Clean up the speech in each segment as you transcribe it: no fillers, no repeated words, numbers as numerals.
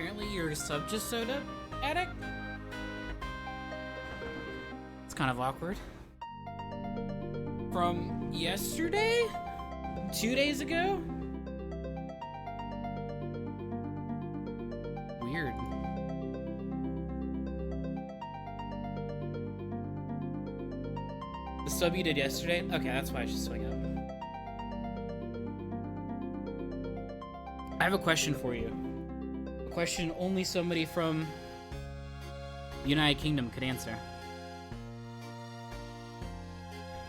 Apparently you're a Subja Soda addict? It's kind of awkward. From yesterday? 2 days ago? Weird. The sub you did yesterday? Okay, that's why I should swing up. I have a question for you. A question only somebody from the United Kingdom could answer.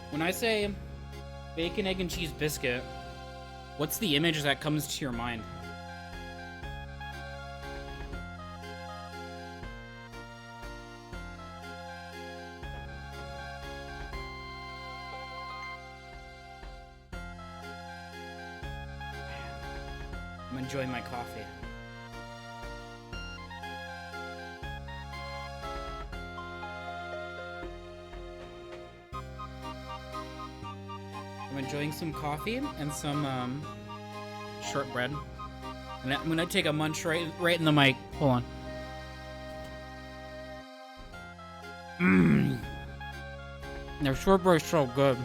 When I say bacon, egg, and cheese biscuit, what's the image that comes to your mind? I'm enjoying my coffee. I'm enjoying some coffee and some shortbread. And I'm gonna take a munch right in the mic. Hold on. Mmm. Their shortbread's so good.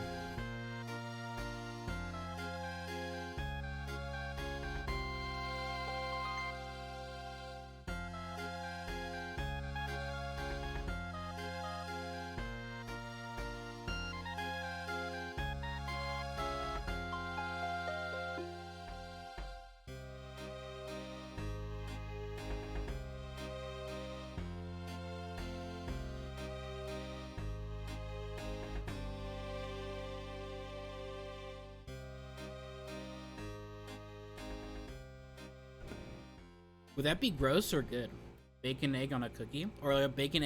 Would that be gross or good? Bacon egg on a cookie, or a bacon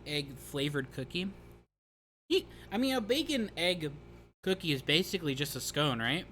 egg flavored cookie? I mean, a bacon egg cookie is basically just a scone, right?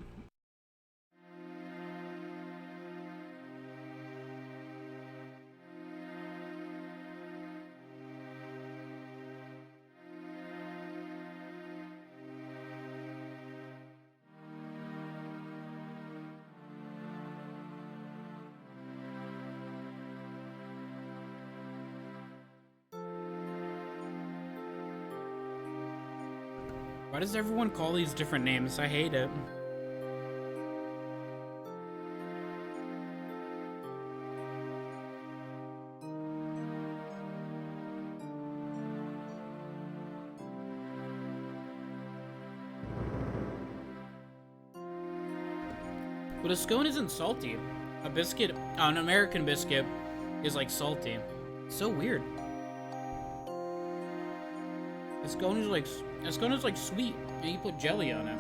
Why does everyone call these different names? I hate it. But a scone isn't salty. A biscuit, an American biscuit, is like salty. It's so weird. A scone is like sweet, and you put jelly on it.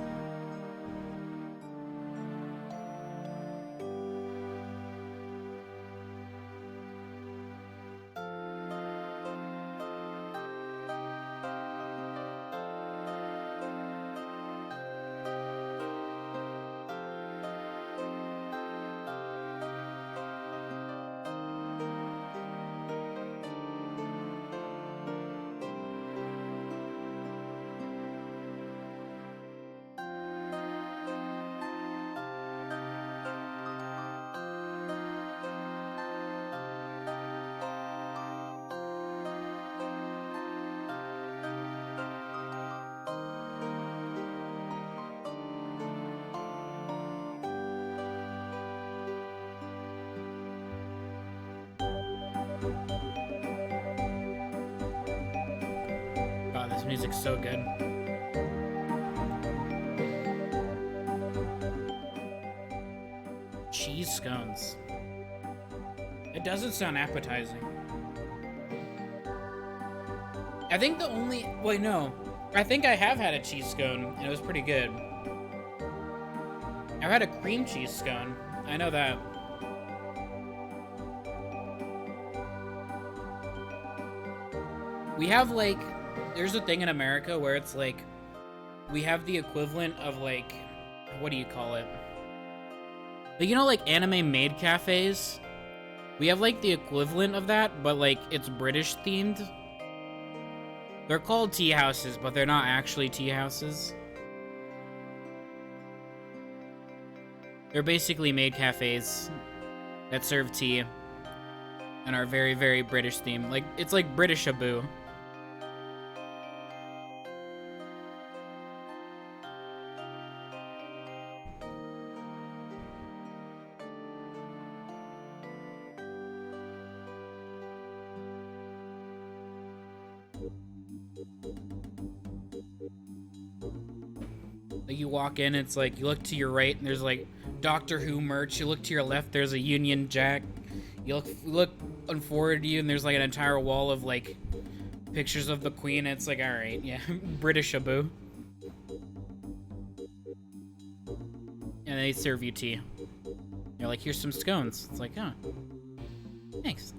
Wow, this music's so good. Cheese scones. It doesn't sound appetizing. I think the only... Wait, no. I think I have had a cheese scone, and it was pretty good. I've had a cream cheese scone. I know that. We have, like... There's a thing in America where it's, like... We have the equivalent of, like... What do you call it? But you know, like, anime maid cafes? We have, like, the equivalent of that, but, like, it's British-themed. They're called tea houses, but they're not actually tea houses. They're basically maid cafes. that serve tea and are very, very British themed. Like, it's like British Abu. Like, you walk in, it's like, you look to your right, and there's like Doctor Who merch. You look to your left, there's a Union Jack. You look on forward to you, and there's like an entire wall of like pictures of the Queen. It's like, all right, yeah, British Abu. And they serve you tea. You're like, here's some scones. It's like, oh, thanks.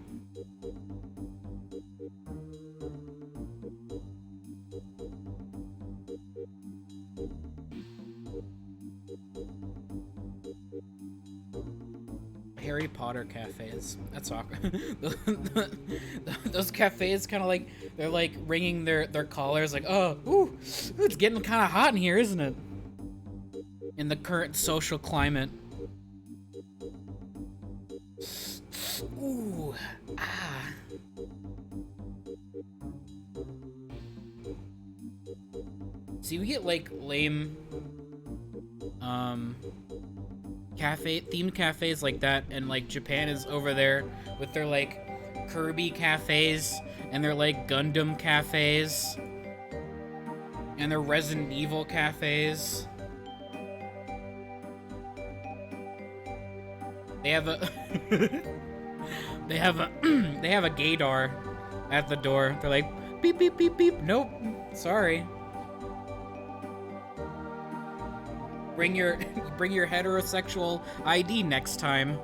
Harry Potter cafes. That's awkward. Those cafes kind of like, they're like ringing their collars like, oh, ooh, it's getting kind of hot in here, isn't it? In the current social climate. Ooh, ah. See, we get like lame, themed cafes like that, and like Japan is over there with their like Kirby cafes and their like Gundam cafes and their Resident Evil cafes. They have a they have a gaydar at the door. They're like, beep beep beep beep. Nope, sorry. Bring your heterosexual ID next time.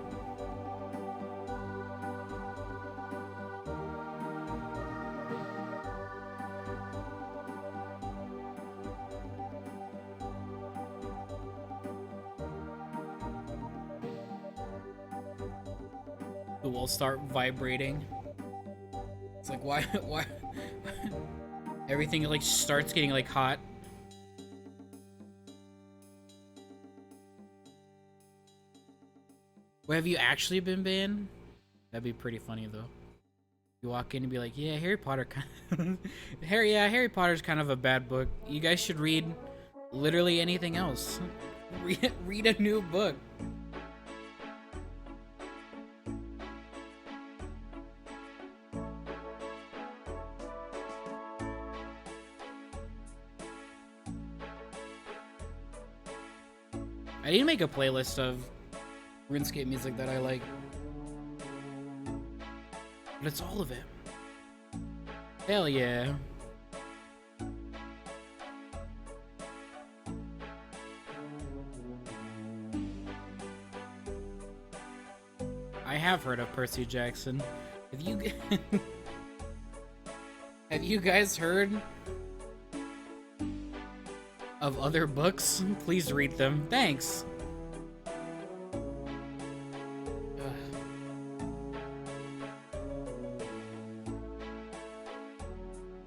The will start vibrating. It's like, why everything like starts getting like hot. Well, have you actually been banned? That'd be pretty funny though. You walk in and be like, yeah, Harry Potter Harry Potter's kind of a bad book. You guys should read literally anything else. Read a new book. I need to make a playlist of RuneScape music that I like. But it's all of it. Hell yeah. I have heard of Percy Jackson. Have you have you guys heard of other books? Please read them. Thanks.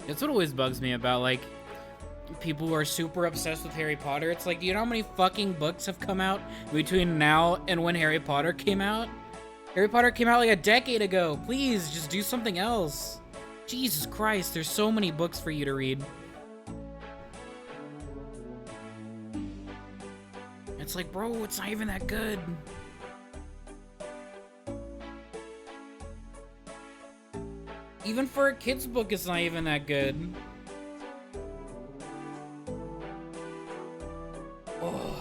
That's what always bugs me about, like, people who are super obsessed with Harry Potter. It's like, do you know how many fucking books have come out between now and when Harry Potter came out? Harry Potter came out like a decade ago. Please, just do something else. Jesus Christ, there's so many books for you to read. It's like, bro, it's not even that good. Even for a kid's book, it's not even that good. Oh.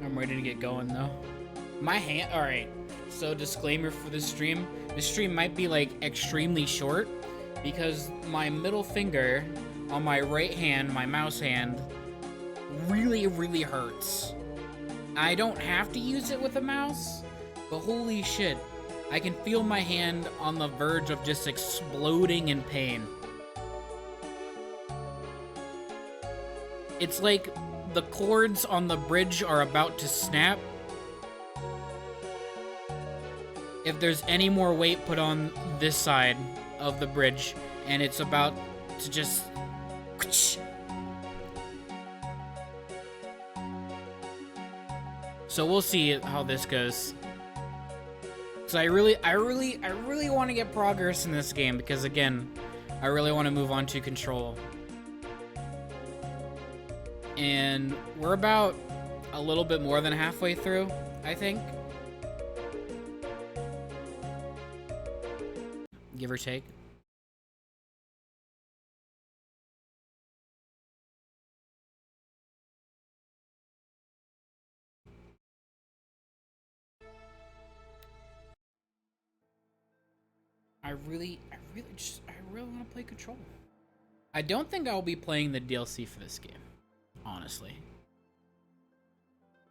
I'm ready to get going, though. My hand... Alright, so disclaimer for this stream. This stream might be, like, extremely short because my middle finger on my right hand, my mouse hand, really, really hurts. I don't have to use it with a mouse, but holy shit, I can feel my hand on the verge of just exploding in pain. It's like the cords on the bridge are about to snap. If there's any more weight put on this side of the bridge, and it's about to just So we'll see how this goes. So I really want to get progress in this game because again, I really want to move on to Control. And we're about a little bit more than halfway through, I think. Give or take. I really want to play Control. I don't think I'll be playing the DLC for this game, honestly.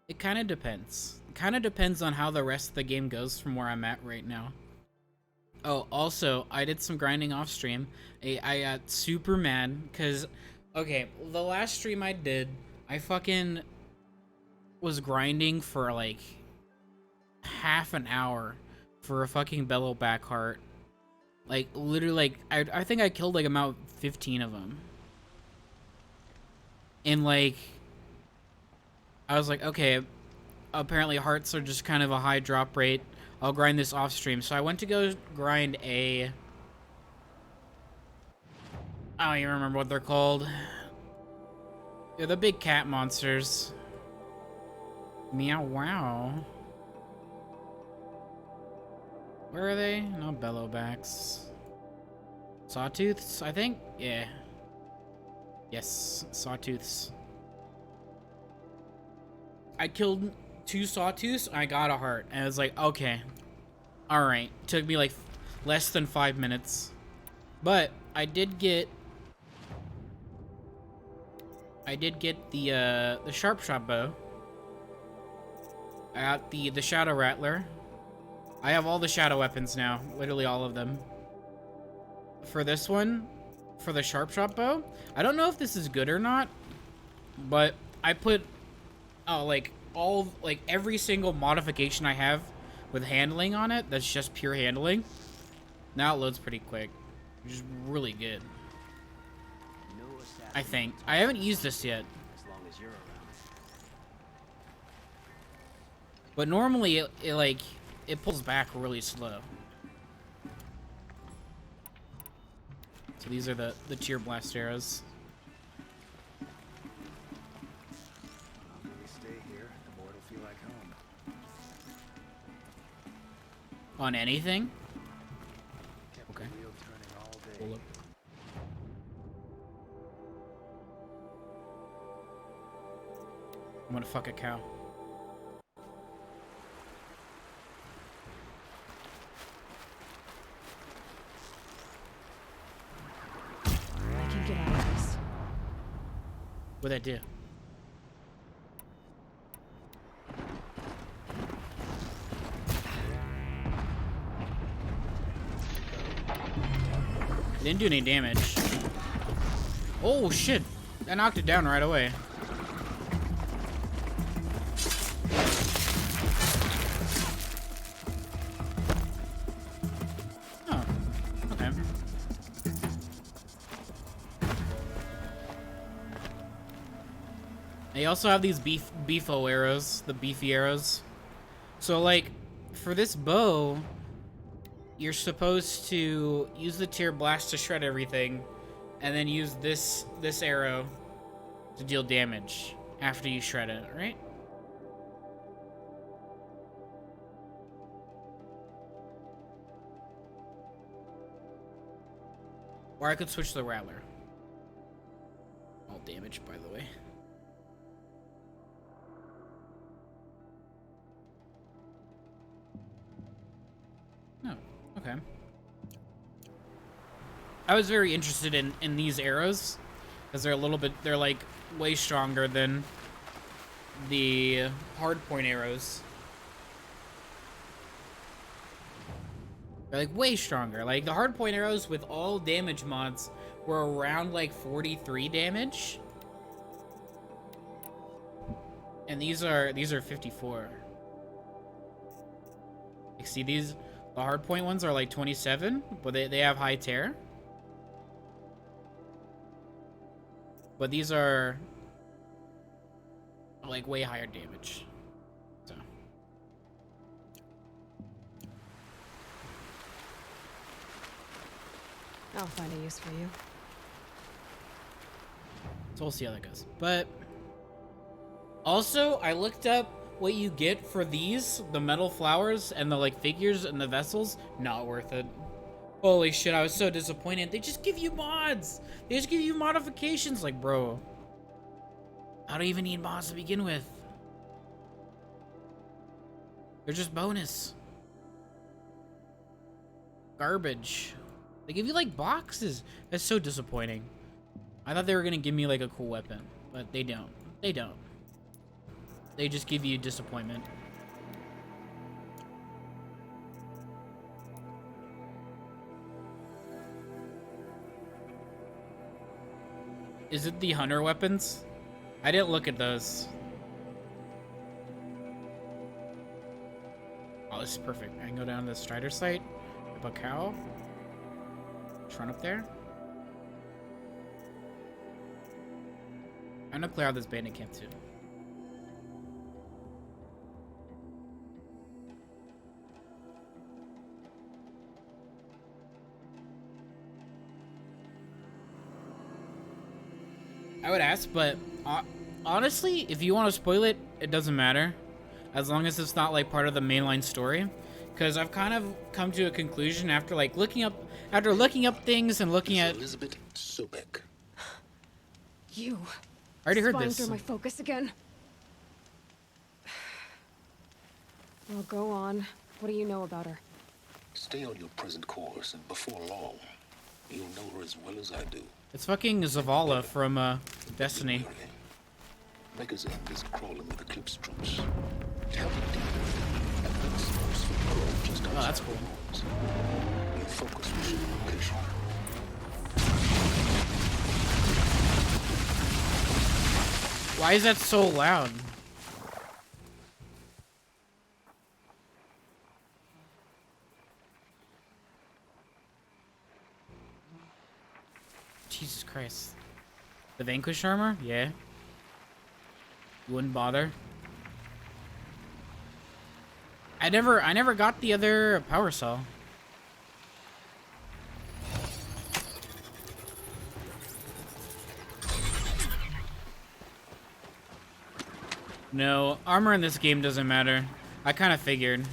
It kind of depends. It kind of depends on how the rest of the game goes from where I'm at right now. Oh, also, I did some grinding off stream. I got super mad because, okay, the last stream I did, I fucking was grinding for like half an hour for a fucking bellow back heart. Like, literally, like, I think I killed, like, about 15 of them. And, like, I was like, okay, apparently hearts are just kind of a high drop rate. I'll grind this off stream. So I went to go grind a... I don't even remember what they're called. They're the big cat monsters. Meow wow. Where are they? No bellowbacks. Sawtooths, I think? Yeah. Yes, sawtooths. I killed 2 sawtooths, I got a heart. And I was like, okay. Alright. Took me like less than 5 minutes. But I did get the sharp shot bow. I got the shadow rattler. I have all the shadow weapons now, literally all of them. For this one, for the sharp shot bow, I don't know if this is good or not, but I put like every single modification I have with handling on it. That's just pure handling. Now it loads pretty quick, which is really good. I think I haven't used this yet, but normally it pulls back really slow. So these are the tear blast arrows. Stay here, the more it'll feel like home. On anything? Kept Okay. the wheel turning all day. Pull up. I'm gonna fuck a cow. Get out of this. What'd I do? It didn't do any damage. Oh shit! I knocked it down right away. Oh, okay. They also have these beefo arrows, the beefy arrows. So like, for this bow, you're supposed to use the tear blast to shred everything, and then use this arrow to deal damage after you shred it, right? Or I could switch to the Rattler. All damage, by the way. No. Okay. I was very interested in these arrows because they're like way stronger than the hardpoint arrows. They're like way stronger. Like the hardpoint arrows with all damage mods were around like 43 damage. And these are 54. Like see these, the hardpoint ones are like 27, but they have high tear. But these are like way higher damage. So I'll find a use for you. So we'll see how that goes. But also, I looked up what you get for these, the metal flowers and the like figures and the vessels. Not worth it. Holy shit, I was so disappointed. They just give you mods. They just give you modifications. Like, bro, I don't even need mods to begin with. They're just bonus. Garbage. They give you like boxes. That's so disappointing. I thought they were gonna give me like a cool weapon, but they don't. They don't. They just give you disappointment. Is it the hunter weapons? I didn't look at those. Oh, this is perfect. I can go down to the Strider site. Have a cow. Just run up there. I'm gonna clear out this bandit camp too. I would ask, but honestly, if you want to spoil it, it doesn't matter, as long as it's not like part of the mainline story. Because I've kind of come to a conclusion after like looking up things and looking at. Elizabeth Sobek. You. I already heard Spying this. through my focus again. Well, go on. What do you know about her? Stay on your present course, and before long, you'll know her as well as I do. It's fucking Zavala from Destiny. Maker's End is crawling with Eclipse troops. Help it deal. And then source for Pearl just outside that's cool. the walls. Your focus will show location. Why is that so loud? Jesus Christ. The Vanquish armor? Yeah. You wouldn't bother. I never got the other power cell. No, armor in this game doesn't matter. I kind of figured.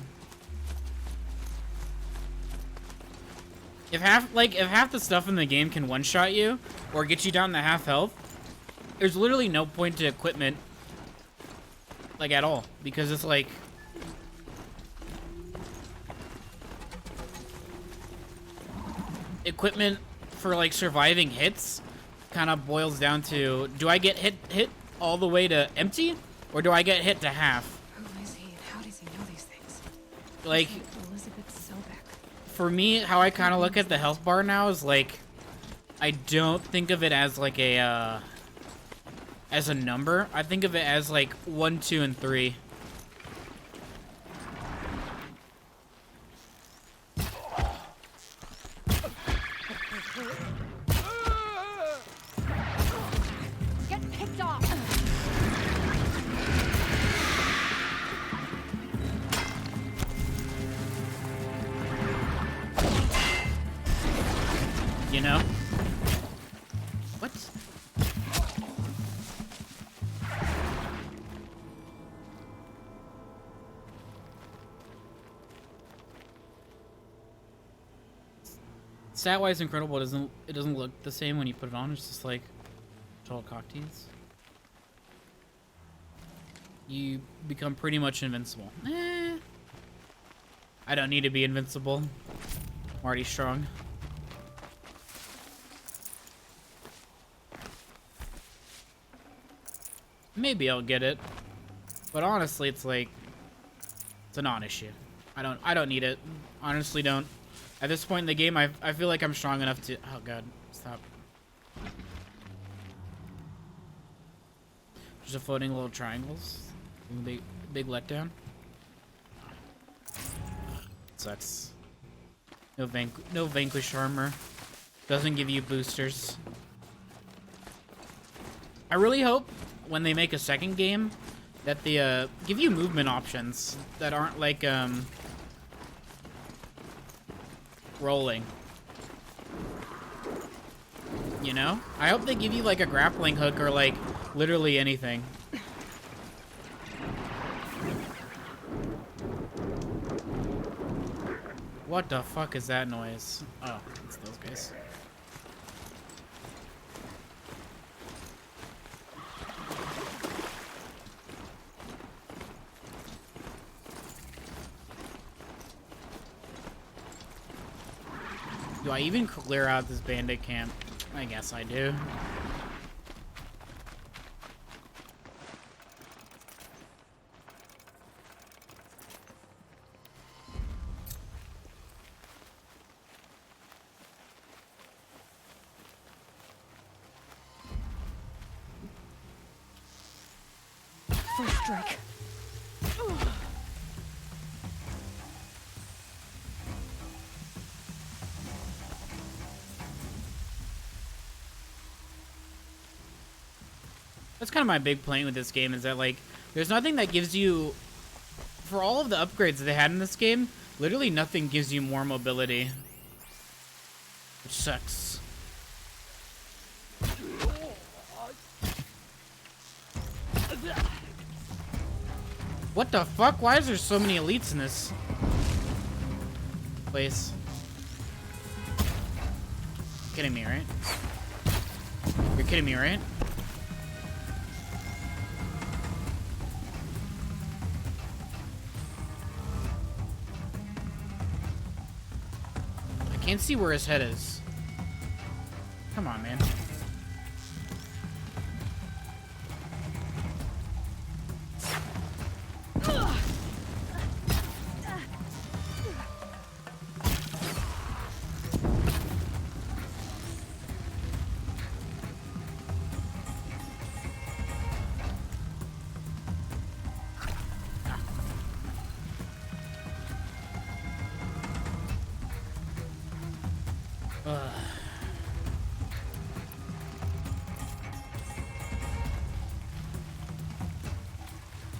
If half the stuff in the game can one-shot you or get you down to half health, there's literally no point to equipment, like, at all, because it's like equipment for like surviving hits kind of boils down to, do I get hit all the way to empty, or do I get hit to half? Who is he and how does he know these things? Like, Elizabeth Sobek. for me, how I kind of look at the health bar now is like, I don't think of it as like a as a number. I think of it as like 1, 2, and 3. Get picked off! You know? What? Stat-wise, incredible. It doesn't look the same when you put it on. It's just like total cocktease. You become pretty much invincible. I don't need to be invincible. I'm already strong. Maybe I'll get it, but honestly, it's like it's a non-issue. I don't need it. Honestly, don't. At this point in the game, I feel like I'm strong enough to. Oh god, stop. Just a floating little triangles. Big letdown. Sucks. No Vanquish armor. Doesn't give you boosters. I really hope when they make a second game that they give you movement options that aren't like rolling. You know? I hope they give you like a grappling hook or like literally anything. What the fuck is that noise? Oh, it's those guys. Do I even clear out this bandit camp? I guess I do. First strike. That's kind of my big point with this game, is that, like, there's nothing that gives you... For all of the upgrades that they had in this game, literally nothing gives you more mobility. Which sucks. What the fuck? Why is there so many elites in this place? You're kidding me, right? You're kidding me, right? I can't see where his head is. Come on, man.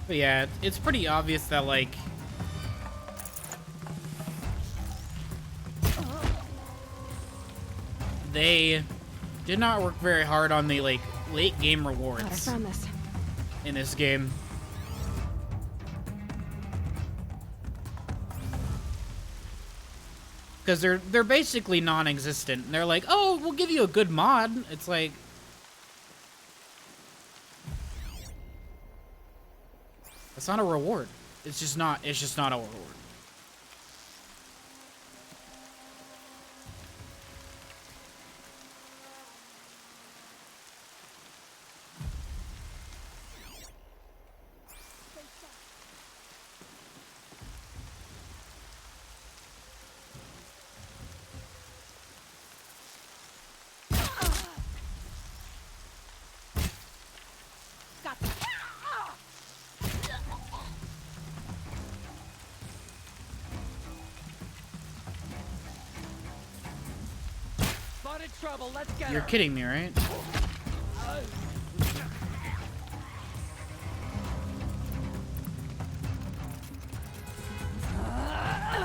But yeah, it's pretty obvious that, like, they did not work very hard on the, like, late game God, I rewards found this. in this game. Because they're basically non-existent. They're like, oh, we'll give you a good mod. It's like... It's not a reward. It's just not a reward. Trouble, let's get You're kidding me, right?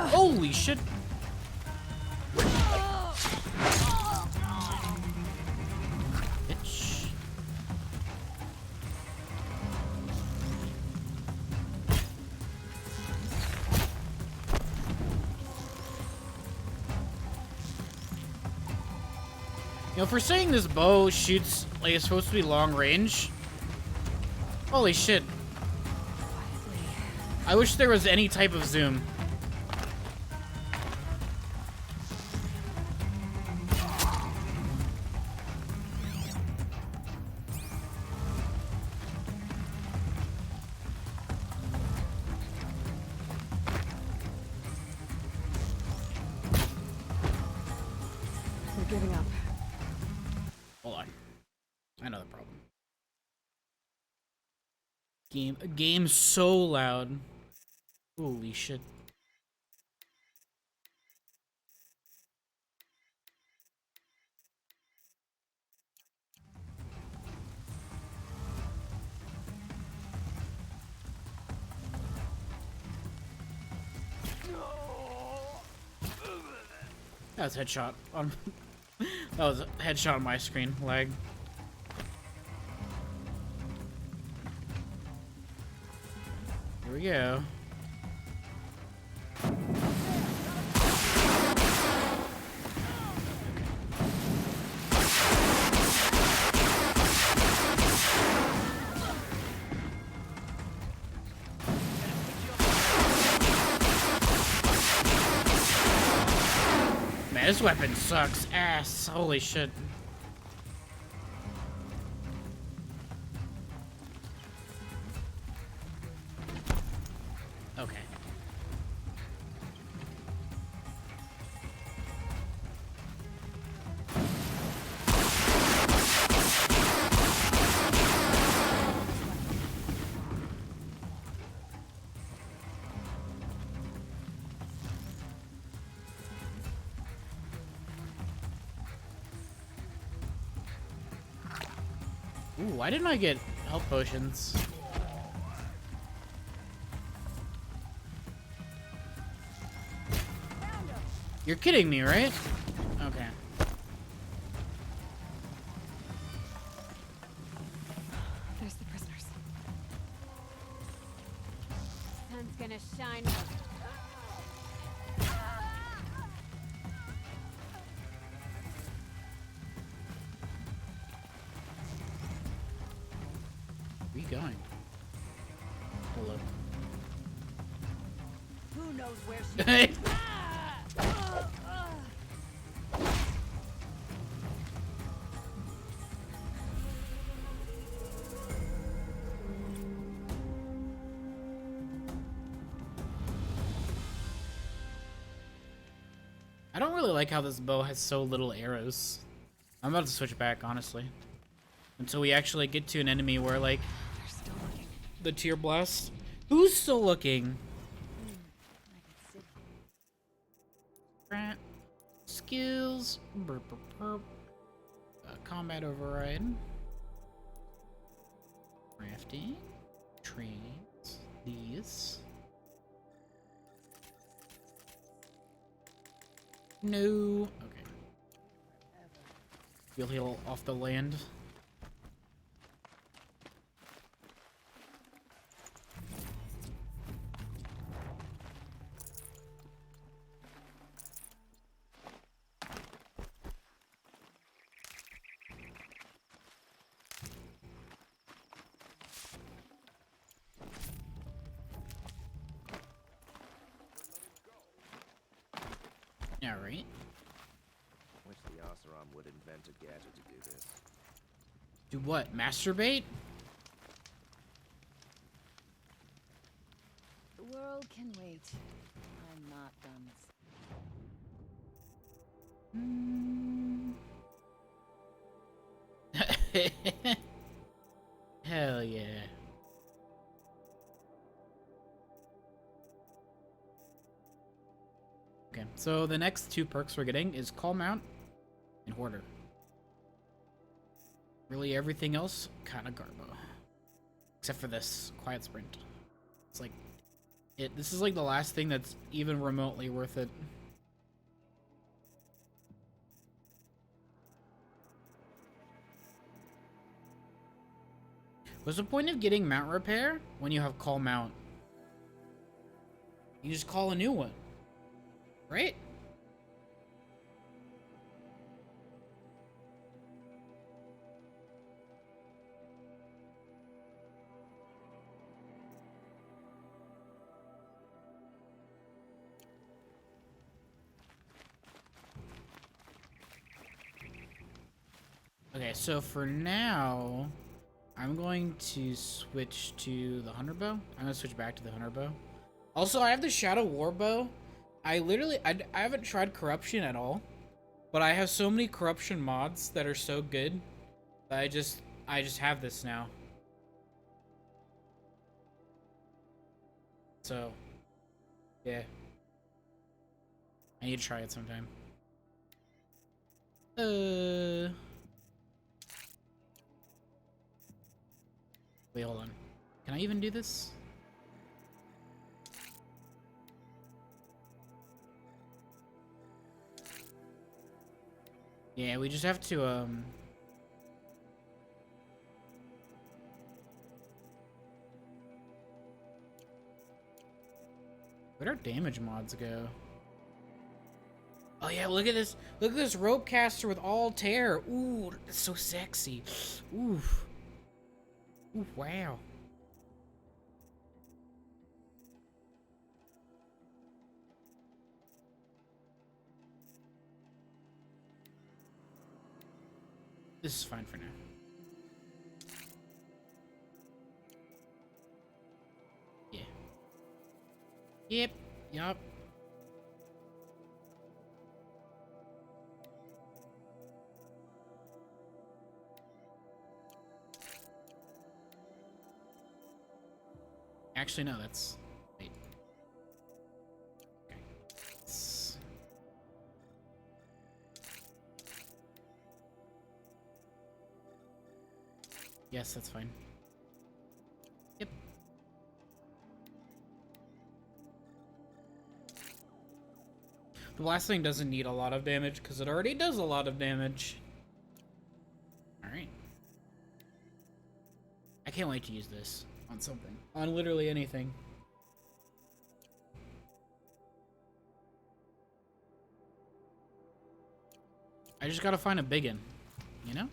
Holy shit. Bitch. You know, for saying this bow shoots like it's supposed to be long range. Holy shit. I wish there was any type of zoom. We're giving up. Hold on. I know the problem. Game so loud. Holy shit. That was headshot on. That was a headshot on my screen. Lag. Here we go. Man, this weapon sucks ass. Holy shit. Okay. Ooh, why didn't I get health potions? You're kidding me, right? Okay. There's the prisoners. Sun's gonna shine. Where are you going? Hello. Who knows where she I don't really like how this bow has so little arrows. I'm about to switch back, honestly. Until we actually get to an enemy where, like, They're still looking. the tear blast. Who's still looking? Right. Skills. Burp, burp, burp. Combat override. Crafting. Trains. These. No. Okay. You'll heal off the land. Yeah, right. Wish the Oseram would invent a gadget to do this. Do what? Masturbate? The world can wait. I'm not done. Hell yeah. Okay, so the next two perks we're getting is Call Mount and Hoarder. Really everything else, kind of garbo. Except for this, Quiet Sprint. It's like, this is like the last thing that's even remotely worth it. What's the point of getting mount repair when you have Call Mount? You just call a new one. Right? Okay, so for now, I'm going to switch to the Hunter Bow. I'm going to switch back to the Hunter Bow. Also, I have the Shadow War Bow. I haven't tried Corruption at all, but I have so many Corruption mods that are so good that I just have this now. So, yeah. I need to try it sometime. Wait, hold on. Can I even do this? Yeah, we just have to, where'd our damage mods go? Oh yeah, look at this. Look at this rope caster with all tear. Ooh, that's so sexy. Ooh. Ooh, wow. This is fine for now. Yeah. Yep. Yup. Actually, no, that's... Wait. Okay. Yes, that's fine. Yep. The last thing doesn't need a lot of damage because it already does a lot of damage. Alright. I can't wait to use this on something. On literally anything. I just gotta find a biggin, you know?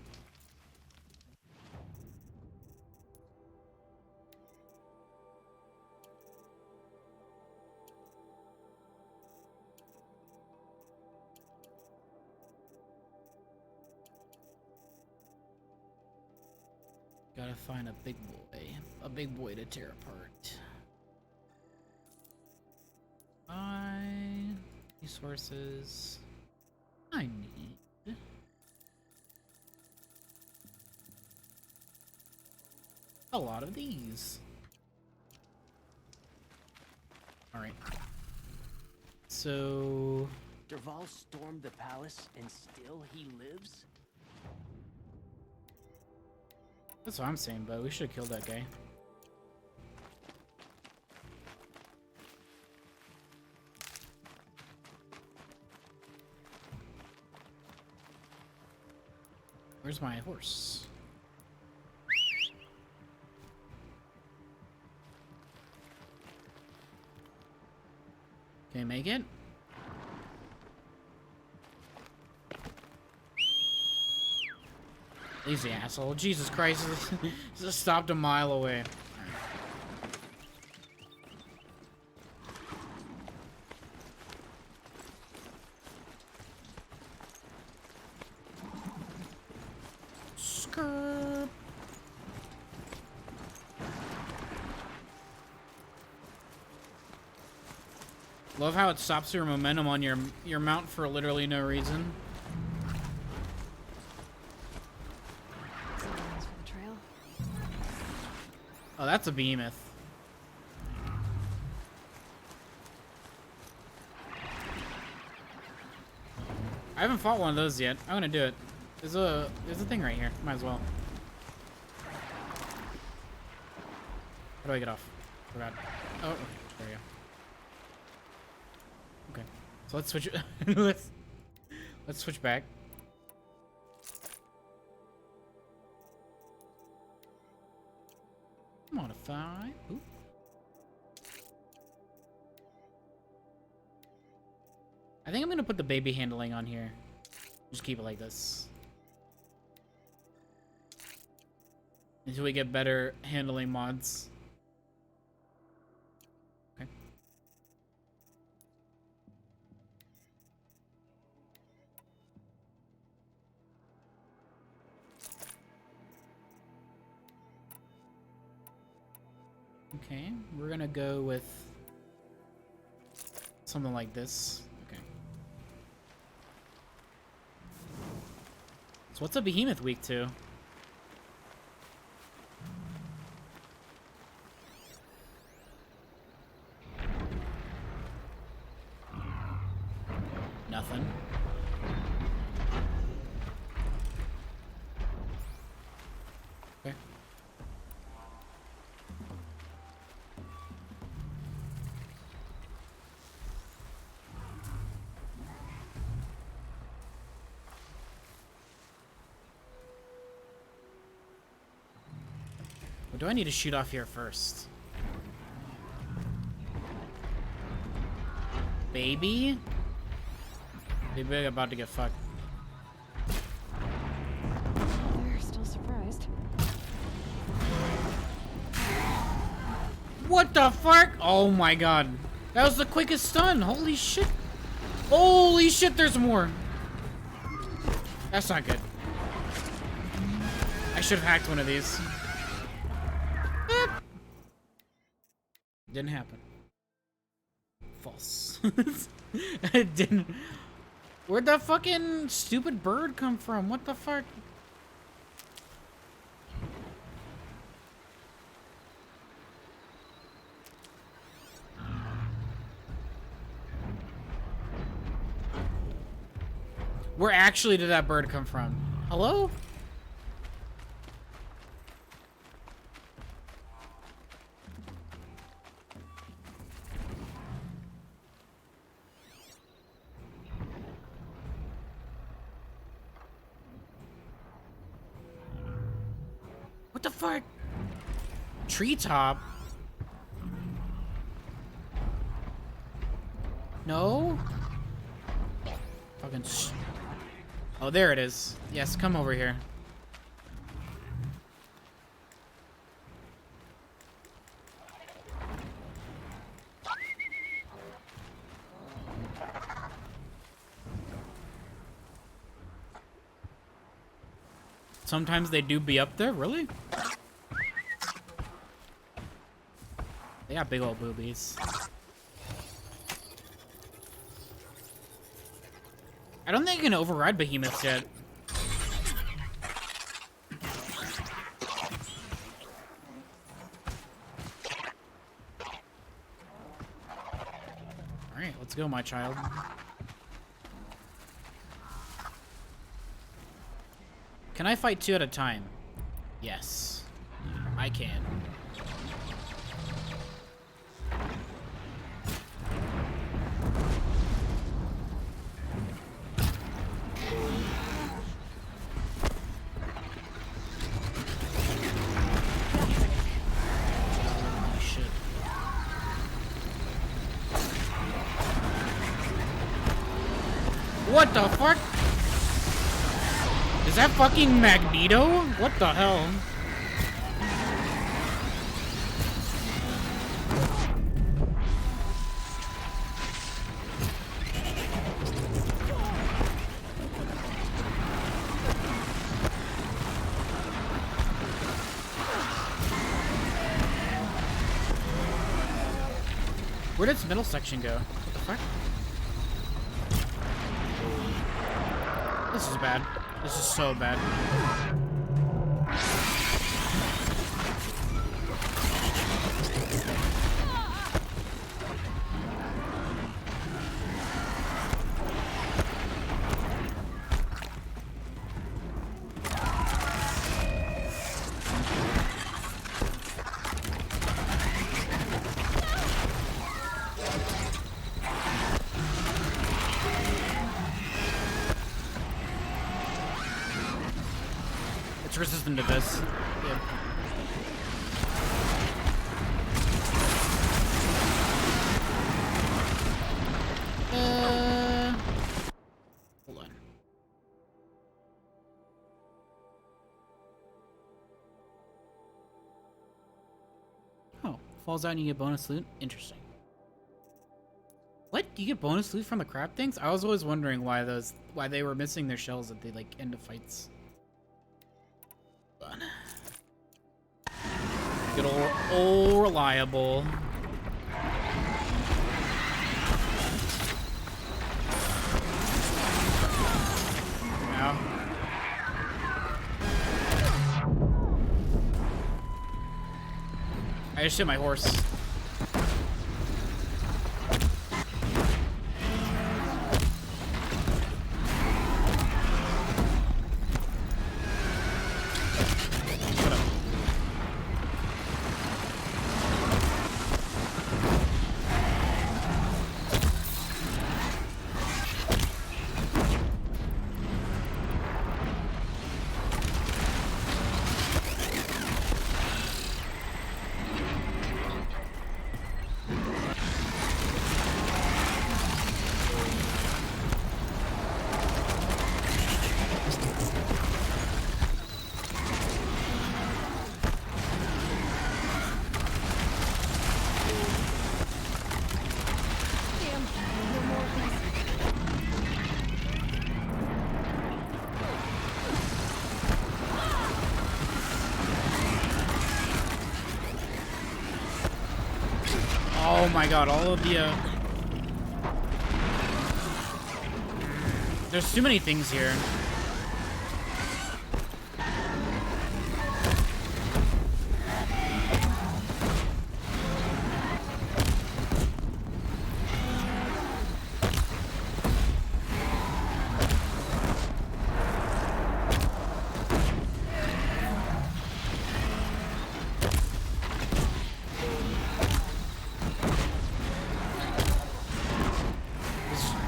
Gotta find a big boy to tear apart. Resources. I need a lot of these. All right. So Dervahl stormed the palace and still he lives? that's what I'm saying, but we should have killed that guy. Where's my horse? Can I make it? Easy, asshole. Jesus Christ. Just stopped a mile away. Skirp. Love how it stops your momentum on your mount for literally no reason. Someone's for the trail. Oh, that's a behemoth. I haven't fought one of those yet. I'm gonna do it. There's a thing right here. Might as well. How do I get off? Forgot. Oh, okay. There we go. Okay. So let's switch it. let's switch back. Modify. Ooh. I think I'm gonna put the baby handling on here. Just keep it like this. Until we get better handling mods. Okay. Okay, we're gonna go with something like this. Okay. So what's a behemoth weak to? Nothing. Okay. Do I need to shoot off here first? Baby? Baby about to get fucked. They're still surprised. What the fuck? Oh my god. That was the quickest stun. Holy shit. Holy shit, there's more. That's not good. I should have hacked one of these. Beep. Didn't happen. False. It didn't. Where'd that fucking stupid bird come from? What the fuck? Where actually did that bird come from? Hello? What the fuck? Treetop? No? Fucking oh, there it is. Yes, come over here. Sometimes they do be up there, really? They got big old boobies. I don't think I can override behemoths yet. Alright, let's go, my child. Can I fight 2 at a time? Yes, I can. What the fuck? Is that fucking Magneto? What the hell? Where did its middle section go? What the fuck? This is bad. This is so bad. It's resistant to this. Yeah. Hold on. Oh, falls out and you get bonus loot? Interesting. What? You get bonus loot from the crab things? I was always wondering why they were missing their shells at the end of fights. Good old reliable. Now. I just hit my horse. Oh my god, all of the, there's too many things here.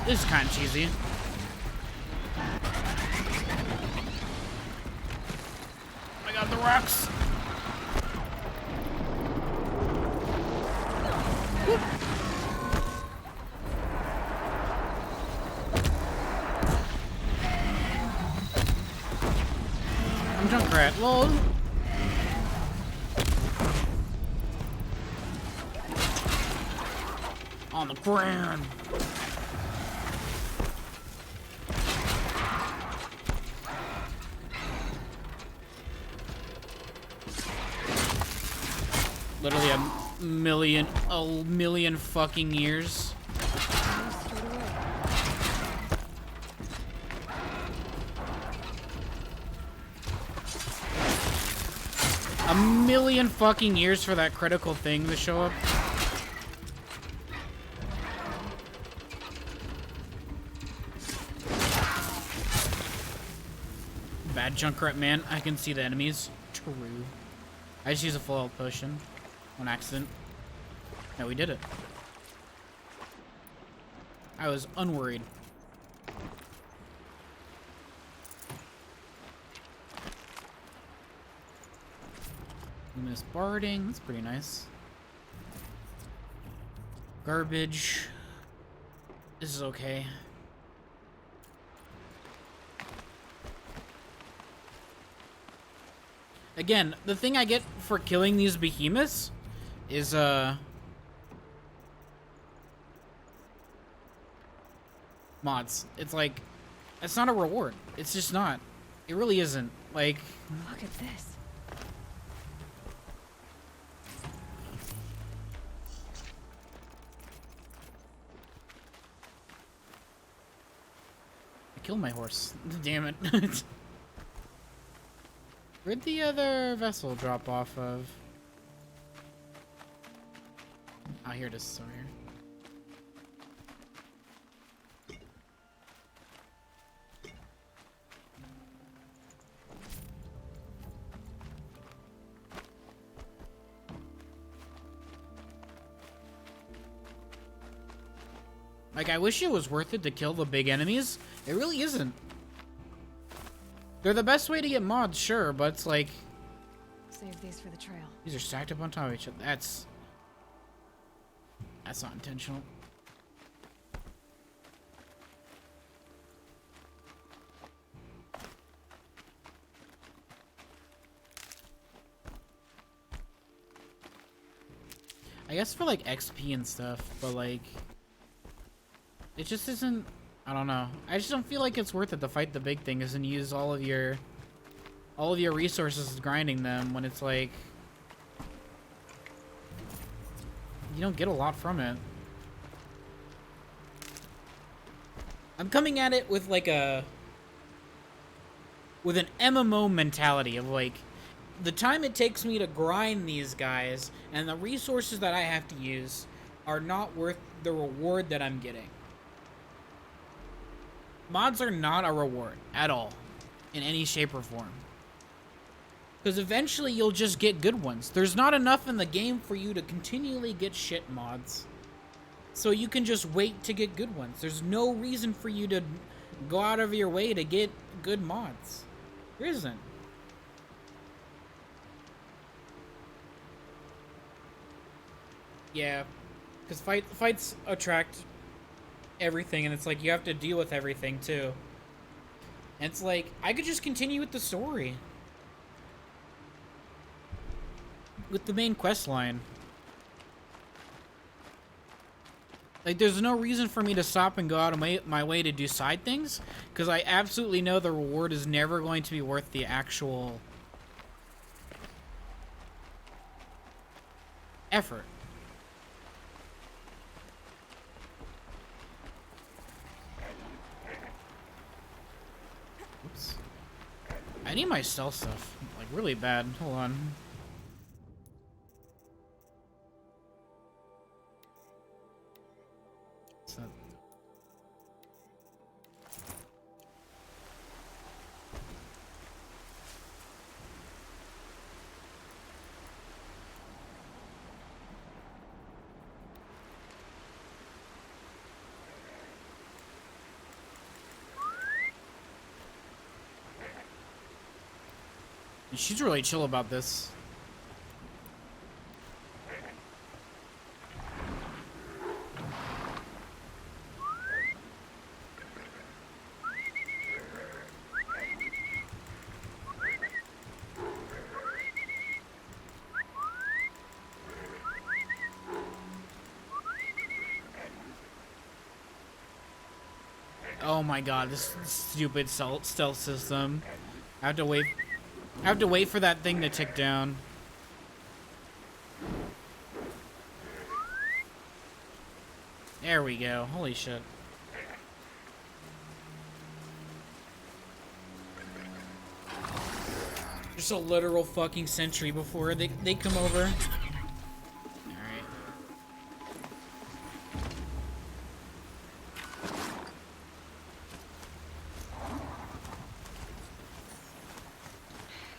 This is kind of cheesy. I got the rocks. Whoop. I'm Junkrat. Lol. On the ground. Literally a million fucking years. A million fucking years for that critical thing to show up. Bad Junkrat, man. I can see the enemies. True. I just use a full health potion. On accident. No, we did it. I was unworried. Luminous barding, that's pretty nice. Garbage. This is okay. Again, the thing I get for killing these behemoths is, mods. It's like, it's not a reward. It's just not. It really isn't. Like, Look at this. I killed my horse. Damn it. Where'd the other vessel drop off of? Oh, here it is. Over here. Like, I wish it was worth it to kill the big enemies. It really isn't. They're the best way to get mods, sure, but it's like... Save these for the trail. These are stacked up on top of each other. That's not intentional. I guess for like XP and stuff, but like it just isn't. I don't know. I just don't feel like it's worth it to fight the big things and use all of your resources grinding them when it's like you don't get a lot from it. I'm coming at it with like an MMO mentality of like the time it takes me to grind these guys and the resources that I have to use are not worth the reward that I'm getting. Mods are not a reward at all in any shape or form. Because eventually you'll just get good ones. There's not enough in the game for you to continually get shit mods. So you can just wait to get good ones. There's no reason for you to go out of your way to get good mods. There isn't. Yeah, because fights attract everything, and it's like you have to deal with everything too. And it's like I could just continue with the story, with the main quest line. Like, there's no reason for me to stop and go out of my way to do side things, because I absolutely know the reward is never going to be worth the actual effort. Oops. I need my stealth stuff, like, really bad. Hold on. What's that? She's really chill about this. Oh my god, this stupid stealth system. I have to wait for that thing to tick down. There we go. Holy shit. Just a literal fucking century before they come over. Alright.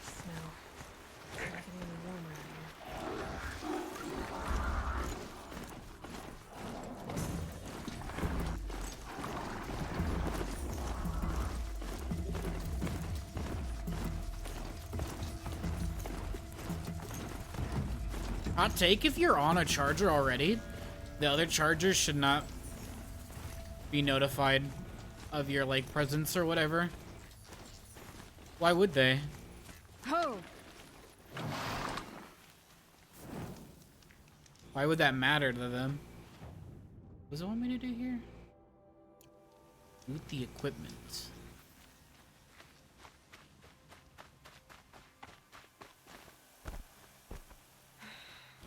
Smell. It's not getting any warmer out here. Hot take, if you're on a charger already, the other chargers should not be notified of your, like, presence or whatever. Why would they? Oh! Why would that matter to them? What does it want me to do here? Loot the equipment.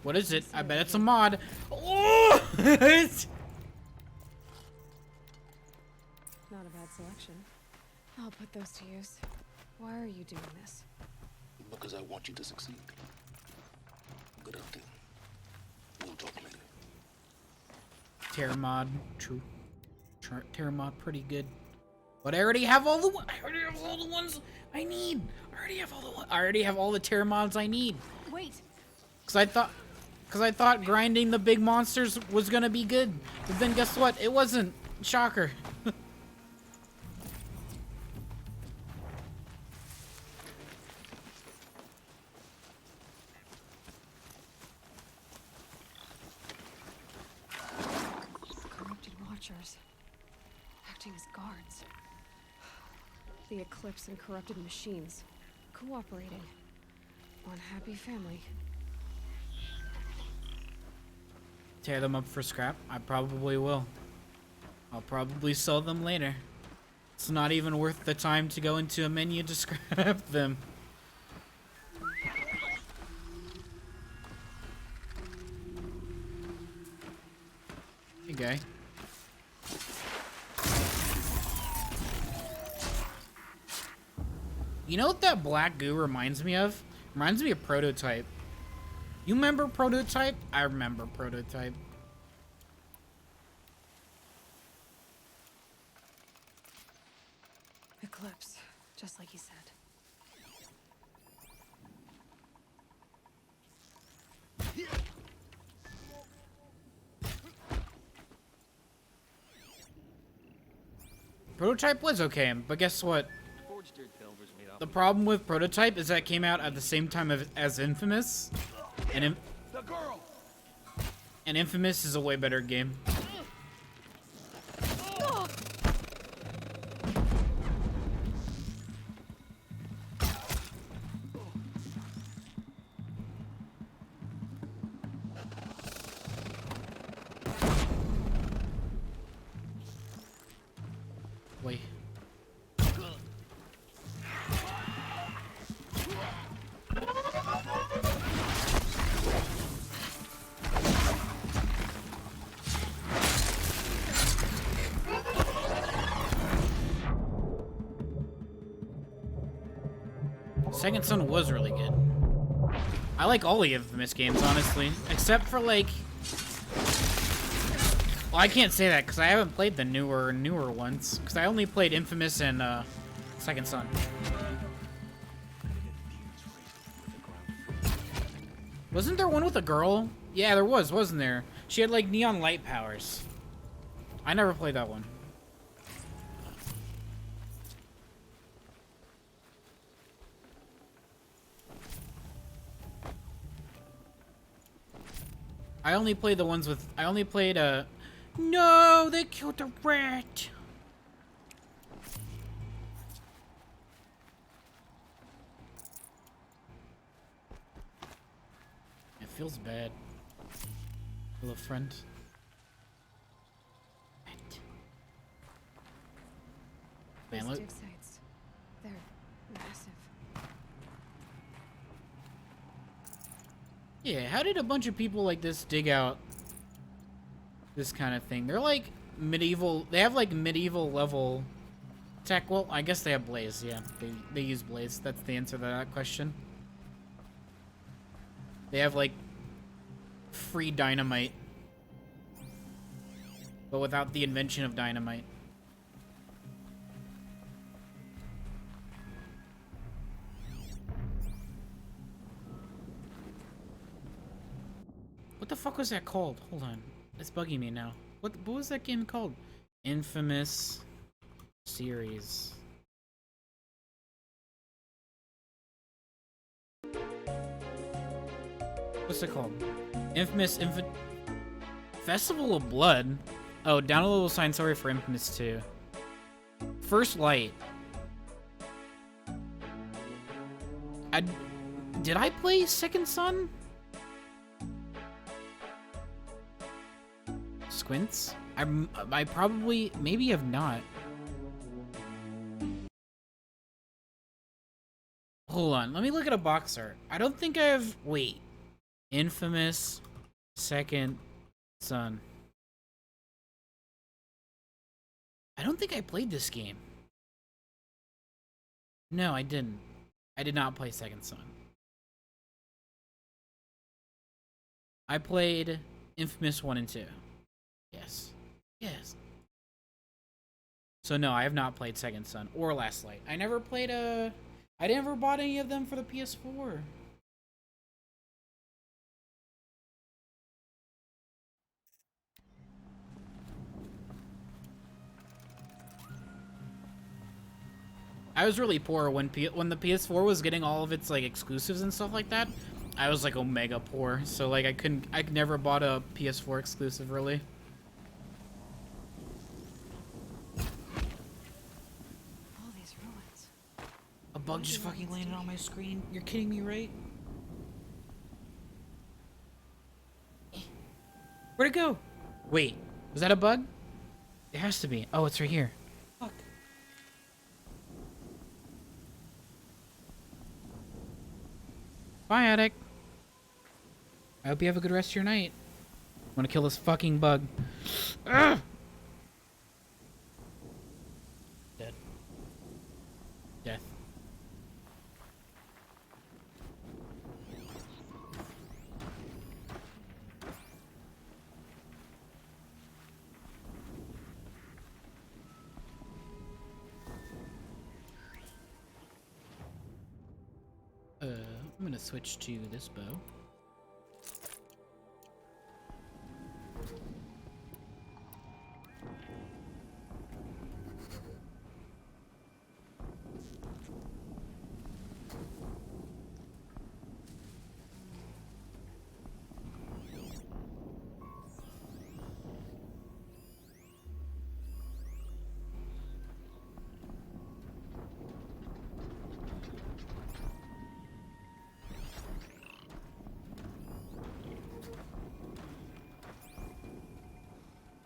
What is it? I bet it's a mod. Oh! Not a bad selection. I'll put those to use. Why are you doing this? Because I want you to succeed. Good hunting. We'll talk later. Terra mod, true. Terra mod, pretty good. But I already have all the ones I need. I already have all the Terra mods I need. Wait! Cause I thought grinding the big monsters was gonna be good, but then guess what? It wasn't. Shocker. Corrupted Watchers. Acting as guards. The Eclipse and corrupted machines. Cooperating. One happy family. Tear them up for scrap? I probably will. I'll probably sell them later. It's not even worth the time to go into a menu to scrap them. Hey, guy. You know what that black goo reminds me of? Reminds me of Prototype. You remember Prototype? I remember Prototype. Eclipse, just like he said. Prototype was okay, but guess what? The problem with Prototype is that it came out at the same time as Infamous, and Infamous is a way better game. Wait. Second Son was really good. I like all the Infamous games, honestly. Except for, like... Well, I can't say that, because I haven't played the newer ones. Because I only played Infamous and, Second Son. Wasn't there one with a girl? Yeah, there was, wasn't there? She had, like, neon light powers. I never played that one. I only played the ones with... I only played, No! They killed the rat! It feels bad. Hello, friend. Man, These look. dig sites, they're massive. Yeah, how did a bunch of people like this dig out this kind of thing? They're like medieval... They have like medieval level tech. Well, I guess they have Blaze, yeah. They use Blaze. That's the answer to that question. They have like free dynamite. But without the invention of dynamite. What the fuck was that called? Hold on. It's bugging me now. What was that game called? Infamous series. What's it called? Festival of Blood? Oh, down a little sign, sorry for Infamous 2. First Light. Did I play Second Son? Squints? I probably, maybe have not. Hold on, let me look at a box art. I don't think I have, wait. Infamous Second Son. I don't think I played this game. No, I didn't. I did not play Second Son. I played Infamous 1 and 2. Yes. Yes. So no, I have not played Second Son or Last Light. I never played I never bought any of them for the PS4. I was really poor when the PS4 was getting all of its like exclusives and stuff like that. I was like omega poor, so like I never bought a PS4 exclusive really. All these ruins. A bug just fucking landed on my screen. You're kidding me, right? Where'd it go? Wait, was that a bug? It has to be. Oh, it's right here. Fuck. Bye, Attic. I hope you have a good rest of your night. I want to kill this fucking bug. Ugh! Dead. Death. I'm gonna switch to this bow.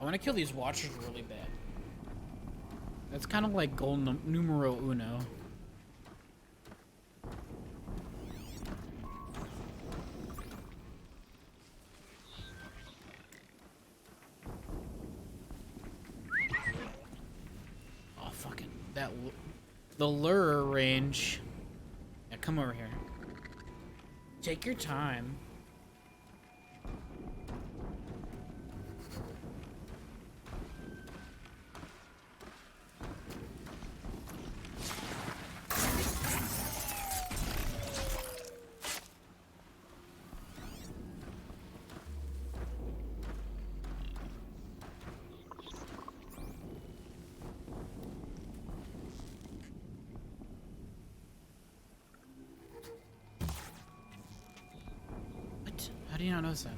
I want to kill these watchers really bad. That's kind of like goal numero uno. Oh, fucking... the lure range. Yeah, come over here. Take your time. What? How do you not notice that?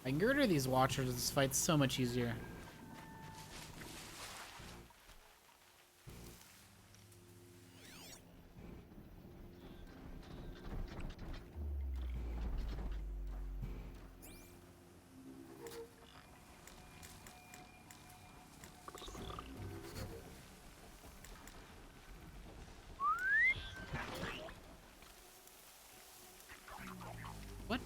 I can get rid of these watchers. This fight's so much easier. What?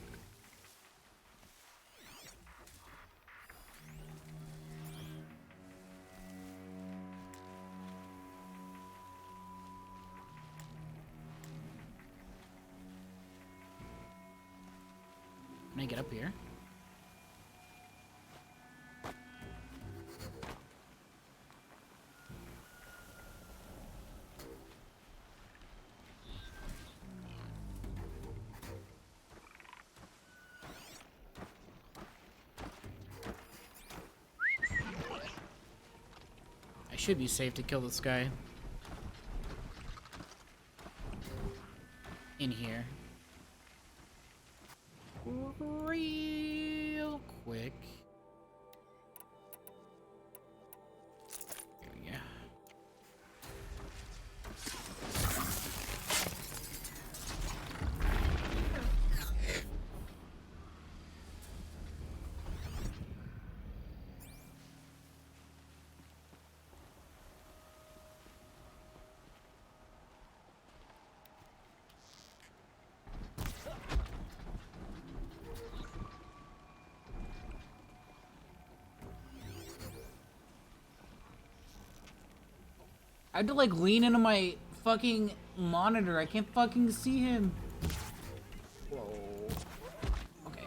Can I get up here? I should be safe to kill this guy. In here. Real quick. Here we go. I had to like lean into my fucking monitor. I can't fucking see him. Whoa. Okay.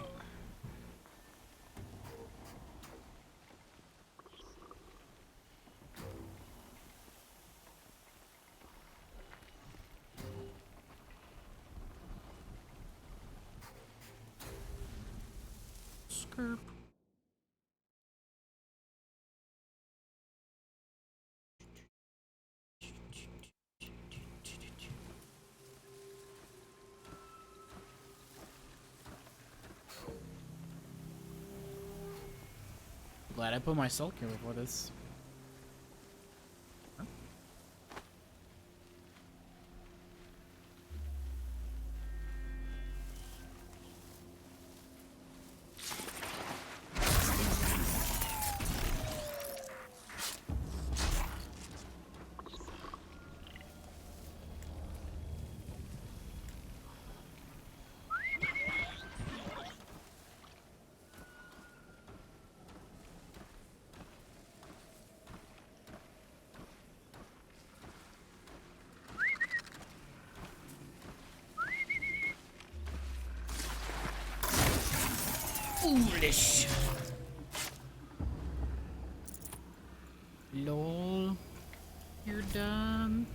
Skirp. Glad I put my Sulk here before this. Foolish. Lol. You're dumb.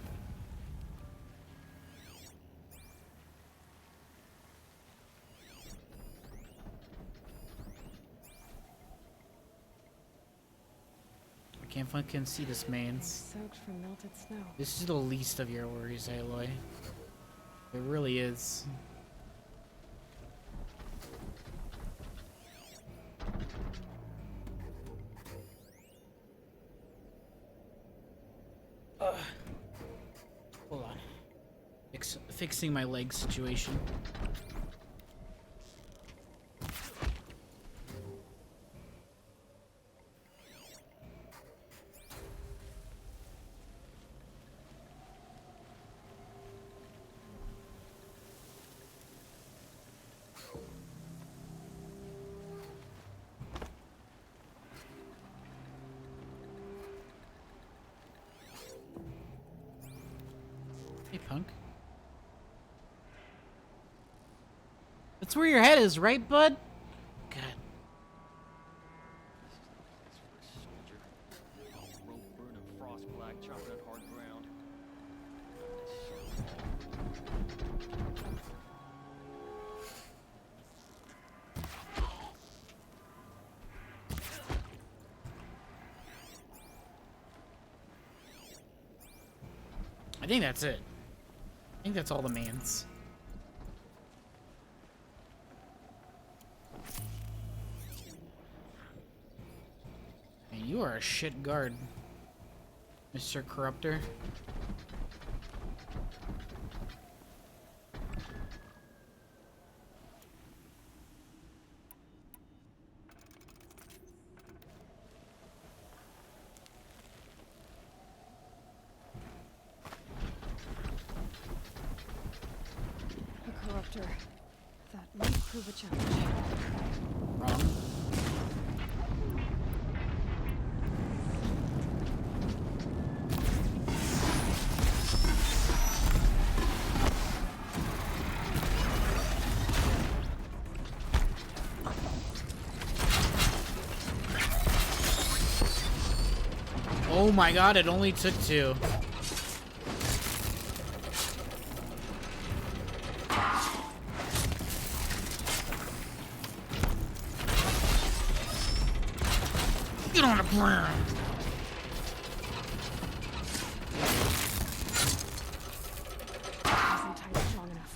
I can't fucking see this mains. Soaked from melted snow. This is the least of your worries, Aloy. It really is. Hold on. Fixing my leg situation. punk. That's where your head is, right, bud? God. Soldier. Rope burning frost black, chopping at hard ground. I think that's it. I think that's all the mains. Man, you are a shit guard, Mr. Corruptor. A corruptor. That might prove a challenge. Wrong. Oh my god, it only took 2. Get on the ground. Isn't tight strong enough.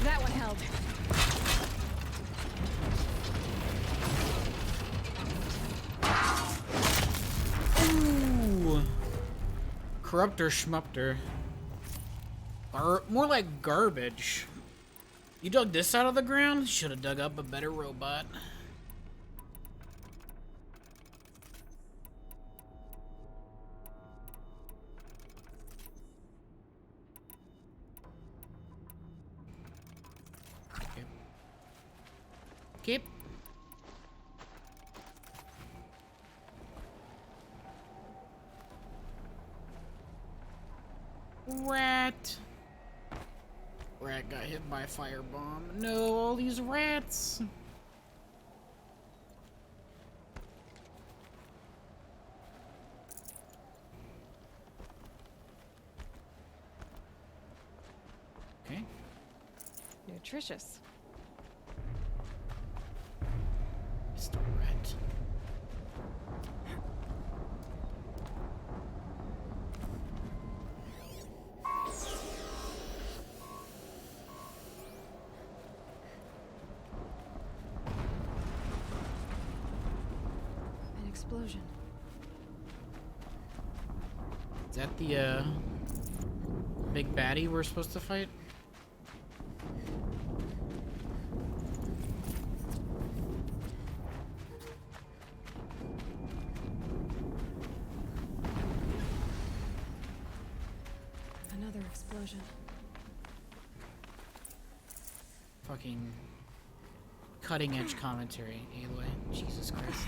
That one held. Ooh. Corruptor schmupter. More like garbage. You dug this out of the ground? Should have dug up a better robot. Okay. Keep. Rat. Rat got hit by a firebomb. No, all these rats. Okay. Nutritious. Mr. Rat. An explosion. Is that the big baddie we're supposed to fight? Another explosion. Fucking cutting edge commentary, Aloy. Jesus Christ.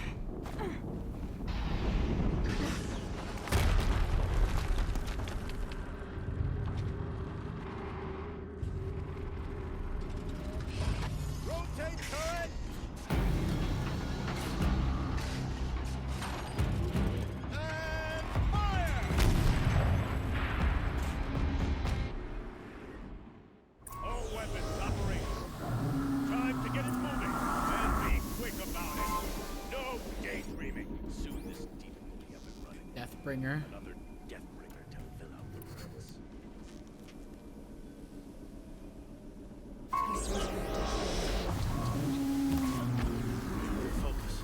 Rotate turret! And fire! All weapons operating. Time to get it moving. And be quick about it. No daydreaming. Soon this demon will be up and running. Deathbringer. Another Deathbringer to fill out the ranks. He searched for the death Focus.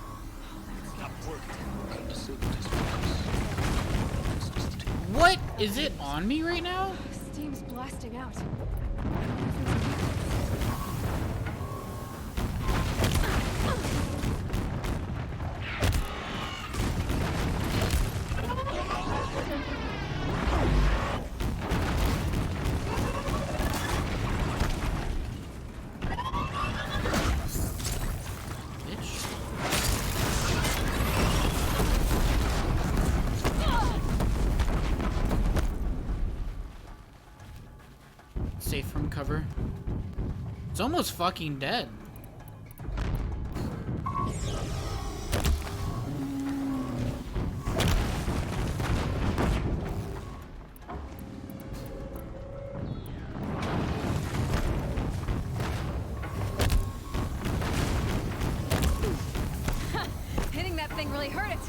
Stop working. And disabled his focus. It's just a tape. What? Is it on me right now? Steam's blasting out. cover. It's almost fucking dead. Hitting that thing really hurt it.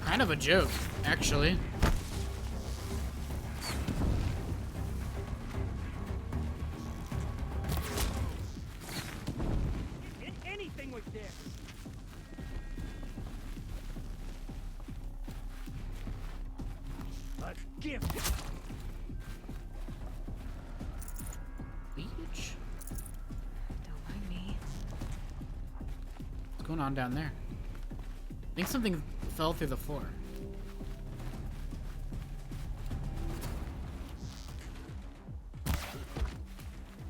Kind of a joke, actually. Anything with this. A gift. Leech? Don't mind me. What's going on down there? I think something fell through the floor.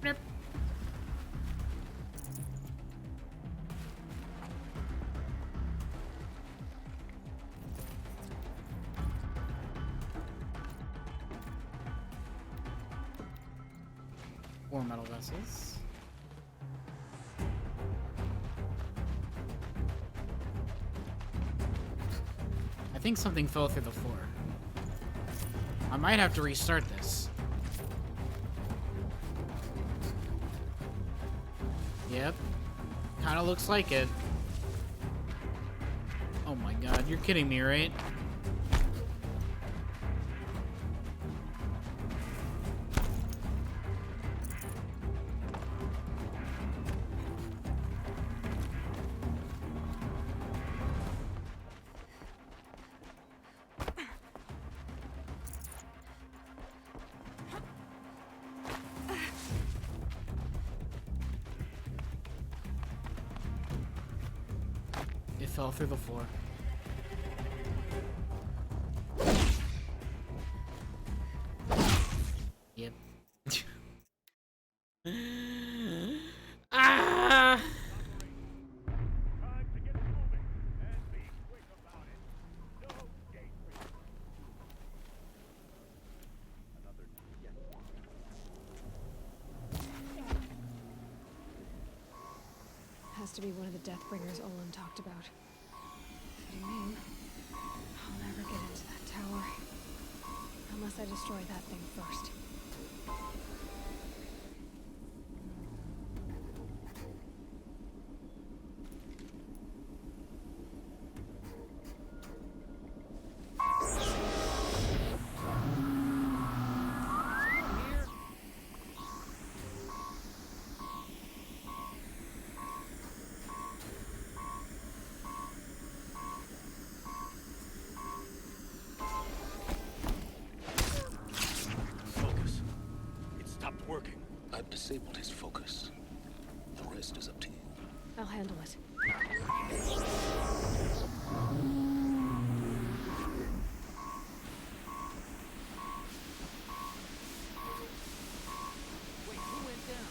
Nope. More metal vessels. I think something fell through the floor. I might have to restart this. Yep. Kinda looks like it. Oh my god, you're kidding me, right? It fell through the floor. Yep. Ah! Time to get moving and be quick about it. No gate breach. Another yes. Has to be one of the Deathbringers Olin talked about. Fitting name. I'll never get into that tower. Unless I destroy that thing first. Focus. It stopped working. I've disabled his focus. The rest is up to you. I'll handle it. Wait, who went down?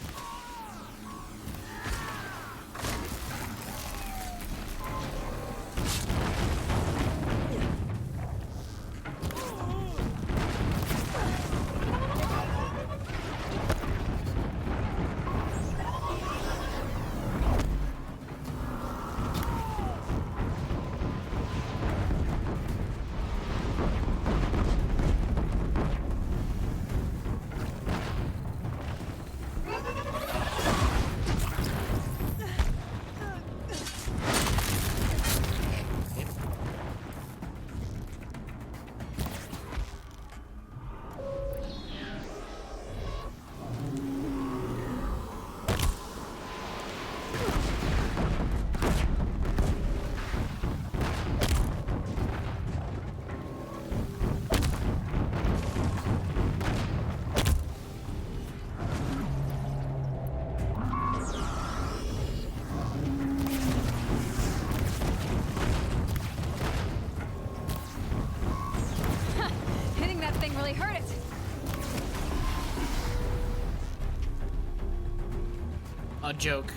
A joke.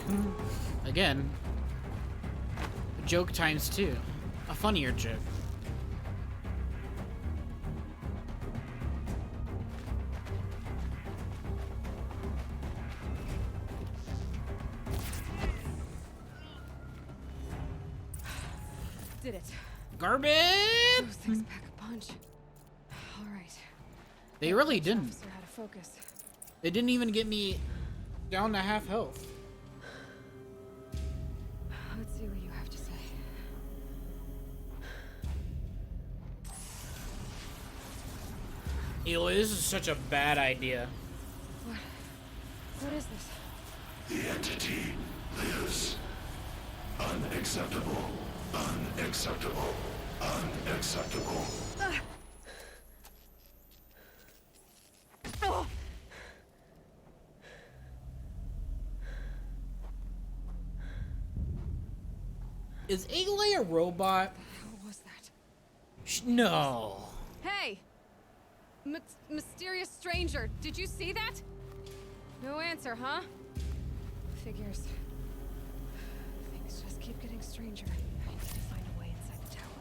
Again. A joke times 2. A funnier joke. Did it. Garbage! Those things pack a punch. All right. They really Each didn't. officer had to focus. They didn't even get me down to half health. Let's see what you have to say. Aloy, this is such a bad idea. What is this? The entity lives. Unacceptable. Unacceptable. Unacceptable. Oh! Is Aloy a robot? What was that? No. Hey! Mysterious stranger, did you see that? No answer, huh? Figures. Things just keep getting stranger. I need to find a way inside the tower.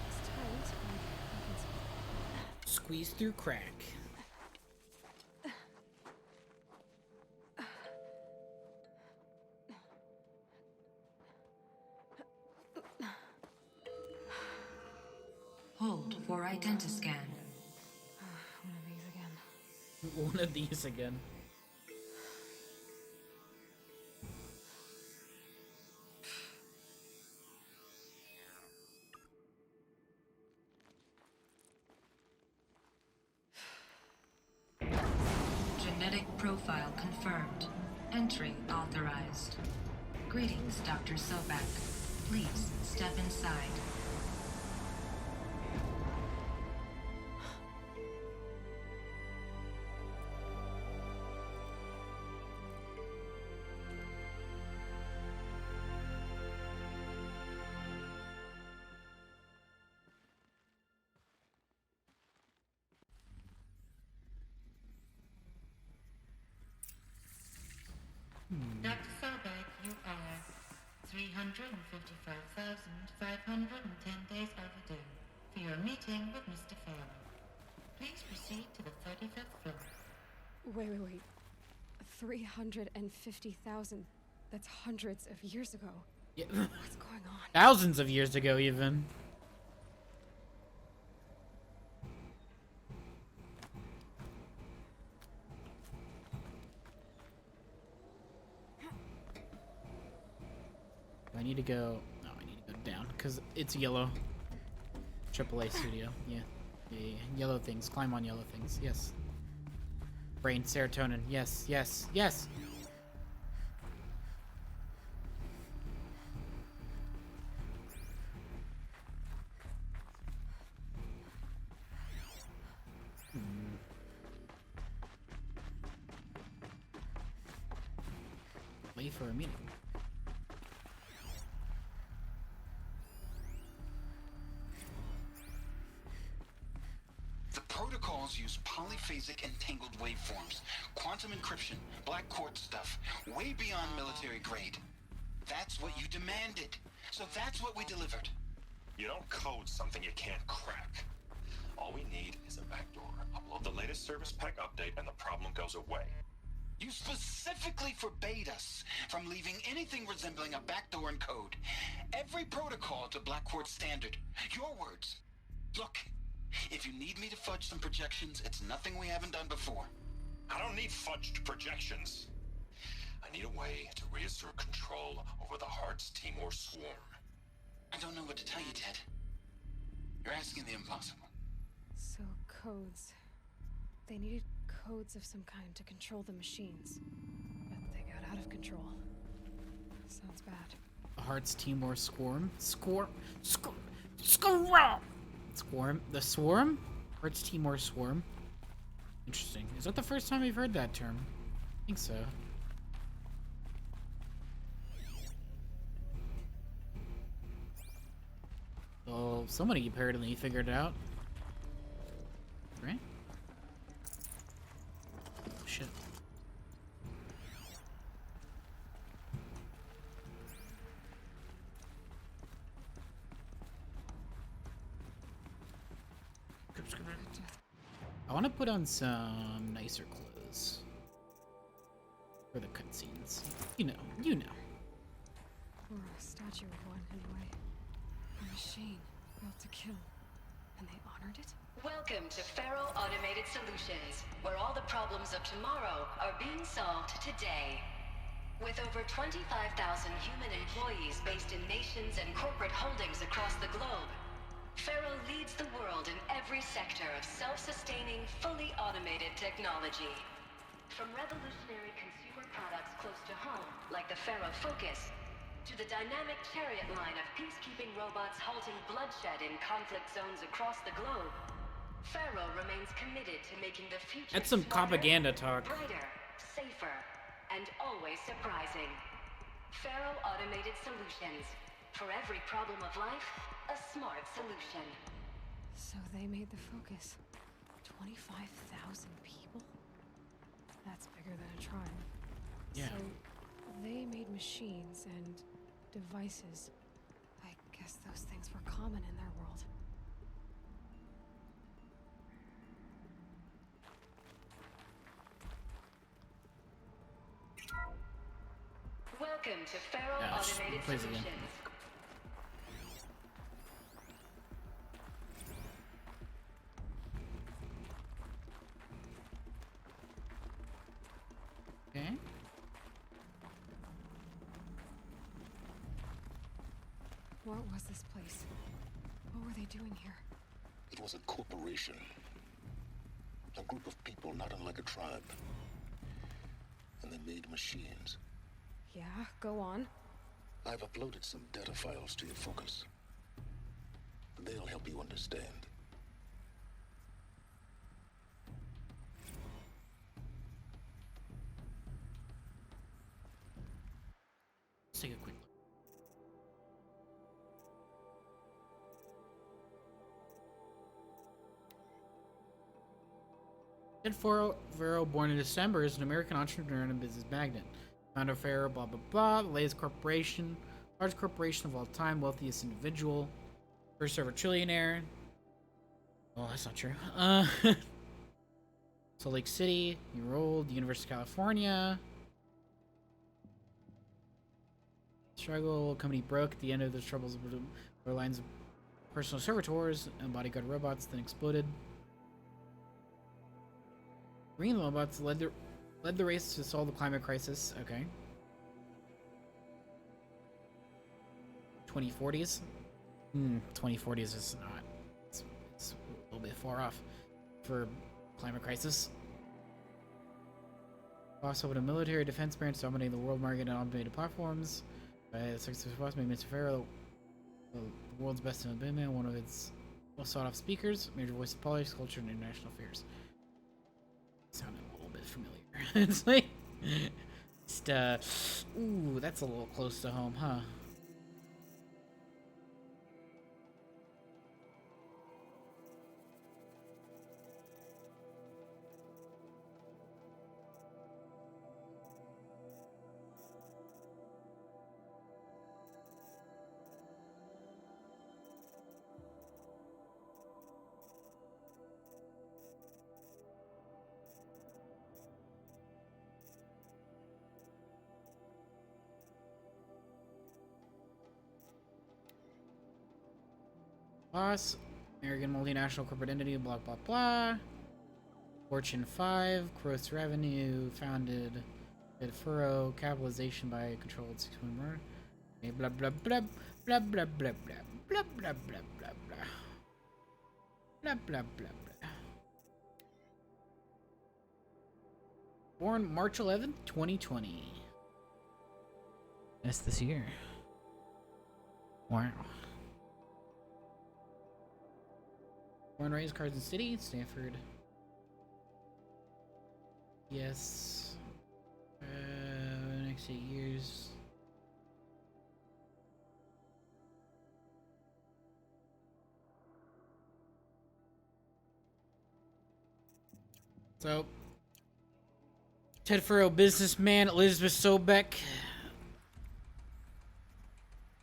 It's tight, but I can Squeeze through crack. Hold for identiscan. one of these again. One of these again. Genetic profile confirmed. Entry authorized. Greetings, Dr. Sobek. Please step inside. Dr. Sobek, you are 355,510 days overdue for your meeting with Mr. Fowler. Please proceed to the 35th floor. Wait. 350,000. That's hundreds of years ago. Yeah. What's going on? Thousands of years ago, even. Do I need to go? No, I need to go down because it's yellow. AAA studio. Yeah. Yellow things. Climb on yellow things. Yes. Brain serotonin. Yes. Wait for a meeting. The protocols use polyphasic entangled waveforms, quantum encryption, black quartz stuff, way beyond military grade. That's what you demanded. So that's what we delivered. You don't code something you can't crack. All we need is a backdoor. Upload the latest service pack update and the problem goes away. You specifically forbade us from leaving anything resembling a backdoor in code. Every protocol to Black Quartz standard. Your words. Look, if you need me to fudge some projections, it's nothing we haven't done before. I don't need fudged projections. I need a way to reassert control over the Hearts Timor swarm. I don't know what to tell you, Ted. You're asking the impossible. So, codes. They needed codes of some kind to control the machines. But they got out of control. Sounds bad. Hearts Timor swarm. Swarm. The swarm? Hearts Timor swarm. Interesting. Is that the first time we've heard that term? I think so. Well, somebody apparently figured it out. Right? Shit. I want to put on some nicer clothes for the cutscenes. You know. Or a statue of one, anyway. A machine built to kill. And they honored it? Welcome to Faro Automated Solutions, where all the problems of tomorrow are being solved today. With over 25,000 human employees based in nations and corporate holdings across the globe, Faro leads the world in every sector of self-sustaining, fully automated technology. From revolutionary consumer products close to home, like the Faro Focus, to the dynamic chariot line of peacekeeping robots halting bloodshed in conflict zones across the globe, Faro remains committed to making the future That's some smarter, propaganda talk. brighter, safer, and always surprising. Faro Automated Solutions. For every problem of life, a smart solution. So they made the Focus. 25,000 people? That's bigger than a tribe. Yeah. So they made machines and devices. I guess those things were common in their world. Welcome to Faro Yeah, Automated please Solutions. again. Okay. What was this place? What were they doing here? It was a corporation. A group of people not unlike a tribe. And they made machines. Yeah, go on. I've uploaded some data files to your Focus. They'll help you understand. Let's take a quick look. Ted Faro, born in December, is an American entrepreneur and a business magnate. Founder of Faro, blah blah blah, the latest corporation, largest corporation of all time, wealthiest individual, first ever trillionaire. Well, that's not true. Salt Lake City, year old, University of California. Struggle, company broke at the end of the troubles were lines of personal servitors and bodyguard robots, then exploded. Green robots led the race to solve the climate crisis. Okay. 2040s? 2040s is not. It's a little bit far off for climate crisis. Also, with a military defense branch dominating the world market and automated platforms. Successful boss made Mr. Faro the world's best in man, one of its most sought-off speakers, major voice of politics, culture, and international affairs. Sounded a little bit familiar. It's like, just, ooh, that's a little close to home, huh? Boss, American multinational corporate entity, blah blah blah. Fortune 5, gross revenue, founded at Faro, capitalization by controlled 6.1 more. Blah blah blah blah blah blah blah blah blah blah blah blah blah blah blah blah. Born March 11th, 2020. That's this year. Wow. Born and raised Carson City, Stanford. Yes. Next 8 years. So, Ted Furrow, businessman, Elizabeth Sobeck,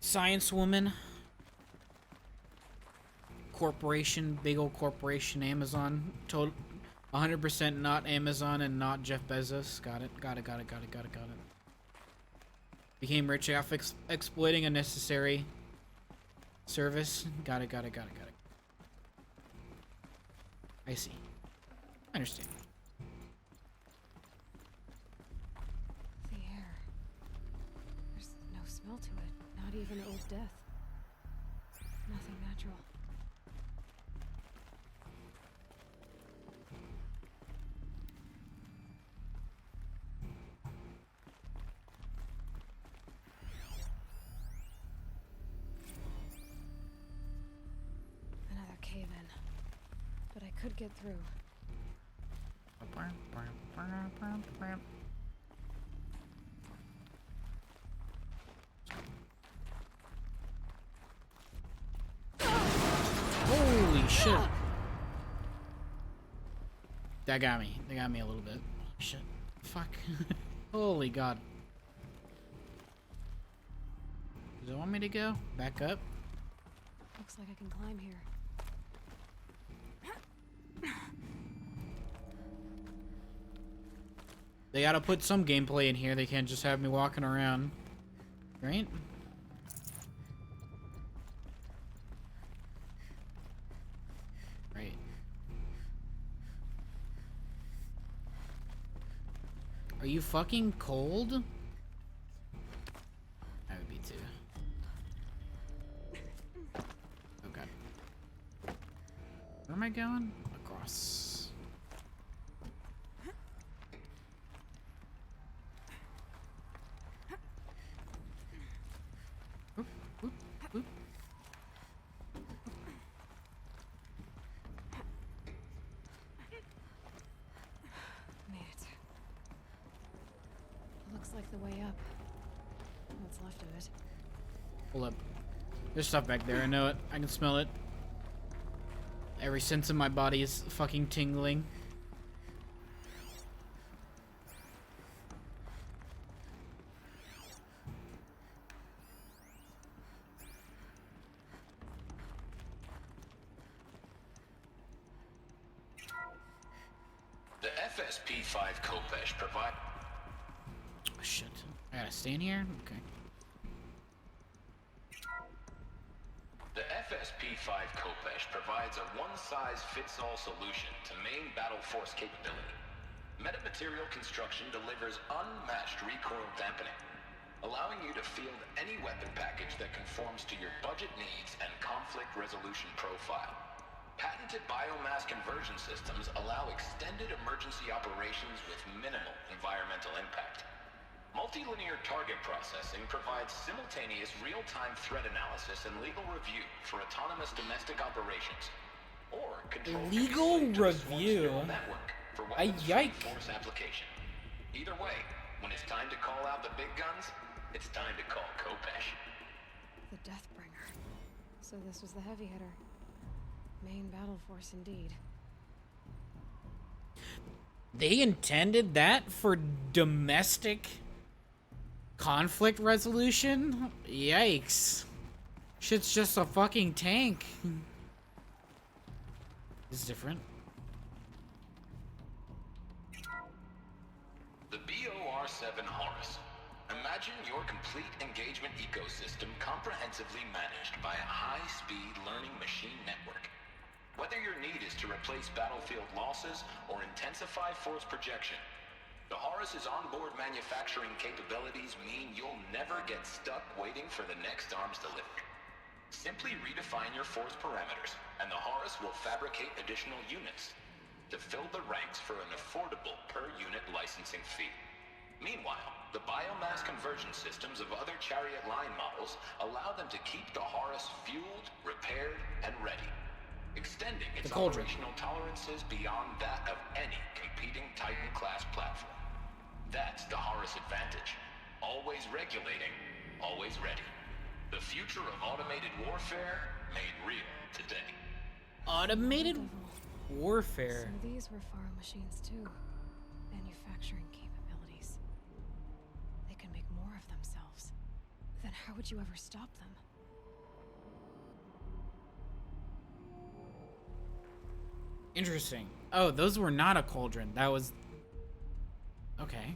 science woman, corporation, big old corporation, Amazon, total 100% not Amazon and not Jeff Bezos. Got it. Became rich after exploiting a necessary service. Got it. I see. I understand. The air. There's no smell to it. Not even old death. Nothing natural. Another cave-in. But I could get through. Holy shit. That got me. They got me a little bit. Shit. Fuck. Holy god. Does it want me to go? Back up? Looks like I can climb here. They gotta put some gameplay in here. They can't just have me walking around. Right? Right. Are you fucking cold? I would be too. Okay. Where am I going? Across. Made it. Looks like the way up. What's left of it. Hold up. There's stuff back there. I know it. I can smell it. Every sense of my body is fucking tingling. The FSP-5 Khopesh provide... Oh, shit. I gotta stay in here? Okay. The FSP-5 Khopesh provides a one-size-fits-all solution to main battle force capability. Metamaterial construction delivers unmatched recoil dampening, allowing you to field any weapon package that conforms to your budget needs and conflict resolution profile. Patented biomass conversion systems allow extended emergency operations with minimal environmental impact. Multilinear target processing provides simultaneous real-time threat analysis and legal review for autonomous domestic operations, or control Legal review? network for weapons Yike. force application. Either way, when it's time to call out the big guns, it's time to call Khopesh. The Deathbringer. So this was the heavy hitter. Main battle force indeed. They intended that for domestic conflict resolution? Yikes. Shit's just a fucking tank. This is different. The BOR-7 Horus. Imagine your complete engagement ecosystem comprehensively managed by a high-speed learning machine network. Whether your need is to replace battlefield losses or intensify force projection, the Horus's onboard manufacturing capabilities mean you'll never get stuck waiting for the next arms delivery. Simply redefine your force parameters, and the Horus will fabricate additional units to fill the ranks for an affordable per-unit licensing fee. Meanwhile, the biomass conversion systems of other Chariot line models allow them to keep the Horus fueled, repaired, and ready, extending its operational tolerances beyond that of any competing Titan-class platform. That's the Horus advantage. Always regulating, always ready. The future of automated warfare made real today. Automated warfare. So these were Faro machines too. Manufacturing capabilities. They can make more of themselves. Then how would you ever stop them? Interesting. Oh, those were not a cauldron. That was... Okay.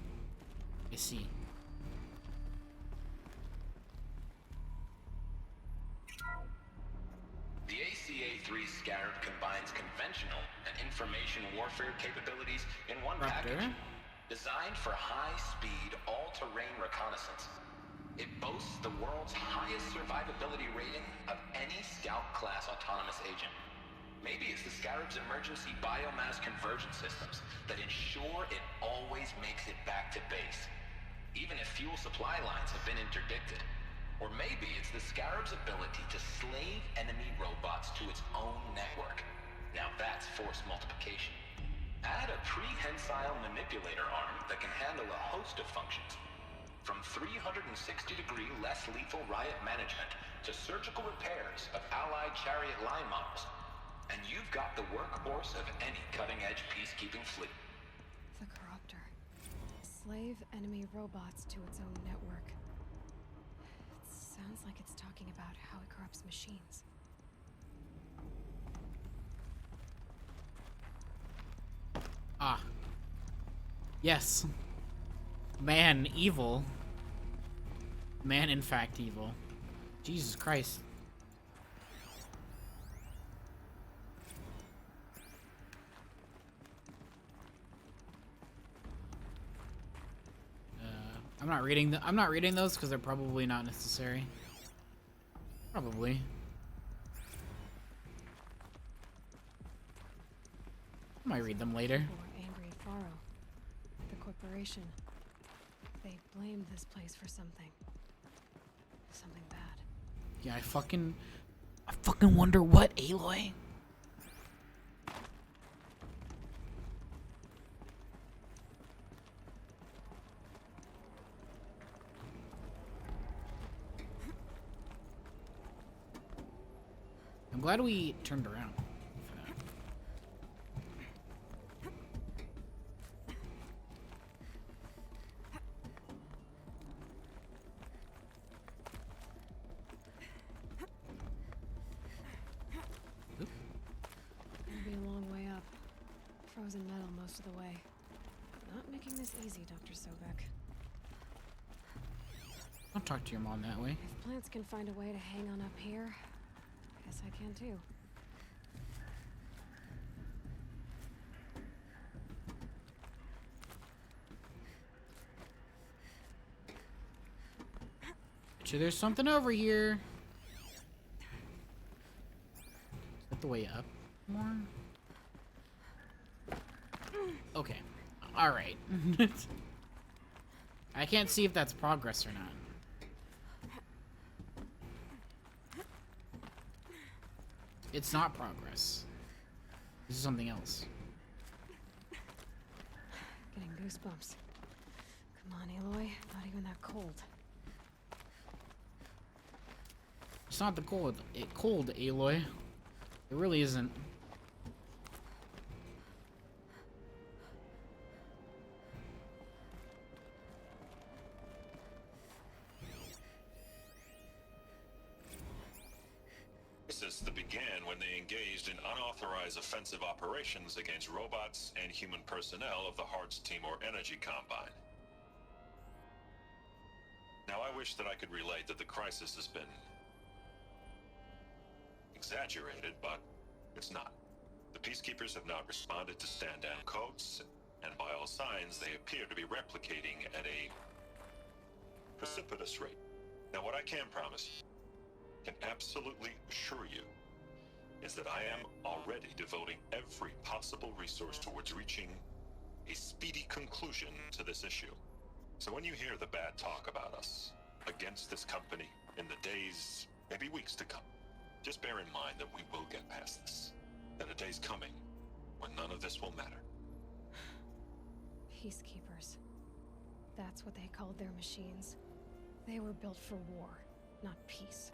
I see. The ACA-3 Scarab combines conventional and information warfare capabilities in one Raptor. package. Designed for high-speed, all-terrain reconnaissance. It boasts the world's highest survivability rating of any Scout-class autonomous agent. Maybe it's the Scarab's emergency biomass conversion systems that ensure it always makes it back to base, even if fuel supply lines have been interdicted. Or maybe it's the Scarab's ability to slave enemy robots to its own network. Now that's force multiplication. Add a prehensile manipulator arm that can handle a host of functions, from 360-degree less lethal riot management to surgical repairs of Allied chariot line models. And you've got the workhorse of any cutting-edge peacekeeping fleet. The Corruptor. Slave enemy robots to its own network. It sounds like it's talking about how it corrupts machines. Ah. Yes. Man, evil. Man, in fact, evil. Jesus Christ. I'm not reading those because they're probably not necessary. Probably. I might read them later. Or angry Faro. The corporation. They blamed this place for something. Something bad. Yeah, I fucking wonder what, Aloy? I'm glad we turned around for that. Oop. It'll be a long way up. Frozen metal most of the way. Not making this easy, Dr. Sobek. Don't talk to your mom that way. If plants can find a way to hang on up here, guess I can too. Bet you there's something over here. Is that the way up more? Okay. Alright. I can't see if that's progress or not. It's not progress. This is something else. Getting goosebumps. Come on, Aloy. Not even that cold. It's not the cold. Cold, Aloy. It really isn't. Crisis that began when they engaged in unauthorized offensive operations against robots and human personnel of the Hearts Timor Energy Combine. Now, I wish that I could relate that the crisis has been exaggerated, but it's not. The Peacekeepers have not responded to stand-down codes, and by all signs, they appear to be replicating at a precipitous rate. Now, what I can promise you, can absolutely assure you, is that I am already devoting every possible resource towards reaching a speedy conclusion to this issue. So when you hear the bad talk about us against this company in the days, maybe weeks to come, just bear in mind that we will get past this. That a day's coming when none of this will matter. Peacekeepers. That's what they called their machines. They were built for war, not peace.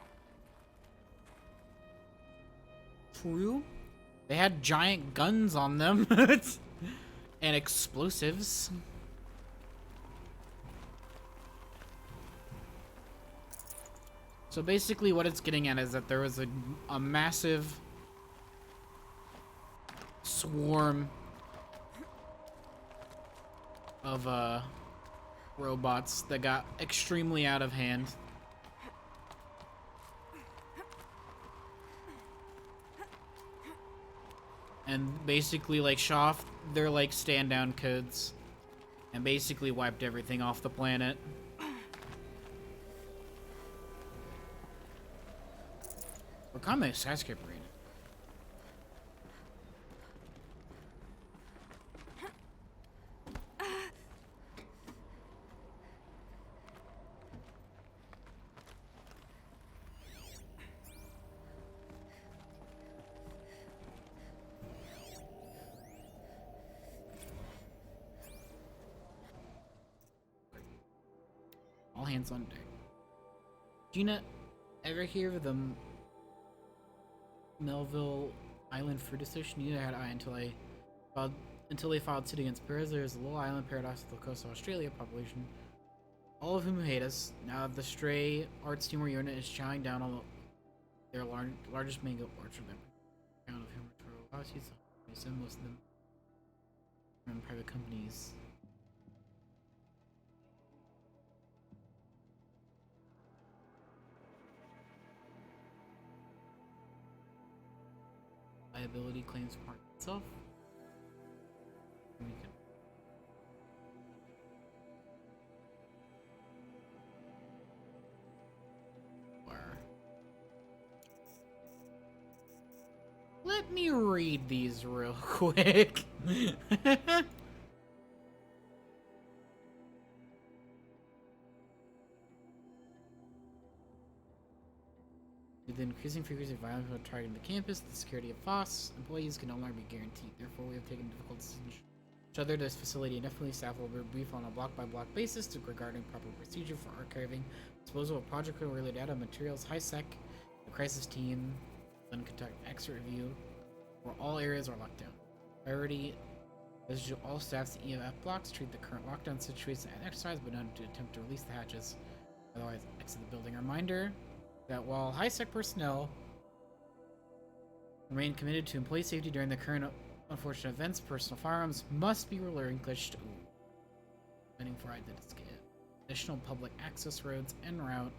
True. They had giant guns on them. And explosives. So basically what it's getting at is that there was a massive swarm of robots that got extremely out of hand. And basically like shot off their like stand down codes and basically wiped everything off the planet. We're kind of a skyscraper right now. All hands on deck. Gina, ever hear of the Melville Island Fruit Association? Neither had I until they filed suit against Perez. There's a little island paradise off the coast of Australia, population all of whom hate us. Now the Stray Arts Timor unit is chowing down on their largest mango orchard. Count of whom are most of them from private companies. Liability claims part itself. We can let me read these real quick. With the increasing frequency of violence targeting the campus, the security of FOSS employees can no longer be guaranteed. Therefore, we have taken difficult decisions. Shuttered this facility indefinitely. Staff will be briefed on a block-by-block basis regarding proper procedure for archiving, disposal of project-related data, materials, high-sec. The crisis team then conduct exit review where all areas are locked down. Priority is to all staff's EMF blocks. Treat the current lockdown situation as exercise, but not to attempt to release the hatches. Otherwise, exit the building. Reminder that while high-sec personnel remain committed to employee safety during the current unfortunate events, personal firearms must be relinquished. Pending for additional public access roads en route.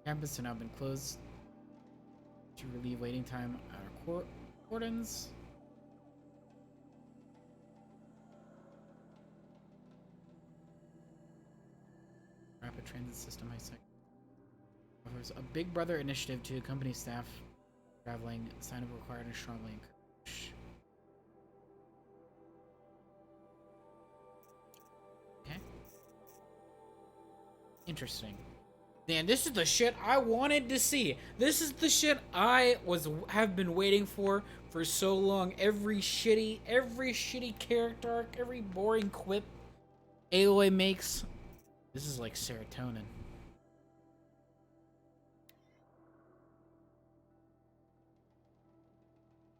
Campus have now been closed to relieve waiting time at our cordons. Rapid transit system high-sec offers a Big Brother initiative to accompany staff traveling. Sign up required and strongly encouraged. Okay. Interesting. Man, this is the shit I wanted to see. This is the shit I have been waiting for so long. Every shitty character arc, every boring quip Aloy makes. This is like serotonin.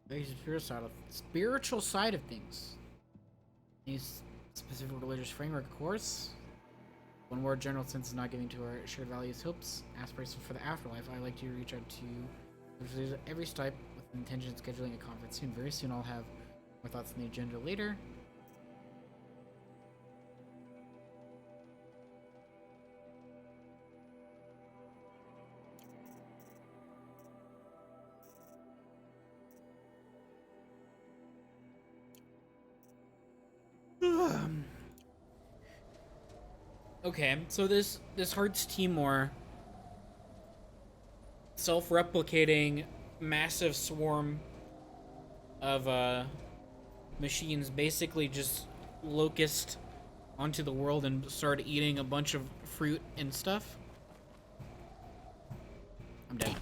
Very spiritual side of things. These specific religious framework, of course. One more general sense is not giving to our shared values, hopes, aspirations for the afterlife. I'd like to reach out to every step with the intention of scheduling a conference soon. Very soon I'll have more thoughts on the agenda later. Okay, so this Hearts Timor self-replicating massive swarm of machines basically just locust onto the world and started eating a bunch of fruit and stuff. I'm dead.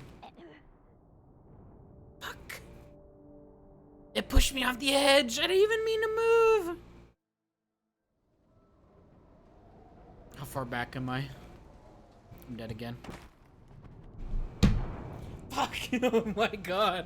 Fuck. It pushed me off the edge. I didn't even mean to move. How far back am I? I'm dead again. Fuck! Oh my god.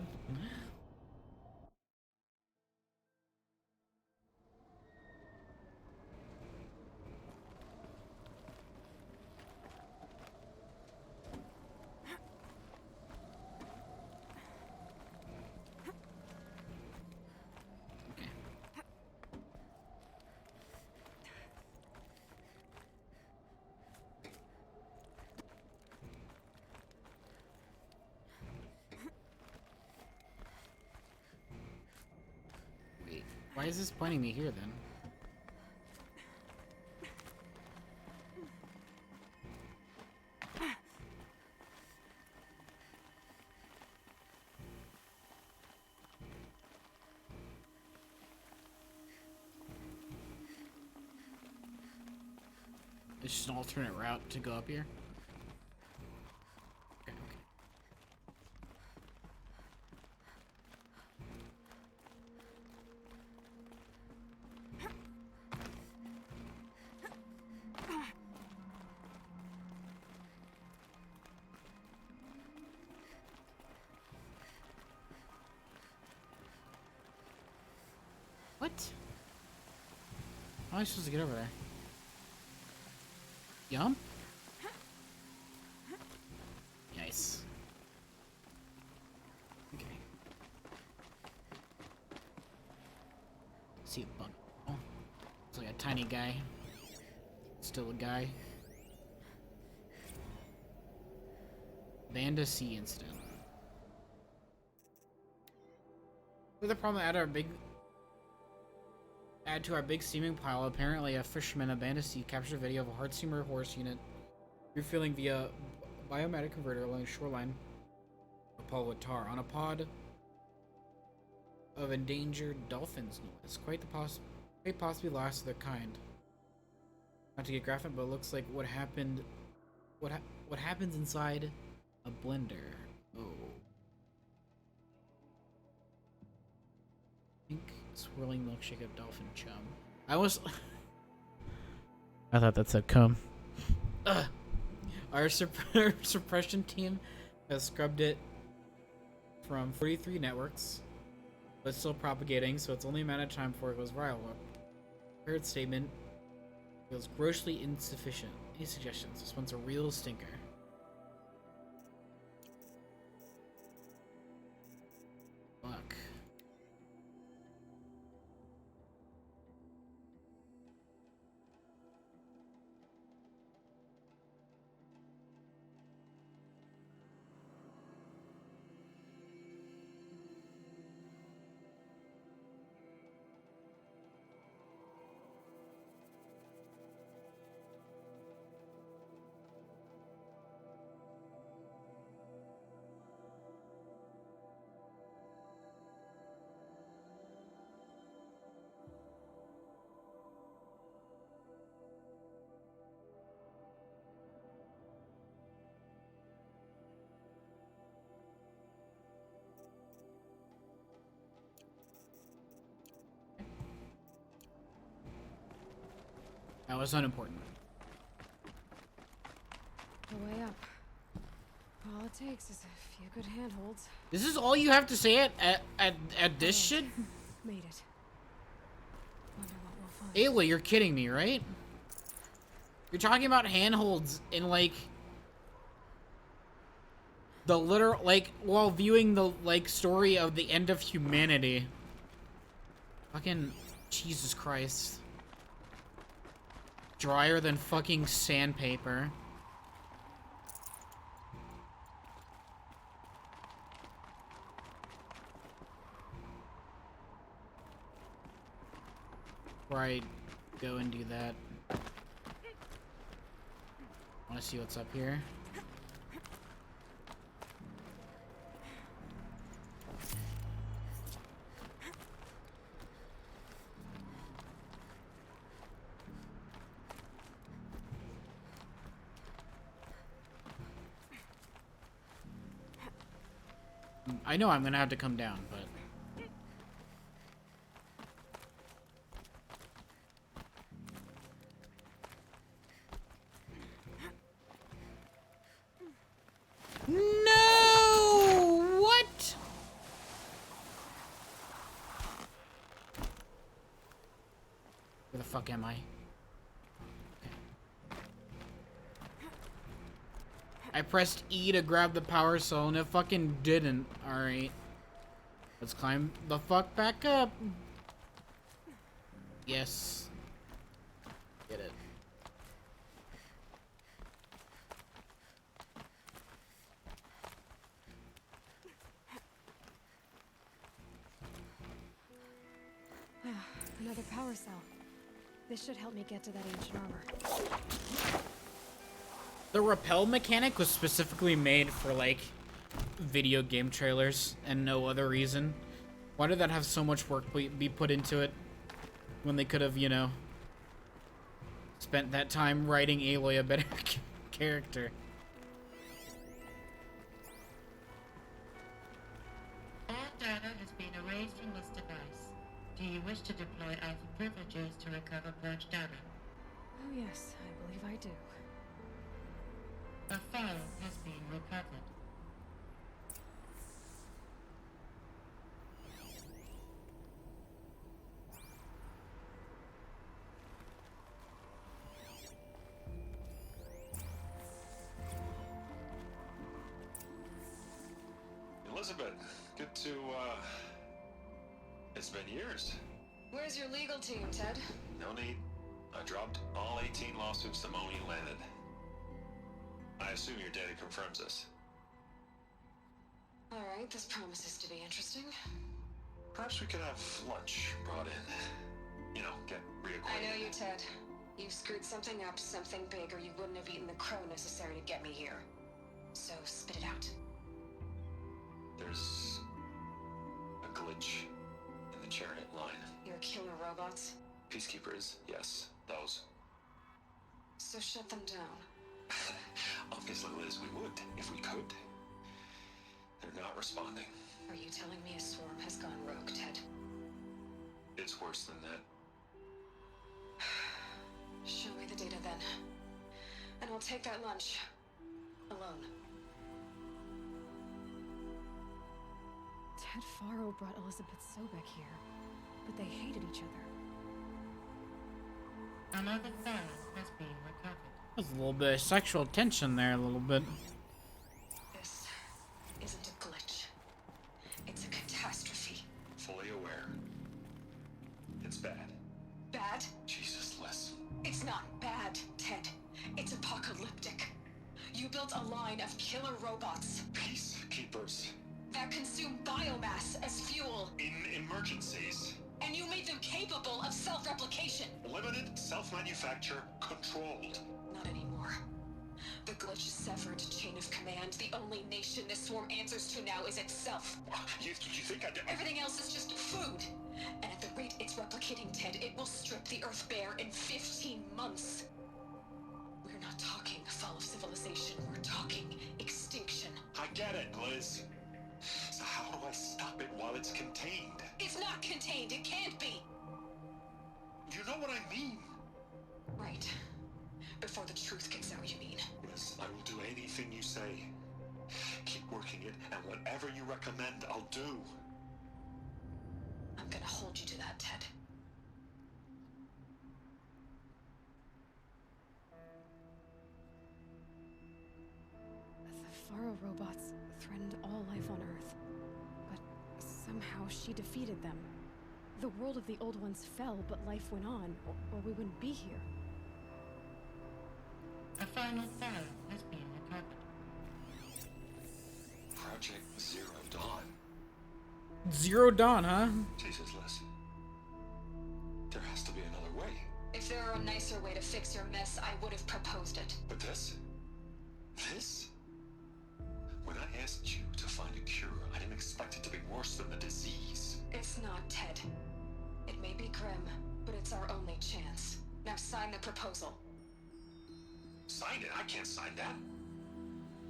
Why is this pointing me here then? It's just an alternate route to go up here. Okay, okay. What? How am I supposed to get over there? Yum? Nice. Okay. See a bug. Oh. It's like a tiny guy. Still a guy. Banda C incident. With the problem add to our big steaming pile, apparently a fisherman of Banda C captured a video of a hard steamer horse unit refueling via biomatic converter along the shoreline of Paul Tar on a pod of endangered dolphins. It's quite possibly last of their kind. Not to get graphic, but it looks like what happens inside a blender. Oh. Pink swirling milkshake of dolphin chum. I thought that said cum. Our suppression team has scrubbed it from 43 networks, but still propagating, so it's only a matter of time before it goes viral. Prepared statement feels grossly insufficient. Any suggestions? This one's a real stinker. Fuck. That was unimportant. The way up. All it takes is a few good handholds. This is all you have to say at this shit? Made it. Wonder what we'll find. Ayla, you're kidding me, right? You're talking about handholds in like the literal, like, while viewing the like story of the end of humanity. Fucking Jesus Christ. Drier than fucking sandpaper. Before I go and do that, wanna see what's up here? I know I'm gonna have to come down, but... No! What? Where the fuck am I? I pressed E to grab the power cell and it fucking didn't. Alright. Let's climb the fuck back up. Yes. Get it. Another power cell. This should help me get to that ancient armor. The rappel mechanic was specifically made for, like, video game trailers and no other reason. Why did that have so much work be put into it when they could have, you know, spent that time writing Aloy a better character? All data has been erased from this device. Do you wish to deploy Alpha privileges to recover purged data? Oh yes, I believe I do. A file has been recovered. Elizabeth, good to, it's been years. Where's your legal team, Ted? No need. I dropped all 18 lawsuits the moment you landed. I assume your data confirms this. Alright, this promises to be interesting. Perhaps we could have lunch brought in. You know, get reacquainted. I know you, Ted. You screwed something up, something big, or you wouldn't have eaten the crow necessary to get me here. So, spit it out. There's a glitch in the chariot line. Your killer robots? Peacekeepers, yes, those. So shut them down. Obviously, Liz, we would, if we could. They're not responding. Are you telling me a swarm has gone rogue, Ted? It's worse than that. Show me the data then. And I'll take that lunch. Alone. Ted Faro brought Elizabeth Sobek here, but they hated each other. Another file has been recovered. There's a little bit of sexual tension there, a little bit. This isn't a glitch. It's a catastrophe. Fully aware. It's bad. Bad? Jesus, Liz. It's not bad, Ted. It's apocalyptic. You built a line of killer robots. Peacekeepers. That consume biomass as fuel. In emergencies. And you made them capable of self-replication. Limited, self-manufacture, controlled. Not anymore. The glitch severed chain of command. The only nation this swarm answers to now is itself. You think I did? Everything else is just food. And at the rate it's replicating, Ted, it will strip the Earth bare in 15 months. We're not talking fall of civilization. We're talking extinction. I get it, Liz. So how do I stop it while it's contained? It's not contained. It can't be. You know what I mean? Right. Before the truth gets out, you mean? Liz, I will do anything you say. Keep working it, and whatever you recommend, I'll do. I'm gonna hold you to that, Ted. The Faro robots threatened all life on Earth, but somehow she defeated them. The world of the old ones fell, but life went on, or we wouldn't be here. A final file has been recovered. Project Zero Dawn. Zero Dawn, huh? Jesus, Liz. There has to be another way. If there were a nicer way to fix your mess, I would have proposed it. But this? This? When I asked you to find a cure, I didn't expect it to be worse than the disease. It's not, Ted. It may be grim, but it's our only chance. Now sign the proposal. Sign it? I can't sign that.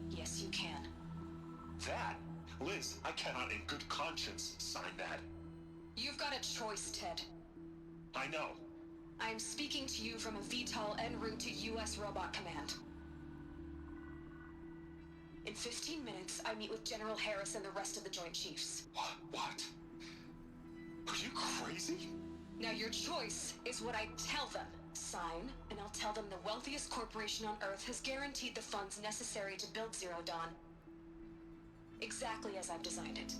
Yes, you can. That? Liz, I cannot in good conscience sign that. You've got a choice, Ted. I know. I am speaking to you from a VTOL en route to U.S. Robot Command. In 15 minutes, I meet with General Harris and the rest of the Joint Chiefs. What? Are you crazy? Now your choice is what I tell them. Sign, and I'll tell them the wealthiest corporation on Earth has guaranteed the funds necessary to build Zero Dawn. Exactly as I've designed it.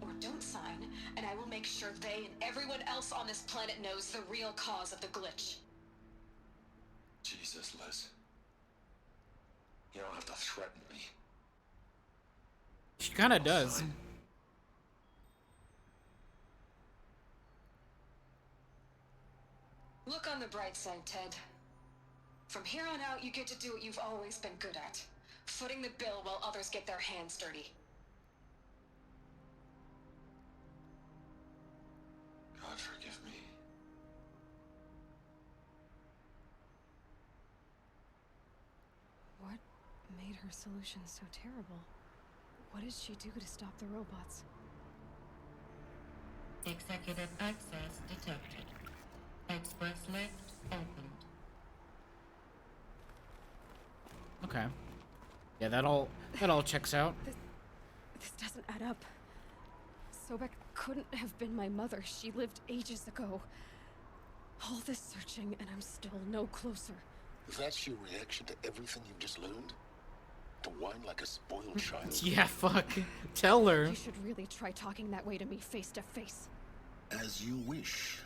Or don't sign, and I will make sure they and everyone else on this planet knows the real cause of the glitch. Jesus, Liz. You don't have to threaten me. She kind of does. Look on the bright side, Ted. From here on out, you get to do what you've always been good at. Footing the bill while others get their hands dirty. God forgive me. What made her solution so terrible? What did she do to stop the robots? Executive access detected. Express lift opened. Okay. Yeah, that all checks out. This doesn't add up. Sobek couldn't have been my mother. She lived ages ago. All this searching, and I'm still no closer. That's your reaction to everything you've just learned? To whine like a spoiled child? Yeah, fuck. Tell her. You should really try talking that way to me face to face. As you wish.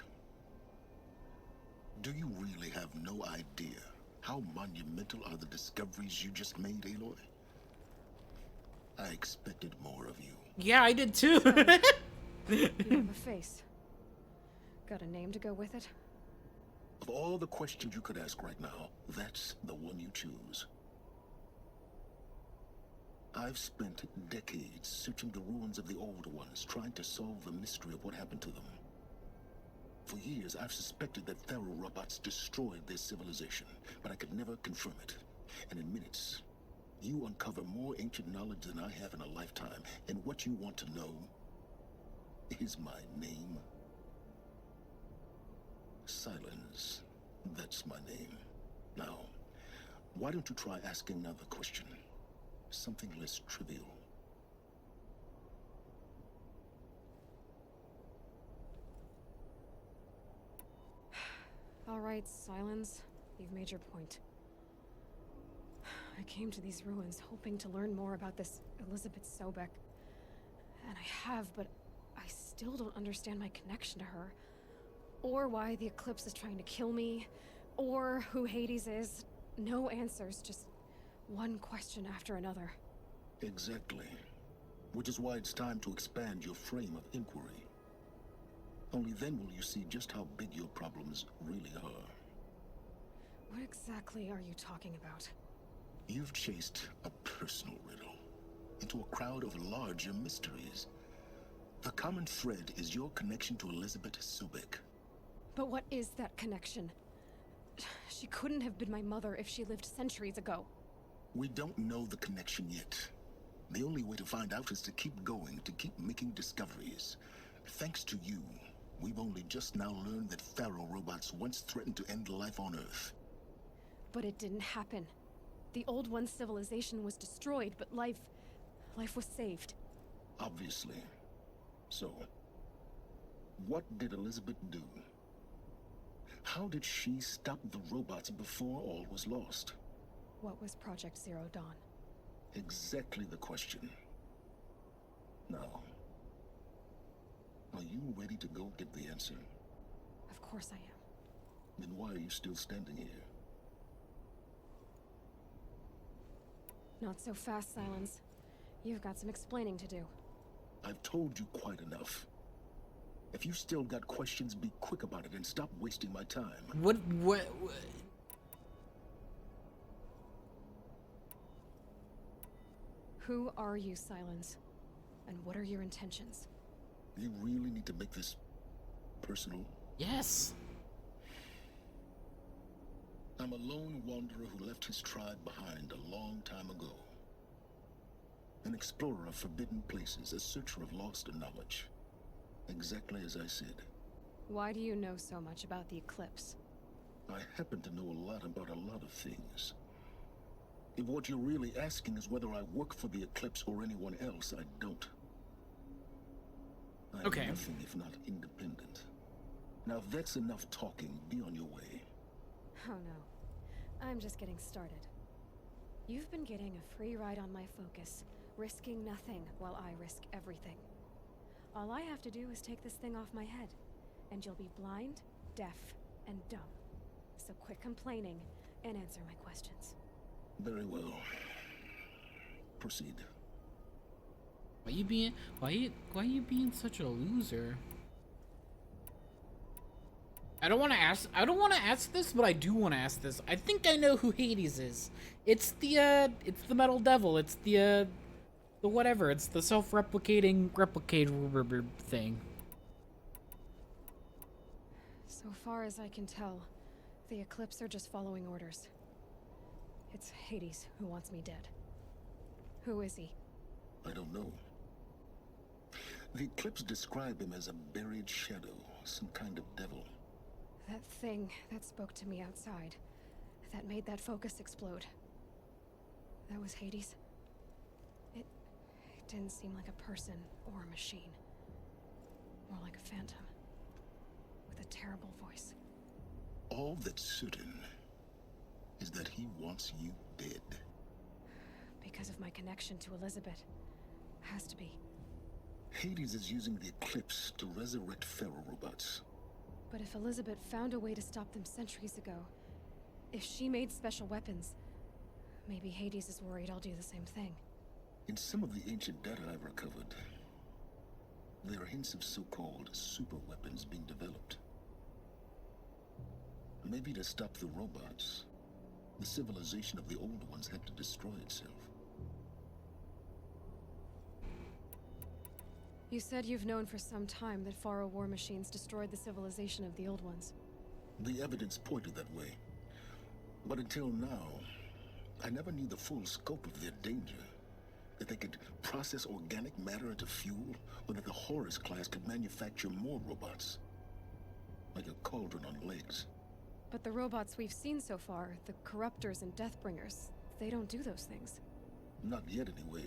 Do you really have no idea how monumental are the discoveries you just made, Aloy? I expected more of you. Yeah, I did too. You have a face. Got a name to go with it? Of all the questions you could ask right now, that's the one you choose. I've spent decades searching the ruins of the older ones, trying to solve the mystery of what happened to them. For years, I've suspected that Tharo robots destroyed their civilization, but I could never confirm it. And in minutes, you uncover more ancient knowledge than I have in a lifetime, and what you want to know is my name. Silence. That's my name. Now, why don't you try asking another question? Something less trivial. All right, Silence. You've made your point. I came to these ruins hoping to learn more about this Elizabeth Sobek. And I have, but I still don't understand my connection to her. Or why the Eclipse is trying to kill me. Or who Hades is. No answers, just one question after another. Exactly. Which is why it's time to expand your frame of inquiry. Only then will you see just how big your problems really are. What exactly are you talking about? You've chased a personal riddle into a crowd of larger mysteries. The common thread is your connection to Elizabeth Sobek. But what is that connection? She couldn't have been my mother if she lived centuries ago. We don't know the connection yet. The only way to find out is to keep going, to keep making discoveries. Thanks to you, we've only just now learned that Tharo robots once threatened to end life on Earth. But it didn't happen. The Old One's civilization was destroyed, but life was saved. Obviously. So, what did Elizabeth do? How did she stop the robots before all was lost? What was Project Zero Dawn? Exactly the question. Now, are you ready to go get the answer? Of course I am. Then why are you still standing here? Not so fast, Silence. You've got some explaining to do. I've told you quite enough. If you still got questions, be quick about it and stop wasting my time. What? Who are you, Silence? And what are your intentions? You really need to make this personal? Yes. I'm a lone wanderer who left his tribe behind a long time ago. An explorer of forbidden places, a searcher of lost knowledge. Exactly as I said. Why do you know so much about the Eclipse? I happen to know a lot about a lot of things. If what you're really asking is whether I work for the Eclipse or anyone else, I don't. I'm okay. Nothing if not independent. Now if that's enough talking, be on your way. Oh no. I'm just getting started. You've been getting a free ride on my focus, risking nothing while I risk everything. All I have to do is take this thing off my head, and you'll be blind, deaf, and dumb. So quit complaining and answer my questions. Very well. Proceed. Why you being such a loser? I don't want to ask this, but I do want to ask this. I think I know who Hades is. It's the Metal Devil. It's the whatever. It's the self-replicating replicator thing. So far as I can tell, the Eclipse are just following orders. It's Hades who wants me dead. Who is he? I don't know. The Eclipse describe him as a buried shadow, some kind of devil. That thing that spoke to me outside, that made that focus explode. That was Hades. It didn't seem like a person or a machine. More like a phantom. With a terrible voice. All that's certain is that he wants you dead. Because of my connection to Elizabeth. Has to be. Hades is using the Eclipse to resurrect Pharaoh robots. But if Elizabeth found a way to stop them centuries ago, if she made special weapons, maybe Hades is worried I'll do the same thing. In some of the ancient data I've recovered, there are hints of so-called super weapons being developed. Maybe to stop the robots, the civilization of the old ones had to destroy itself. You said you've known for some time that Pharaoh war machines destroyed the civilization of the old ones. The evidence pointed that way. But until now, I never knew the full scope of their danger. That they could process organic matter into fuel, or that the Horus class could manufacture more robots. Like a cauldron on legs. But the robots we've seen so far, the Corruptors and Deathbringers, they don't do those things. Not yet, anyway.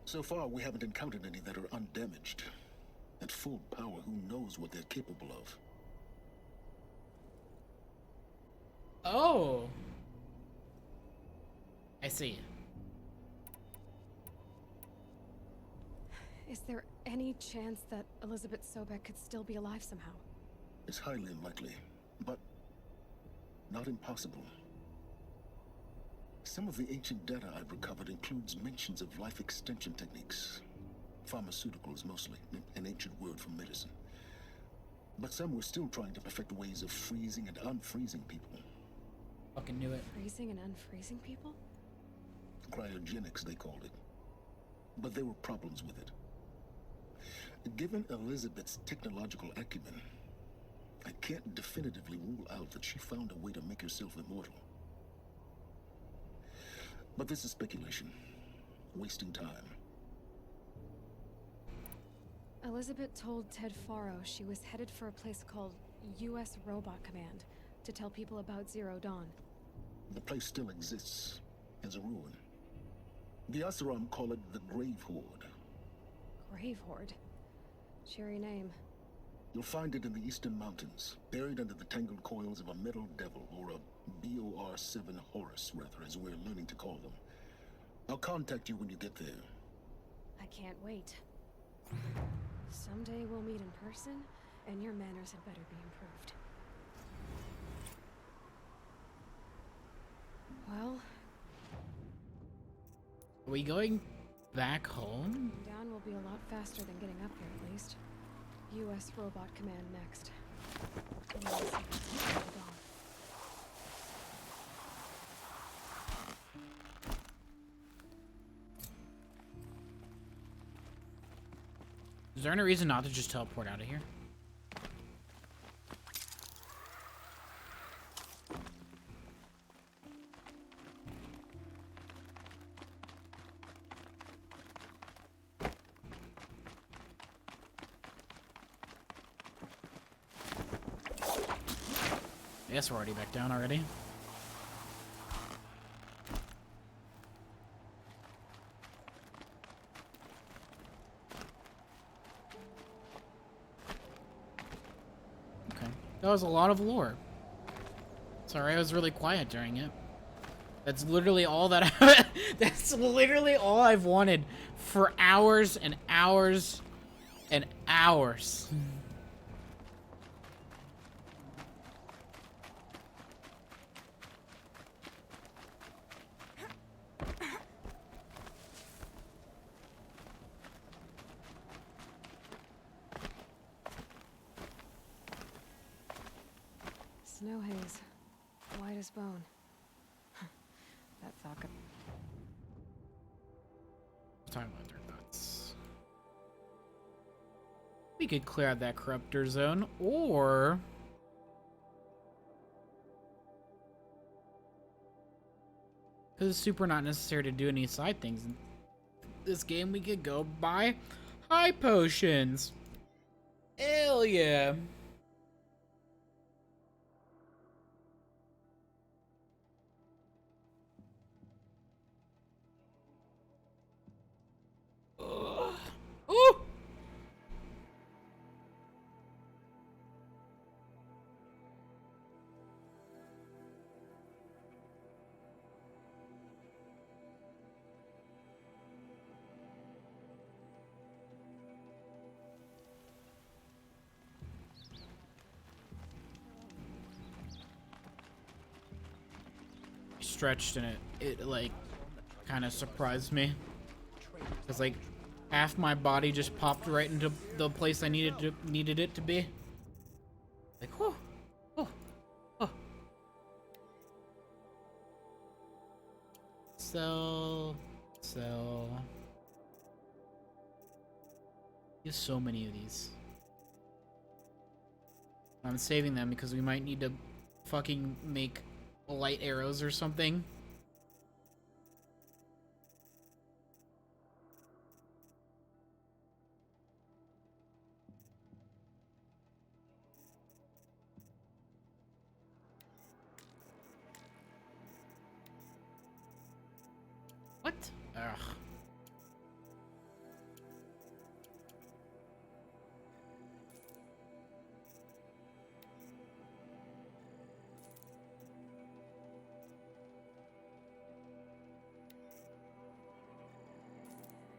So far, we haven't encountered any that are undamaged. At full power, who knows what they're capable of? Oh. I see. Is there any chance that Elizabeth Sobek could still be alive somehow? It's highly unlikely, but not impossible. Some of the ancient data I've recovered includes mentions of life extension techniques. Pharmaceuticals, mostly, an ancient word for medicine. But some were still trying to perfect ways of freezing and unfreezing people. Fucking knew it. Freezing and unfreezing people? Cryogenics, they called it. But there were problems with it. Given Elizabeth's technological acumen, I can't definitively rule out that she found a way to make herself immortal. But this is speculation. Wasting time. Elizabeth told Ted Faro she was headed for a place called U.S. Robot Command to tell people about Zero Dawn. The place still exists as a ruin. The Asaram call it the Grave Horde. Grave Horde? Cheery name. You'll find it in the Eastern Mountains, buried under the tangled coils of a Metal Devil, or a BOR-7 Horus, rather, as we're learning to call them. I'll contact you when you get there. I can't wait. Someday we'll meet in person, and your manners had better be improved. Well... Are we going back home? Down will be a lot faster than getting up here, at least. U.S. Robot Command next. Is there any reason not to just teleport out of here? I guess we're already back down already. Okay. That was a lot of lore. Sorry, I was really quiet during it. That's literally all that that's literally all I've wanted for hours and hours and hours. Snow haze. White as bone. That thought could... Time under nuts. We could clear out that corruptor zone, or because it's super not necessary to do any side things in this game, we could go buy high potions. Hell yeah. Ooh! Stretched, and it like kind of surprised me. Cause like half my body just popped right into the place I needed it to be. Like, whew, oh, oh. So. There's so many of these. I'm saving them because we might need to fucking make light arrows or something. What? Ugh.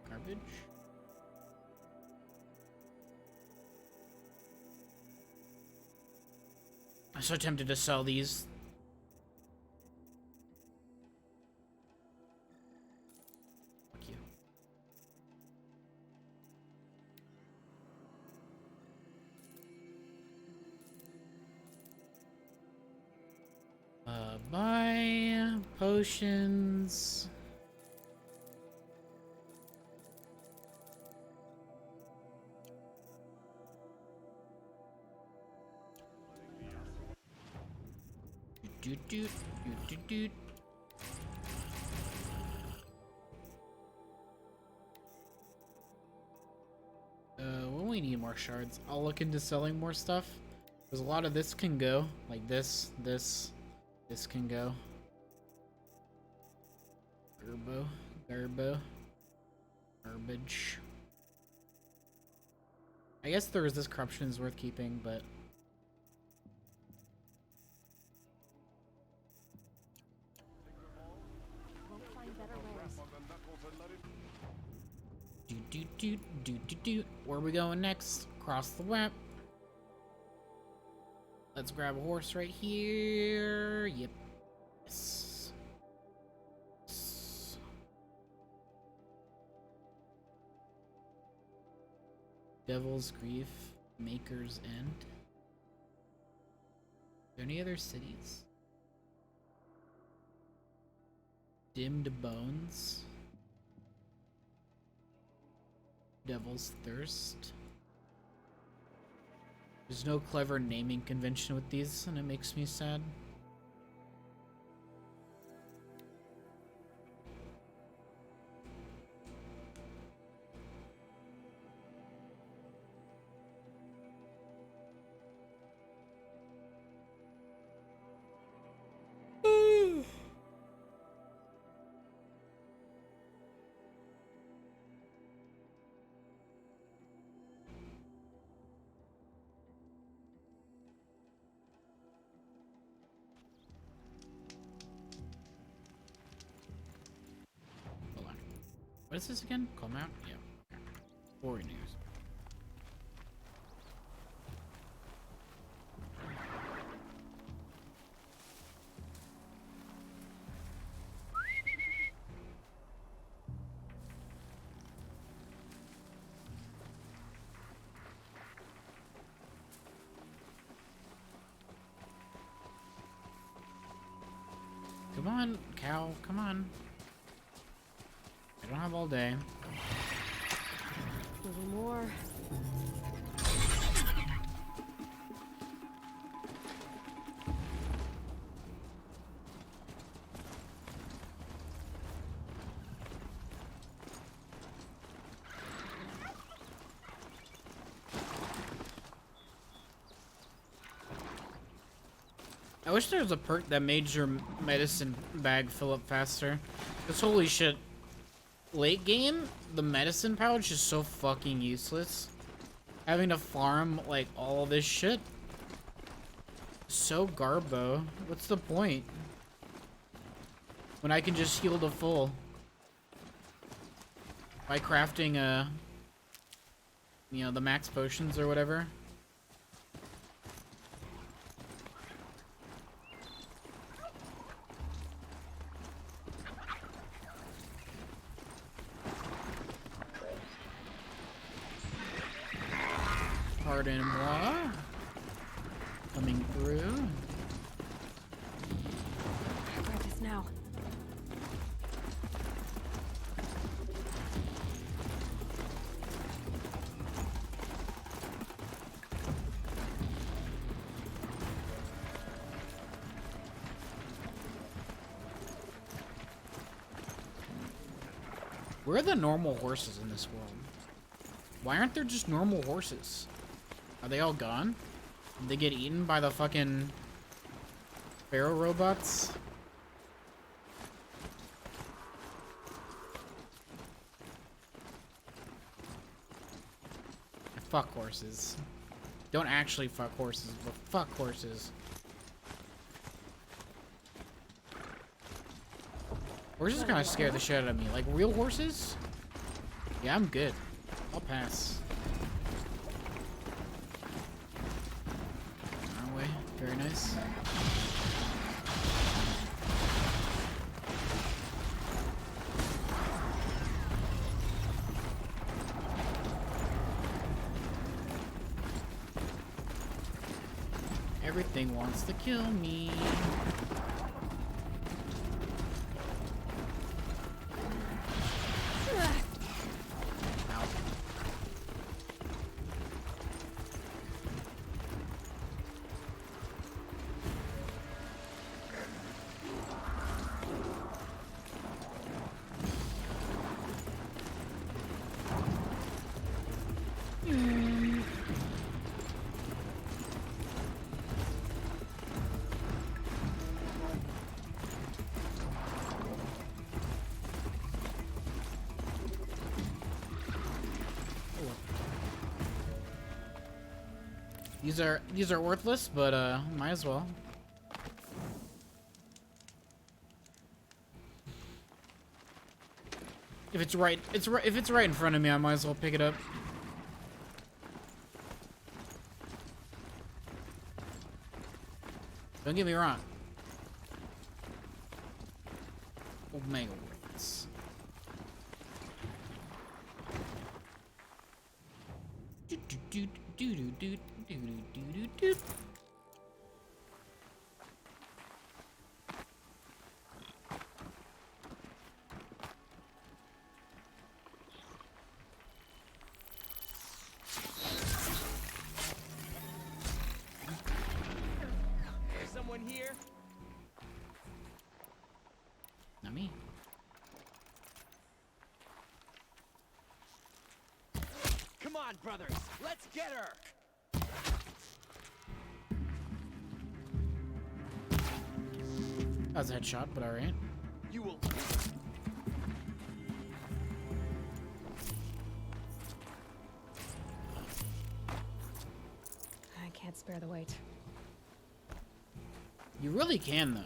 Garbage. I'm so tempted to sell these. Fuck you. Buy potions. When we need more shards, I'll look into selling more stuff. Because a lot of this can go. Like this can go. Garbage. I guess the resist corruption is worth keeping, but where are we going next? Across the map. Let's grab a horse right here. Yep. Yes. Devil's Grief, Maker's End. Are there any other cities? Dimmed Bones. Devil's Thirst. There's no clever naming convention with these, and it makes me sad. What is this again? Call map? Yeah. Okay. Boring news. Come on, cow. Come on. I don't have all day. A little more. I wish there was a perk that made your medicine bag fill up faster. Because holy shit. Late game, the medicine pouch is so fucking useless. Having to farm, like, all this shit. So garbo. What's the point? When I can just heal to full. By crafting, you know, the max potions or whatever. Pardon-moi. Coming through. Grab this now. Where are the normal horses in this world? Why aren't there just normal horses? Are they all gone? Did they get eaten by the fucking Pharaoh robots? Fuck horses. Don't actually fuck horses, but fuck horses. Horses kind of scare the shit out of me. Like real horses? Yeah, I'm good. I'll pass. Wrong way. Very nice. Everything wants to kill me. These are worthless, but might as well. If it's right, if it's right in front of me, I might as well pick it up. Don't get me wrong. Omega worthless. Is someone here? Not me. Come on, brothers. Let's get her. That was a headshot, but alright. You will. I can't spare the weight. You really can, though.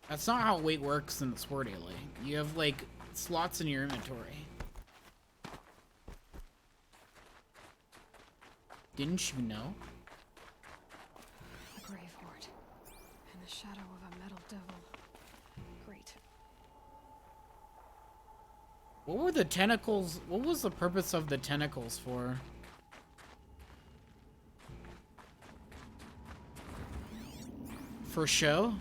That's not how weight works in Sword Alley. You have, like, slots in your inventory. Didn't you know? A grave hoard. In the shadow of a metal devil. Great. What were the tentacles? What was the purpose of the tentacles for? For show?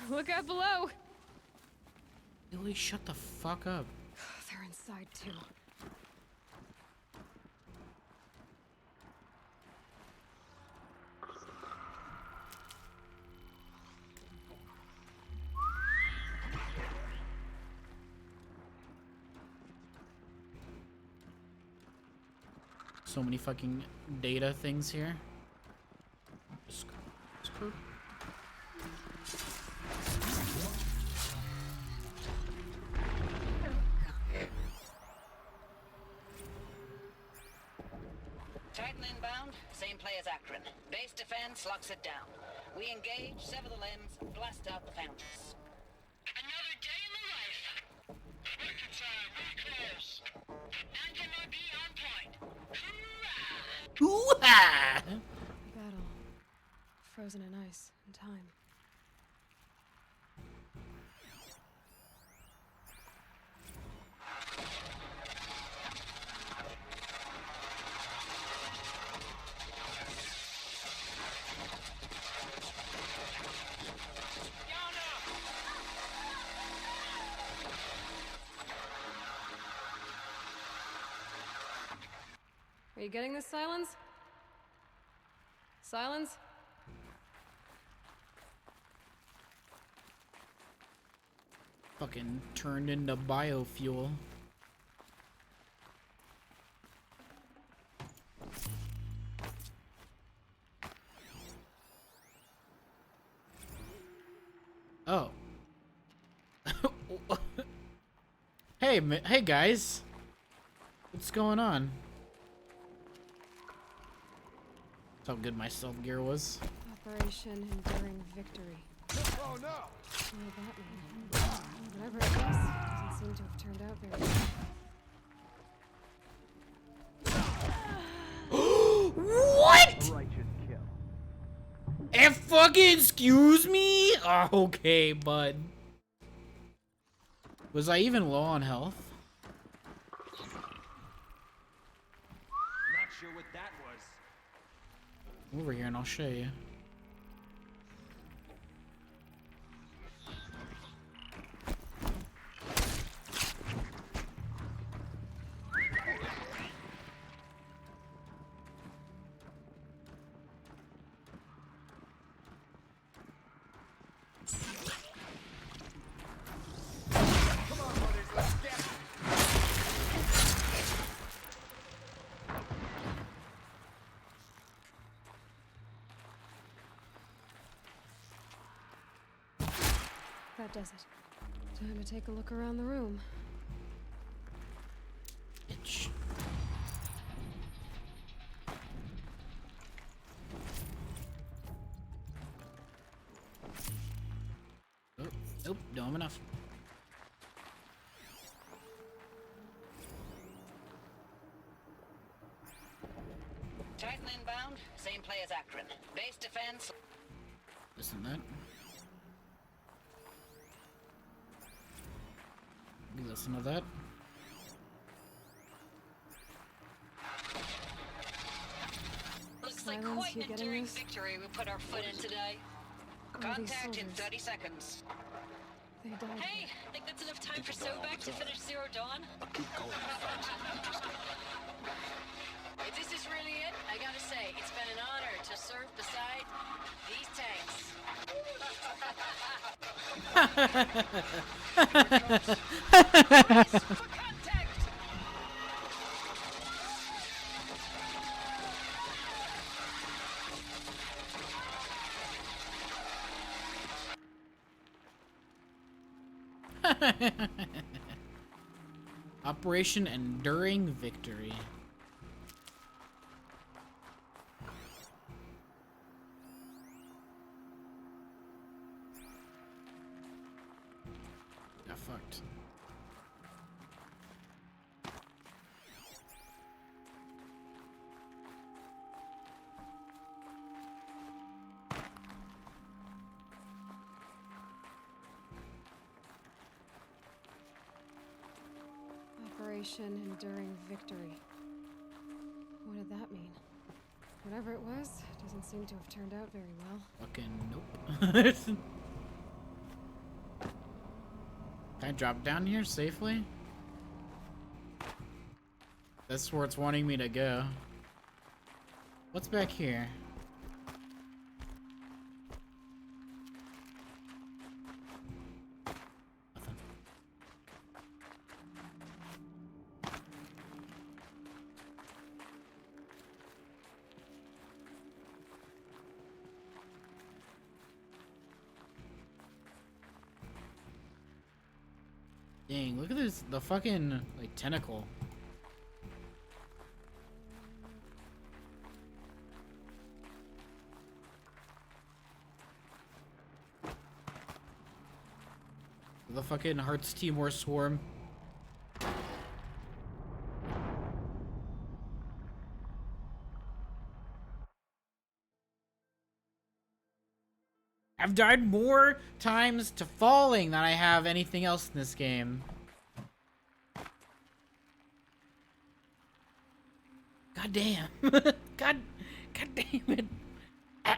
Look out below! Billy, shut the fuck up. They're inside too. So many fucking data things here. Screw. Titan inbound, same play as Akron. Base defense locks it down. We engage, sever the limbs, and blast out the fountains. Another day in the life. Reconcile, really close. Anti-MRB on point. Hoo-ha! Battle. Frozen in ice and time. Are you getting this, Silence? Silence? Fucking turned into biofuel. Oh. Hey guys. What's going on? That's how good my stealth gear was. Operation Enduring Victory. Oh no! What did that mean? Whatever it is, doesn't seem to have turned out very well. What? And fucking excuse me? Oh, okay, bud. Was I even low on health? Not sure what that was. Over here and I'll show you. That does it. Time to take a look around the room. Itch. Oh, nope, don't have enough. Titan inbound, same play as Akron. Base defense. Listen to that. You listen to that. Looks like Silence, quite you an getting enduring this? victory we put our foot in today. All these Contact in soldiers. 30 seconds. They died. Hey, think that's enough time for Sobek to finish Zero Dawn? Keep going if you find something interesting. If this is really it, I gotta say, it's been an honor to serve beside these tanks. For contact! Operation Enduring Victory. Got fucked. Operation Enduring Victory. What did that mean? Whatever it was, doesn't seem to have turned out very well. Fucking nope. Can I drop down here safely? That's where it's wanting me to go. What's back here? Nothing. Dang, look at this, the fucking, like, tentacle. The fucking Hearts Timor swarm. I've died more times to falling than I have anything else in this game. God damn. God damn it. Ah.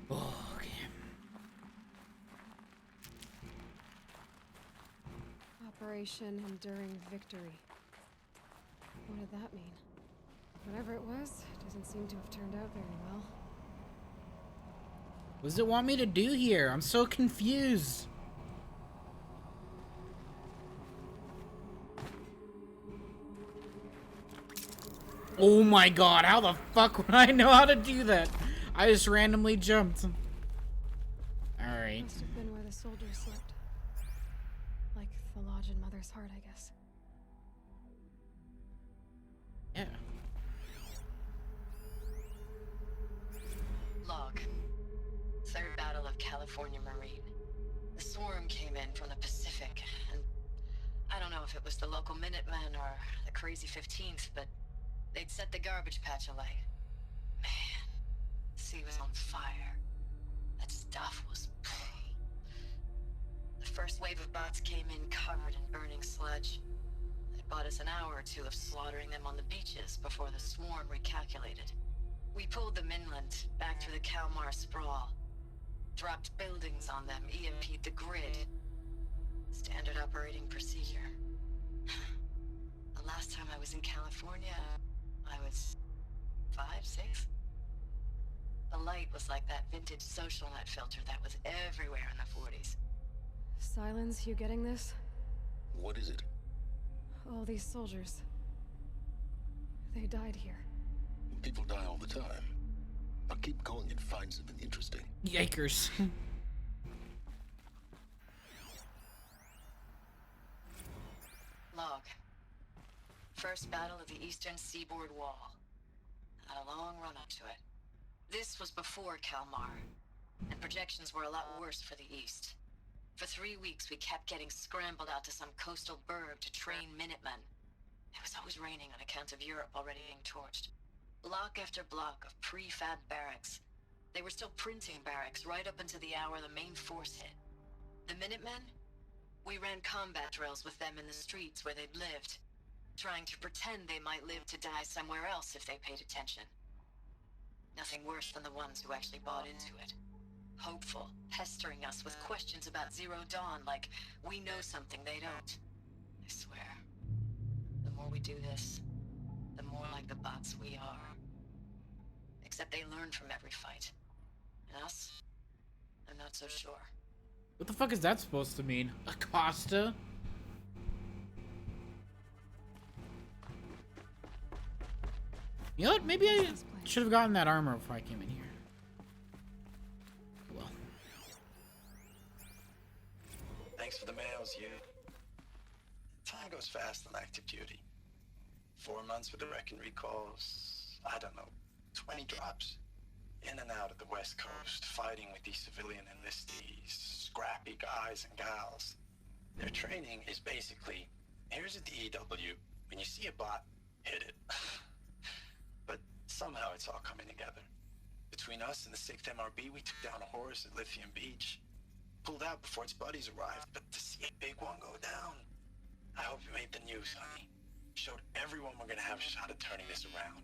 Oh, okay. Operation Enduring Victory. What did that mean? Whatever it was, doesn't seem to have turned out very well. What does it want me to do here? I'm so confused. Oh my god, how the fuck would I know how to do that? I just randomly jumped. Alright. Must have been where the soldiers slept. Like the lodge in Mother's Heart, I guess. Yeah. Log. Third Battle of California Marine. The swarm came in from the Pacific, and I don't know if it was the local Minutemen or the Crazy 15th, but they'd set the garbage patch alight. Man, the sea was on fire. That stuff was... The first wave of bots came in covered in burning sludge. It bought us an hour or two of slaughtering them on the beaches before the swarm recalculated. We pulled them inland, back through the Kalmar sprawl. Dropped buildings on them, EMP'd the grid. Standard operating procedure. The last time I was in California, I was 5, 6? The light was like that vintage social net filter that was everywhere in the 40s. Silence, you getting this? What is it? All these soldiers. They died here. People die all the time. Now keep going and find something interesting. Yikers. Log. First battle of the Eastern Seaboard Wall. Had a long run up to it. This was before Kalmar, and projections were a lot worse for the East. For 3 weeks, we kept getting scrambled out to some coastal burg to train Minutemen. It was always raining on account of Europe already being torched. Block after block of prefab barracks. They were still printing barracks right up until the hour the main force hit. The Minutemen? We ran combat drills with them in the streets where they'd lived, trying to pretend they might live to die somewhere else if they paid attention. Nothing worse than the ones who actually bought into it. Hopeful, pestering us with questions about Zero Dawn like we know something they don't. I swear, the more we do this, the more like the bots we are. Except they learn from every fight. And us? I'm not so sure. What the fuck is that supposed to mean? Acosta? You know what? Maybe I should have gotten that armor before I came in here. Well. Thanks for the mails, you. Time goes fast on active duty. 4 months with the Reckon recalls, I don't know, 20 drops. In and out of the West Coast, fighting with these civilian enlistees, scrappy guys and gals. Their training is basically, here's a DEW, when you see a bot, hit it. But somehow it's all coming together. Between us and the 6th MRB, we took down a horse at Lithium Beach. Pulled out before its buddies arrived, but to see a big one go down, I hope you made the news, honey. Showed everyone we're gonna have a shot at turning this around.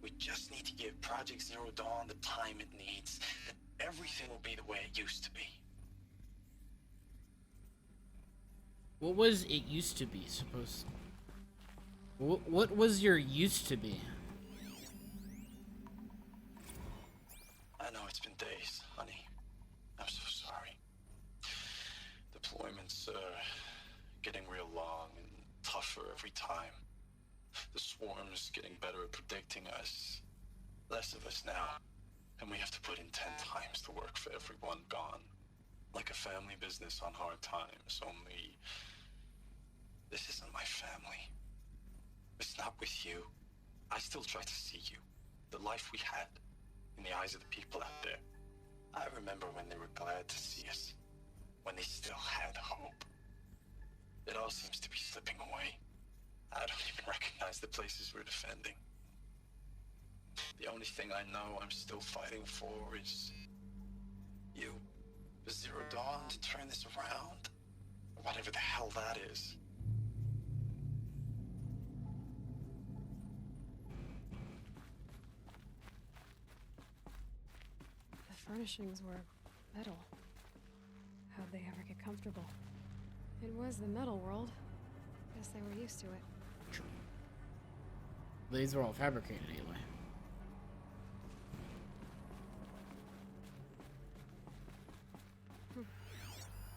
We just need to give Project Zero Dawn the time it needs, then everything will be the way it used to be. What was it used to be supposed? What was your used to be? I know it's been days, honey. I'm so sorry. Deployments are getting real long and tougher every time. The swarm's getting better at predicting us. Less of us now. And we have to put in 10 times the work for everyone gone. Like a family business on hard times, only... this isn't my family. It's not with you. I still try to see you. The life we had. In the eyes of the people out there. I remember when they were glad to see us. When they still had hope. It all seems to be slipping away. I don't even recognize the places we're defending. The only thing I know I'm still fighting for is... you. Zero Dawn to turn this around. Whatever the hell that is. The furnishings were metal. How'd they ever get comfortable? It was the metal world. Guess they were used to it. These were all fabricated anyway.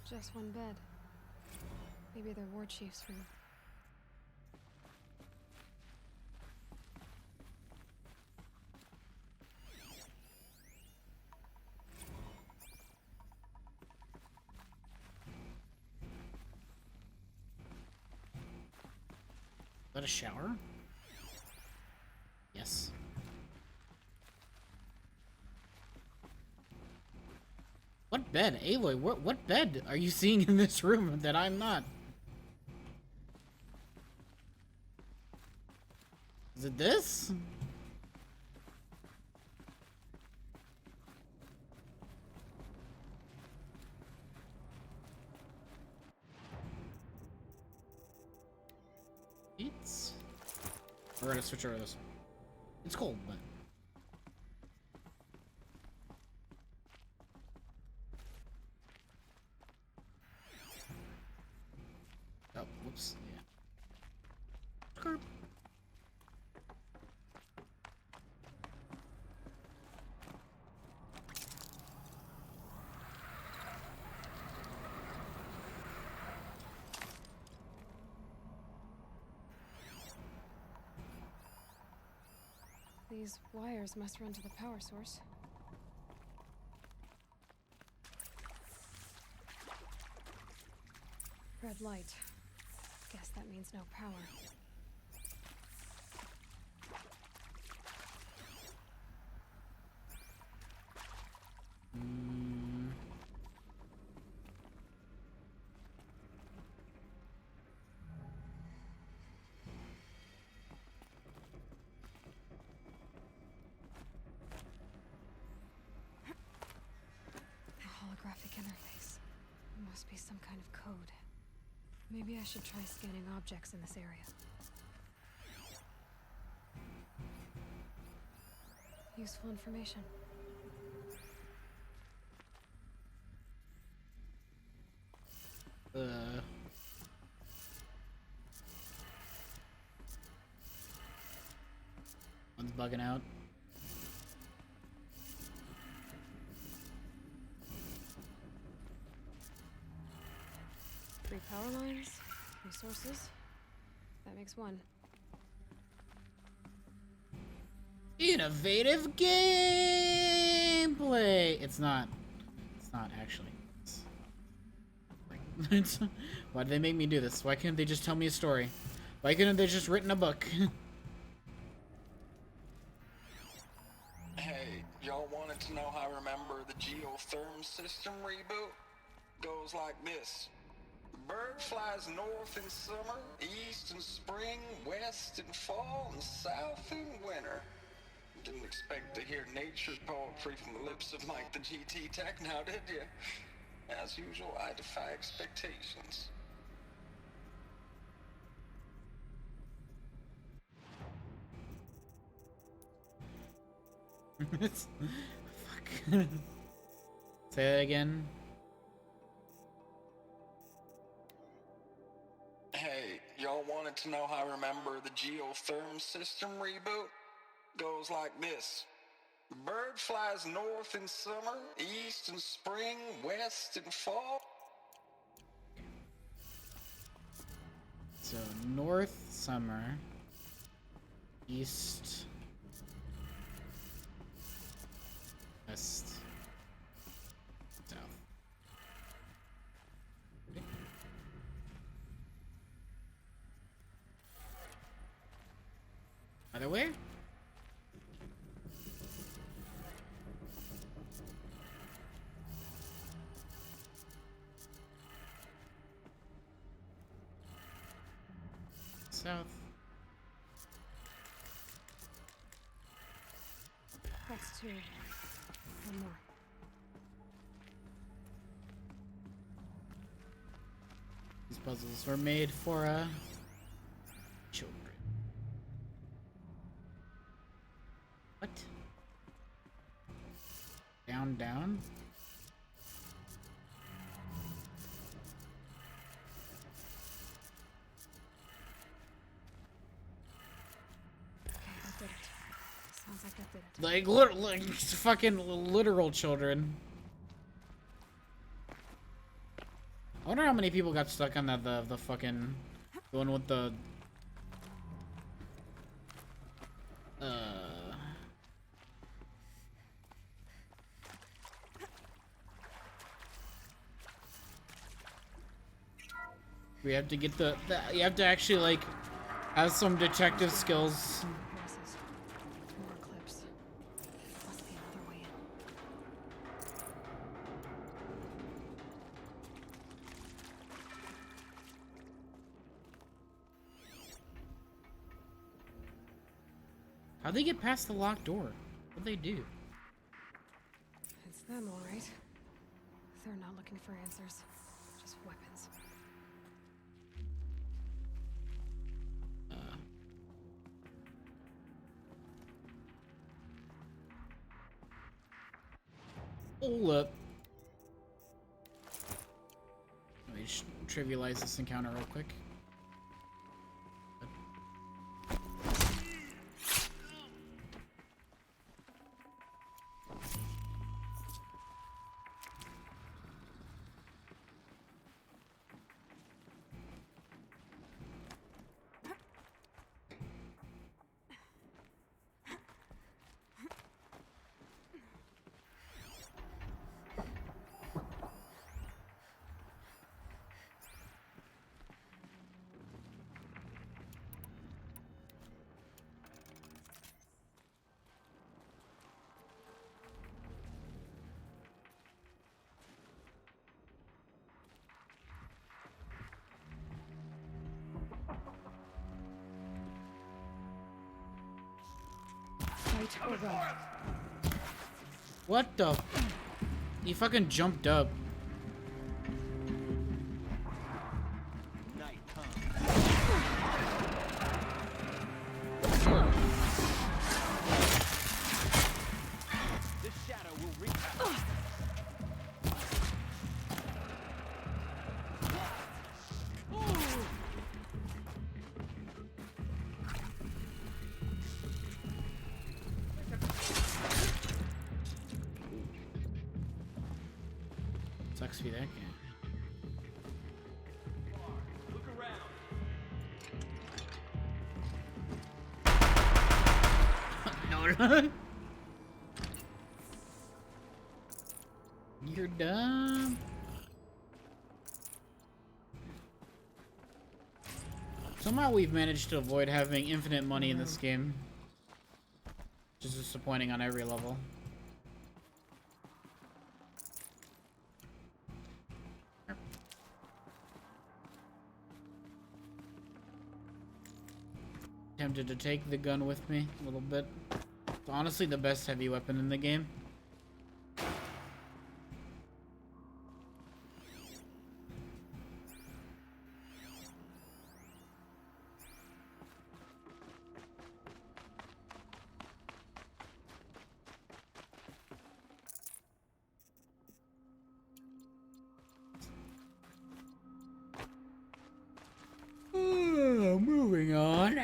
Just one bed. Maybe they're war chief's room. Is that a shower? Yes. What bed? Aloy, what bed are you seeing in this room that I'm not? Is it this? We're gonna switch over to this one. It's cold, but... oh, whoops, yeah. Curb. These wires must run to the power source. Red light. Guess that means no power. Interface. Must be some kind of code. Maybe I should try scanning objects in this area. Useful information. One's bugging out. Three power lines, resources. That makes one. Innovative gameplay! It's not actually. Why did they make me do this? Why couldn't they just tell me a story? Why couldn't they just written a book? Hey, y'all wanted to know how I remember the geotherm system reboot? Goes like this. bird flies north in summer, east in spring, west in fall, and south in winter. Didn't expect to hear nature poetry from the lips of Mike the GT Tech now, did you? As usual, I defy expectations. Fuck. Say that again. Hey, y'all wanted to know how I remember the geotherm system reboot? Goes like this. Bird flies north in summer, east in spring, west in fall. So north, summer, east, west, south. Okay. Other way? South. That's two. One more. These puzzles were made for children. What? Down, down? Sounds like that did it. Like fucking literal children. I wonder how many people got stuck on that the fucking the one with the we have to get the you have to actually like have some detective skills. More clips. Must be another way in. How'd they get past the locked door? What'd they do? It's them, all right. They're not looking for answers, just weapons. Hold up. Let me just trivialize this encounter real quick. Fight or go. What the? He fucking jumped up. Night, huh? This shadow will reach. Sucks to be that guy. Look around. No. You're dumb. Somehow we've managed to avoid having infinite money in this game. Which is disappointing on every level. Tempted to take the gun with me a little bit. It's honestly the best heavy weapon in the game. Moving on.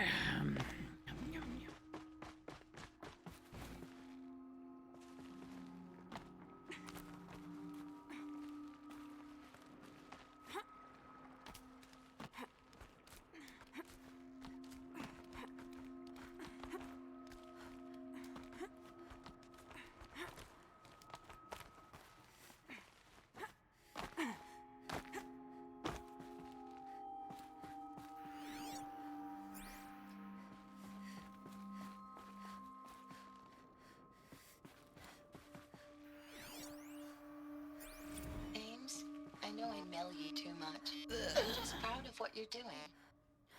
Ames, I know I mail you too much. I'm just proud of what you're doing.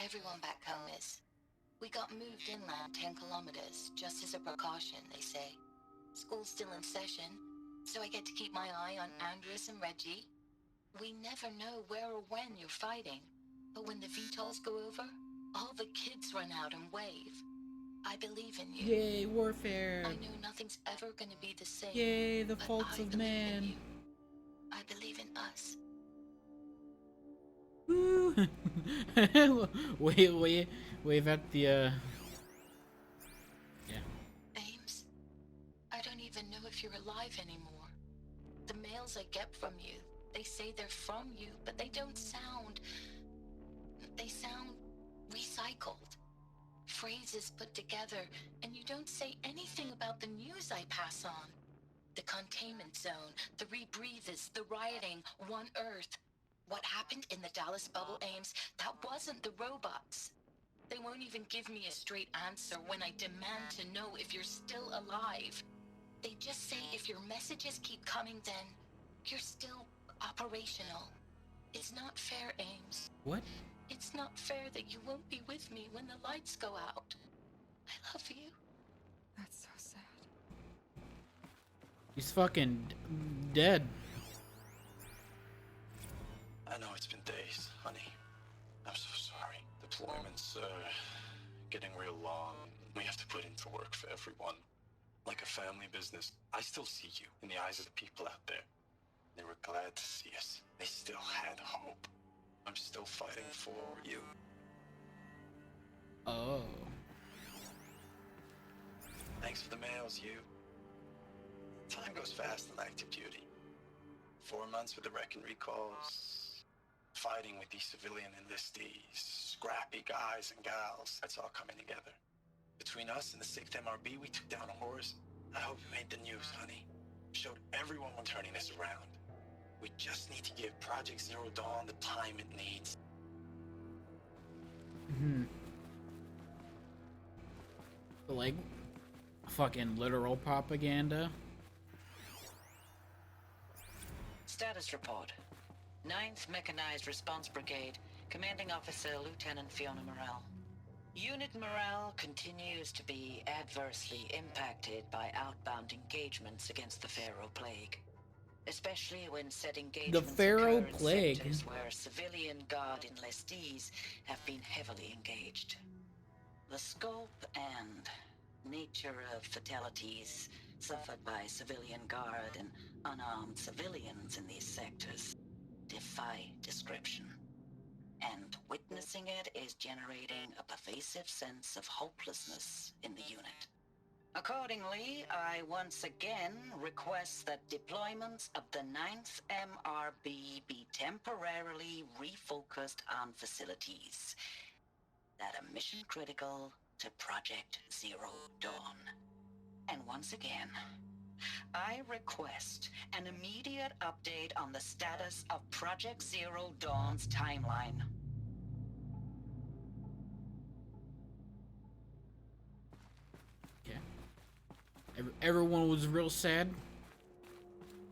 Everyone back home is. We got moved inland 10 kilometers, just as a precaution, they say. School's still in session, so I get to keep my eye on Andres and Reggie. We never know where or when you're fighting, but when the VTOLs go over, all the kids run out and wave. I believe in you. Yay, warfare. I know nothing's ever gonna be the same. Yay, the but faults I of believe in man. you. I believe in us. Woo! wave at the, yeah. Ames, I don't even know if you're alive anymore. The mails I get from you, they say they're from you, but they don't sound... They sound recycled. Phrases put together, and you don't say anything about the news I pass on. The containment zone, the rebreathers, the rioting, One Earth. What happened in the Dallas bubble, Ames, that wasn't the robots. They won't even give me a straight answer when I demand to know if you're still alive. They just say if your messages keep coming, then you're still operational. It's not fair, Ames. What? It's not fair that you won't be with me when the lights go out. I love you. That's so sad. He's fucking dead. I know it's been days, honey. I'm so sorry. Deployments are getting real long. We have to put into work for everyone. Like a family business. I still see you in the eyes of the people out there. They were glad to see us. They still had hope. I'm still fighting for you. Oh. Thanks for the mails, you. Time goes fast in active duty. 4 months with the wreck and recalls. Fighting with these civilian enlistees. Scrappy guys and gals. That's all coming together. Between us and the 6th MRB, we took down a horse. I hope it made the news, honey. Showed everyone we're turning this around. We just need to give Project Zero Dawn the time it needs. Like, fucking literal propaganda. Status report. 9th Mechanized Response Brigade, Commanding Officer Lieutenant Fiona Morrell. Unit morale continues to be adversely impacted by outbound engagements against the Pharaoh Plague. Especially when said engagements Pharaoh occur in Plague. sectors where civilian guard enlistees have been heavily engaged. The scope and nature of fatalities suffered by civilian guard and unarmed civilians in these sectors defy description. And witnessing it is generating a pervasive sense of hopelessness in the unit. Accordingly, I once again request that deployments of the 9th MRB be temporarily refocused on facilities that are mission critical to Project Zero Dawn. And once again, I request an immediate update on the status of Project Zero Dawn's timeline. Okay. Everyone was real sad.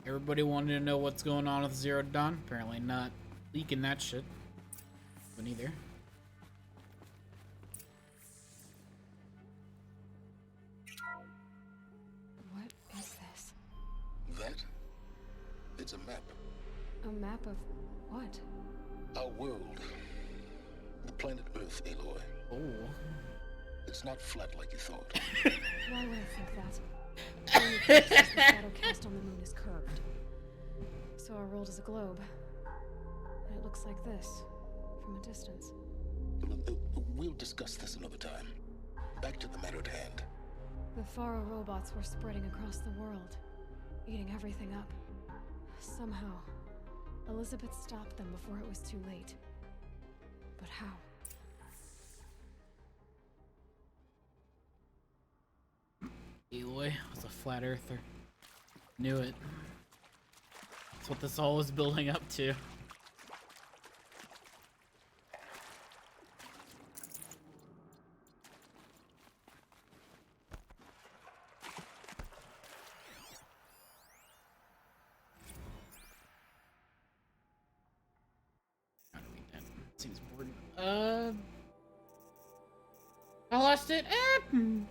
Everybody wanted to know what's going on with Zero Dawn. Apparently not leaking that shit. But neither. It's a map. A map of what? Our world. The planet Earth, Aloy. Oh. It's not flat like you thought. Why would I think that? The only place is the shadow cast on the moon is curved. So our world is a globe. And it looks like this, from a distance. We'll discuss this another time. Back to the matter at hand. The Faro robots were spreading across the world, eating everything up. Somehow, Elizabeth stopped them before it was too late. But how? Aloy was a flat earther. Knew it. That's what this all was building up to. Seems boring. I lost it. Nuno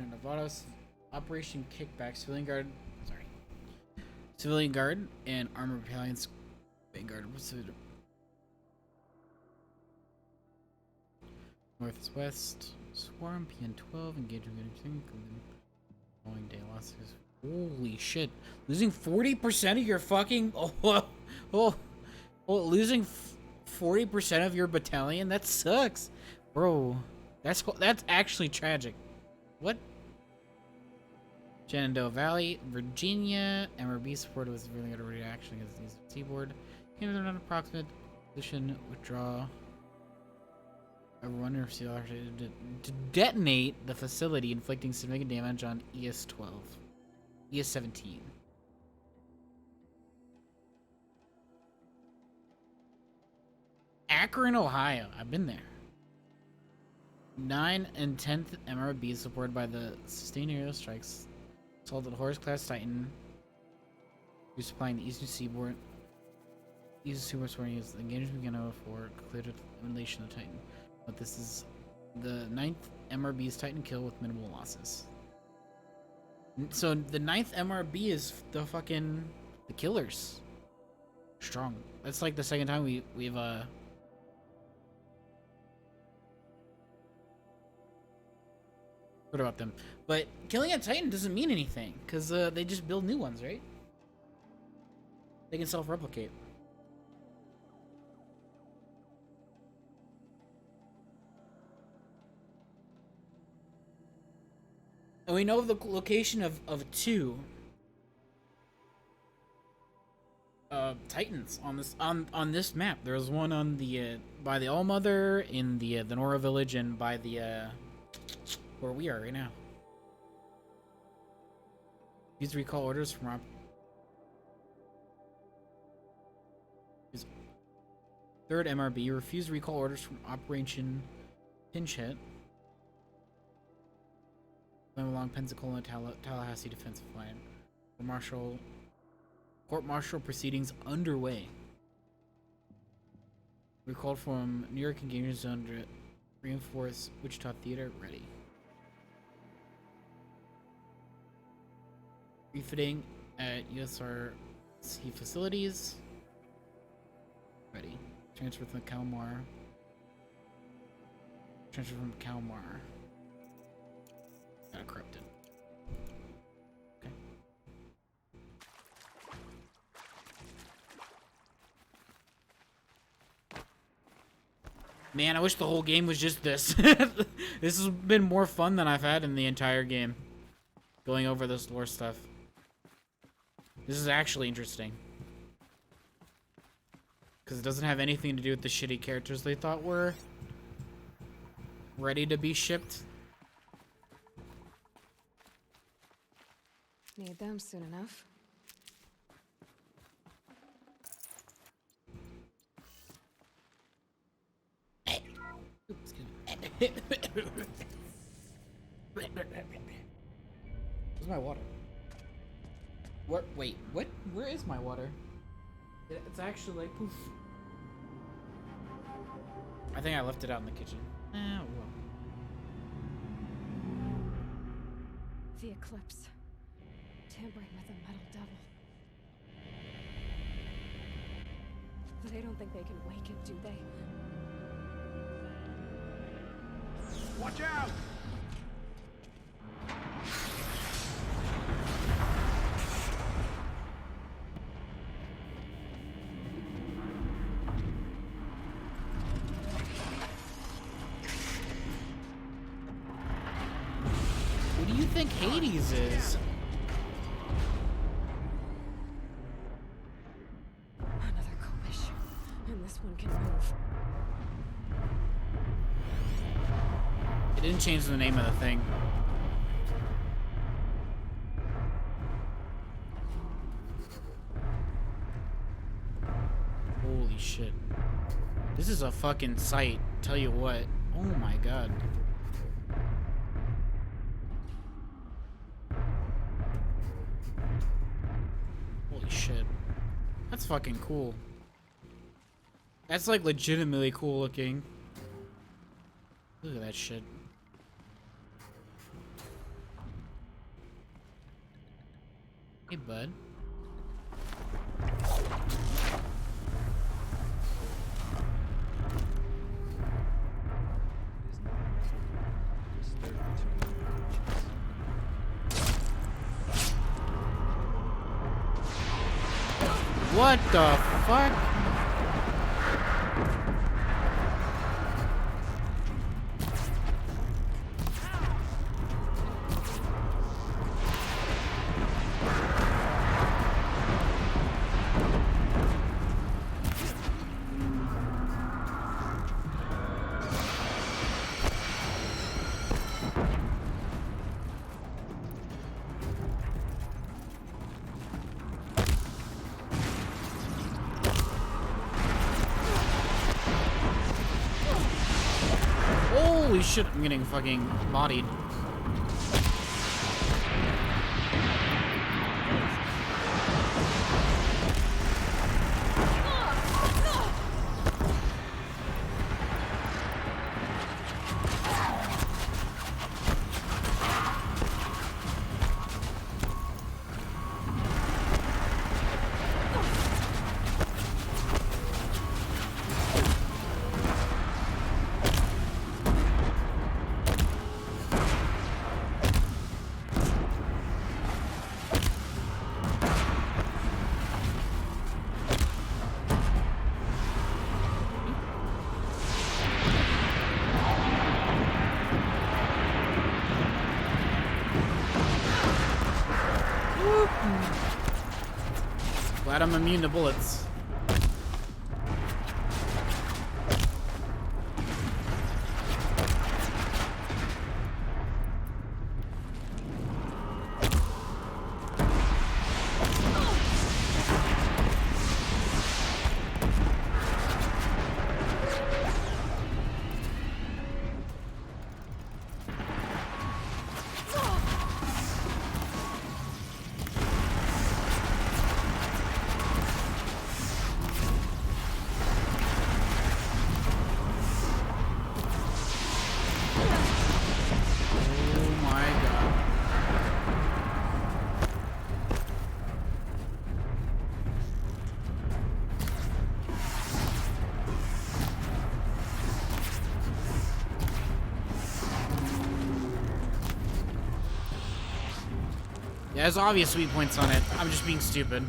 Novatos, Operation Kickback, Civilian Guard. Sorry, Civilian Guard and Armored Battalions. Vanguard. What's it? Northwest. Swarm, PN12, engaging anything. Following day losses. Holy shit. Losing 40% of your fucking. Losing 40% of your battalion? That sucks. Bro. That's actually tragic. What? Shenandoah Valley, Virginia. MRB support was really got a reaction against these seaboard. They're not approximate. Position, withdraw. I wonder if CL actually to detonate the facility, inflicting significant damage on ES-12. ES-17. Akron, Ohio. I've been there. 9 and 10th MRB supported by the sustained aerial strikes. Assaulted Horus-class Titan. Resupplying the eastern seaboard. Eastern seaboard sworn use. Engagement began for concluded elimination of Titan. But this is the 9th MRB's Titan kill with minimal losses. So the 9th MRB is the killers. Strong. That's like the second time we've heard about them. But killing a Titan doesn't mean anything, because they just build new ones, right? They can self-replicate. And we know the location of 2 Titans on this map. There's one on the by the Allmother in the Nora village, and by the where we are right now. Use recall orders from Third MRB. Refuse recall orders from Operation Pinch Hit. Along Pensacola and Tallahassee defensive line. Court-martial proceedings underway. Recalled from New York engagement zone to reinforce Wichita Theater. Ready. Refitting at USRC facilities. Ready. Transfer from Kalmar. Transfer from Kalmar. Got corrupted. Okay. Man, I wish the whole game was just this. This has been more fun than I've had in the entire game. Going over this lore stuff. This is actually interesting. Because it doesn't have anything to do with the shitty characters they thought were ready to be shipped. Need them soon enough. Oops, excuse me. Where's my water? What? Wait, what? Where is my water? It's actually like poof. I think I left it out in the kitchen. Well. The Eclipse. Tampering with a metal devil. They don't think they can wake him, do they? Watch out! What do you think Hades is? Another Kobish. And this one can move. It didn't change the name of the thing. Holy shit. This is a fucking sight. Tell you what. Oh my god. Holy shit. That's fucking cool. That's like legitimately cool looking. Look at that shit. Hey, bud. What the fuck? Holy shit, I'm getting fucking bodied. Glad I'm immune to bullets. Yeah, there's obvious sweet points on it. I'm just being stupid.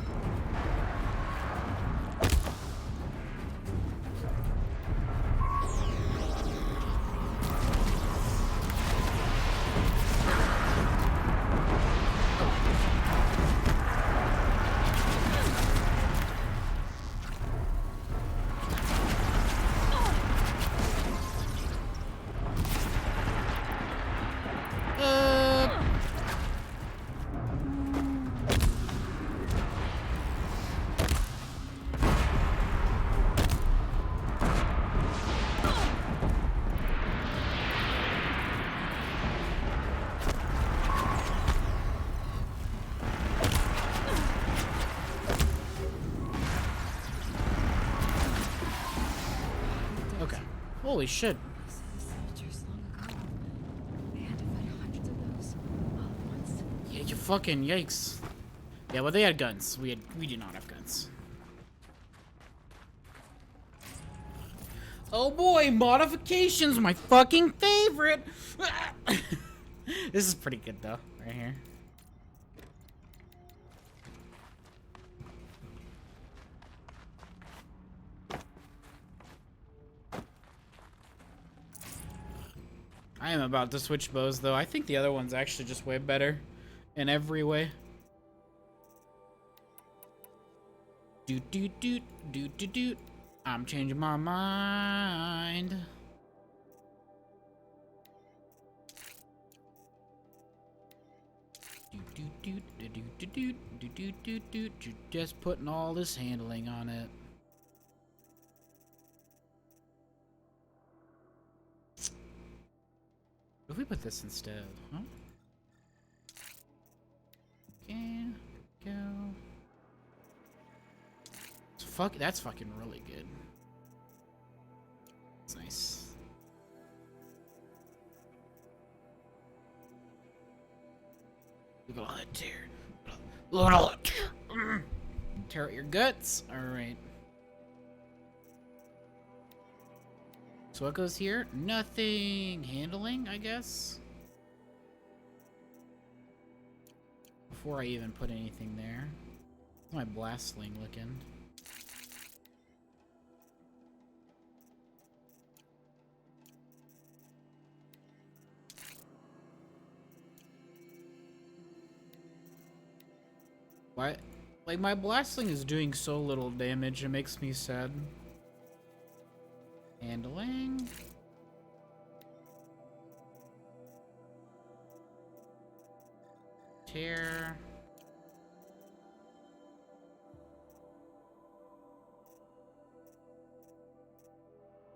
Holy shit. Soldiers long ago. They had to fight hundreds of those all at once. Yeah, you fucking yikes. Yeah, well, they had guns. We did not have guns. Oh boy, modifications, my fucking favorite. This is pretty good though, right here. I am about to switch bows though. I think the other one's actually just way better in every way. Doot doot doot doot doot doot. I'm changing my mind. Doot doot doot doot doot doot doot doot doot doot. Just putting all this handling on it. What if we put this instead, huh? Okay, go. Fuck, that's fucking really good. It's nice. Look at all that tear. Look at all that tear. Tear out your guts. Alright. So what goes here? Nothing. Handling, I guess. Before I even put anything there. How's my blast sling looking? Why? Like, my blasting is doing so little damage, it makes me sad. Handling. Tear.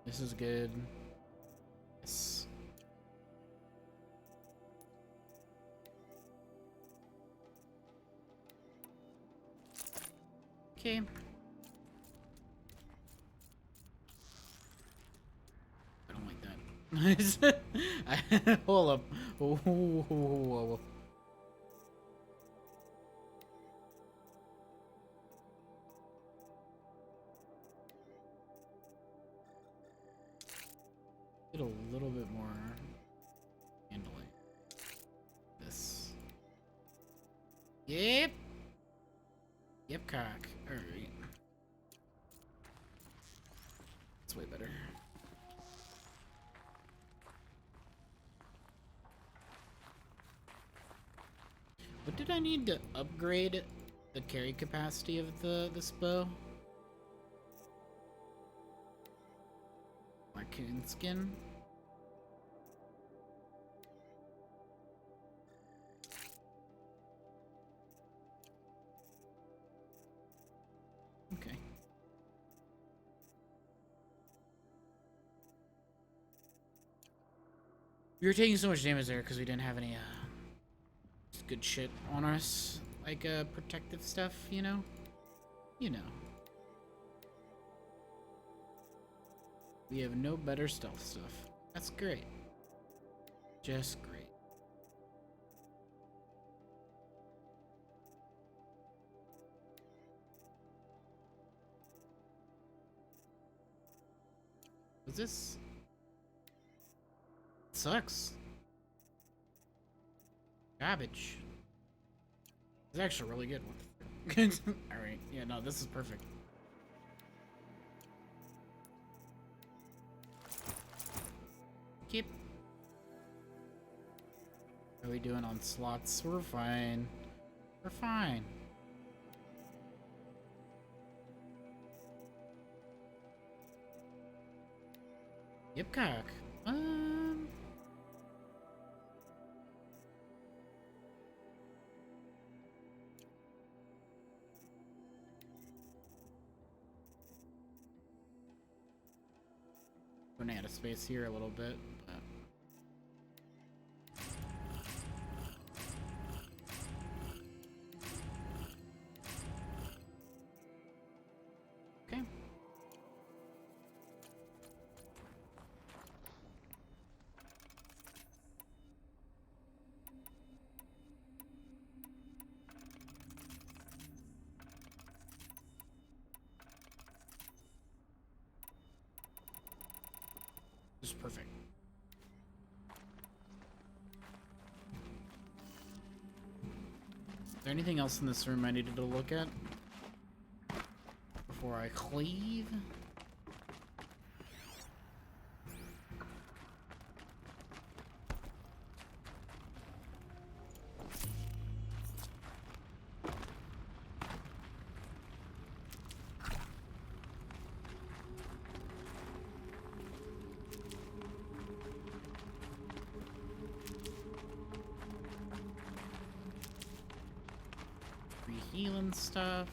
This is good. Yes. Okay. I don't like that. Hold up. Whoa. Get a little bit more handling. This. Yep. Yep, cock. Alright. It's way better. What did I need to upgrade the carry capacity of this bow? Raccoon skin? Okay. We were taking so much damage there because we didn't have any good shit on us, like protective stuff, you know? You know. We have no better stealth stuff. That's great. Just great. What's this? Sucks. Garbage. It's actually a really good one. Alright, yeah, no, this is perfect. Keep. How are we doing on slots? We're fine. We're fine. Yep, cock. Running out of space here a little bit, but okay. Just perfect. Is there anything else in this room I needed to look at before I leave? Healing stuff.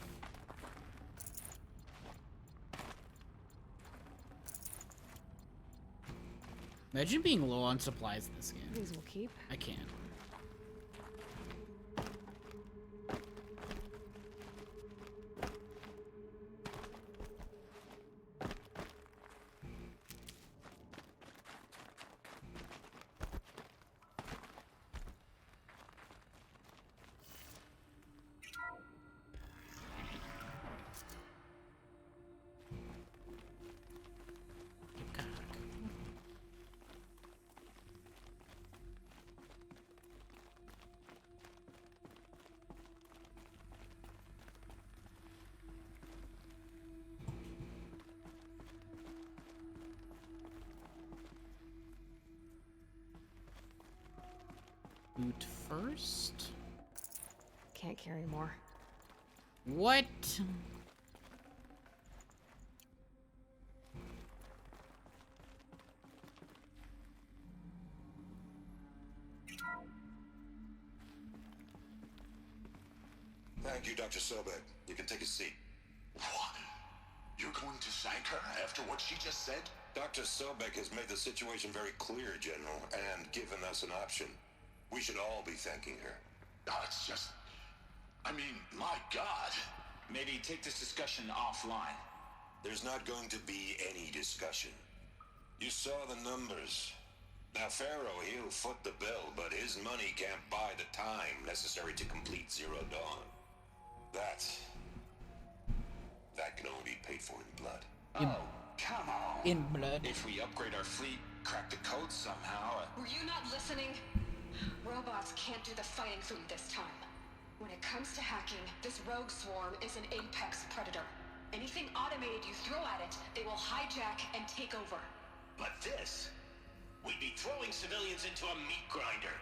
Imagine being low on supplies in this game. These will keep. I can't. Boot first. Can't carry more. What? Thank you, Dr. Sobek. You can take a seat. What? You're going to thank her after what she just said? Dr. Sobek has made the situation very clear, General, and given us an option. We should all be thanking her. Oh, it's just... I mean, my God. Maybe take this discussion offline. There's not going to be any discussion. You saw the numbers. Now, Pharaoh, he'll foot the bill, but his money can't buy the time necessary to complete Zero Dawn. That can only be paid for in blood. Oh, come on. In blood. If we upgrade our fleet, crack the code somehow... Were you not listening? Robots can't do the fighting for you this time. When it comes to hacking, this rogue swarm is an apex predator. Anything automated you throw at it, they will hijack and take over. But this... we'd be throwing civilians into a meat grinder.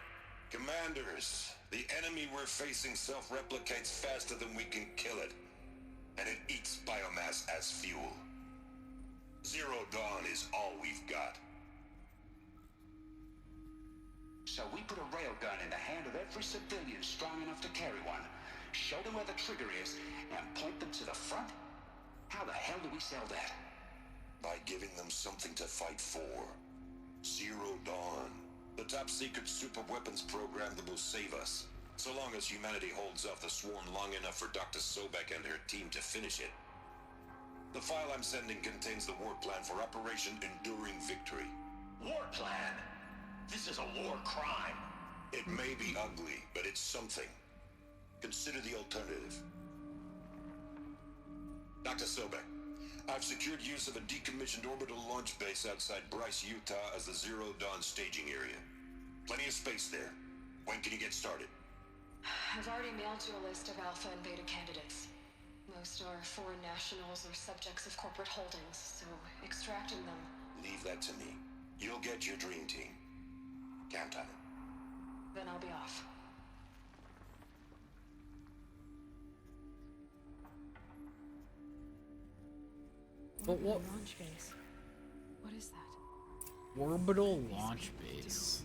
Commanders, the enemy we're facing self-replicates faster than we can kill it. And it eats biomass as fuel. Zero Dawn is all we've got. So we put a railgun in the hand of every civilian strong enough to carry one, show them where the trigger is, and point them to the front? How the hell do we sell that? By giving them something to fight for. Zero Dawn. The top-secret super weapons program that will save us. So long as humanity holds off the swarm long enough for Dr. Sobek and her team to finish it. The file I'm sending contains the war plan for Operation Enduring Victory. War plan? This is a war crime. It may be ugly, but it's something. Consider the alternative. Dr. Sobek, I've secured use of a decommissioned orbital launch base outside Bryce, Utah as the Zero Dawn staging area. Plenty of space there. When can you get started? I've already mailed you a list of Alpha and Beta candidates. Most are foreign nationals or subjects of corporate holdings, so extracting them... Leave that to me. You'll get your dream team. Count on it. Then I'll be off. But what? Launch base. What is that? Orbital launch base.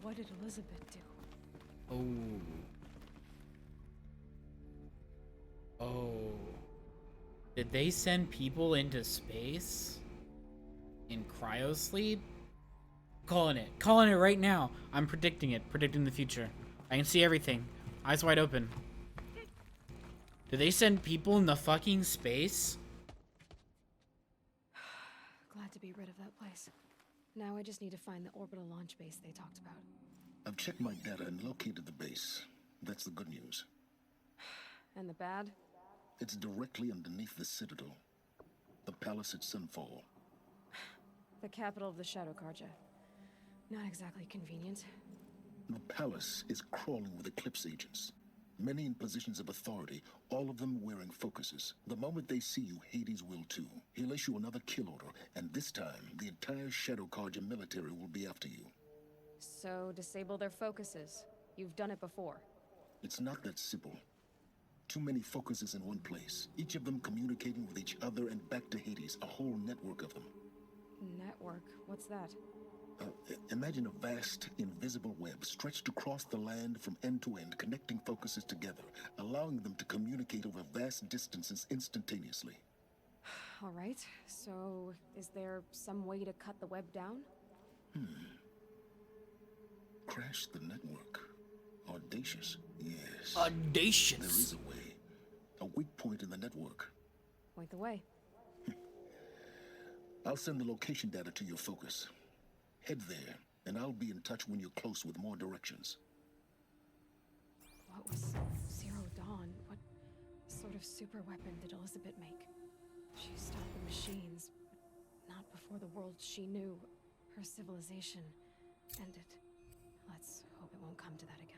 What did Elizabeth do? Oh. Did they send people into space? In cryosleep? Calling it right now. I'm predicting it. Predicting the future. I can see everything. Eyes wide open. Did they send people in the fucking space? Glad to be rid of that place. Now I just need to find the orbital launch base they talked about. I've checked my data and located the base. That's the good news. And the bad? It's directly underneath the Citadel. The palace at Sunfall. The capital of the Shadow Carja. Not exactly convenient. The palace is crawling with Eclipse agents. Many in positions of authority, all of them wearing focuses. The moment they see you, Hades will too. He'll issue another kill order, and this time, the entire Shadow Carja military will be after you. So, disable their focuses. You've done it before. It's not that simple. Too many focuses in one place, each of them communicating with each other and back to Hades, a whole network of them. Network? What's that? Imagine a vast, invisible web stretched across the land from end to end, connecting focuses together, allowing them to communicate over vast distances instantaneously. All right, so is there some way to cut the web down? Crash the network. Audacious, yes. Audacious. There is a way. A weak point in the network. Point the way. I'll send the location data to your focus. Head there, and I'll be in touch when you're close with more directions. What was Zero Dawn? What sort of super weapon did Elizabeth make? She stopped the machines, but not before the world she knew, her civilization, ended. Let's hope it won't come to that again.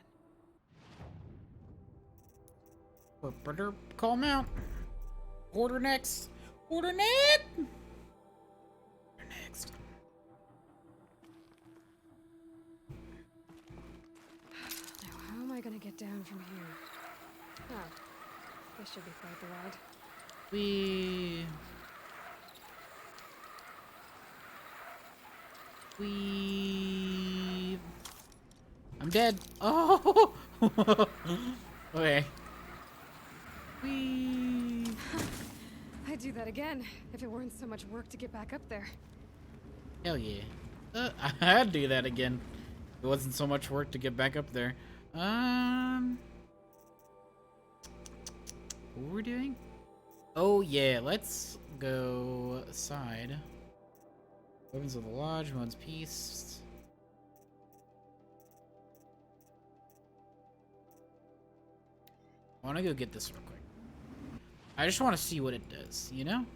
Call him out. Order next. Order next. Order next. Now, how am I gonna get down from here? Oh, this should be quite the ride. I'm dead. Oh. Okay. I'd do that again if it weren't so much work to get back up there. Hell yeah. I'd do that again. It wasn't so much work to get back up there. What were we doing? Oh yeah, let's go aside. Weapons of the Lodge, Moon's Peace. I want to go get this real quick. I just want to see what it does, you know?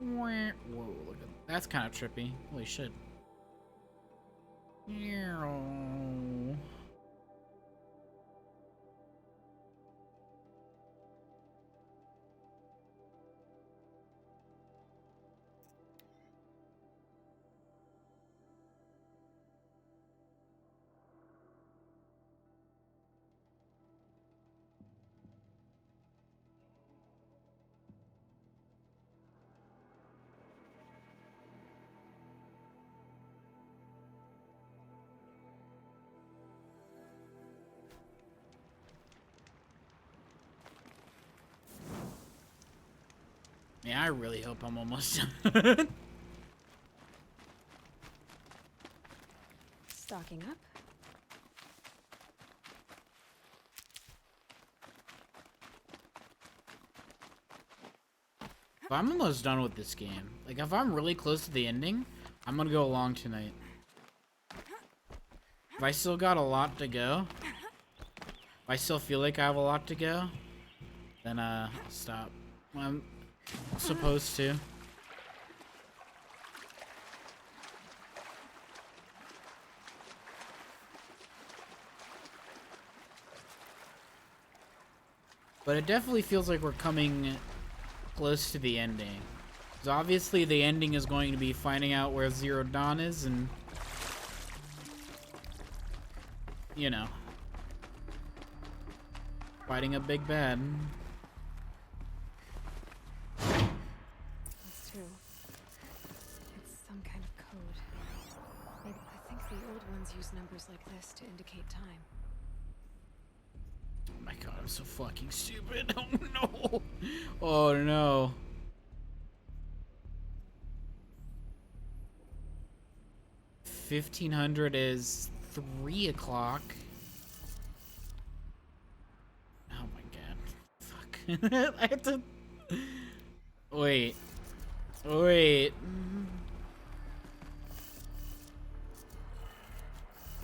Whoa, look at that. That's kind of trippy. Holy shit. Yeah, I really hope I'm almost done. Stocking up. If I'm almost done with this game, like if I'm really close to the ending, I'm gonna go along tonight. If I still got a lot to go, if I still feel like I have a lot to go, then I'll stop. I'm supposed to. But it definitely feels like we're coming close to the ending. Because obviously the ending is going to be finding out where Zero Dawn is and... you know. Fighting a big bad. It's true. It's some kind of code. Maybe I think the old ones use numbers like this to indicate time. Oh my god, I'm so fucking stupid. Oh no. Oh no. $1,500 is 3 o'clock. Oh my god. Fuck. I have to... Wait. Wait.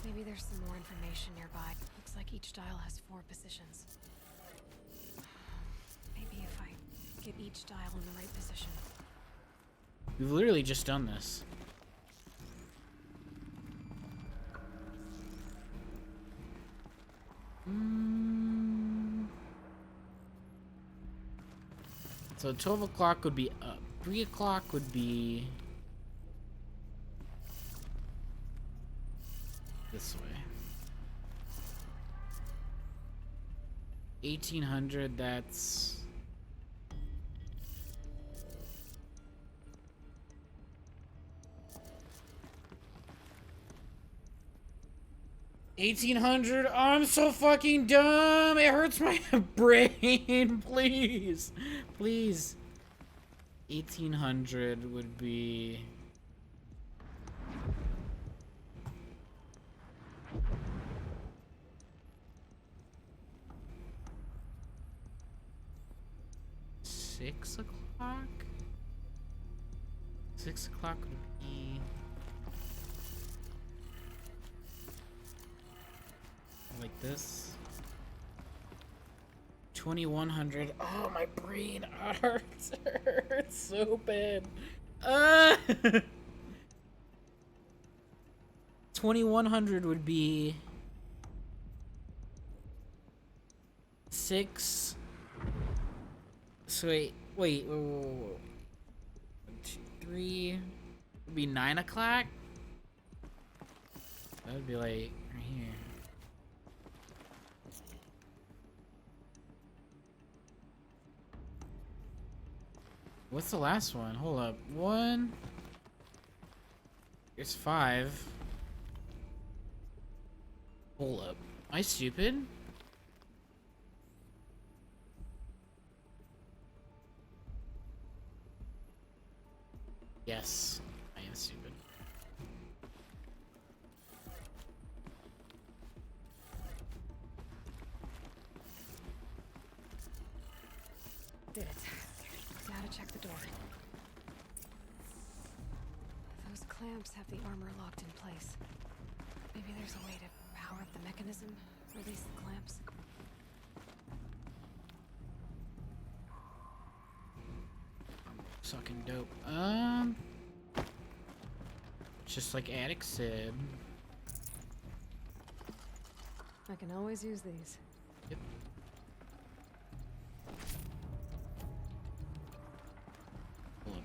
Maybe there's some more information nearby. Looks like each dial has 4 positions. Maybe if I get each dial in the right position. We've literally just done this. So 12 o'clock would be up. 3 o'clock would be this way. 1800, that's 1800. Oh, I'm so fucking dumb. It hurts my brain. Please. Please. 1800 would be... Six o'clock? 6 o'clock would be... like this. 2100. Oh, my brain hurts. It hurts so bad. 2100 would be 6. So wait. 1, 2, 3. Would be 9 o'clock. That would be like right here. What's the last one? Hold up. 1. Here's 5. Hold up. Am I stupid? Yes, I am stupid. Did it. Now to check the door. Those clamps have the armor locked in place. Maybe there's a way to power up the mechanism, release the clamps. Sucking dope. Just like Attic said. I can always use these. Yep. Hold up.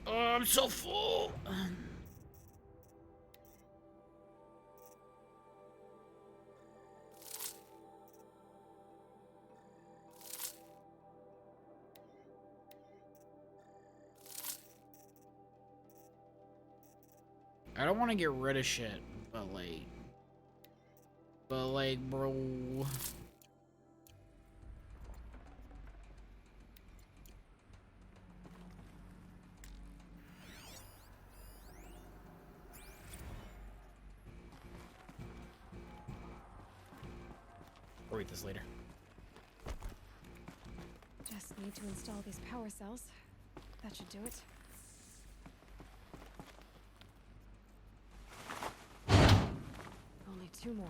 Oh, I'm so full. I don't want to get rid of shit, but like, bro. I'll read this later. Just need to install these power cells. That should do it. Only 2 more.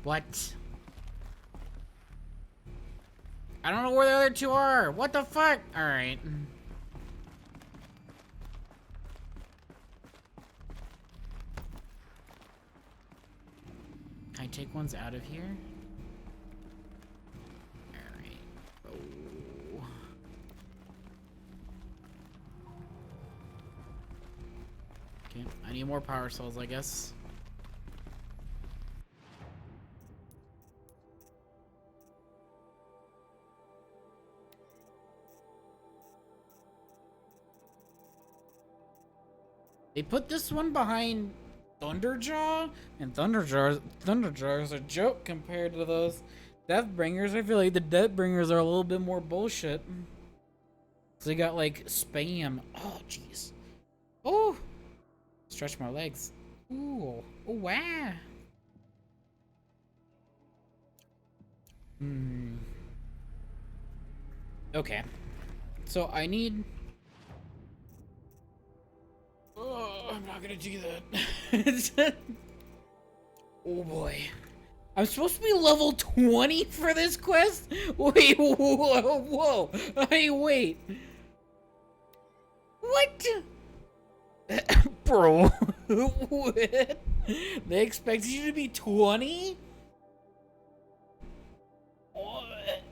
What? I don't know where the other 2 are. What the fuck? All right. Can I take ones out of here? All right. Oh. Okay, I need more power cells, I guess. They put this one behind Thunderjaw, and Thunderjaw is a joke compared to those Deathbringers. I feel like the Deathbringers are a little bit more bullshit. So they got like spam. Oh, jeez. Oh, stretch my legs. Ooh, oh wow. Okay, so I need. Oh, I'm not gonna do that. Oh boy. I'm supposed to be level 20 for this quest? Wait, whoa. Hey, wait. What? Bro, what? They expect you to be 20? What?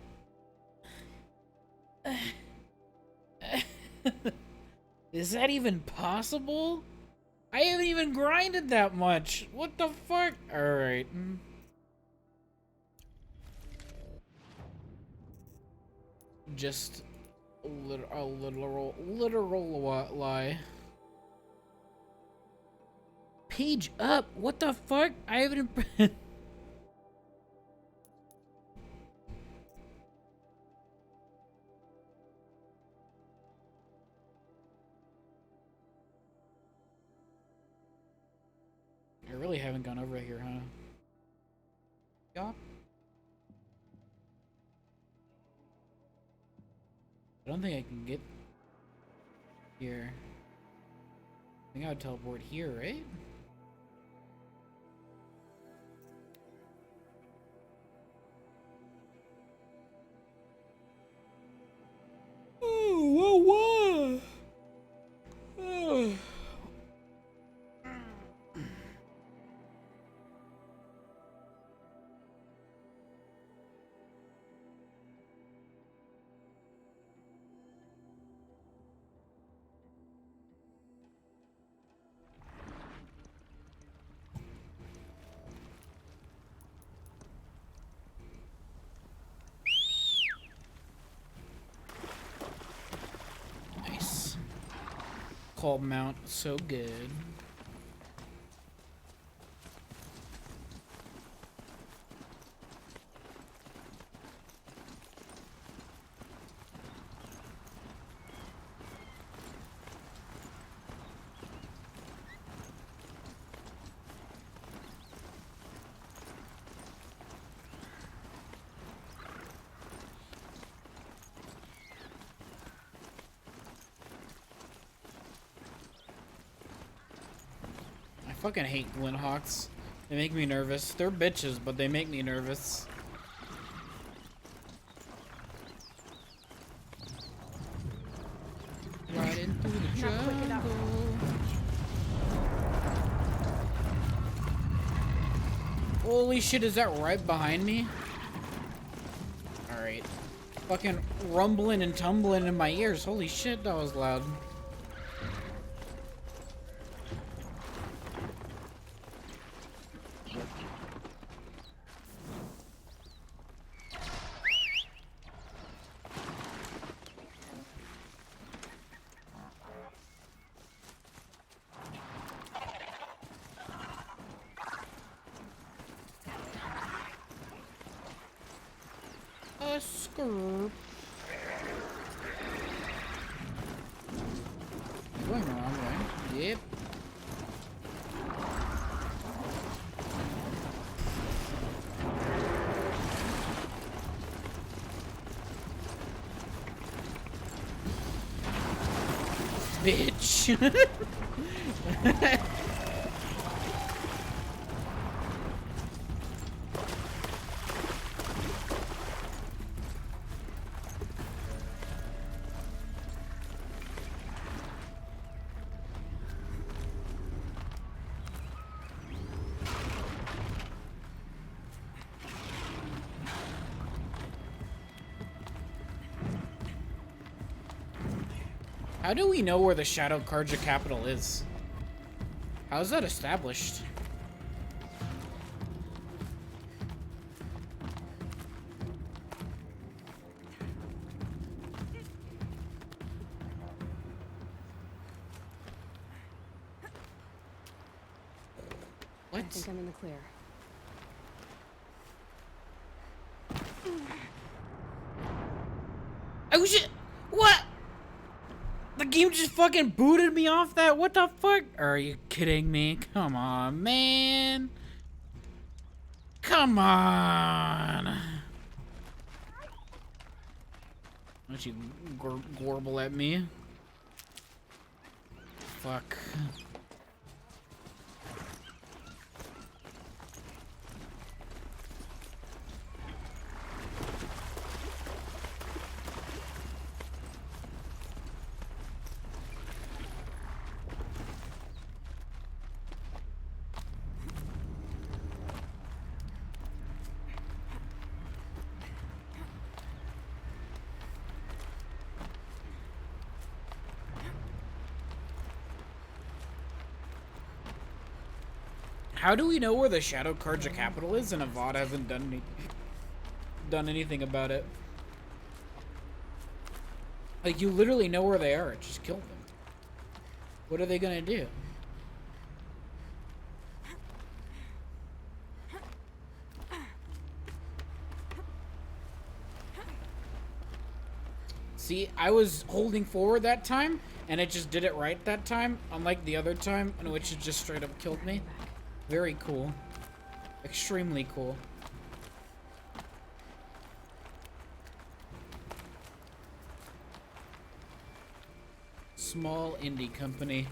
Is that even possible? I haven't even grinded that much. What the fuck? Alright. Just a literal lie. Page up? What the fuck? I haven't... I really haven't gone over here, huh? Yup. I don't think I can get here. I think I would teleport here, right? Oh, whoa, whoa. Nice. Call mount, so good. I fucking hate Glinthawks. They make me nervous. They're bitches, but they make me nervous. Right into the jungle. Holy shit, is that right behind me? Alright. Fucking rumbling and tumbling in my ears. Holy shit, that was loud. A skirt. Going the wrong way. Yep. Bitch. How do we know where the Shadow Karja capital is? How is that established? What? I think I'm in the clear. Oh shit! What? The game just fucking booted me off that? What the fuck? Are you kidding me? Come on, man. Come on. Don't you gorble at me? Fuck. How do we know where the Shadow Carja capital is and Avad hasn't done anything about it? Like, you literally know where they are. Just kill them. What are they gonna do? See, I was holding forward that time, and it just did it right that time, unlike the other time, in which it just straight up killed me. Very cool. Extremely cool. Small indie company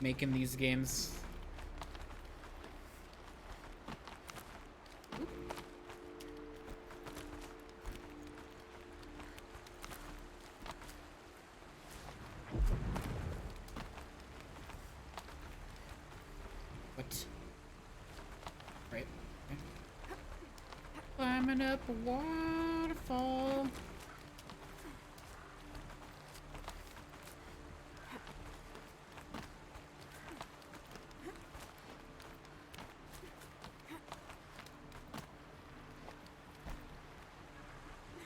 making these games. What? Right. Okay. Climbing up a waterfall.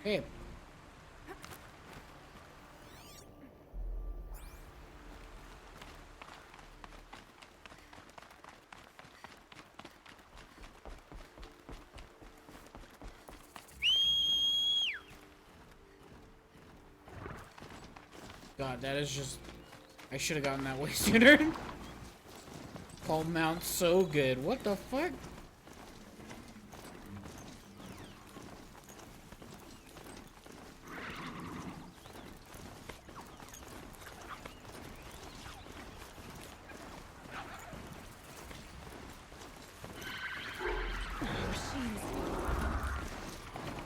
Hey. God, that is just... I should have gotten that way sooner. Calm Mount so good. What the fuck?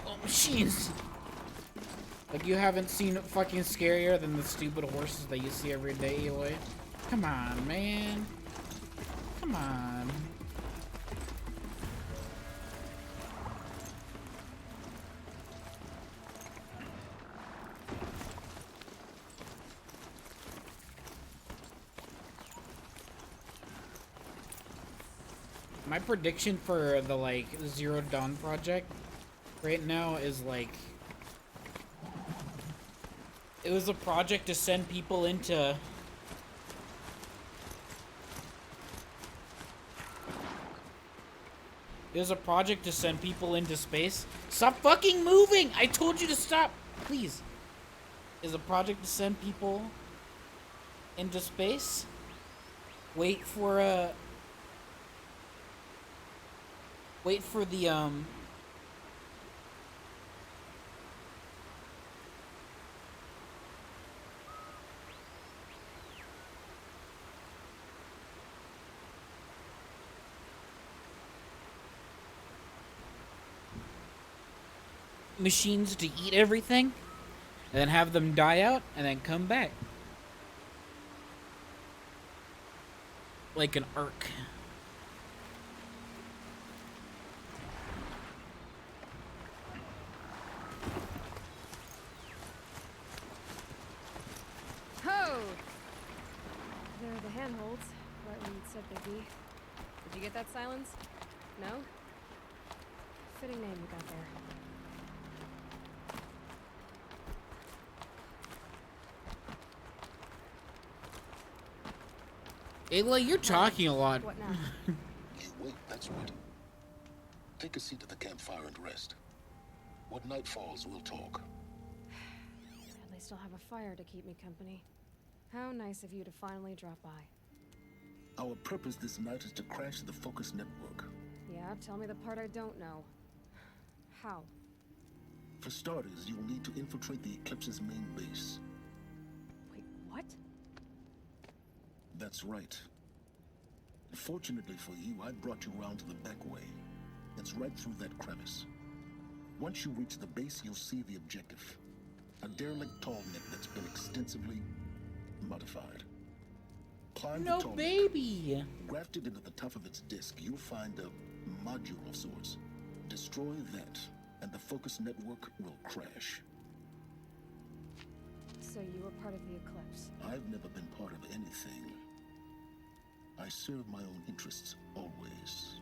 Oh, machines! Like, you haven't seen fucking scarier than the stupid horses that you see every day, Eloy. Come on, man. Come on. My prediction for the, like, Zero Dawn project right now is, like... It was a project to send people into... It was a project to send people into space. Stop fucking moving! I told you to stop! Please. It was a project to send people into space. Wait for the, machines to eat everything, and then have them die out, and then come back. Like an arc. Ho! There are the handholds, right where you'd said they'd be. Did you get that, Silence? No? Fitting name you got there. Ayla, you're talking a lot. What now? You wait, that's right. Take a seat at the campfire and rest. When night falls, we'll talk. At least I'll have a fire to keep me company. How nice of you to finally drop by. Our purpose this night is to crash the Focus network. Yeah, tell me the part I don't know. How? For starters, you'll need to infiltrate the Eclipse's main base. Wait, what? That's right. Fortunately for you, I brought you round to the back way. It's right through that crevice. Once you reach the base, you'll see the objective. A derelict tallneck that's been extensively modified. Climb the tallneck. Baby! Grafted into the top of its disk, you'll find a module of sorts. Destroy that, and the Focus network will crash. So you were part of the Eclipse. I've never been part of anything. I serve my own interests always.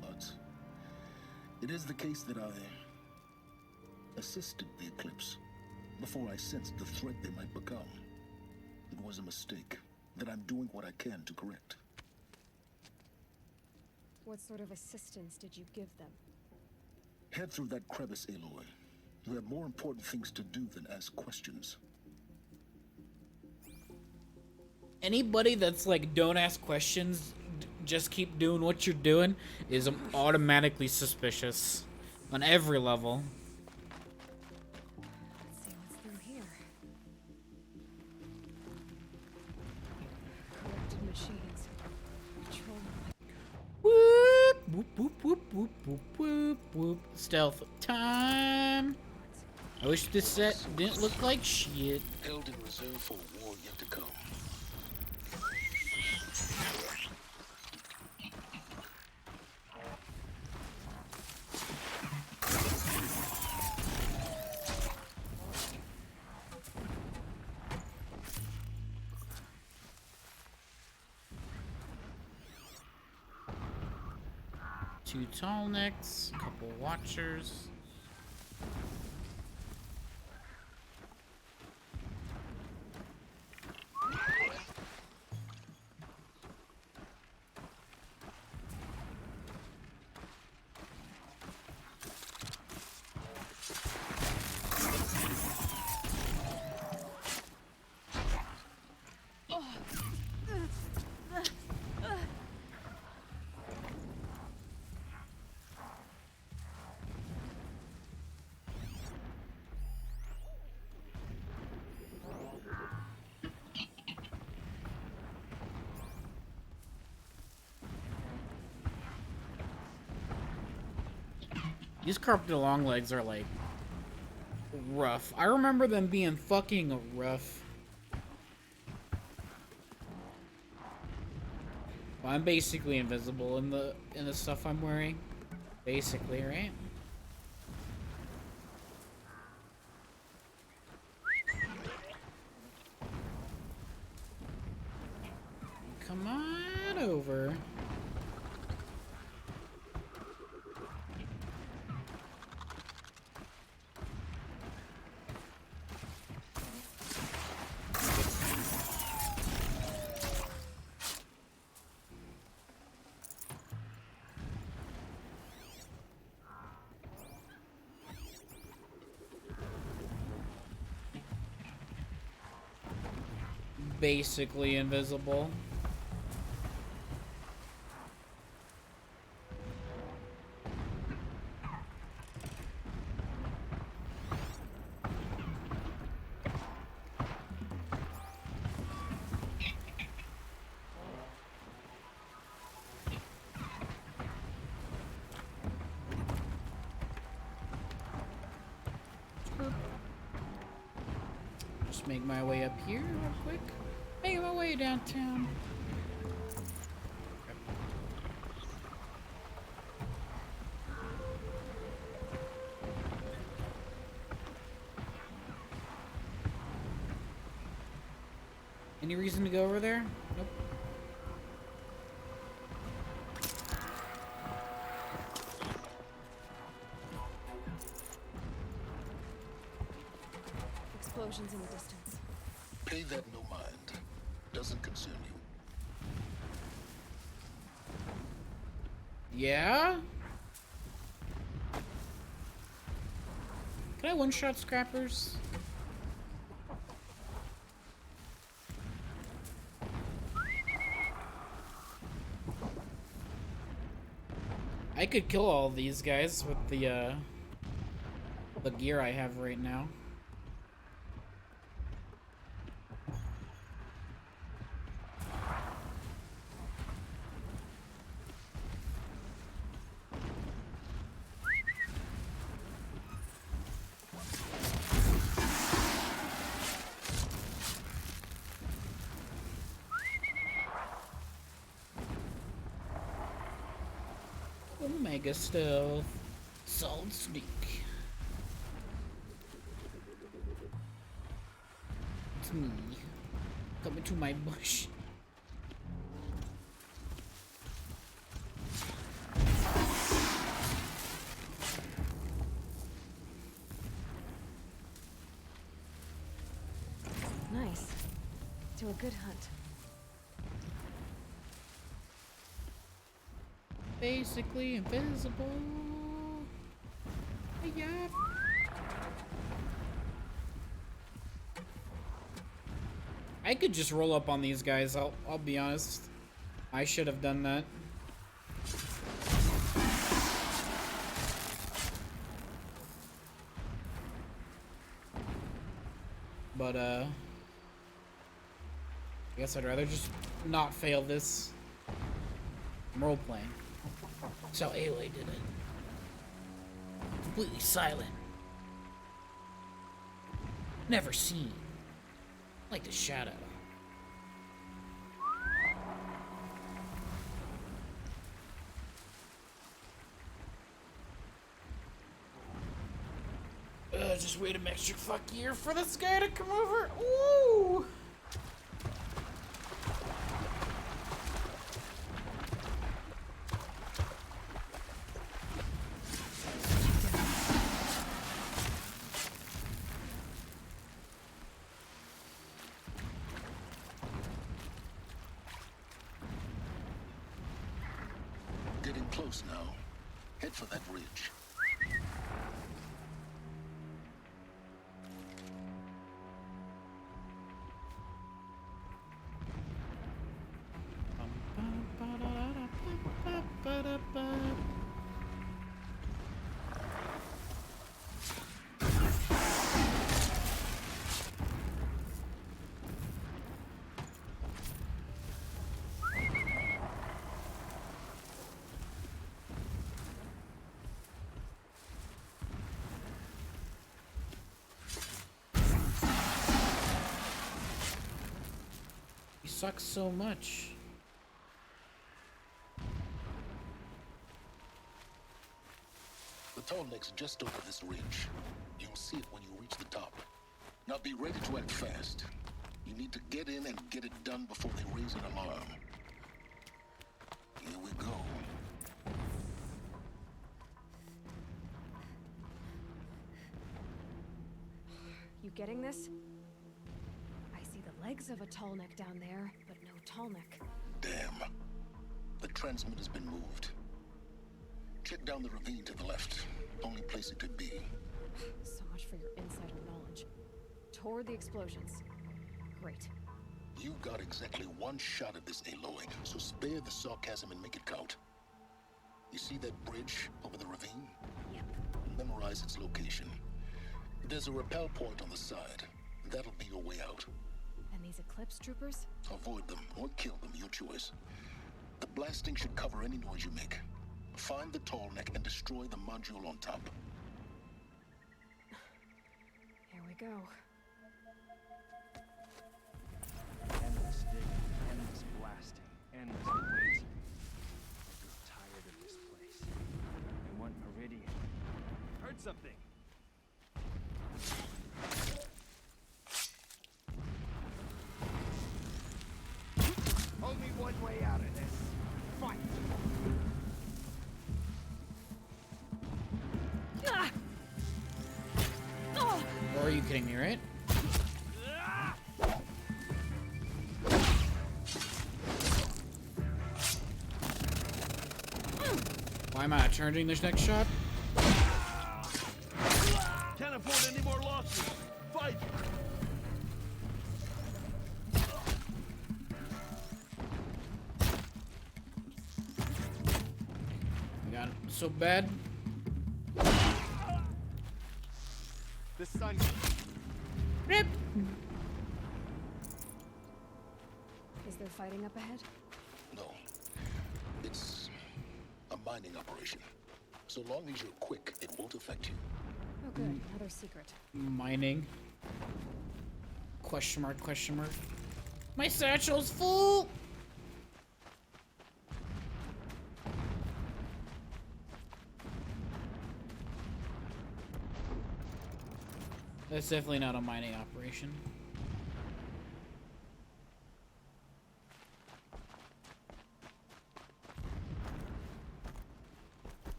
But it is the case that I assisted the Eclipse before I sensed the threat they might become. It was a mistake that I'm doing what I can to correct. What sort of assistance did you give them? Head through that crevice, Aloy. You have more important things to do than ask questions. Anybody that's like, don't ask questions, just keep doing what you're doing, is automatically suspicious on every level. Let's see what's through here. Corrupted machines. Control. Whoop, whoop, whoop, whoop, whoop, whoop, whoop, whoop. Stealth time. I wish this set didn't look like shit. Held in reserve for a war yet to come. 2 tall necks, a couple watchers. These carpeted long legs are like rough. I remember them being fucking rough. Well, I'm basically invisible in the stuff I'm wearing. Basically, right? Come on over. Basically invisible. Just make my way up here real quick. Making my way downtown. Any reason to go over there? Nope. Explosions in the distance. Pay that no mind. Doesn't concern you. Yeah? Can I one-shot scrappers? I could kill all these guys with the gear I have right now. Omega stealth. Solid sneak. It's me. Coming to my bush. Nice. To a good hunt. Basically invisible. Yeah. I could just roll up on these guys. I'll be honest. I should have done that. But I guess I'd rather just not fail this. I'm role playing. That's how Aloy did it. Completely silent. Never seen. Like the shadow. Just wait a extra fuck year for this guy to come over. Ooh! Getting close now. Head for that ridge. He sucks so much. The tall neck's just over this ridge. You'll see it when you reach the top. Now be ready to act fast. You need to get in and get it done before they raise an alarm. Here we go. You getting this? I see the legs of a tall neck down there, but no tall neck. Damn. The transmitter's been moved. Check down the ravine to the left. Only place it could be. So much for your insider knowledge. Toward the explosions. Great. You got exactly one shot at this, Aloy, so spare the sarcasm and make it count. You see that bridge over the ravine? Yep. Memorize its location. There's a rappel point on the side. That'll be your way out. And these Eclipse troopers? Avoid them or kill them, your choice. The blasting should cover any noise you make. Find the tall neck and destroy the module on top. Here we go. Endless digging, endless blasting, endless waiting. I grew tired of this place. I want Meridian. Heard something. Only one way out of this. Fight! Ah! Oh! Or are you kidding me, right? Why am I charging this next shot? Can't afford any more losses. Fight! I got it so bad. The sun. Rip. Is there fighting up ahead? No. It's a mining operation. So long as you're quick, it won't affect you. Oh good, another secret. Mining. Question mark, question mark. My satchel's full! That's definitely not a mining operation.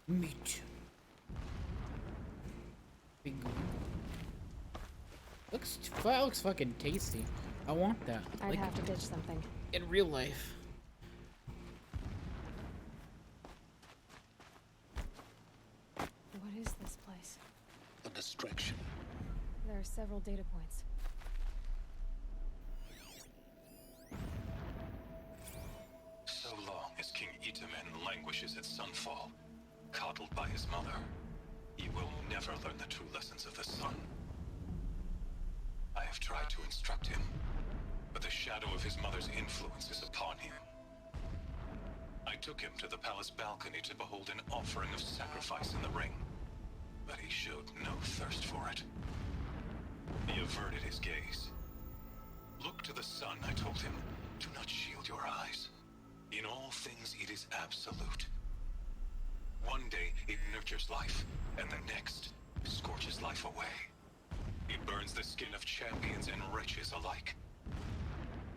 Meat. Big. Looks fucking tasty. I want that. I'd have to ditch something. In real life. What is this place? A distraction. There are several data points. So long as King Itamen languishes at Sunfall, coddled by his mother, he will never learn the true lessons of the sun. I have tried to instruct him, but the shadow of his mother's influence is upon him. I took him to the palace balcony to behold an offering of sacrifice in the ring, but he showed no thirst for it. He averted his gaze. Look to the sun, I told him. Do not shield your eyes. In all things, it is absolute. One day, it nurtures life, and the next, scorches life away. It burns the skin of champions and wretches alike.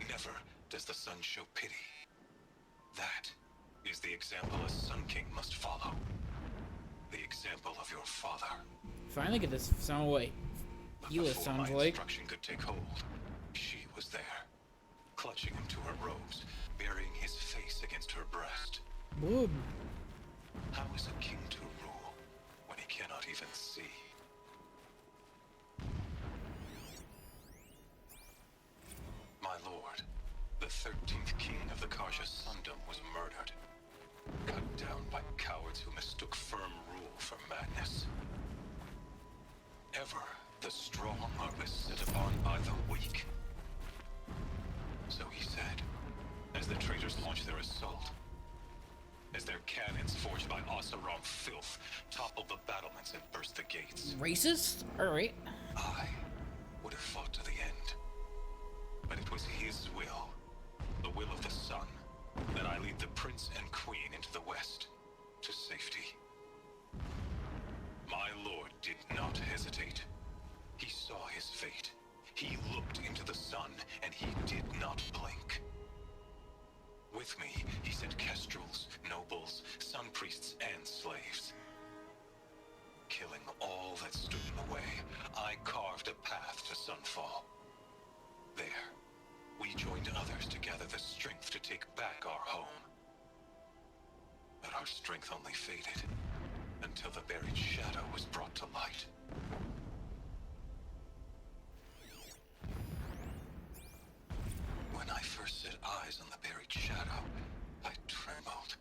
Never does the sun show pity. That is the example a Sun King must follow. The example of your father. Finally get this sound away. Hila sounds like. Instruction could take hold. She was there, clutching him to her robes, burying his face against her breast. Boom. How is a king to rule when he cannot even see? My lord, the 13th king of the Karja Sundom was murdered, cut down by cowards who mistook firm rule for madness. Ever the strong are beset upon by the weak. So he said, as the traitors launched their assault, as their cannons forged by Oseram filth toppled the battlements and burst the gates. Racist? Alright. I would have fought to the end. But it was his will, the will of the sun, that I lead the prince and queen into the west, to safety. My lord did not hesitate. He saw his fate. He looked into the sun, and he did not blink. With me, he sent kestrels, nobles, sun priests, and slaves. Killing all that stood in the way, I carved a path to Sunfall. There, we joined others to gather the strength to take back our home. But our strength only faded until the buried shadow was brought to light. When I first set eyes on the buried shadow, I trembled.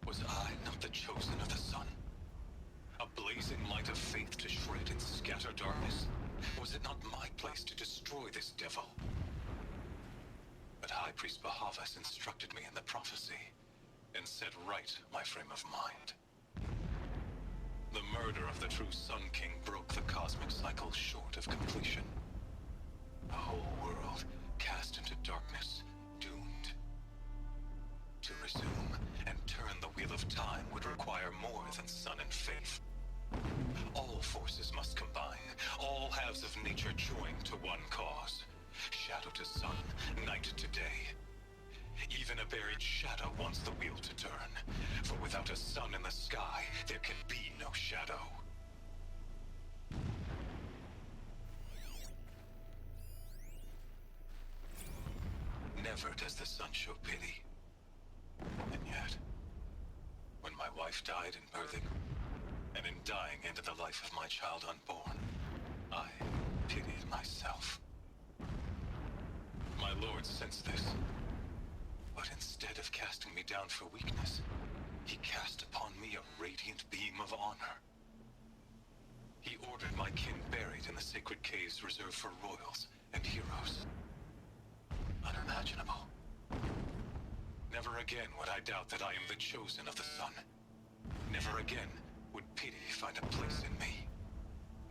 Was I not the chosen of the sun? A blazing light of faith to shred and scatter darkness? Was it not my place to destroy this devil? But High Priest Bahavas instructed me in the prophecy, and set right my frame of mind. The murder of the true Sun King broke the cosmic cycle short of completion. The whole world cast into darkness, doomed. To resume and turn the wheel of time would require more than sun and faith. All forces must combine, all halves of nature join to one cause. Shadow to sun, night to day. Even a buried shadow wants the wheel to turn, for without a sun in the sky, there can be no shadow. Never does the sun show pity. And yet, when my wife died in birthing, and in dying ended the life of my child unborn, I pitied myself. My lord sensed this, but instead of casting me down for weakness, he cast upon me a radiant beam of honor. He ordered my kin buried in the sacred caves reserved for royals and heroes. Unimaginable. Never again would I doubt that I am the chosen of the sun. Never again would pity find a place in me.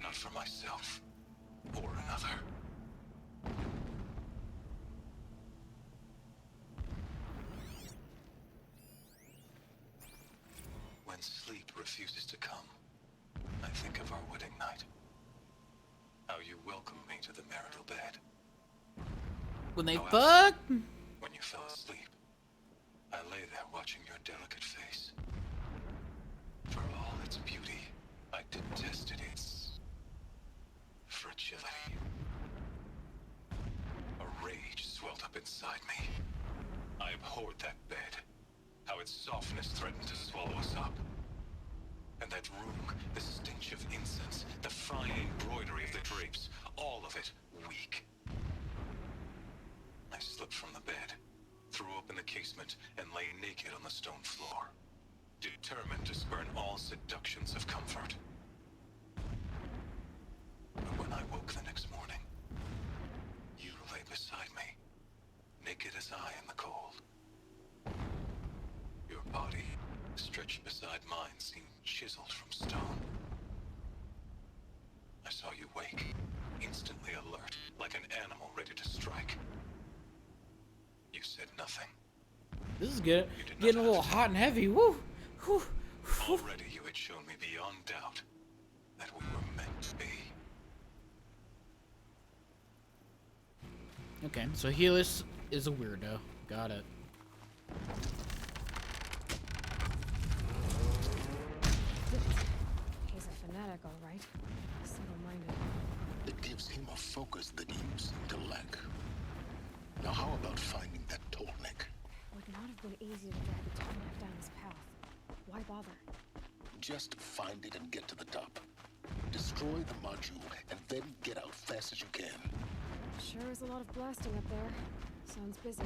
Not for myself, or another. When sleep refuses to come, I think of our wedding night. How you welcomed me to the marital bed. When they How fuck? when you fell asleep, I lay there watching your delicate face. I abhorred that bed. How its softness threatened to swallow us up. And that room, the stench of incense, the fine embroidery of the drapes, all of it weak. I slipped from the bed, threw open the casement, and lay naked on the stone floor, determined to spurn all seductions of comfort. But when I woke the next morning, you lay beside me, naked as I in the cold. Your body, stretched beside mine, seemed chiseled from stone. I saw you wake, instantly alert, like an animal ready to strike. You said nothing. This is good. Getting a little hot and heavy. Woo! Whew. Already you had shown me beyond doubt that we were meant to be. Okay, so Helis is a weirdo. Got it. He's a fanatic, all right. Single-minded. It gives him a focus that you seem to lack. Now how about finding that Tolnek? Would not have been easy to drag the Tolnek down his path. Why bother? Just find it and get to the top. Destroy the module and then get out fast as you can. Sure is a lot of blasting up there. Sounds busy.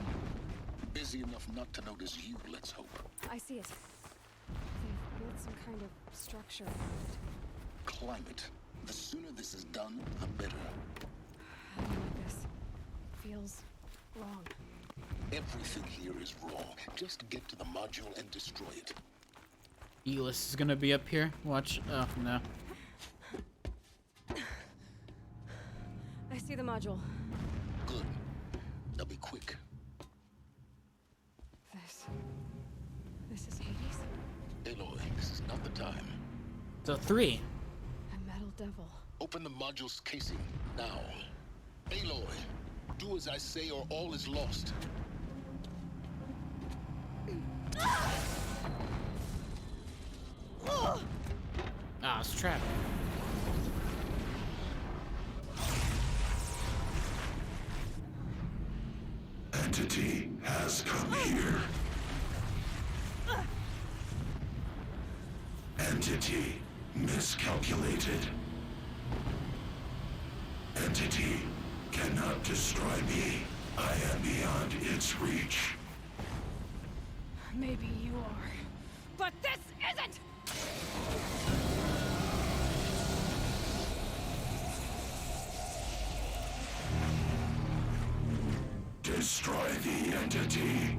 Busy enough not to notice you, let's hope. I see it. They've built some kind of structure around it. Climate. The sooner this is done, the better. I don't like this. Feels wrong. Everything here is wrong. Just get to the module and destroy it. Helis is gonna be up here. Watch. Oh, no. I see the module. Good. Now be quick. This is Hades? Aloy, this is not the time. So 3. A metal devil. Open the module's casing, now. Aloy, do as I say or all is lost. Ah, it's trapped. Entity has come here. Entity miscalculated. Entity cannot destroy me. I am beyond its reach. Maybe you are. But this isn't! Destroy the entity.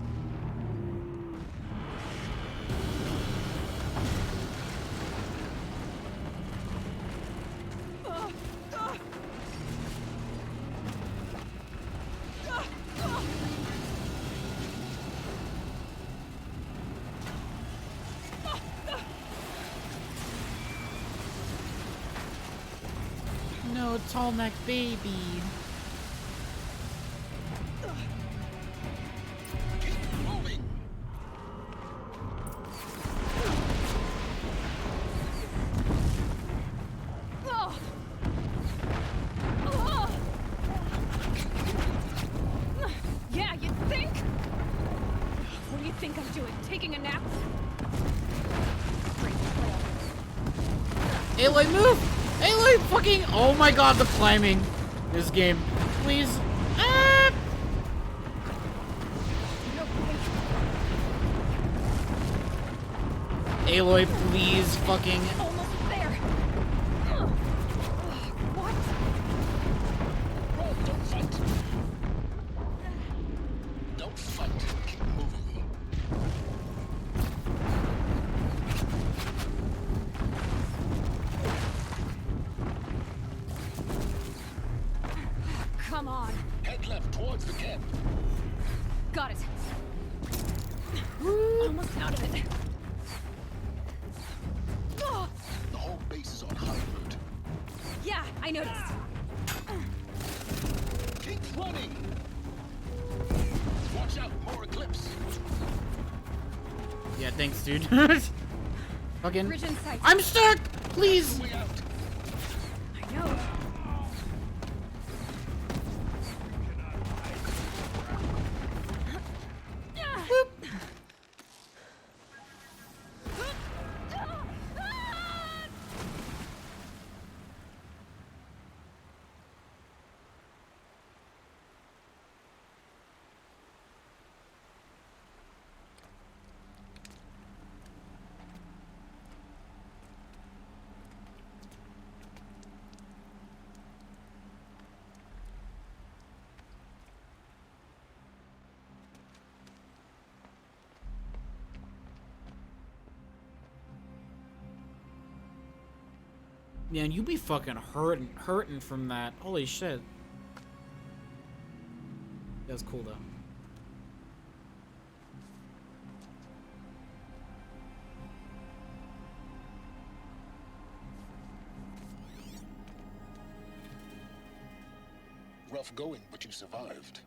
No, Tolnek baby. Yeah, you think? What do you think I'm doing? Taking a nap? Aloy, move! Aloy, fucking! Oh my god, the climbing. This game, please. Ah! Aloy, please, fucking. Almost there. What? Roll, don't fight. Don't fight. Keep moving. Come on. Head left towards the camp. Got it. Almost out of it. The whole base is on high alert. Yeah, I noticed. Keep running. Watch out, more Eclipse. Yeah, thanks, dude. Fucking. Bridge in sight. I'm stuck! Please! I know. Man, you be fucking hurting from that. Holy shit. That was cool though. Rough going, but you survived.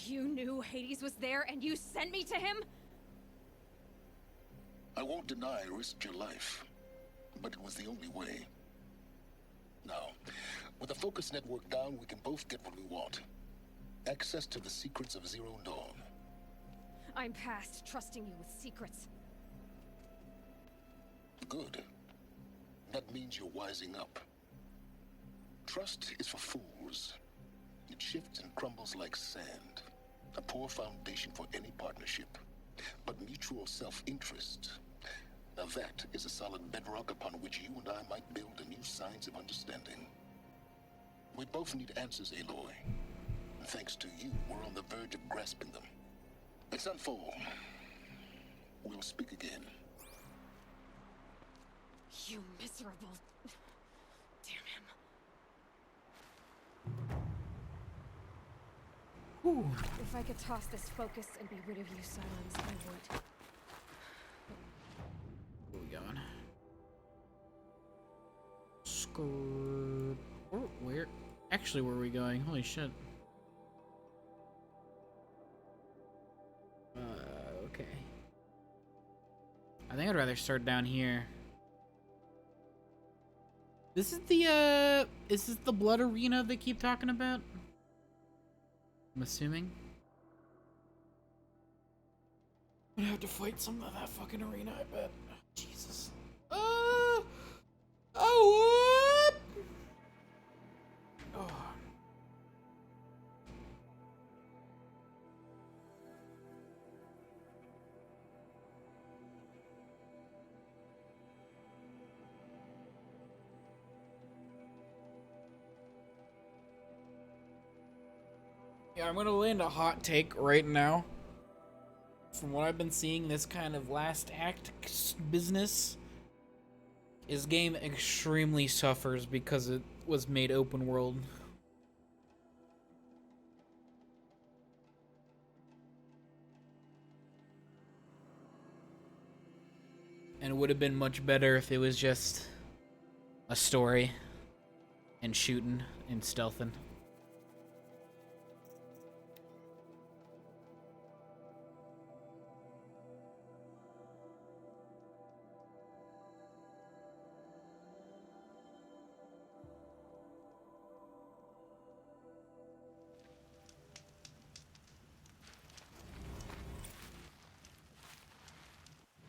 You knew Hades was there and you sent me to him? I won't deny I risked your life, but it was the only way. Now, with the focus network down, we can both get what we want. Access to the secrets of Zero Dawn. I'm past trusting you with secrets. Good. That means you're wising up. Trust is for fools. It shifts and crumbles like sand. A poor foundation for any partnership. But mutual self-interest, now that is a solid bedrock upon which you and I might build a new science of understanding. We both need answers, Aloy. And thanks to you, we're on the verge of grasping them. It's Sunfall. We'll speak again. You miserable... Damn him. Whew. If I could toss this focus and be rid of you, Silence, I would. Where we going? Skrrr. Where? Actually, where are we going? Holy shit. Okay. I think I'd rather start down here. This is the, is this the blood arena they keep talking about? I'm assuming. I'm gonna have to fight some of that fucking arena, I bet. Jesus. Oh, what? Oh. Yeah, I'm gonna land a hot take right now. From what I've been seeing, this kind of last act business, this game extremely suffers because it was made open world. And it would have been much better if it was just a story and shooting and stealthing.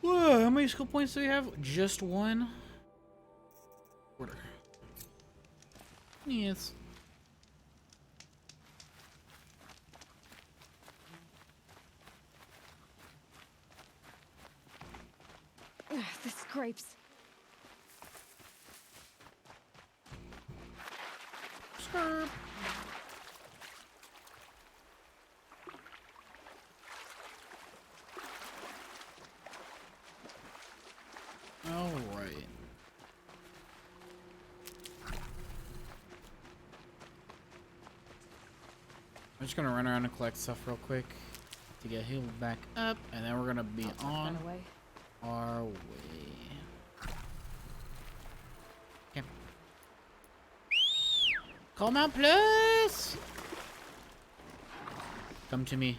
Whoa, how many skill points do we have? Just one? Order. Yes. The scrapes. Scrap. All right. I'm just gonna run around and collect stuff real quick to get healed back up, and then we're gonna be on our way. Okay. Come out, please. Come to me.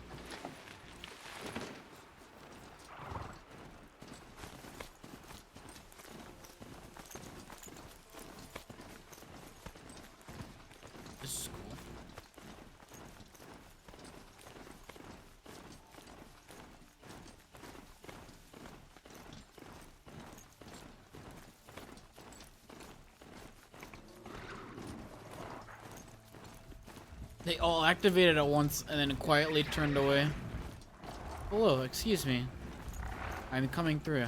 They all activated at once and then quietly turned away. Hello, excuse me. I'm coming through.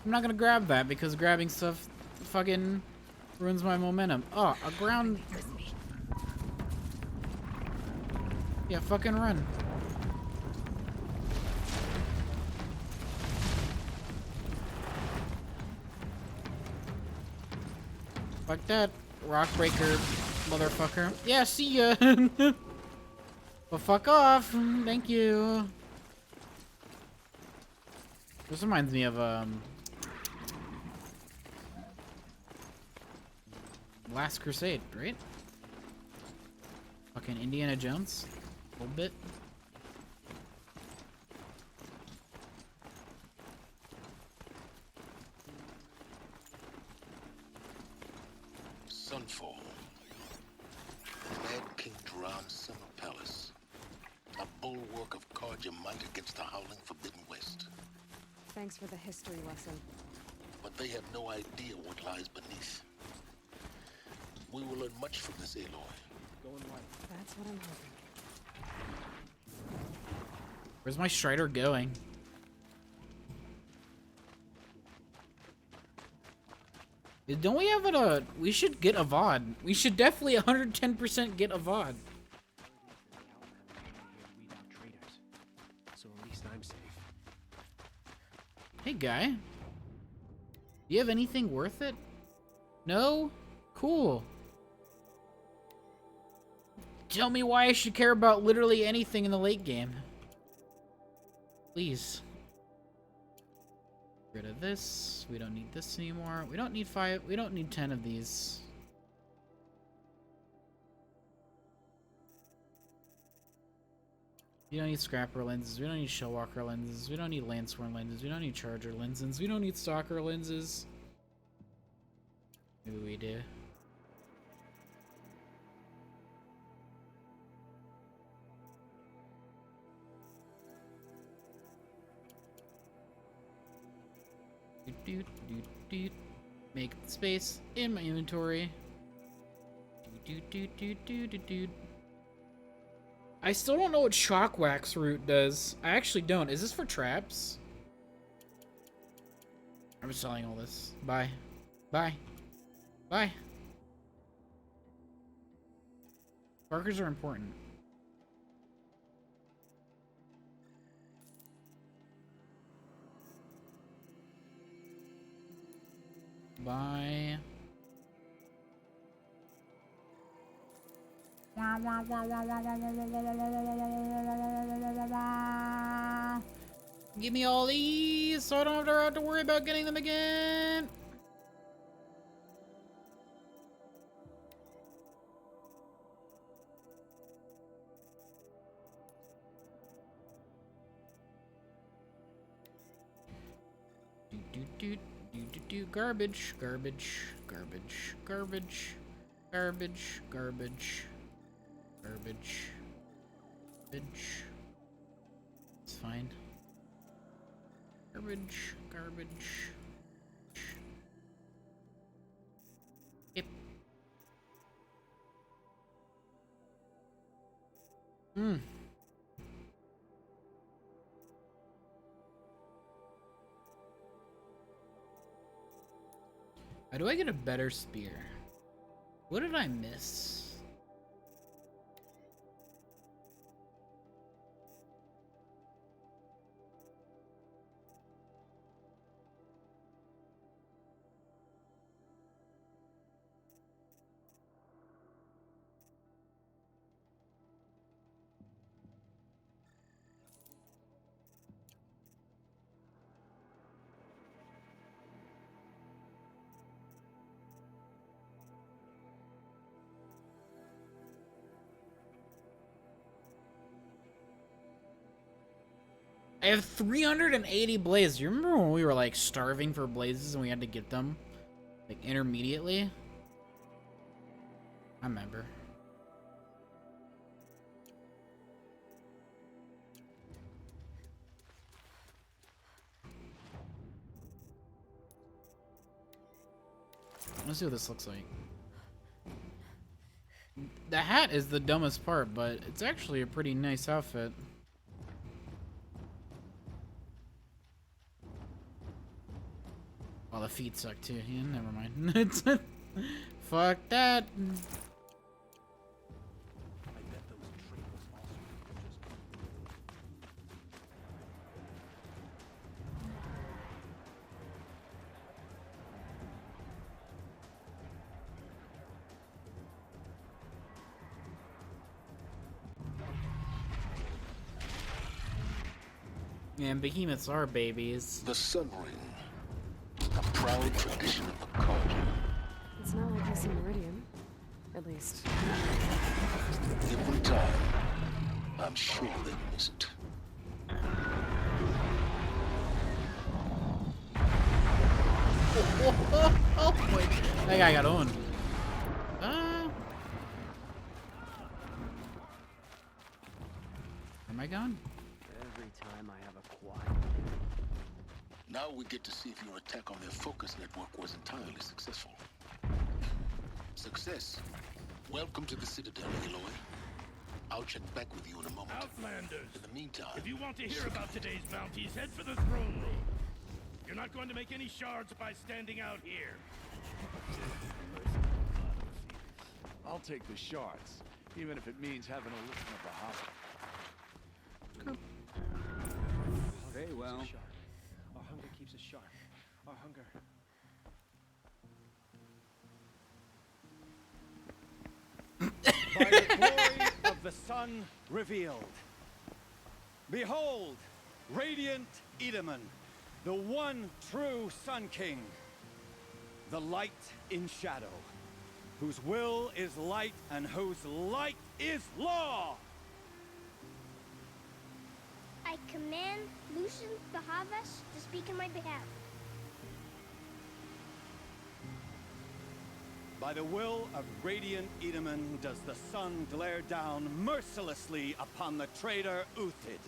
I'm not gonna grab that because grabbing stuff fucking ruins my momentum. Oh, a ground. Yeah, fucking run. Fuck that, rock breaker, motherfucker. Yeah, see ya. Well, fuck off. Thank you. This reminds me of Last Crusade, right? Fucking Indiana Jones, a little bit. Sunfall. The Mad King Drum Summer Palace. A bulwark of Carja might against the howling Forbidden West. Thanks for the history lesson. But they have no idea what lies beneath. We will learn much from this Aloy. Going white. That's what I'm hoping. Where's my Strider going? Don't we have a... We should get a VOD. We should definitely 110% get a VOD. So at least I'm safe. Hey, guy. Do you have anything worth it? No? Cool. Tell me why I should care about literally anything in the late game. Please. Get rid of this. We don't need this anymore. We don't need 5. We don't need 10 of these. We don't need scrapper lenses. We don't need shellwalker lenses. We don't need landsworn lenses. We don't need charger lenses. We don't need stalker lenses. Maybe we do. Make space in my inventory. I still don't know what shock wax root does. I actually don't. Is this for traps? I'm selling all this. Bye. Bye. Bye. Markers are important. Bye. Give me all these so I don't have to worry about getting them again. Garbage, garbage, garbage, garbage, garbage, garbage, garbage, garbage. It's fine. Garbage, garbage. Yep. How do I get a better spear? What did I miss? I have 380 blazes. You remember when we were like starving for blazes and we had to get them like intermediately? I remember. Let's see what this looks like. The hat is the dumbest part, but it's actually a pretty nice outfit. Well, the feet suck too. Yeah, never mind. Fuck that. And behemoths are babies. The Sun Ring, a proud tradition of the cult. It's not like this in Meridian. At least. Every time, I'm sure they miss it. Oh boy, that guy got owned. Am I gone? Every time I have a quiet. Now we get to see if your attack on their focus network was entirely successful. Success. Welcome to the Citadel, Aloy. I'll check back with you in a moment. Outlanders! In the meantime... If you want to hear about today's bounties, head for the throne room. You're not going to make any shards by standing out here. I'll take the shards, even if it means having a listen at the hospital. Very well. Our hunger keeps us sharp. Our hunger. By the glory of the sun revealed. Behold, radiant Edaman, the one true Sun King. The light in shadow, whose will is light and whose light is law. I command Lucian the Havesh to speak in my behalf. By the will of radiant Edaman does the sun glare down mercilessly upon the traitor Uthid.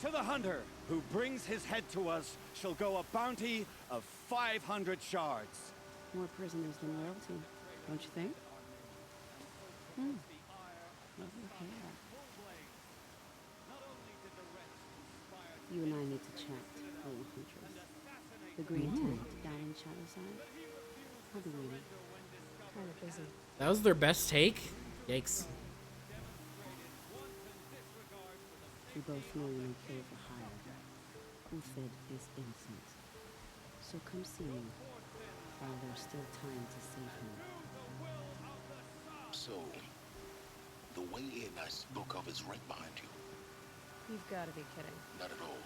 To the hunter who brings his head to us shall go a bounty of 500 shards. More prisoners than royalty, don't you think? Lovely hair. You and I need to chat, little huntress. The green tent down in Shadowside. I'll be waiting. Kind of busy. That was their best take? Yikes. We both know you don't kill for hire. Uthid is innocent. So come see me while there's still time to save him. So, the way in I spoke of is right behind you. You've got to be kidding. Not at all.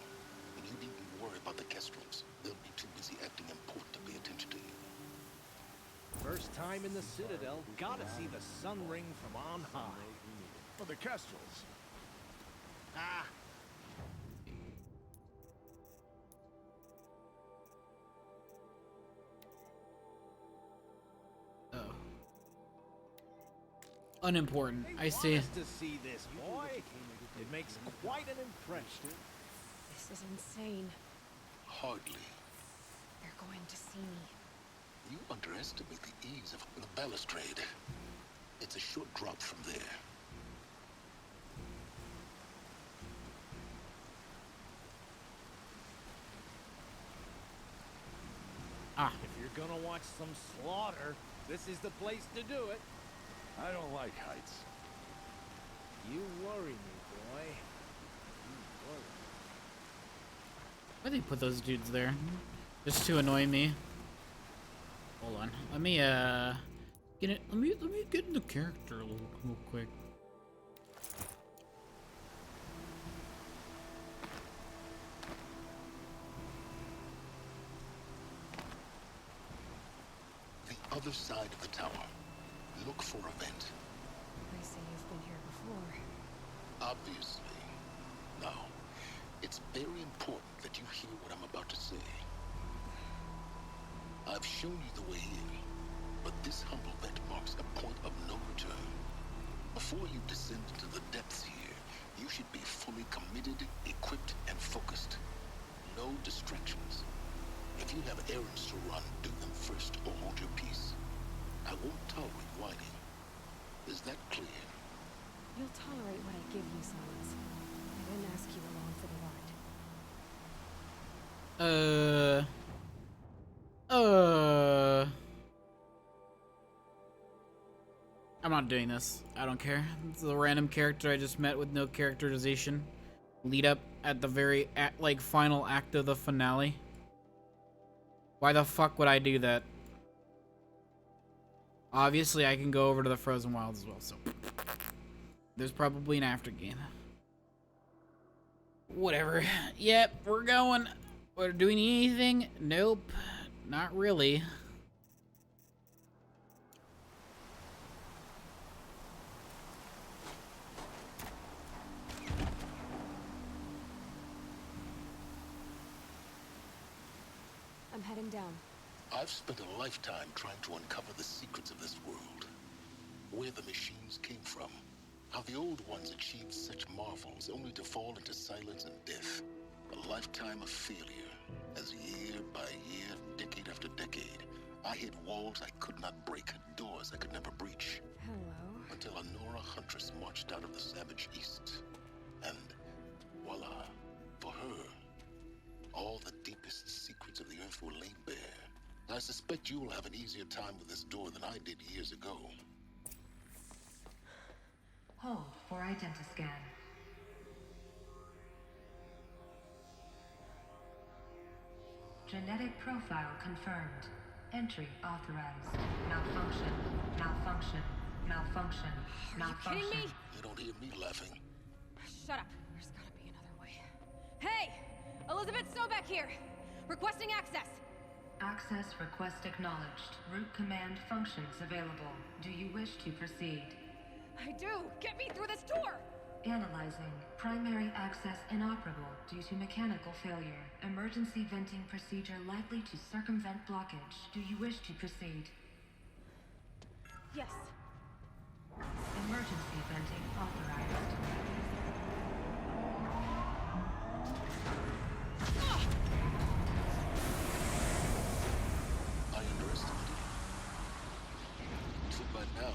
And you needn't worry about the Kestrels. They'll be too busy acting important to pay attention to you. First time in the Citadel, gotta see the Sun Ring from on high. For the Kestrels. Ah! Oh. Unimportant. I see. Want us to see this, boy. It makes quite an impression. This is insane. Hardly. They're going to see me. You underestimate the ease of the balustrade. It's a short drop from there. If you're gonna watch some slaughter, this is the place to do it. I don't like heights. You worry me, boy. You worry. Why they put those dudes there? Just to annoy me. Hold on. Let me get it. Let me get in the character real quick. The other side of the tower. Look for a vent. I see you've been here before. Obviously. Now, it's very important that you hear what I'm about to say. I've shown you the way in, but this humble vent marks a point of no return. Before you descend into the depths here, you should be fully committed, equipped, and focused. No distractions. If you have errands to run, do them first or hold your peace. I won't tolerate whining. Is that clear? You'll tolerate what I give you, Silence. I didn't ask you along for the ride. I'm not doing this. I don't care. This is a random character I just met with no characterization. Lead up at the very, final act of the finale. Why the fuck would I do that? Obviously, I can go over to the Frozen Wilds as well, so... There's probably an after game. Whatever. Yep, we're going. Do we need anything? Nope. Not really. I'm heading down. I've spent a lifetime trying to uncover the secrets of this world. Where the machines came from. How the old ones achieved such marvels only to fall into silence and death. A lifetime of failure. As year by year, decade after decade, I hit walls I could not break, doors I could never breach. Hello. Until a Nora Huntress marched out of the savage East. And voila, for her, all the deepest secrets of the Earth were laid bare. I suspect you will have an easier time with this door than I did years ago. Hold for identiscan. Genetic profile confirmed. Entry authorized. Malfunction. Malfunction. Malfunction. Malfunction. Are you kidding me? You don't hear me laughing. Shut up. There's gotta be another way. Hey! Elizabeth Sobek here! Requesting access! Access request acknowledged. Root command functions available. Do you wish to proceed? I do! Get me through this door! Analyzing. Primary access inoperable due to mechanical failure. Emergency venting procedure likely to circumvent blockage. Do you wish to proceed? Yes. Emergency venting authorized. I underestimated you. So by now,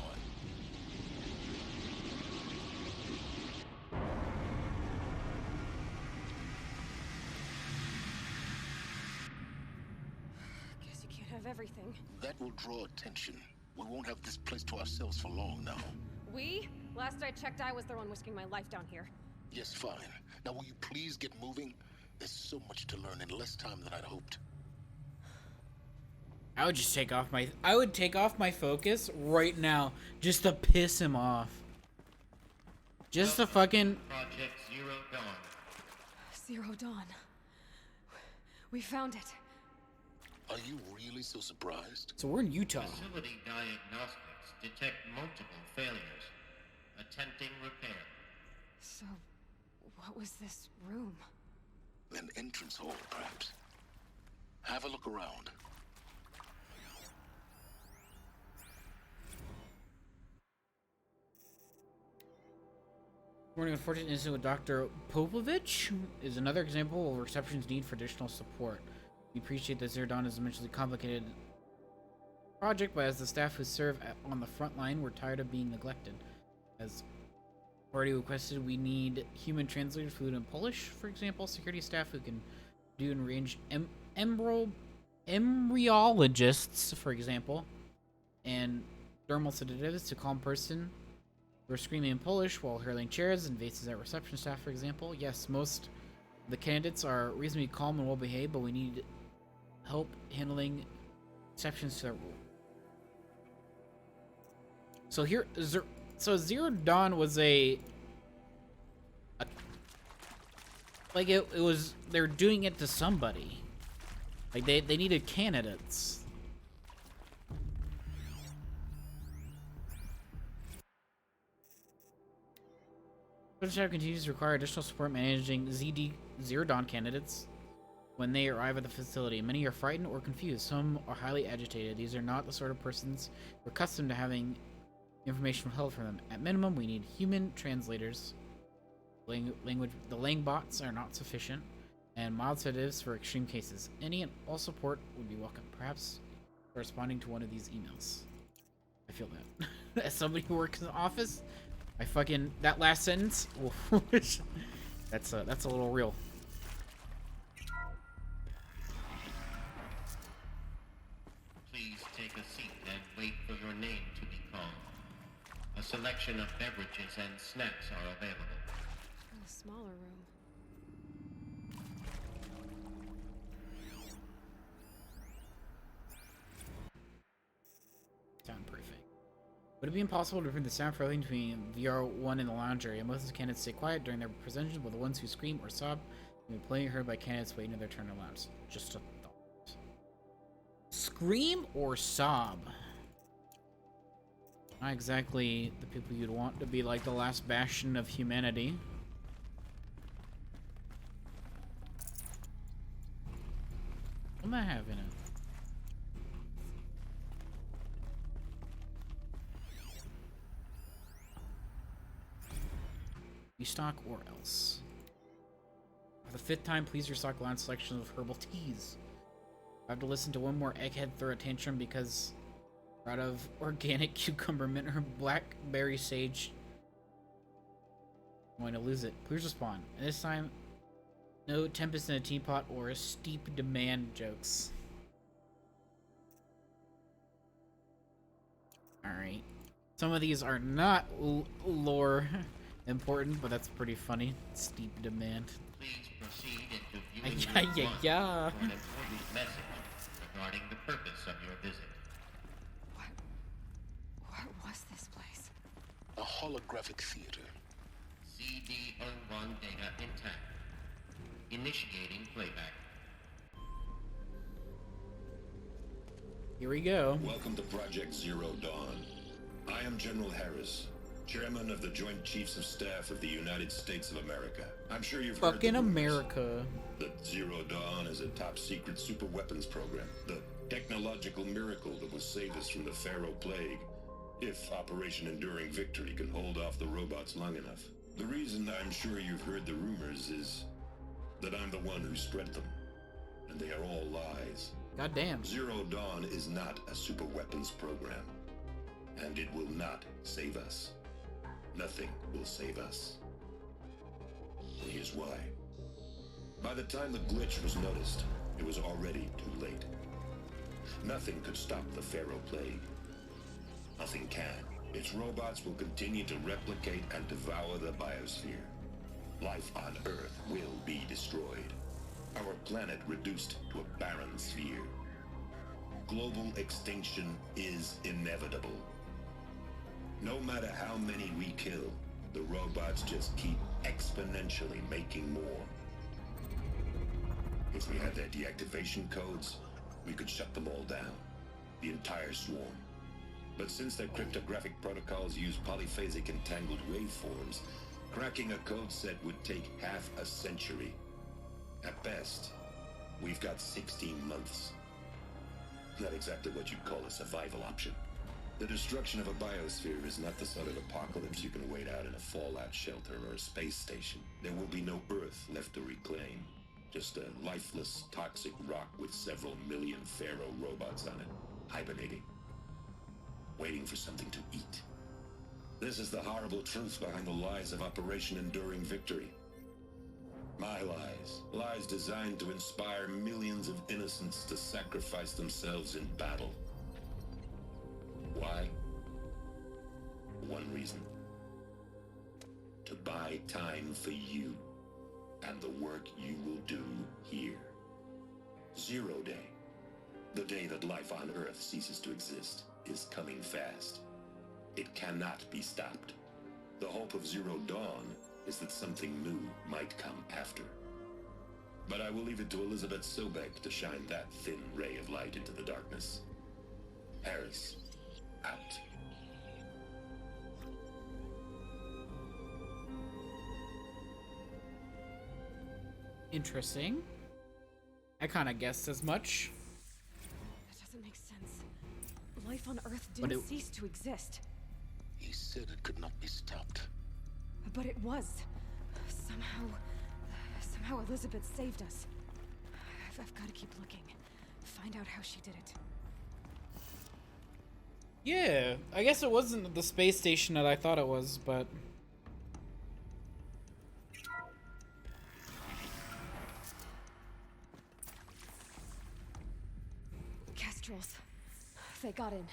Guess you can't have everything. that will draw attention. We won't have this place to ourselves for long now. We? Last I checked, I was the one risking my life down here. Yes, fine. Now will you please get moving? There's so much to learn in less time than I'd hoped. I would just take off my focus right now just to piss him off. Just to fucking Project Zero Dawn. Zero Dawn. We found it. Are you really so surprised? So we're in Utah. Facility diagnostics detect multiple failures. Attempting repair. So, what was this room? An entrance hall, perhaps. Have a look around. Morning, unfortunate incident with Dr. Popovich is another example of reception's need for additional support. We appreciate that Zero Dawn is a immensely complicated project, but as the staff who serve on the front line, we're tired of being neglected. As already requested, we need human translators fluent in Polish, for example, security staff who can do and arrange embryologists, for example, and dermal sedatives to calm person. We're screaming in Polish while hurling chairs and vases at reception staff, for example. Yes, most of the candidates are reasonably calm and well behaved, but we need help handling exceptions to that rule. So here, Zero Dawn was it was, they're doing it to somebody. Like, they needed candidates. Staff continues to require additional support managing Zero Dawn candidates when they arrive at the facility. Many are frightened or confused. Some are highly agitated. These are not the sort of persons we're accustomed to having information held from them. At minimum, we need human translators. The Langbots are not sufficient, and mild sedatives for extreme cases. Any and all support would be welcome. Perhaps corresponding to one of these emails. I feel that. As somebody who works in the office, that last sentence, that's a little real. Please take a seat and wait for your name to be called. A selection of beverages and snacks are available. A smaller room. Sound perfect. Would it be impossible to prevent the sound from between VR1 and the lounge area? Most of the candidates stay quiet during their presentations, while the ones who scream or sob will be plainly heard by candidates waiting their turn to lounge. Just a thought. Scream or sob? Not exactly the people you'd want to be like the last bastion of humanity. What am I having it? Restock or else. For the 5th time, please restock line selections of herbal teas. I have to listen to one more egghead throw a tantrum because we're out of organic cucumber mint or blackberry sage. I'm going to lose it. Please respond. And this time, no tempest in a teapot or steep demand jokes. Alright. Some of these are not lore important, but that's pretty funny. Steep demand. Please proceed into viewing room 1 for an important message regarding the purpose of your visit. What was this place? A holographic theater. CD01 data intact. Initiating playback. Here we go. Welcome to Project Zero Dawn. I am General Harris, Chairman of the Joint Chiefs of Staff of the United States of America. I'm sure you've heard Fucking the rumors America. that Zero Dawn is a top-secret super weapons program. The technological miracle that will save us from the Pharaoh Plague, if Operation Enduring Victory can hold off the robots long enough. The reason I'm sure you've heard the rumors is that I'm the one who spread them, and they are all lies. Goddamn. Zero Dawn is not a super weapons program, and it will not save us. Nothing will save us. And here's why. By the time the glitch was noticed, it was already too late. Nothing could stop the Pharaoh Plague. Nothing can. Its robots will continue to replicate and devour the biosphere. Life on Earth will be destroyed. Our planet reduced to a barren sphere. Global extinction is inevitable. No matter how many we kill, the robots just keep exponentially making more. If we had their deactivation codes, we could shut them all down. The entire swarm. But since their cryptographic protocols use polyphasic entangled waveforms, cracking a code set would take half a century. At best, we've got 16 months. Not exactly what you'd call a survival option. The destruction of a biosphere is not the sort of apocalypse you can wait out in a fallout shelter or a space station. There will be no Earth left to reclaim. Just a lifeless, toxic rock with several million Pharaoh robots on it, hibernating. Waiting for something to eat. This is the horrible truth behind the lies of Operation Enduring Victory. My lies. Lies designed to inspire millions of innocents to sacrifice themselves in battle. Why? One reason. To buy time for you and the work you will do here. Zero Day. The day that life on Earth ceases to exist is coming fast. It cannot be stopped. The hope of Zero Dawn is that something new might come after. But I will leave it to Elizabeth Sobek to shine that thin ray of light into the darkness. Harris, out. Interesting. I kind of guessed as much. That doesn't make sense. Life on Earth didn't cease to exist. He said it could not be stopped. But it was. Somehow Elizabeth saved us. I've got to keep looking. Find out how she did it. Yeah, I guess it wasn't the space station that I thought it was, but... Kestrels. They got in.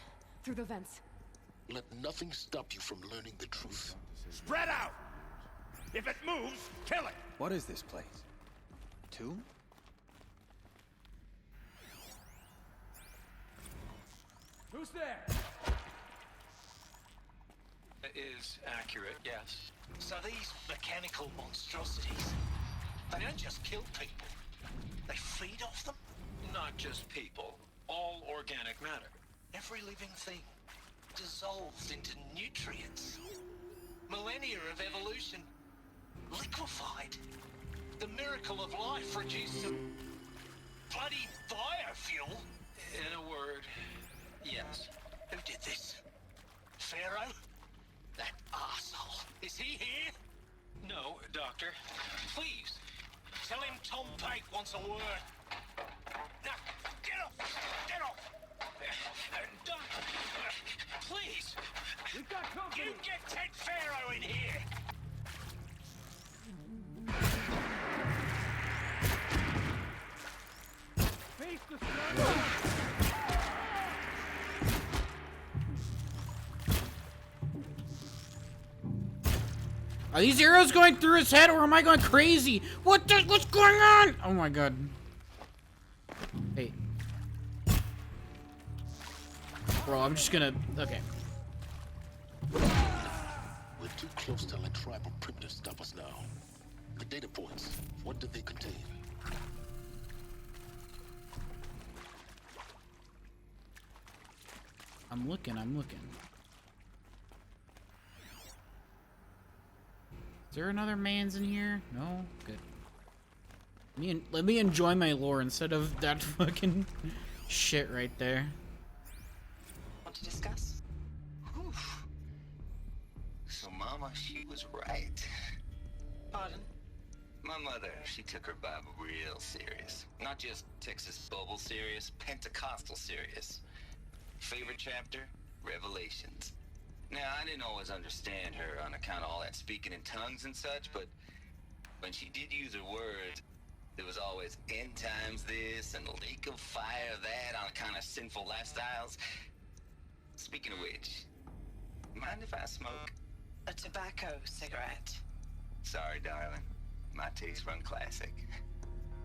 Through the vents. Let nothing stop you from learning the truth. Spread out! If it moves, kill it! What is this place? A tomb? Who's there? Is accurate, yes. So these mechanical monstrosities, they don't just kill people. They feed off them? Not just people. All organic matter. Every living thing dissolved into nutrients. Millennia of evolution liquefied. The miracle of life reduced to bloody biofuel. In a word, yes. Who did this? Pharaoh? That arsehole. Is he here? No, Doctor. Please, tell him Tom Pike wants a word. Now, get off! Get off! Don't... Please! We've got company! You get Ted Pharaoh in here! Face the struggle! Are these arrows going through his head, or am I going crazy? What's going on? Oh my god. Hey. Bro, I'm just gonna... Okay. We're too close to let tribal primitives stop us now. The data points, what do they contain? I'm looking. Is there another man's in here? No? Good. Let me enjoy my lore instead of that fucking shit right there. Want to discuss? Oof. So Mama, she was right. Pardon? My mother, she took her Bible real serious. Not just Texas Bubble serious, Pentecostal serious. Favorite chapter? Revelations. Now, I didn't always understand her on account of all that speaking in tongues and such, but when she did use her words, there was always end times this and lake of fire that on account of sinful lifestyles. Speaking of which, mind if I smoke? A tobacco cigarette. Sorry, darling. My taste run classic.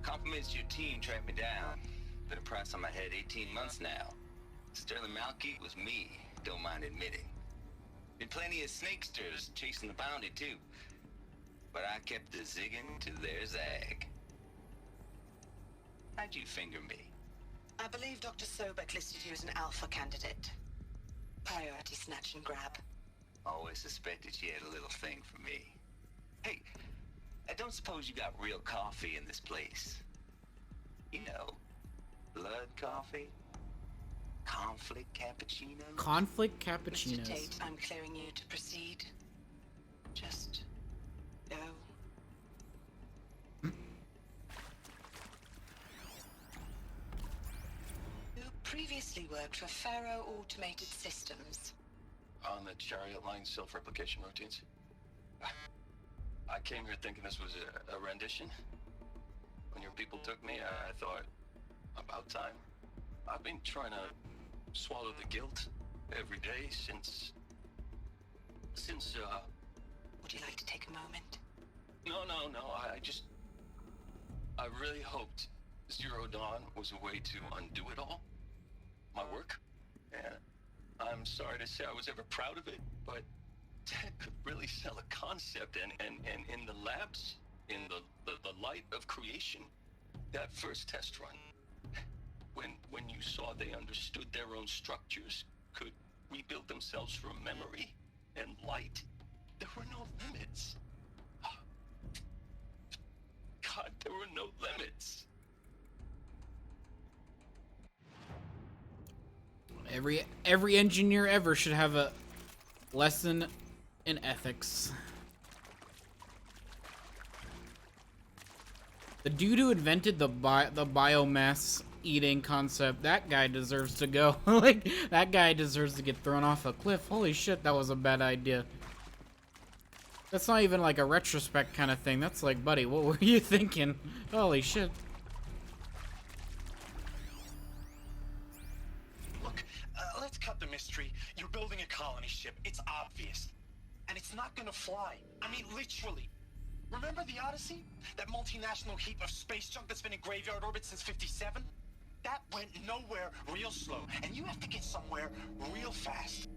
Compliments to your team tracked me down. Been a price on my head 18 months now. Sterling Malkeet was me, don't mind admitting. Been plenty of snakesters chasing the bounty, too. But I kept the zigging to their zag. How'd you finger me? I believe Dr. Sobek listed you as an alpha candidate. Priority snatch and grab. Always suspected she had a little thing for me. Hey, I don't suppose you got real coffee in this place? You know, blood coffee? Conflict cappuccino? Conflict cappuccinos. Mr. Tate, I'm clearing you to proceed. Just go. You previously worked for Pharaoh Automated Systems. On the Chariot Line self-replication routines? I came here thinking this was a rendition. When your people took me, I thought, about time. I've been trying to swallow the guilt every day since... Would you like to take a moment? No, I really hoped Zero Dawn was a way to undo it all. My work. And I'm sorry to say I was ever proud of it, but Ted could really sell a concept, and in the labs, in the light of creation, that first test run, when you saw they understood their own structures, could rebuild themselves from memory and light, there were no limits. God, there were no limits. Every engineer ever should have a lesson in ethics. The dude who invented the biomass eating concept, that guy deserves to go. Like, that guy deserves to get thrown off a cliff. Holy shit, that was a bad idea. That's not even like a retrospect kind of thing. That's like, buddy, what were you thinking? Holy shit. Look, let's cut the mystery. You're building a colony ship. It's obvious. And it's not gonna fly. I mean, literally. Remember the Odyssey? That multinational heap of space junk that's been in graveyard orbit since '57? That went nowhere real slow. And you have to get somewhere real fast.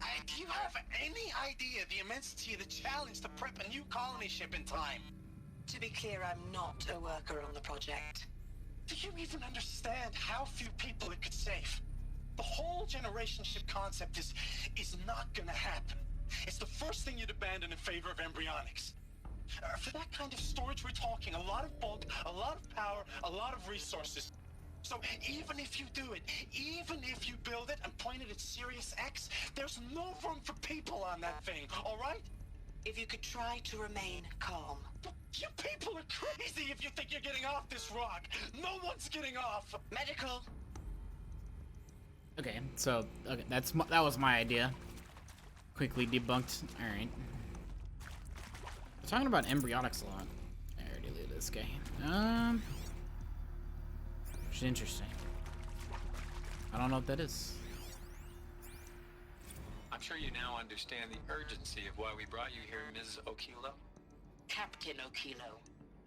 Do you have any idea the immensity of the challenge to prep a new colony ship in time? To be clear, I'm not a worker on the project. Do you even understand how few people it could save? The whole generation ship concept is not gonna happen. It's the first thing you'd abandon in favor of embryonics. For that kind of storage, we're talking a lot of bulk, a lot of power, a lot of resources. So even if you do it, even if you build it and point it at Sirius X, there's no room for people on that thing, all right? If you could try to remain calm. You people are crazy if you think you're getting off this rock. No one's getting off. Medical. Okay, so that was my idea. Quickly debunked. All right. We're talking about embryonics a lot. I already deleted this guy. Which is interesting. I don't know what that is. I'm sure you now understand the urgency of why we brought you here, Ms. Okilo. Captain Okilo,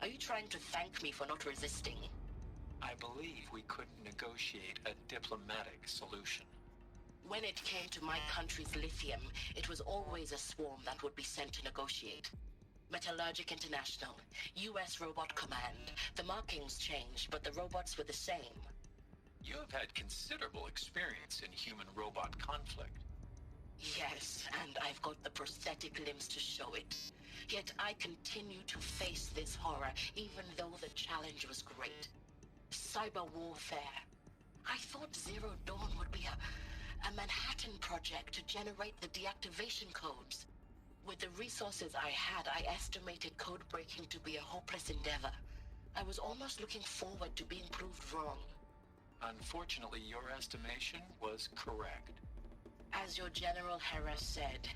are you trying to thank me for not resisting? I believe we couldn't negotiate a diplomatic solution. When it came to my country's lithium, it was always a swarm that would be sent to negotiate. Metallurgic International, US Robot Command. The markings changed, but the robots were the same. You have had considerable experience in human-robot conflict. Yes, and I've got the prosthetic limbs to show it. Yet I continue to face this horror, even though the challenge was great. Cyber warfare. I thought Zero Dawn would be a Manhattan project to generate the deactivation codes. With the resources I had, I estimated code breaking to be a hopeless endeavor. I was almost looking forward to being proved wrong. Unfortunately, your estimation was correct. As your General Harris said.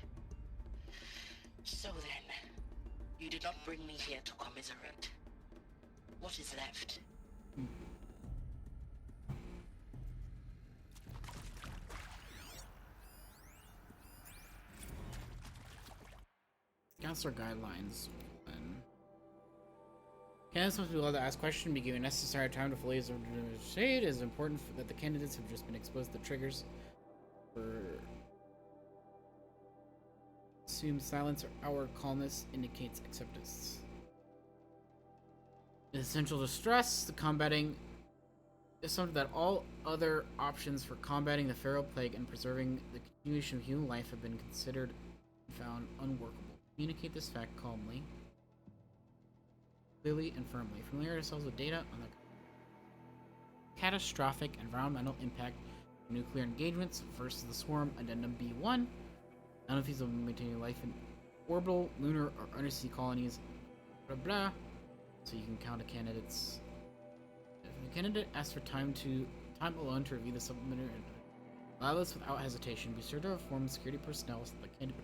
So then, you did not bring me here to commiserate. What is left? Counselor guidelines. Candidates must be allowed to ask questions and be given necessary time to fully shade. It is important that the candidates have just been exposed to triggers for assumed silence or our calmness indicates acceptance. It is essential to stress the combating is something that all other options for combating the feral plague and preserving the continuation of human life have been considered and found unworkable. Communicate this fact calmly, clearly and firmly. Familiarize ourselves with data on the catastrophic environmental impact of nuclear engagements versus the swarm. Addendum B1. None of these will maintain life in orbital, lunar, or undersea colonies. Blah blah. So you can count the candidates. If the candidate asks for time alone to review the supplementary, allow this without hesitation. Be sure to inform security personnel so the candidate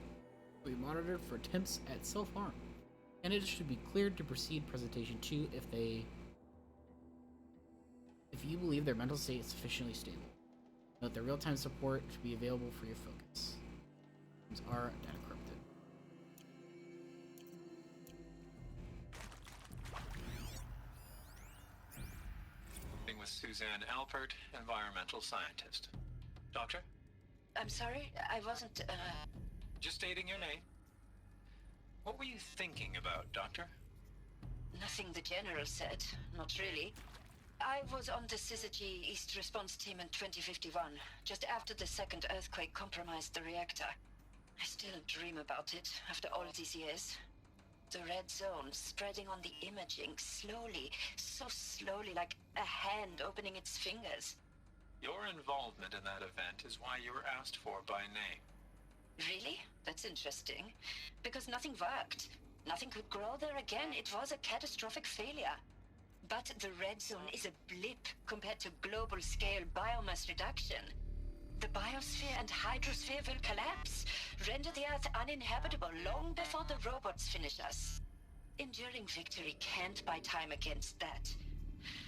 will be monitored for attempts at self-harm. Candidates should be cleared to proceed presentation 2 if you believe their mental state is sufficiently stable. Note that real-time support should be available for your focus. These are data corrupted. With Suzanne Alpert, environmental scientist. Doctor? I'm sorry, I wasn't, Just stating your name. What were you thinking about, Doctor? Nothing the General said, not really. I was on the Syzygy East Response Team in 2051, just after the second earthquake compromised the reactor. I still dream about it, after all these years. The red zone spreading on the imaging, slowly, so slowly, like a hand opening its fingers. Your involvement in that event is why you were asked for by name. Really? That's interesting. Because nothing worked. Nothing could grow there again. It was a catastrophic failure. But the red zone is a blip compared to global-scale biomass reduction. The biosphere and hydrosphere will collapse, render the Earth uninhabitable long before the robots finish us. Enduring victory can't buy time against that.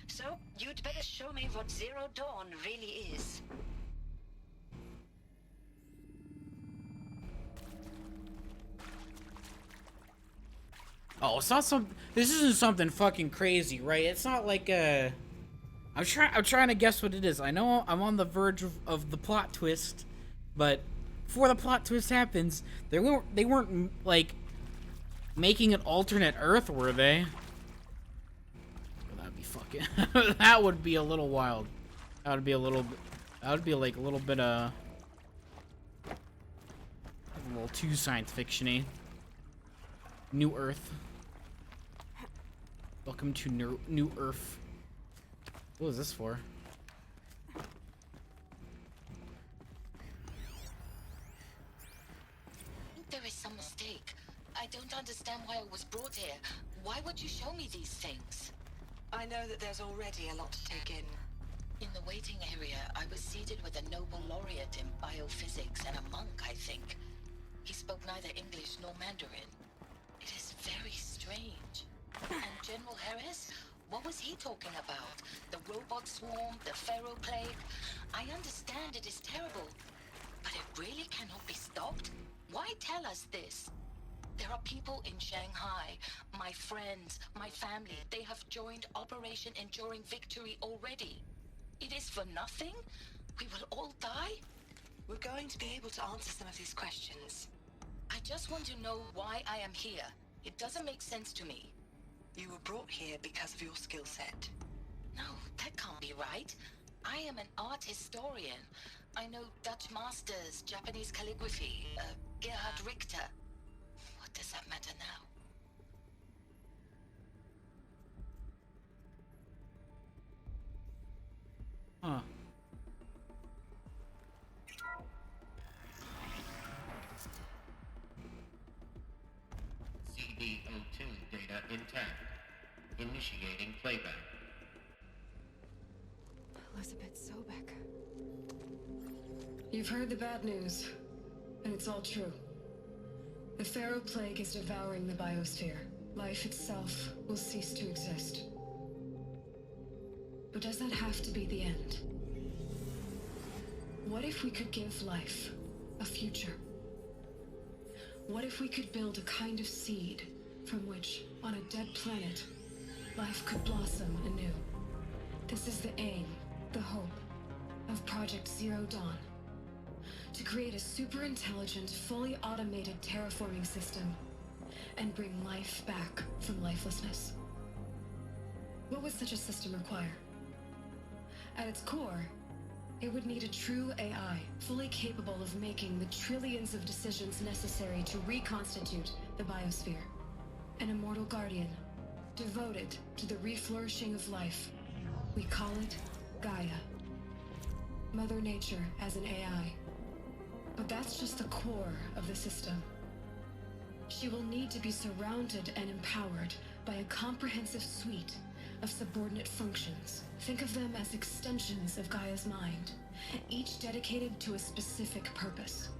So, you'd better show me what Zero Dawn really is. Oh, it's not some. This isn't something fucking crazy, right? It's not like I'm trying to guess what it is. I know I'm on the verge of the plot twist, but before the plot twist happens, they weren't like making an alternate Earth, were they? That'd be fucking. That would be a little wild. That would be a little. That would be like a little bit a little too science fiction-y. New Earth. Welcome to New Earth. What is this for? There is some mistake. I don't understand why I was brought here. Why would you show me these things? I know that there's already a lot to take in. In the waiting area, I was seated with a Nobel laureate in biophysics and a monk, I think. He spoke neither English nor Mandarin. It is very strange. And General Harris? What was he talking about? The robot swarm, the Pharaoh plague? I understand it is terrible, but it really cannot be stopped? Why tell us this? There are people in Shanghai, my friends, my family. They have joined Operation Enduring Victory already. It is for nothing? We will all die? We're going to be able to answer some of these questions. I just want to know why I am here. It doesn't make sense to me. You were brought here because of your skill set. No, that can't be right. I am an art historian. I know Dutch masters, Japanese calligraphy, Gerhard Richter. What does that matter now? Huh. CD02 data intact. Initiating playback. Elizabeth Sobek. You've heard the bad news, and it's all true. The Pharaoh plague is devouring the biosphere. Life itself will cease to exist. But does that have to be the end? What if we could give life a future? What if we could build a kind of seed from which, on a dead planet, life could blossom anew? This is the aim, the hope, of Project Zero Dawn. To create a super-intelligent, fully automated terraforming system and bring life back from lifelessness. What would such a system require? At its core, it would need a true AI, fully capable of making the trillions of decisions necessary to reconstitute the biosphere. An immortal guardian, devoted to the reflourishing of life. We call it Gaia. Mother Nature as an AI. But that's just the core of the system. She will need to be surrounded and empowered by a comprehensive suite of subordinate functions. Think of them as extensions of Gaia's mind, each dedicated to a specific purpose.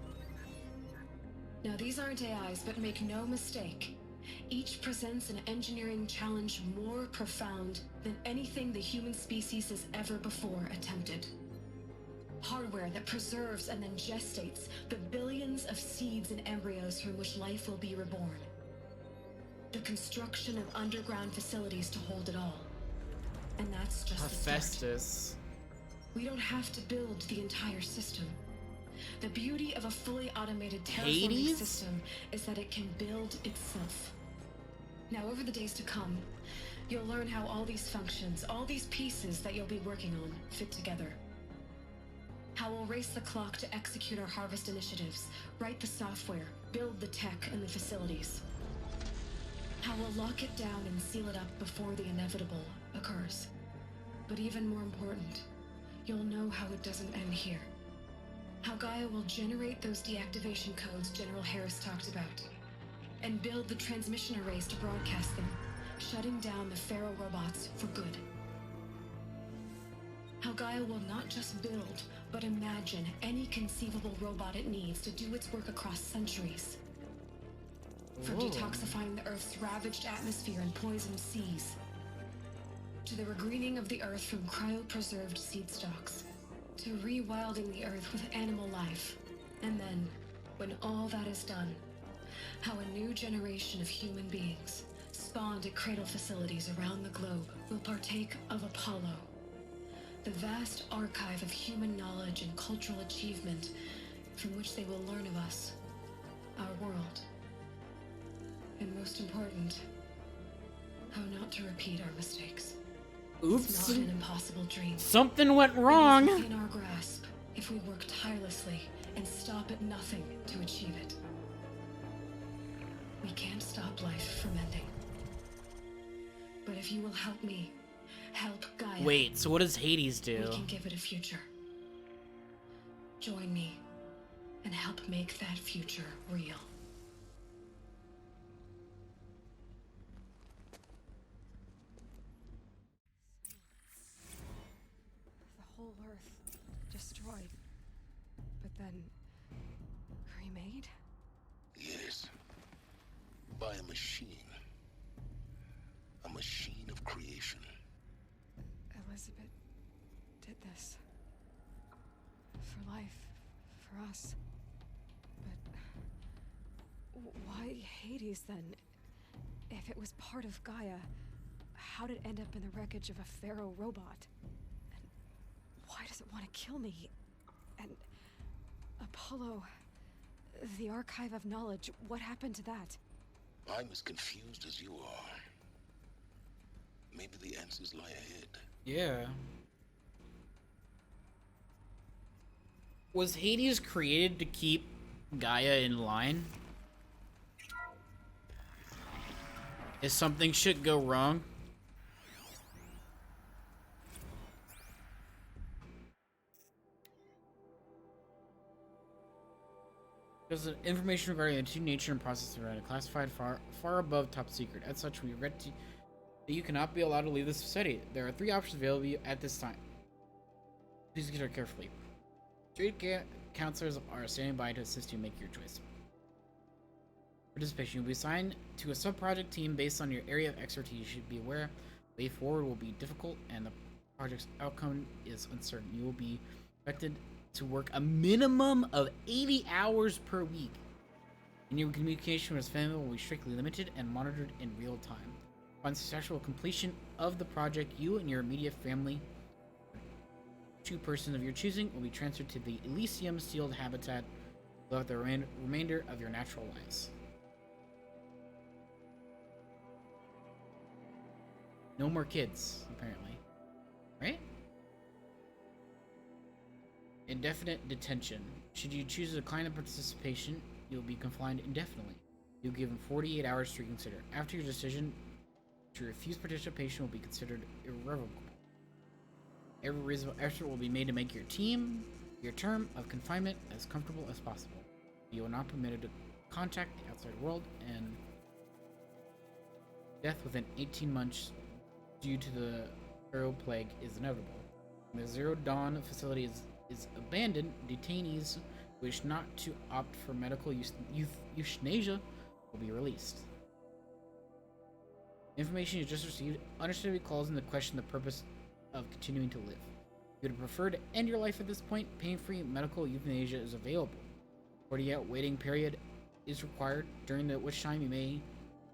Now, these aren't AIs, but make no mistake, each presents an engineering challenge more profound than anything the human species has ever before attempted. Hardware that preserves and then gestates the billions of seeds and embryos from which life will be reborn. The construction of underground facilities to hold it all. And that's just Hephaestus. We don't have to build the entire system. The beauty of a fully automated terraforming Hades? system is that it can build itself. Now, over the days to come, you'll learn how all these functions, all these pieces that you'll be working on, fit together. How we'll race the clock to execute our harvest initiatives, write the software, build the tech and the facilities. How we'll lock it down and seal it up before the inevitable occurs. But even more important, you'll know how it doesn't end here. How Gaia will generate those deactivation codes General Harris talked about, and build the transmission arrays to broadcast them, shutting down the Pharaoh robots for good. How Gaia will not just build, but imagine any conceivable robot it needs to do its work across centuries. From Whoa. detoxifying the Earth's ravaged atmosphere and poisoned seas, to the regreening of the Earth from cryopreserved seed stalks, to rewilding the Earth with animal life. And then, when all that is done, how a new generation of human beings, spawned at cradle facilities around the globe, will partake of Apollo, the vast archive of human knowledge and cultural achievement from which they will learn of us, our world, and most important, how not to repeat our mistakes. Oops. It's not an impossible dream. Something went wrong. It is within our grasp if we work tirelessly and stop at nothing to achieve it. We can't stop life from ending. But if you will help me, help Gaia. Wait, so what does Hades do? We can give it a future. Join me and help make that future real. The whole Earth destroyed, but then remade? Yes. By a machine. A machine of creation. Elizabeth did this. For life. For us. But why Hades then? If it was part of Gaia, how did it end up in the wreckage of a Pharaoh robot? And why does it want to kill me? And Apollo, the Archive of Knowledge, what happened to that? I'm as confused as you are. Maybe the answers lie ahead. Yeah. Was Hades created to keep Gaia in line? If something should go wrong? There's information regarding the true nature and process of it, classified far above top secret. As such, we read that you cannot be allowed to leave this facility. There are 3 options available to you at this time. Please consider carefully. 3 counselors are standing by to assist you make your choice. Participation. You'll be assigned to a sub-project team based on your area of expertise. You should be aware the way forward will be difficult and the project's outcome is uncertain. You will be expected to work a minimum of 80 hours per week. And your communication with family will be strictly limited and monitored in real time. Upon successful completion of the project, you and your immediate family, 2 persons of your choosing, will be transferred to the Elysium sealed habitat throughout the remainder of your natural lives. No more kids, apparently. Right? Indefinite detention. Should you choose to decline the participation, you will be confined indefinitely. You'll be given 48 hours to reconsider. After your decision to refuse participation will be considered irrevocable. Every reasonable effort will be made to make your term of confinement as comfortable as possible. You are not permitted to contact the outside world, and death within 18 months due to the Pharaoh plague is inevitable. When the Zero Dawn facility is abandoned, detainees who wish not to opt for medical euthanasia will be released. Information you just received understandably calls into question the purpose of continuing to live. If you would prefer to end your life at this point, pain-free medical euthanasia is available. 48-hour waiting period is required, during which time you may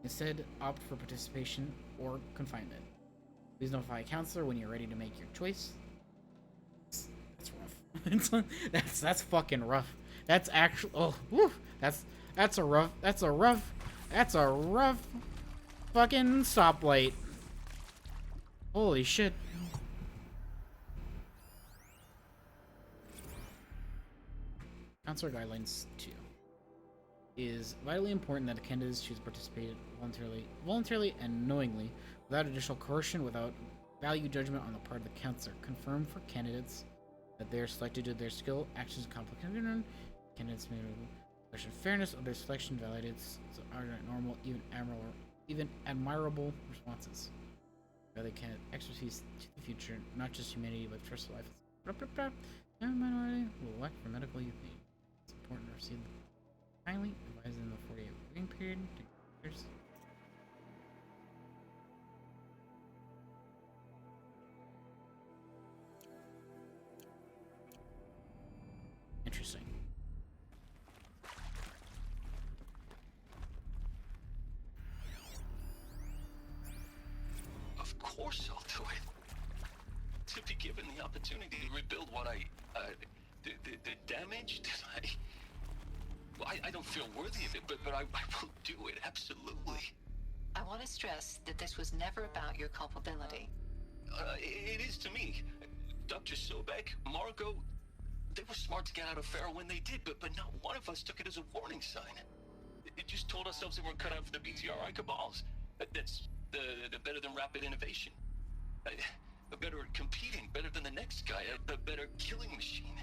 instead opt for participation or confinement. Please notify a counselor when you're ready to make your choice. That's rough. that's fucking rough. That's actually that's a rough fucking stoplight. Holy shit. Counselor Guidelines 2. It is vitally important that the candidates choose to participate voluntarily and knowingly, without additional coercion, without value judgment on the part of the counselor. Confirm for candidates that they are selected due to their skill, actions, complicated. Candidates may question fairness of their selection, validated are normal, even admirable responses. They can expertise to the future, not just humanity, but trust life. Every minority will elect for medical euthanasia. It's important to receive kindly advised in the 48 waiting period. Interesting. Of course I'll do it. To be given the opportunity to rebuild what the damage that I don't feel worthy of it, but I will do it, absolutely. I want to stress that this was never about your culpability. It is to me. Dr. Sobek, Margot, they were smart to get out of Pharaoh when they did, but not one of us took it as a warning sign. It just told ourselves that we're cut out for the BTRI cabals. That's the better than rapid innovation. Better at competing, better than the next guy, a better killing machine.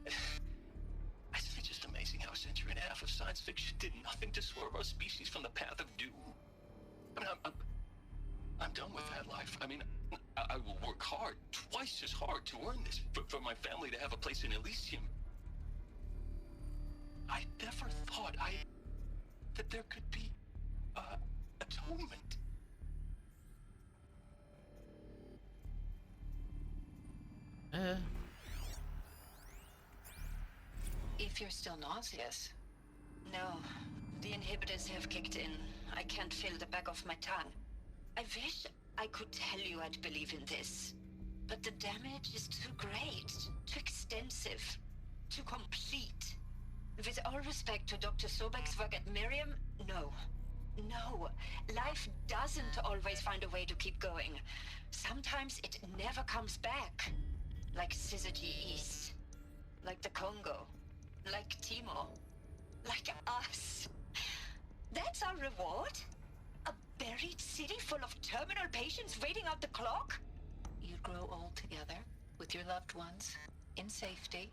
It's just amazing how a century and a half of science fiction did nothing to swerve our species from the path of doom. I mean, I'm done with that life. I mean, I will work hard, twice as hard to earn this, for my family to have a place in Elysium. I never thought that there could be, atonement. If you're still nauseous. No, the inhibitors have kicked in. I can't feel the back of my tongue. I wish I could tell you I'd believe in this. But the damage is too great, too extensive, too complete. With all respect to Dr. Sobek's work at Miriam, no. No, life doesn't always find a way to keep going. Sometimes it never comes back. Like Syzygy East. Like the Congo. Like Timo. Like us. That's our reward? A buried city full of terminal patients waiting out the clock? You'd grow old together, with your loved ones, in safety.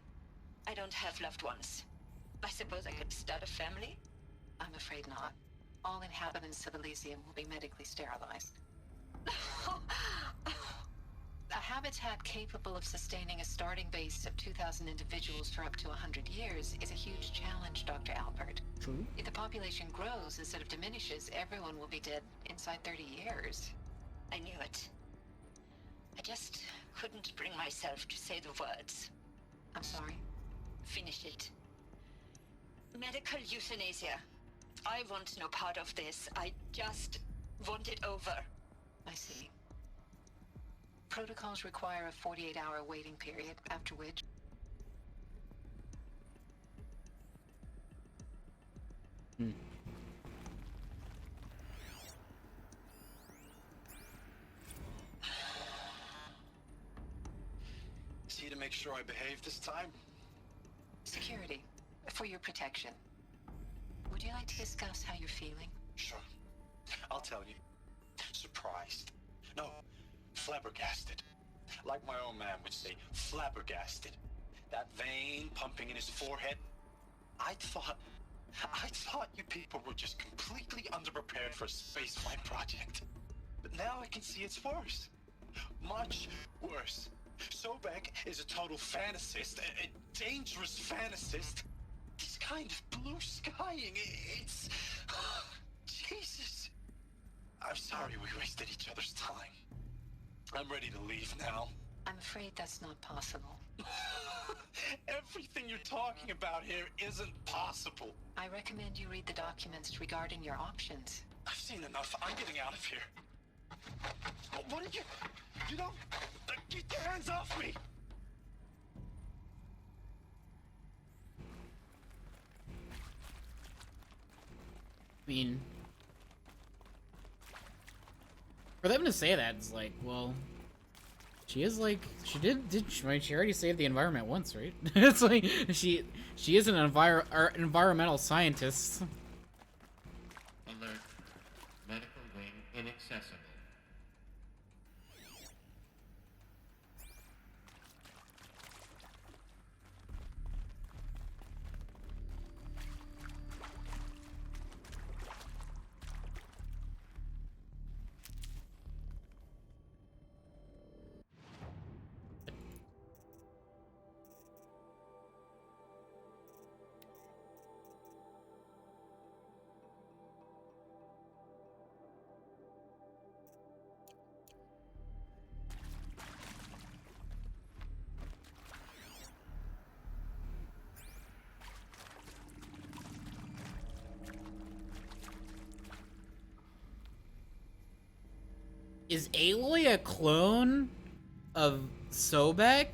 I don't have loved ones. I suppose I could start a family? I'm afraid not. All inhabitants of Elysium will be medically sterilized. A habitat capable of sustaining a starting base of 2,000 individuals for up to 100 years is a huge challenge, Dr. Alpert. True. If the population grows instead of diminishes, everyone will be dead inside 30 years. I knew it. I just couldn't bring myself to say the words. I'm sorry. Finish it. Medical euthanasia. I want no part of this. I just want it over. I see. Protocols require a 48-hour waiting period, after which... See to make sure I behave this time? Security. For your protection. Would you like to discuss how you're feeling? Sure. I'll tell you. Surprised. No, flabbergasted. Like my old man would say, flabbergasted. That vein pumping in his forehead. I thought you people were just completely underprepared for a spaceflight project. But now I can see it's worse. Much worse. Sobek is a total fantasist, a dangerous fantasist. He's kind of blue skying. It's... Jesus. I'm sorry we wasted each other's time. I'm ready to leave now. I'm afraid that's not possible. Everything you're talking about here isn't possible. I recommend you read the documents regarding your options. I've seen enough. I'm getting out of here. What did you... You know... Get your hands off me! I mean... For them to say that, it's like, well... She is like... She she already saved the environment once, right? It's like, she is an environmental scientist. Alert. Medical wing inaccessible. Is Aloy a clone of Sobek?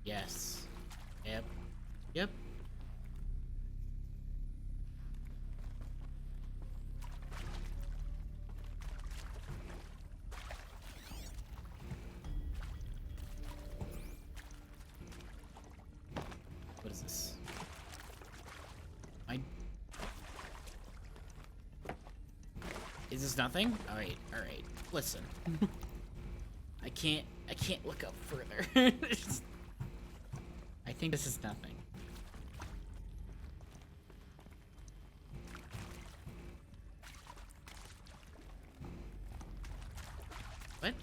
Yes. Yep. Yep. is this? Is this nothing? Alright, alright. Listen. I can't look up further. I think this is nothing. What?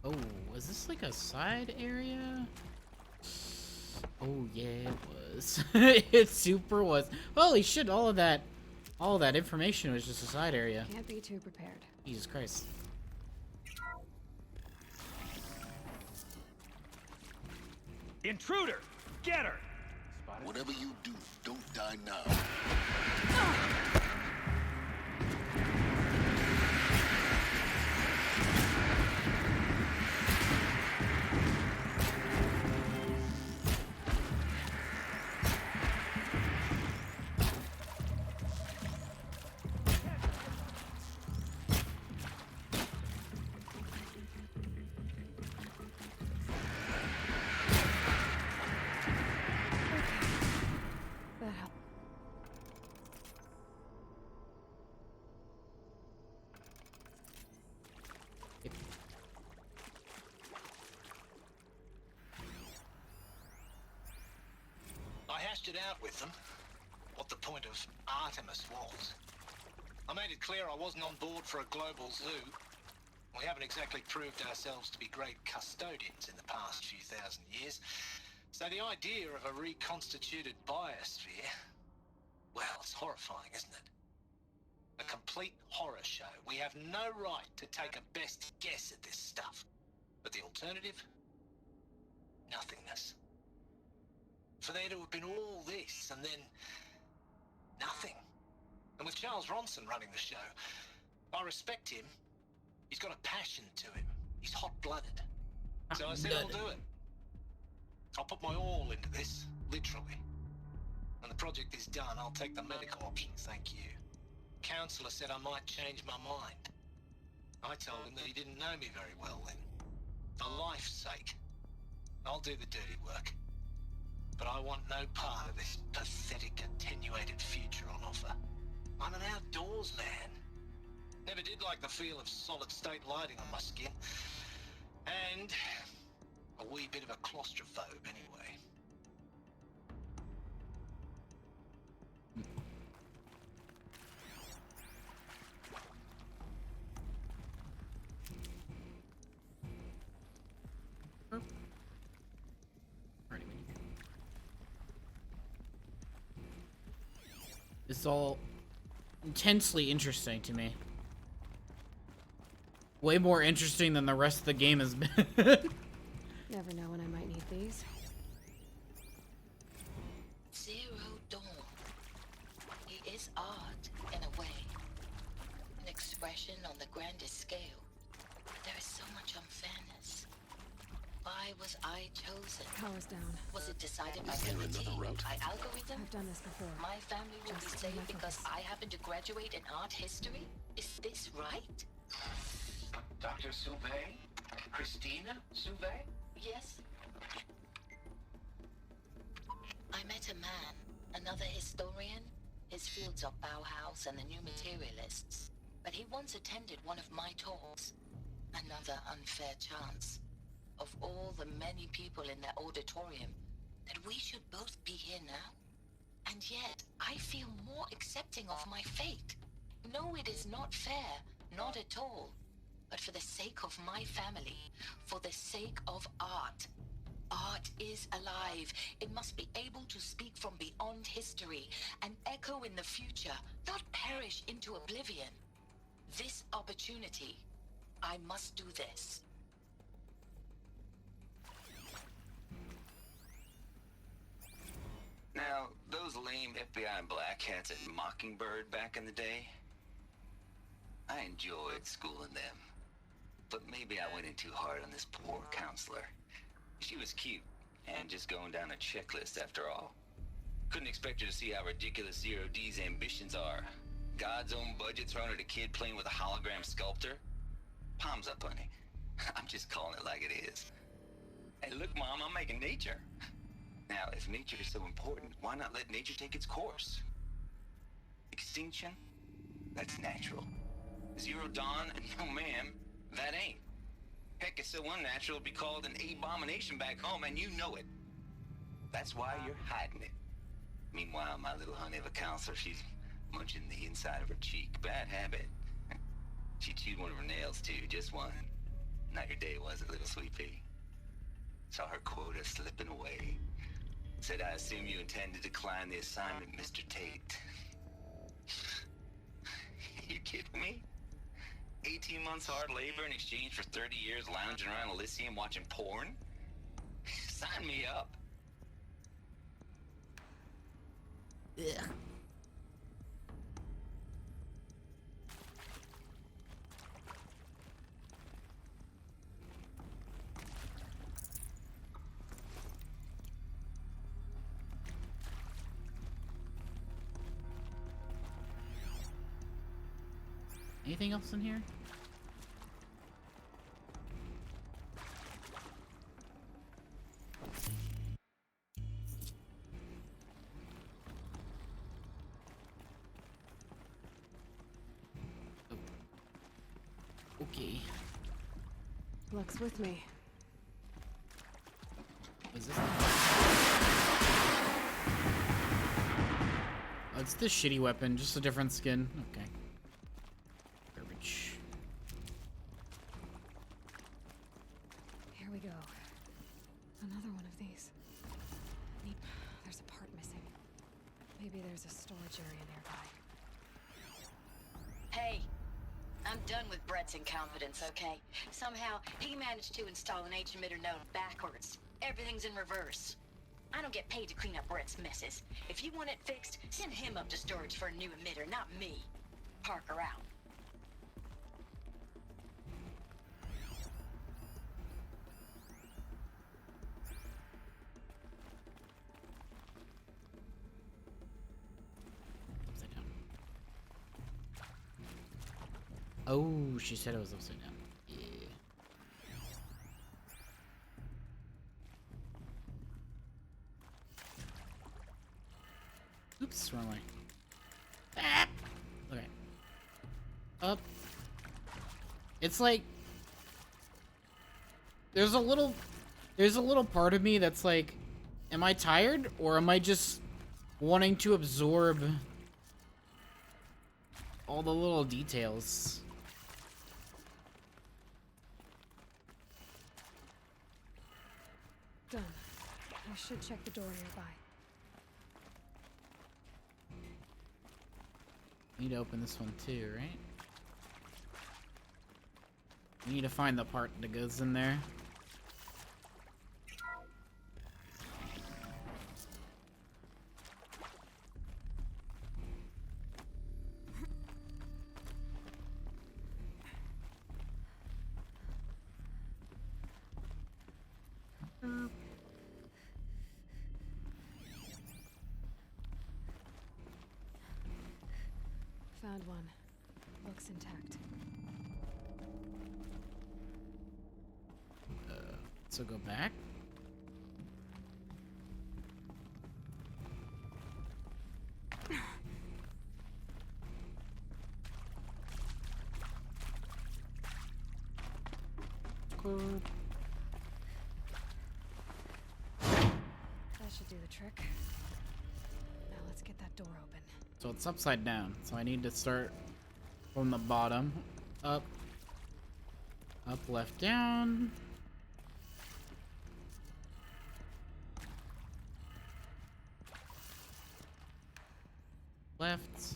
Oh, was this like a side area? Oh yeah, it was. It super was. Holy shit, all of that information was just a side area. Can't be too prepared. Jesus Christ. Intruder! Get her! Whatever you do, don't die now. That helped. I hashed it out with them, what the point of Artemis was. I made it clear I wasn't on board for a global zoo. We haven't exactly proved ourselves to be great custodians in the past few thousand years. So the idea of a reconstituted biosphere, well, it's horrifying, isn't it? A complete horror show. We have no right to take a best guess at this stuff. But the alternative? Nothingness. For there to have been all this, and then nothing. And with Charles Ronson running the show, I respect him. He's got a passion to him. He's hot-blooded. So I said I'll do it. I'll put my all into this, literally. When the project is done, I'll take the medical option, thank you. Counselor said I might change my mind. I told him that he didn't know me very well then. For life's sake, I'll do the dirty work. But I want no part of this pathetic, attenuated future on offer. I'm an outdoors man. Never did like the feel of solid-state lighting on my skin. And a wee bit of a claustrophobe, anyway. This is all intensely interesting to me. Way more interesting than the rest of the game has been. Never know when I might need these. Zero Dawn. It is art, in a way. An expression on the grandest scale. But there is so much unfairness. Why was I chosen? Power's down. Was it decided by committee, by algorithm? I've done this before. My family will be Just saved my because focus. I happen to graduate in art history? Is this right? Dr. Sauvé? Christina Sauvé? Yes. I met a man, another historian. His fields are Bauhaus and the New Materialists. But he once attended one of my talks. Another unfair chance. Of all the many people in that auditorium, that we should both be here now. And yet, I feel more accepting of my fate. No, it is not fair, not at all. But for the sake of my family, for the sake of art. Art is alive. It must be able to speak from beyond history and echo in the future, not perish into oblivion. This opportunity, I must do this. Now, those lame FBI black hats at Mockingbird back in the day, I enjoyed schooling them. But maybe I went in too hard on this poor counselor. She was cute, and just going down a checklist after all. Couldn't expect her to see how ridiculous Zero D's ambitions are. God's own budget thrown at a kid playing with a hologram sculptor? Palms up, honey. I'm just calling it like it is. Hey, look, Mom, I'm making nature. Now, if nature is so important, why not let nature take its course? Extinction? That's natural. Zero Dawn? No, ma'am, that ain't. Heck, it's so unnatural it'd be called an abomination back home, and you know it. That's why you're hiding it. Meanwhile, my little honey of a counselor, she's munching the inside of her cheek. Bad habit. She chewed one of her nails, too, just one. Not your day, was it, little sweet pea? Saw her quota slipping away. Said, I assume you intend to decline the assignment, Mr. Tate. You kidding me? 18 months hard labor in exchange for 30 years lounging around Elysium watching porn? Sign me up. Ugh. Anything else in here? Okay. Luck's with me. What's this? Oh, it's the shitty weapon, just a different skin. Okay. Garbage. Here we go. Another one of these. Neat. There's a part missing. Maybe there's a storage area nearby. Hey, I'm done with Brett's incompetence, okay? Somehow, he managed to install an H-emitter node backwards. Everything's in reverse. I don't get paid to clean up Brett's messes. If you want it fixed, send him up to storage for a new emitter, not me. Parker out. Upside down. Oh, she said it was upside down. Yeah. Oops, wrong way. Ah! Okay. Up. It's like there's a little part of me that's like, am I tired or am I just wanting to absorb all the little details? Done. I should check the door nearby. Need to open this one too, right? We need to find the part that goes in there. Found one. Looks intact. So go back. Good. That should do the trick. Now let's get that door open. So it's upside down. So I need to start from the bottom. Up. Up, left, down. Left.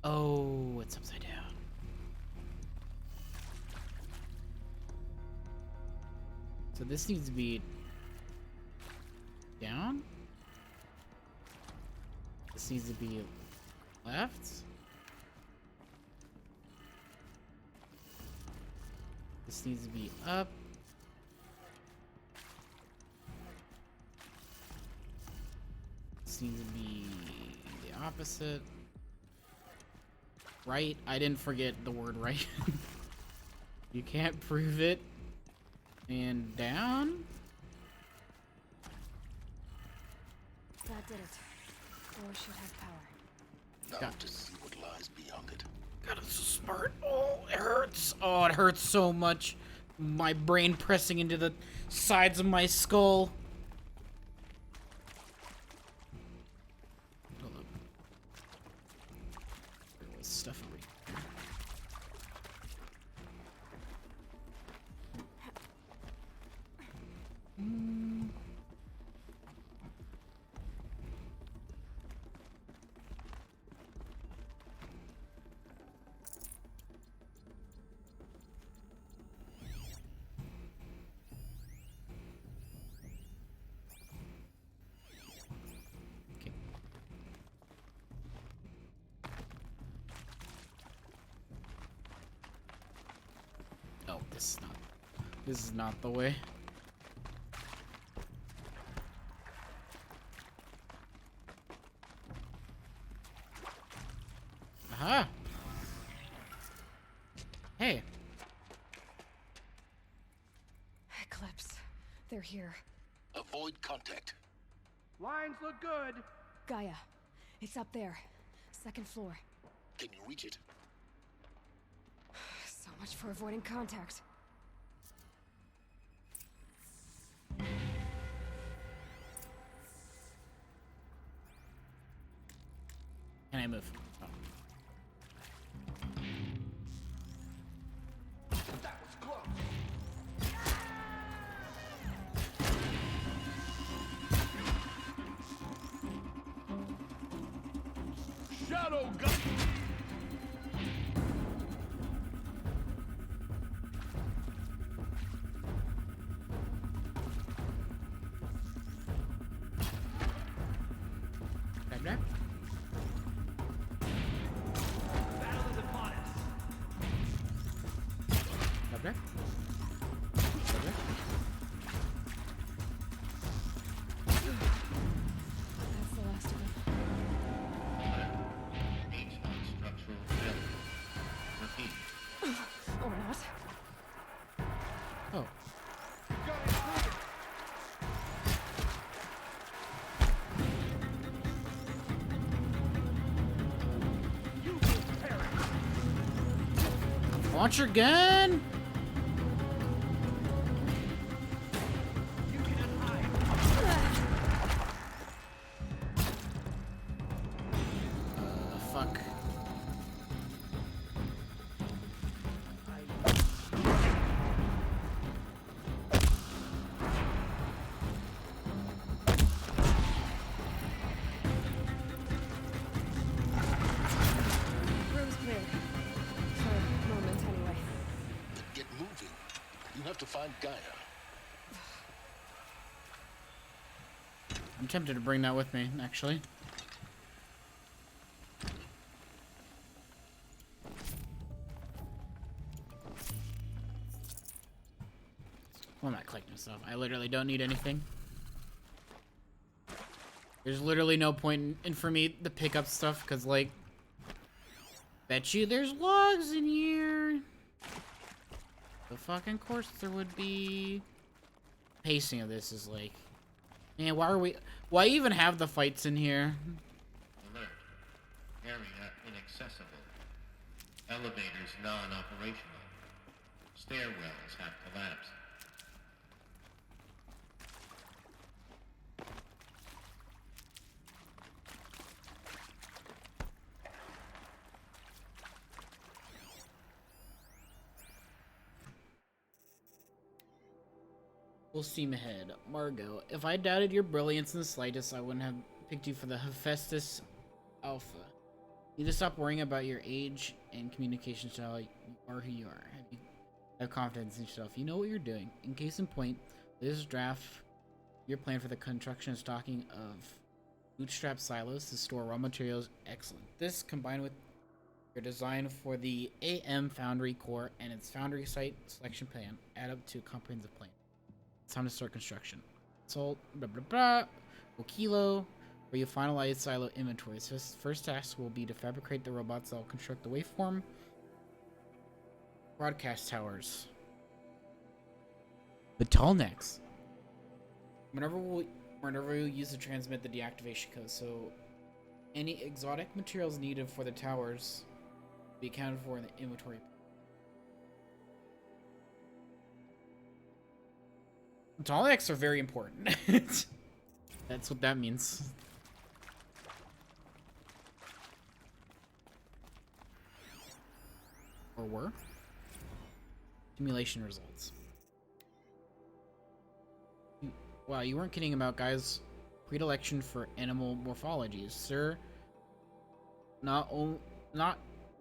Oh, it's upside down. So this needs to be down. This needs to be left. This needs to be up. This needs to be the opposite. Right? I didn't forget the word right. You can't prove it. And down? That did it. Door should have power. Now to see what lies beyond it. God, I'm so smart. Oh, it hurts. Oh, it hurts so much. My brain pressing into the sides of my skull. Hold up. There was stuff over here. Oh, this is not the way. Aha! Hey. Eclipse. They're here. Avoid contact. Lines look good. Gaia. It's up there. Second floor. Can you reach it? So much for avoiding contact. Can I move? Oh. That was close. Shadow gun. Grab. Battle is upon us. Grab. That's the last of them. H on structural failure. Repeat. Or not. Oh. Launch your gun! Fuck. Room's clear. For a moment, anyway. Then get moving. You have to find Gaia. I'm tempted to bring that with me, actually. Why am I collecting stuff? I literally don't need anything. There's literally no point in for me to pick up stuff, because, like, bet you there's logs in here. The fucking course there would be. Pacing of this is like, man, why even have the fights in here? Alert. Area inaccessible. Elevators non-operational. Stairwells have collapsed. We'll steam ahead. Margot, if I doubted your brilliance in the slightest, I wouldn't have picked you for the Hephaestus Alpha. You need to stop worrying about your age and communication style. You are who you are. Have confidence in yourself. You know what you're doing. In case in point, This draft, your plan for the construction and stocking of bootstrap silos to store raw materials, excellent. This, combined with your design for the AM Foundry core and its Foundry site selection plan, add up to a comprehensive plan. It's time to start construction. Salt, blah blah blah. Okilo, where you finalize silo inventories. First task will be to fabricate the robots that will construct the waveform broadcast towers. The Tallnecks. Whenever you use to transmit the deactivation code, so any exotic materials needed for the towers be accounted for in the inventory. Daleks are very important. That's what that means. Or were? Simulation results. Wow, you weren't kidding about guys' predilection for animal morphologies, sir. Not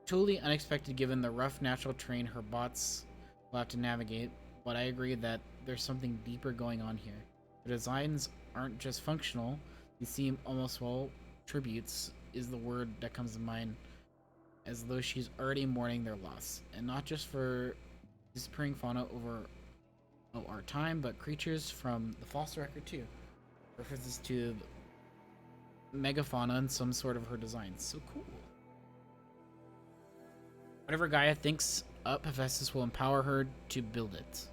totally unexpected given the rough natural terrain her bots will have to navigate, but I agree that there's something deeper going on here. The designs aren't just functional, they seem almost, well, tributes is the word that comes to mind, as though she's already mourning their loss, and not just for disappearing fauna over our time, but creatures from the fossil record too. References to megafauna and some sort of her designs. So cool. Whatever Gaia thinks up, Hephaestus will empower her to build it.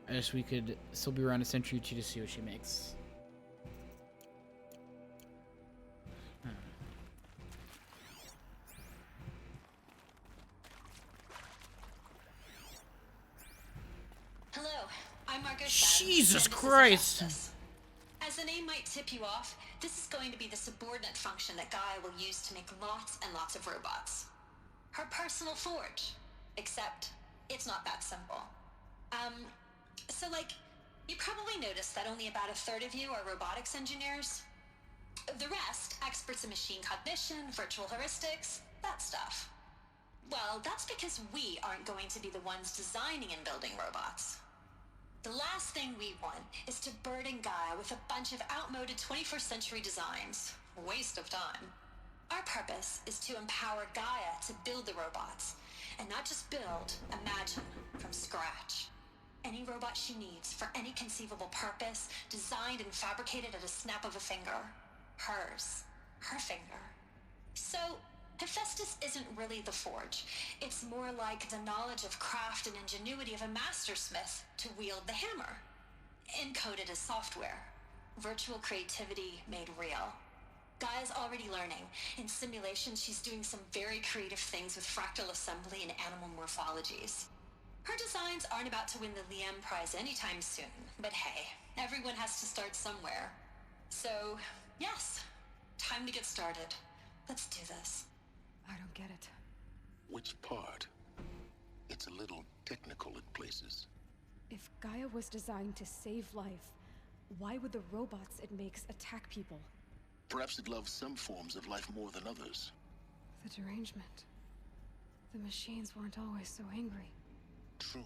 I guess we could still be around a century or two to see what she makes. Hello, I'm Margot. Jesus Christ! As the name might tip you off, this is going to be the subordinate function that Gaia will use to make lots and lots of robots. Her personal forge. Except, it's not that simple. So you probably noticed that only about a third of you are robotics engineers. The rest, experts in machine cognition, virtual heuristics, that stuff. Well, that's because we aren't going to be the ones designing and building robots. The last thing we want is to burden Gaia with a bunch of outmoded 21st century designs. Waste of time. Our purpose is to empower Gaia to build the robots, and not just build, imagine, from scratch. Any robot she needs for any conceivable purpose, designed and fabricated at a snap of a finger. Hers. Her finger. So, Hephaestus isn't really the forge. It's more like the knowledge of craft and ingenuity of a mastersmith to wield the hammer. Encoded as software. Virtual creativity made real. Gaia's already learning. In simulation, she's doing some very creative things with fractal assembly and animal morphologies. Her designs aren't about to win the Liam Prize anytime soon, but hey, everyone has to start somewhere. So, yes, time to get started. Let's do this. I don't get it. Which part? It's a little technical at places. If Gaia was designed to save life, why would the robots it makes attack people? Perhaps it loves some forms of life more than others. The derangement. The machines weren't always so angry. True.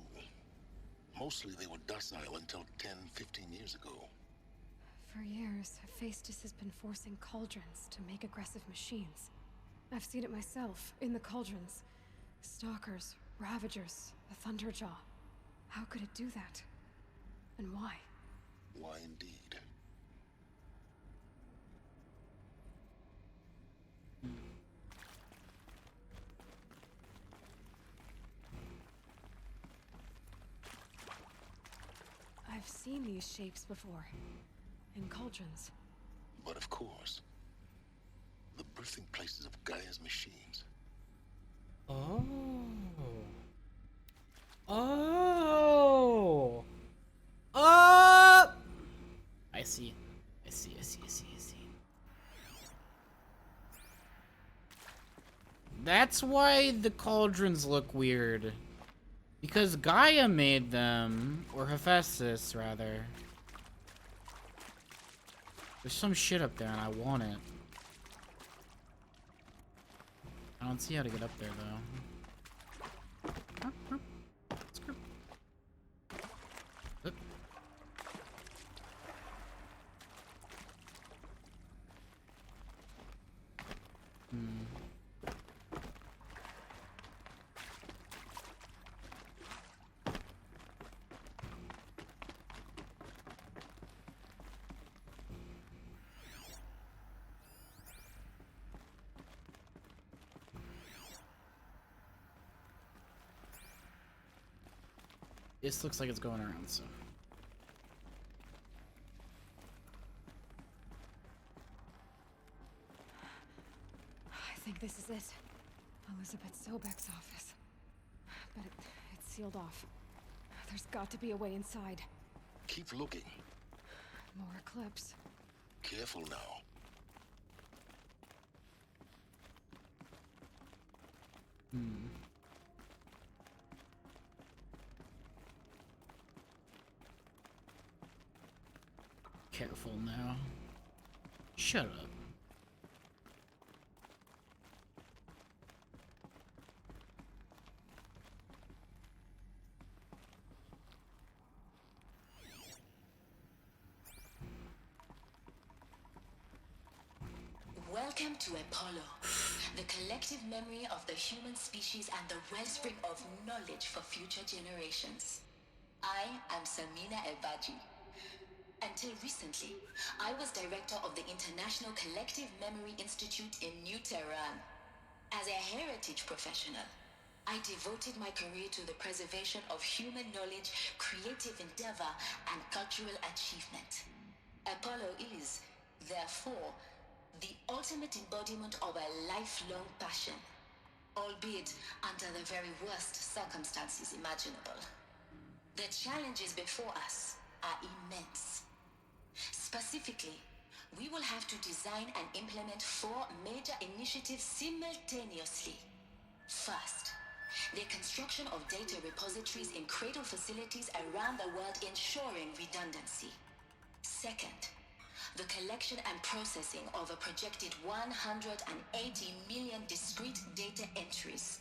Mostly they were docile until 10, 15 years ago. For years, Hephaestus has been forcing cauldrons to make aggressive machines. I've seen it myself, in the cauldrons. Stalkers, Ravagers, the Thunderjaw. How could it do that? And why? Why indeed? I've seen these shapes before. In cauldrons. But of course, the birthing places of Gaia's machines. Oh. Oh. Oh. I see. I see. That's why the cauldrons look weird. Because Gaia made them, or Hephaestus, rather. There's some shit up there and I want it. I don't see how to get up there, though. Hmm. This looks like it's going around, so. I think this is it. Elizabeth Sobek's office. But it's sealed off. There's got to be a way inside. Keep looking. More clips. Careful now. Hmm. Careful now. Shut up. Welcome to Apollo, the collective memory of the human species and the wellspring of knowledge for future generations. I am Samina Ebaji. Until recently, I was director of the International Collective Memory Institute in New Tehran. As a heritage professional, I devoted my career to the preservation of human knowledge, creative endeavor, and cultural achievement. Apollo is, therefore, the ultimate embodiment of a lifelong passion, albeit under the very worst circumstances imaginable. The challenges before us are immense. Specifically, we will have to design and implement 4 major initiatives simultaneously. First, the construction of data repositories in cradle facilities around the world ensuring redundancy. Second, the collection and processing of a projected 180 million discrete data entries.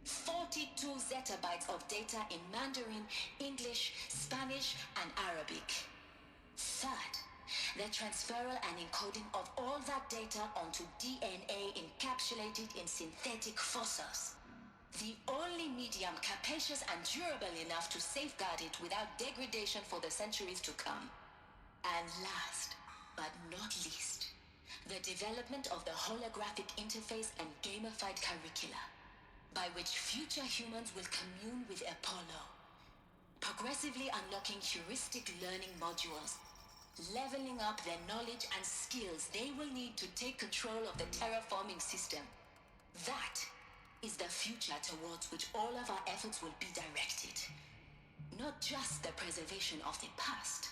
42 zettabytes of data in Mandarin, English, Spanish, and Arabic. Third, the transferal and encoding of all that data onto DNA encapsulated in synthetic fossils. The only medium capacious and durable enough to safeguard it without degradation for the centuries to come. And last, but not least, the development of the holographic interface and gamified curricula, by which future humans will commune with Apollo, progressively unlocking heuristic learning modules, leveling up their knowledge and skills they will need to take control of the terraforming system. That is the future towards which all of our efforts will be directed. Not just the preservation of the past,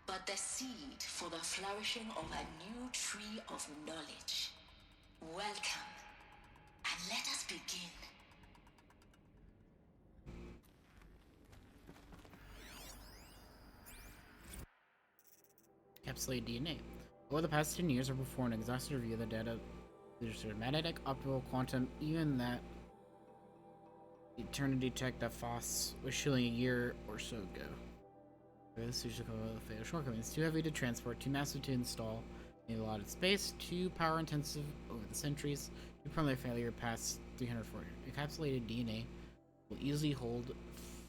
but the seed for the flourishing of a new tree of knowledge. Welcome, and let us begin. Encapsulated DNA. Over the past 10 years, I performed an exhaustive review of the data. There's a magnetic, optical, quantum, even that Eternity Tech that Foss was shilling a year or so ago. This is fatal shortcomings. Too heavy to transport, too massive to install, need a lot of space, too power intensive over the centuries, too prone to failure past 340. Encapsulated DNA will easily hold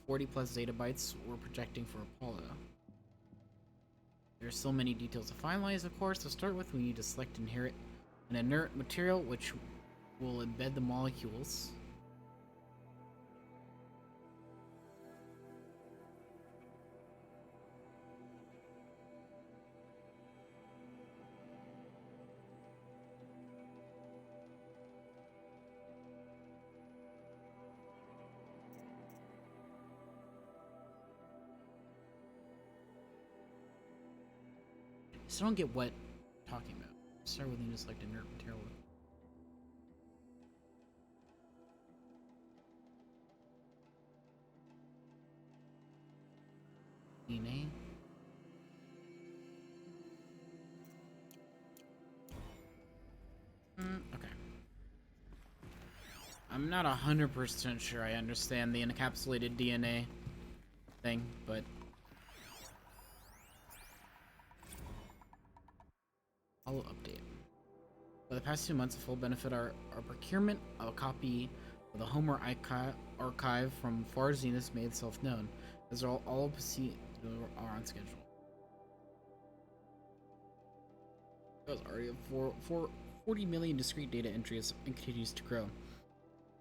40 plus zettabytes we're projecting for Apollo. There are so many details to finalize, of course. To start with, we need to select an inert material which will embed the molecules. So I don't get what I'm talking about. Start with just like inert material. DNA. Okay. I'm not 100% sure I understand the encapsulated DNA thing, but I'll update. But the past 2 months, a full benefit our procurement of a copy of the Homer archive from Far Zenith made itself known, as all are on schedule. That was already 40 million discrete data entries and continues to grow.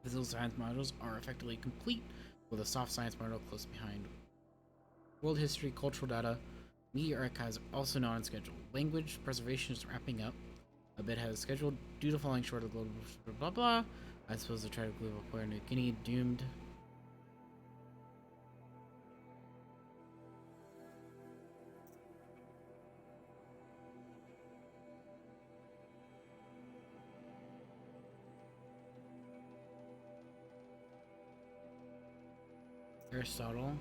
Physical science modules are effectively complete, with a soft science module close behind. World history, cultural data, media archives are also not on schedule. Language preservation is wrapping up. A bit has scheduled due to falling short of global blah blah. I suppose the tribe of Papua New Guinea doomed. Aristotle.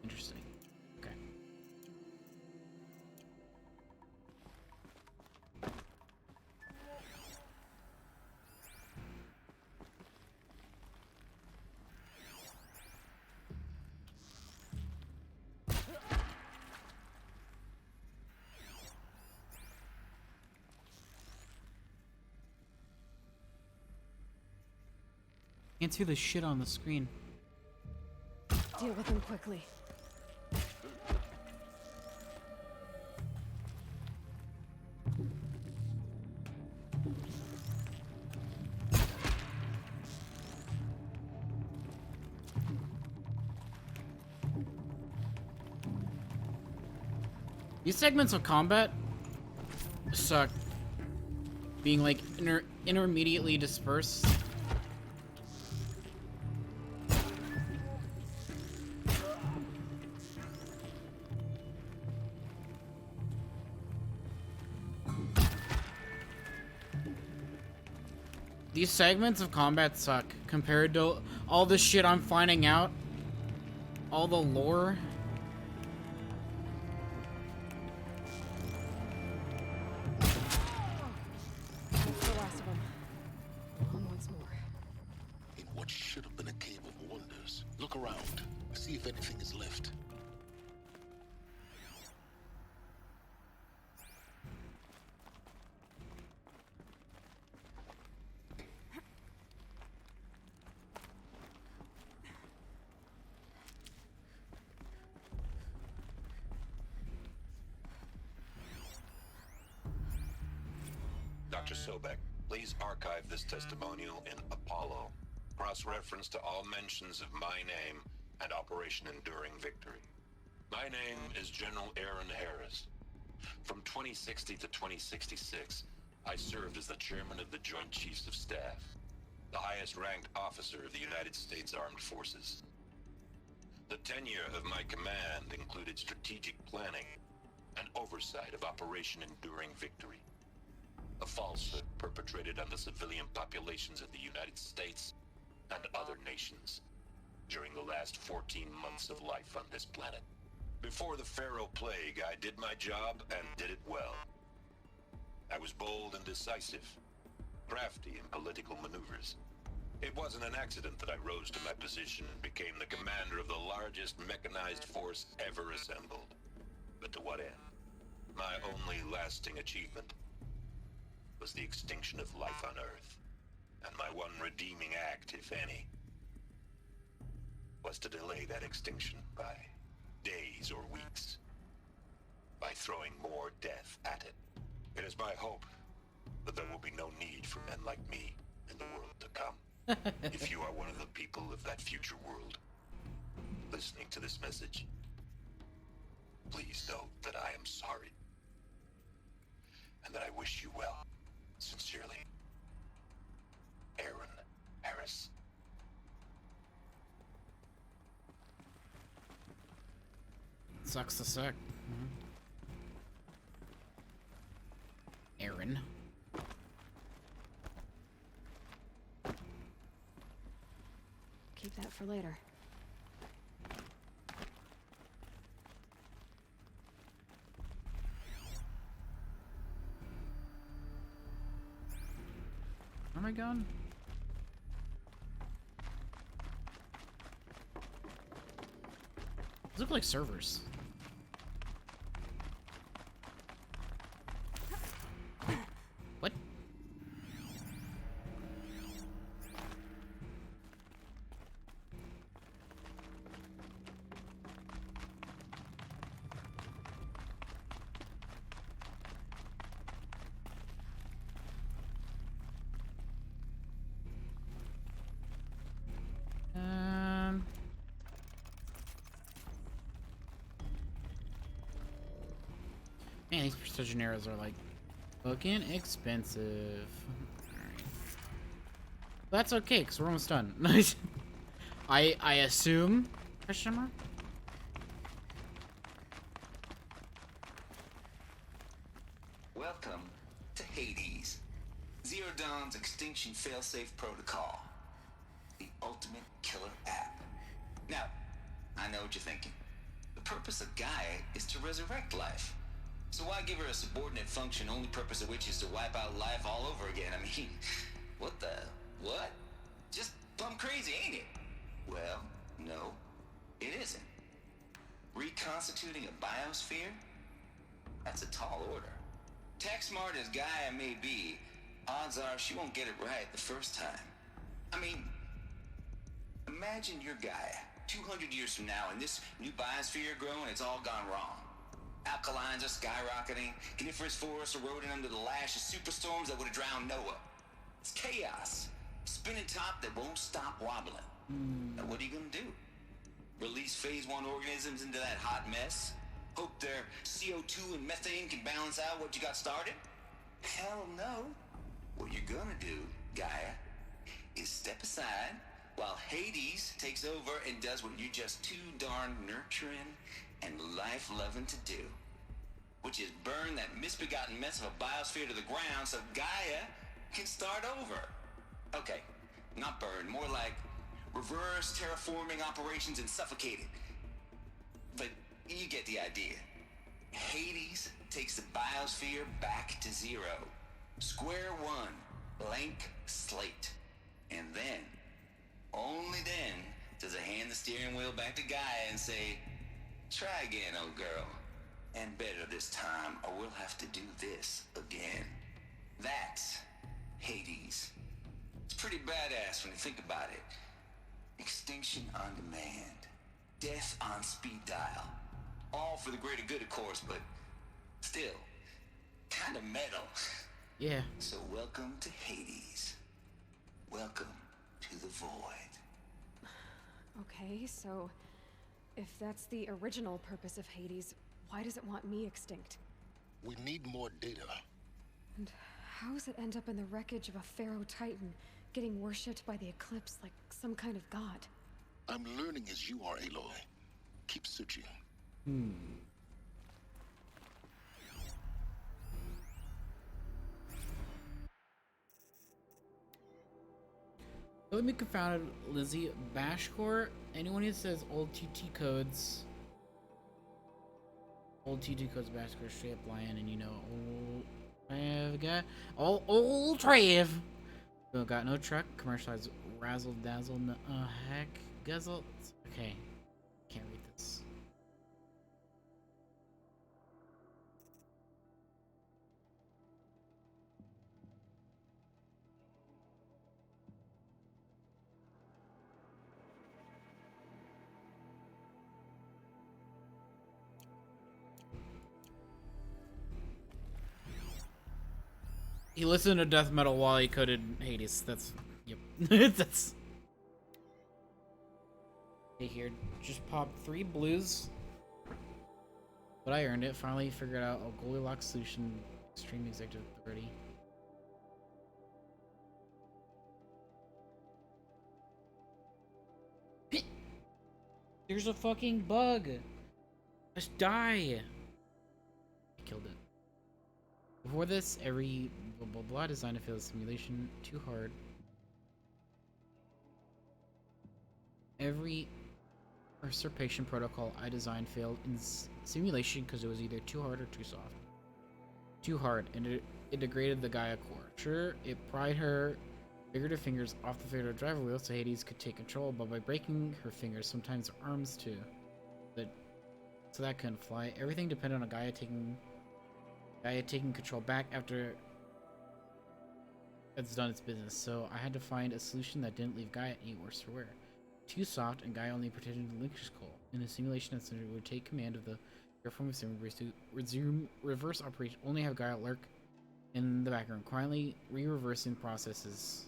Interesting. Okay. Can't see the shit on the screen. Deal with them quickly. These segments of combat suck. Being like intermediately dispersed. These segments of combat suck compared to all the shit I'm finding out. All the lore. That's the last of them. On once more. In what should have been a cave of wonders. Look around. See if anything is left. Dr. Sobek, please archive this testimonial in Apollo. Cross-reference to all mentions of my name and Operation Enduring Victory. My name is General Aaron Harris. From 2060 to 2066, I served as the chairman of the Joint Chiefs of Staff, the highest-ranked officer of the United States Armed Forces. The tenure of my command included strategic planning and oversight of Operation Enduring Victory, a falsehood perpetrated on the civilian populations of the United States and other nations during the last 14 months of life on this planet. Before the Pharaoh Plague, I did my job and did it well. I was bold and decisive, crafty in political maneuvers. It wasn't an accident that I rose to my position and became the commander of the largest mechanized force ever assembled. But to what end? My only lasting achievement was the extinction of life on Earth. And my one redeeming act, if any, was to delay that extinction by days or weeks, by throwing more death at it. It is my hope that there will be no need for men like me in the world to come. If you are one of the people of that future world listening to this message, please know that I am sorry and that I wish you well. Sincerely, Aaron Harris. Sucks to suck. Aaron. Keep that for later. we going? These look like servers. What? Man, these precision arrows are like fucking expensive. Alright. That's okay, because we're almost done. I assume. Question mark? Welcome to Hades, Zero Dawn's extinction failsafe protocol, the ultimate killer app. Now, I know what you're thinking. The purpose of Gaia is to resurrect life. So why give her a subordinate function, only purpose of which is to wipe out life all over again? I mean, what? Just plumb crazy, ain't it? Well, no, it isn't. Reconstituting a biosphere? That's a tall order. Tech smart as Gaia may be, odds are she won't get it right the first time. I mean, imagine you're Gaia, 200 years from now, and this new biosphere growing, it's all gone wrong. Alkalines are skyrocketing, coniferous forests eroding under the lash of superstorms that would have drowned Noah. It's chaos. Spinning top that won't stop wobbling. Now what are you gonna do? Release phase 1 organisms into that hot mess? Hope their CO2 and methane can balance out what you got started? Hell no. What you're gonna do, Gaia, is step aside while Hades takes over and does what you're just too darn nurturing and life-loving to do, which is burn that misbegotten mess of a biosphere to the ground so Gaia can start over. Okay, not burn, more like reverse terraforming operations and suffocate it. But you get the idea. Hades takes the biosphere back to zero. Square one, blank slate. And then, only then, does it hand the steering wheel back to Gaia and say, try again, old girl. And better this time, or we'll have to do this again. That's Hades. It's pretty badass when you think about it. Extinction on demand. Death on speed dial. All for the greater good, of course, but still, kind of metal. Yeah. So welcome to Hades. Welcome to the void. Okay, so if that's the original purpose of Hades, why does it want me extinct? We need more data. And how does it end up in the wreckage of a Pharaoh Titan, getting worshipped by the Eclipse like some kind of god? I'm learning as you are, Aloy. Keep searching. Let me confounded Lizzie Bashcore. Anyone who says old TT codes Bashcore straight up lying, and you know old Trav. Still got no truck. Commercialized razzle dazzle. Heck, guzzle. Okay, can't read this. He listened to death metal while he coded Hades. That's, yep. That's. Hey, here, just pop 3 blues. But I earned it. Finally figured out a Goldilocks solution. Extreme Executive 30. There's a fucking bug. Just die. I killed it. Before this, every blah blah blah design to fail the simulation too hard. Every usurpation protocol I designed failed in simulation because it was either too hard or too soft. Too hard, and it degraded the Gaia core. Sure, it pried her Figurative fingers off the figurative driver wheel so Hades could take control, but by breaking her fingers, sometimes her arms too. So that couldn't fly. Everything depended on Gaia taking control back after it's done its business. So I had to find a solution that didn't leave Gaia any worse for wear. Too soft, and Gaia only pretended to relinquish control. In a simulation that would take command of the airform of Simbrace to resume reverse operation, only have Gaia lurk in the background, quietly re-reversing processes,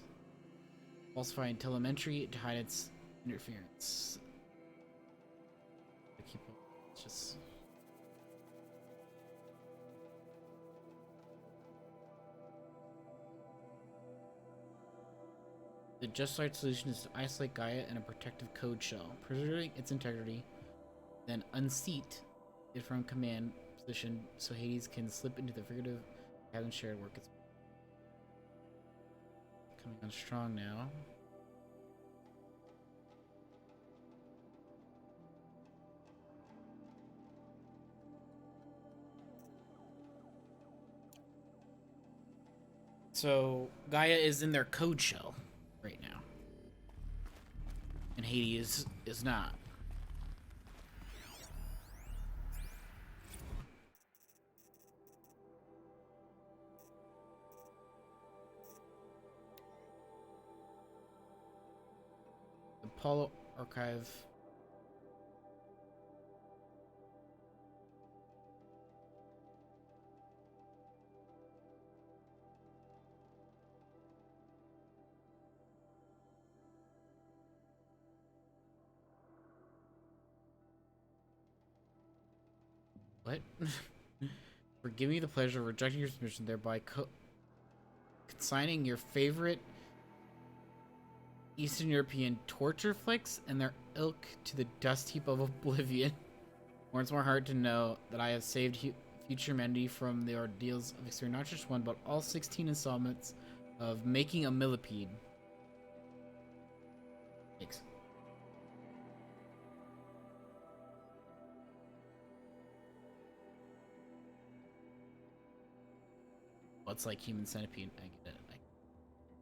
falsifying telemetry to hide its interference. It's just the just right solution is to isolate Gaia in a protective code shell, preserving its integrity, then unseat it from command position so Hades can slip into the figurative having shared work. It's coming on strong now. So Gaia is in their code shell right now, and Hades is not. The Apollo Archive. What? Forgive me the pleasure of rejecting your submission, thereby consigning your favorite Eastern European torture flicks and their ilk to the dust heap of oblivion. Or it's more hard to know that I have saved future humanity from the ordeals of experience, not just one, but all 16 installments of Making a Millipede. Thanks. Well, it's like Human Centipede. I get it.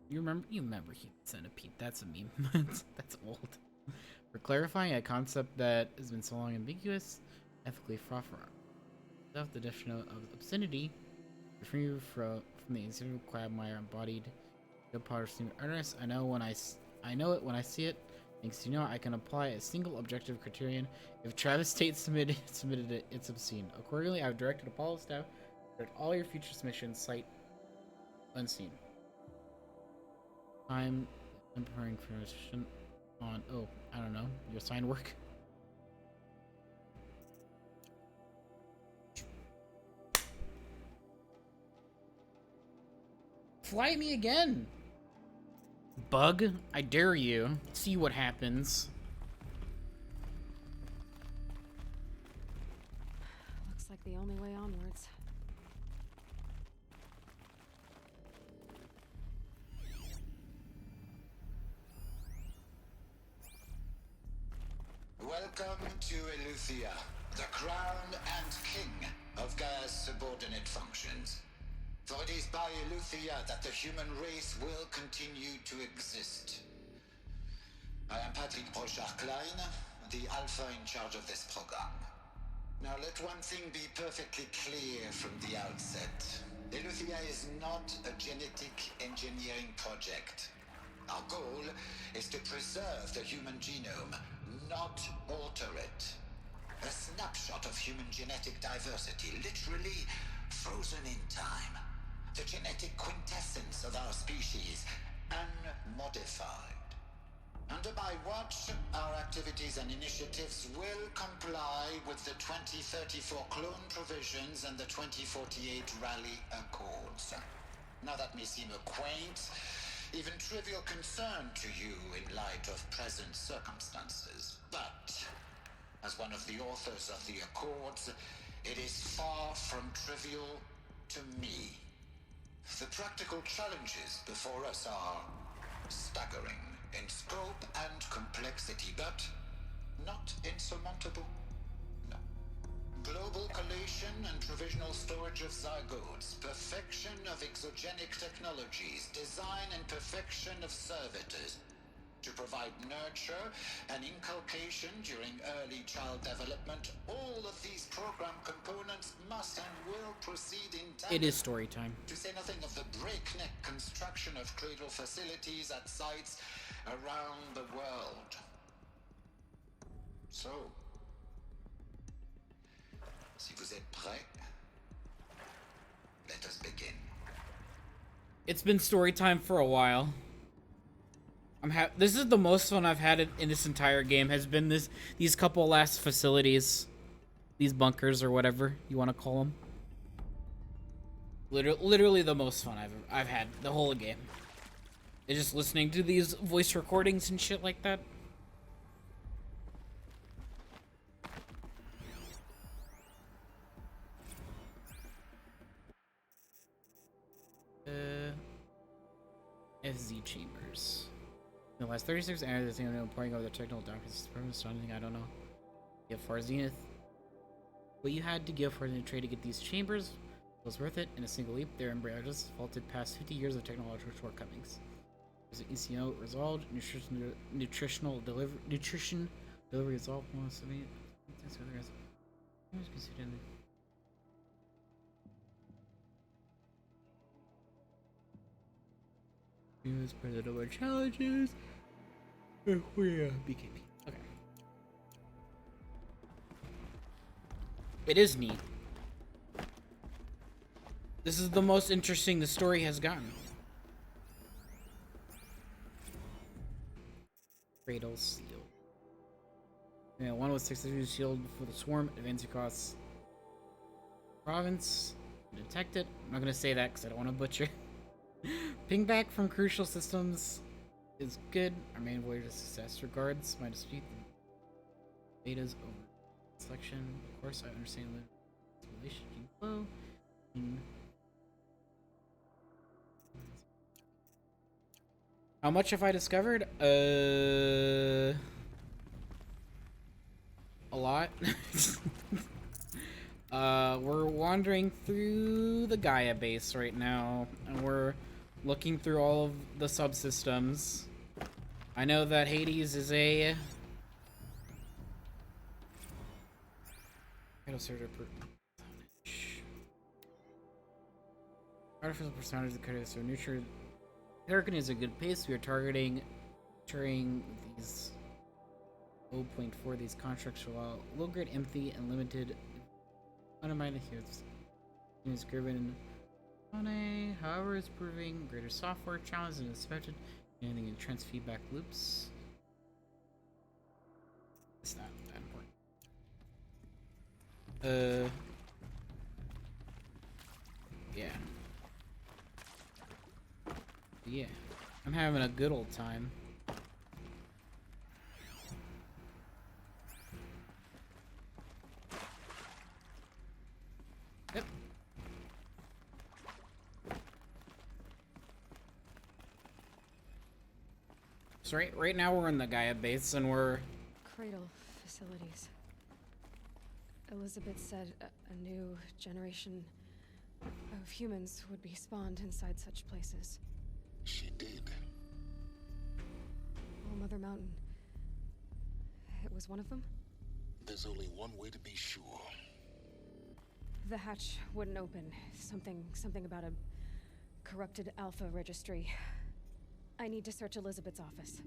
You remember Human Centipede? That's a meme. That's old. For clarifying a concept that has been so long ambiguous, ethically fraught for the definition of obscenity, referring you from the incident quagmire embodied the power of artist. I know it when I see it. Thanks to I can apply a single objective criterion. If Travis Tate submitted it, it's obscene. Accordingly, I've directed Apollo staff that all your future submissions cite unseen. I'm preparing for a session on I don't know, your sign work. Fly me again! Bug, I dare you. See what happens. Looks like the only way onwards. Welcome to Eleuthia, the crown and king of Gaia's subordinate functions. For it is by Eleuthia that the human race will continue to exist. I am Patrick Brochard-Klein, the Alpha in charge of this program. Now let one thing be perfectly clear from the outset. Eleuthia is not a genetic engineering project. Our goal is to preserve the human genome, not alter it. A snapshot of human genetic diversity, literally frozen in time. The genetic quintessence of our species, unmodified. Under my watch, our activities and initiatives will comply with the 2034 clone provisions and the 2048 Rally Accords. Now that may seem a quaint, even trivial concern to you in light of present circumstances, but as one of the authors of the Accords, it is far from trivial to me. The practical challenges before us are staggering in scope and complexity, but not insurmountable. No. Global collation and provisional storage of zygotes, perfection of exogenic technologies, design and perfection of servitors, to provide nurture and inculcation during early child development. All of these program components must and will proceed in tandem. It is story time. To say nothing of the breakneck construction of cradle facilities at sites around the world. So, si vous êtes prêts, let us begin. It's been story time for a while. This is the most fun I've had in this entire game. Has been these couple last facilities, these bunkers or whatever you want to call them. Literally the most fun I've had the whole game. It's just listening to these voice recordings and shit like that. SZ chambers. In the last 36 hours, the thing pouring over the technical documents is something I don't know. Give for Zenith. What you had to give for the trade to get these chambers was worth it. In a single leap, their embryos vaulted past 50 years of technological shortcomings. There's an ECO resolved, nutrition delivery resolved. As part of the number of challenges. BKP. Okay. It is neat. This is the most interesting the story has gotten. Cradle seal. Yeah, 106 shield for the swarm. Advancing across province. Detect it. I'm not gonna say that because I don't want to butcher. Ping back from crucial systems is good. Our main voyage is success. Regards my dispute. Beta's over. Selection. Of course, I understand the relation flow. How much have I discovered? A lot. We're wandering through the Gaia base right now, and we're looking through all of the subsystems. I know that Hades is a artificial personality credit so nurture. Hurricane is a good pace. We are targeting during these 0.4 these constructs while low grade, empty, and limited. Undermine the here's is given on a however is proving greater software challenge than expected. Anything in trans feedback loops. It's not that important. Yeah. Yeah. I'm having a good old time. Yep. So right now we're in the Gaia base and we're Cradle facilities. Elizabeth said a new generation of humans would be spawned inside such places. She did. Oh, Mother Mountain. It was one of them? There's only one way to be sure. The hatch wouldn't open. Something about a corrupted Alpha registry. I need to search Elizabeth's office.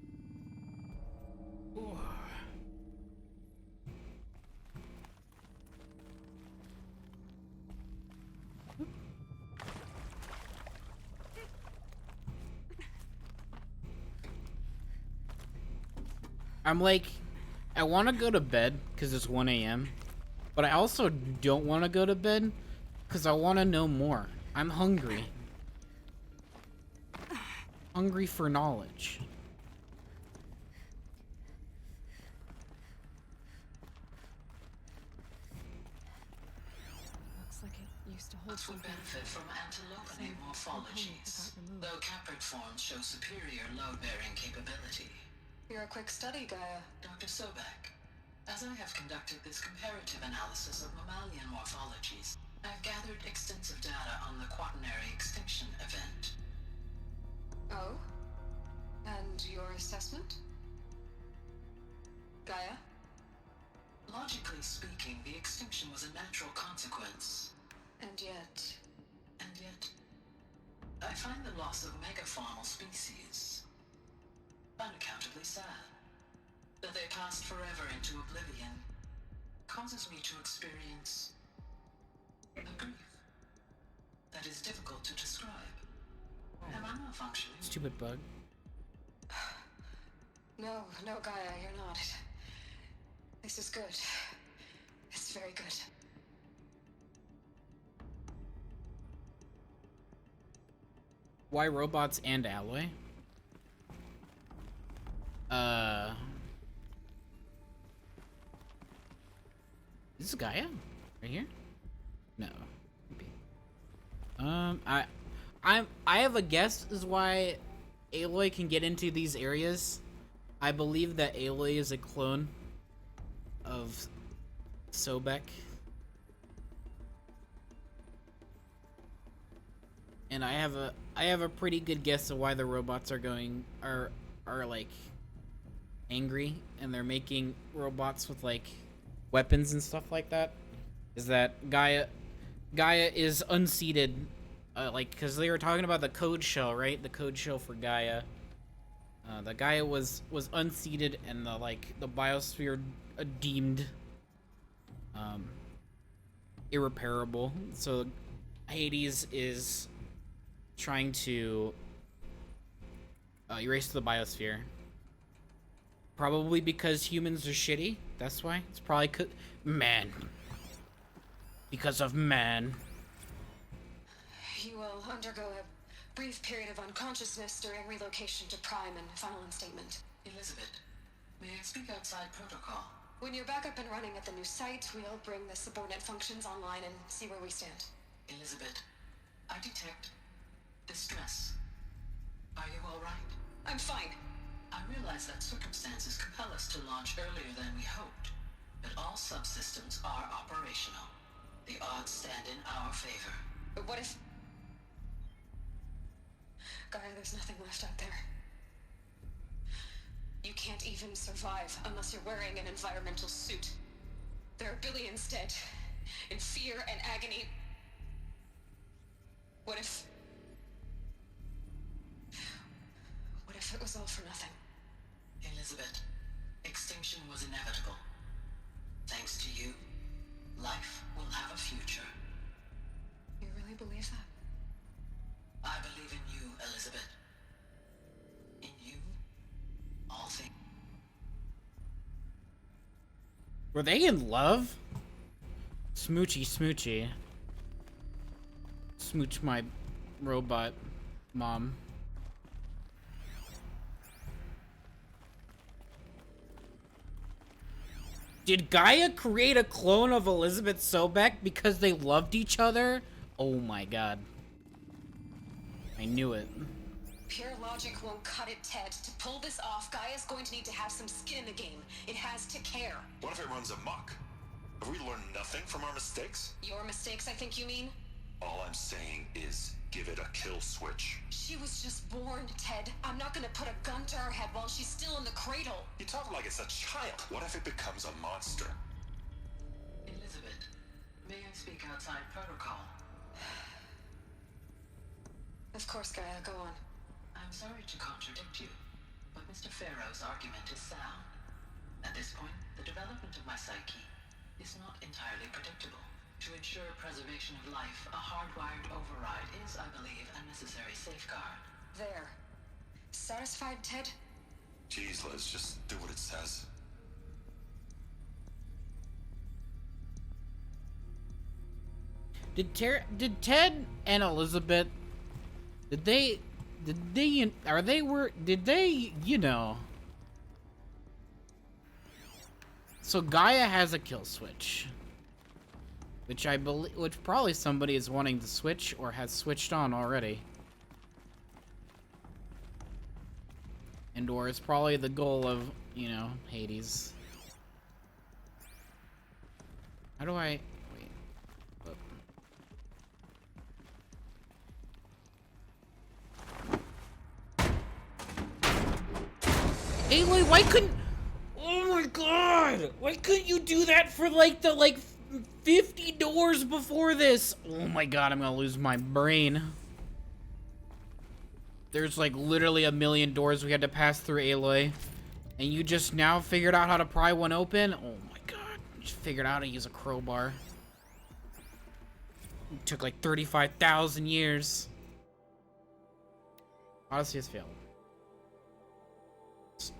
Ooh. I'm like, I want to go to bed because it's 1 a.m. But I also don't want to go to bed because I want to know more. I'm hungry. Hungry for knowledge. Looks like it used to hold What would benefit from antilopenate morphologies, though caprid forms show superior load-bearing capability. You're a quick study, Gaia. Dr. Sobek, As I have conducted this comparative analysis of mammalian morphologies, I've gathered extensive data on the Quaternary extinction event. Oh? And your assessment? Gaia? Logically speaking, the extinction was a natural consequence. And yet... I find the loss of megafaunal species unaccountably sad. That they passed forever into oblivion causes me to experience a grief that is difficult to describe. Am I malfunctioning? Stupid bug. No, Gaia, you're not. This is good. It's very good. Why robots and alloy? Is this Gaia? Right here? No. Maybe. I have a guess is why Aloy can get into these areas. I believe that Aloy is a clone of Sobek. And I have a pretty good guess of why the robots are like angry and they're making robots with like weapons and stuff like that. Is that Gaia is unseated, like, because they were talking about the code shell, right? The code shell for Gaia. The Gaia was unseated and the biosphere deemed irreparable. So Hades is trying to erase the biosphere. Probably because humans are shitty. That's why. It's probably man. Because of man. You will undergo a brief period of unconsciousness during relocation to Prime and final instatement. Elizabeth, may I speak outside protocol? When you're back up and running at the new site, we'll bring the subordinate functions online and see where we stand. Elizabeth, I detect distress. Are you all right? I'm fine. I realize that circumstances compel us to launch earlier than we hoped, but all subsystems are operational. The odds stand in our favor. But what if... Gaia, there's nothing left out there. You can't even survive unless you're wearing an environmental suit. There are billions dead, in fear and agony. What if it was all for nothing? Elizabeth, extinction was inevitable. Thanks to you, life will have a future. You really believe that? I believe in you, Elizabeth. In you, all things. Were they in love? Smoochy. Smooch my robot mom. Did Gaia create a clone of Elizabeth Sobek because they loved each other? Oh my god. I knew it. Pure logic won't cut it, Ted. To pull this off, Gaia's going to need to have some skin in the game. It has to care. What if it runs amok? Have we learned nothing from our mistakes? Your mistakes, I think you mean? All I'm saying is give it a kill switch. She was just born, Ted. I'm not gonna put a gun to her head while she's still in the cradle. You talk like it's a child. What if it becomes a monster? Elizabeth, may I speak outside protocol? Of course, Gaia, go on. I'm sorry to contradict you, but Mr. Farrow's argument is sound. At this point, the development of my psyche is not entirely predictable. To ensure preservation of life, a hardwired override is, I believe, a necessary safeguard. There. Satisfied, Ted? Jeez, Liz, just do what it says. Did Ted and Elizabeth, did they, you know. So Gaia has a kill switch. Which probably somebody is wanting to switch or has switched on already. And or is probably the goal of, you know, Hades. How do I... Wait. Aloy, why couldn't... Oh my god! Why couldn't you do that for, like, the, 50 doors before this? Oh my god, I'm gonna lose my brain. There's, like, literally a million doors we had to pass through, Aloy. And you just now figured out how to pry one open? Oh my god. You just figured out how to use a crowbar. It took, like, 35,000 years. Odyssey has failed.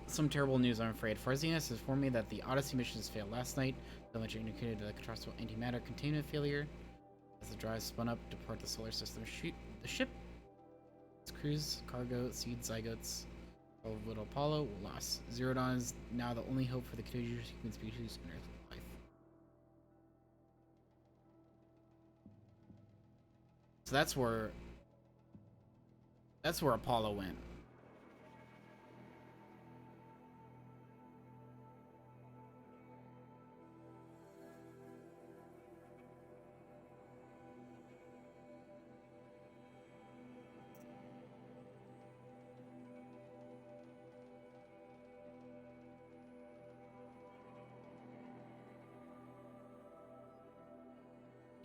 Some terrible news, I'm afraid. Farzinas has informed me that the Odyssey missions failed last night. The much indicated the contrastable antimatter containment failure. As the drive spun up, depart the solar system. Shoot the ship. Its crews, cargo, seed, zygotes, of little Apollo lost. Zero Dawn is now the only hope for the continued human species on Earth life. So that's where Apollo went.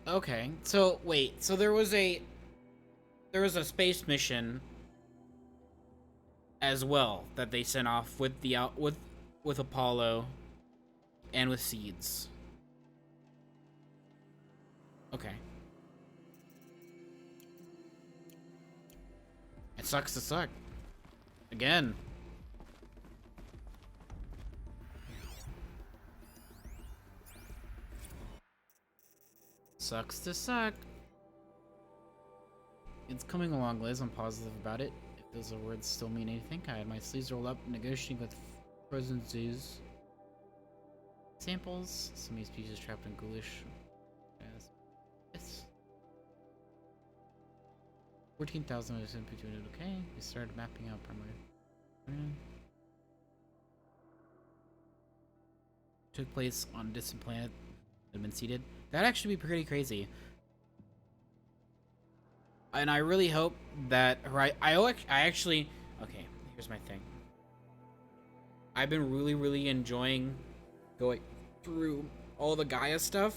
Okay, so wait, so there was a space mission as well that they sent off with the with Apollo and with seeds. Okay. It sucks to suck. Again. Sucks to suck. It's coming along, Liz. I'm positive about it. If those words still mean anything, I had my sleeves rolled up negotiating with frozen zoos. Samples. Some of these species trapped in ghoulish. Yes. 14,000 was in between it. Okay. We started mapping out primary. Took place on a distant planet that had been seeded. That'd actually be pretty crazy. And I really hope that I actually okay, here's my thing. I've been really enjoying going through all the Gaia stuff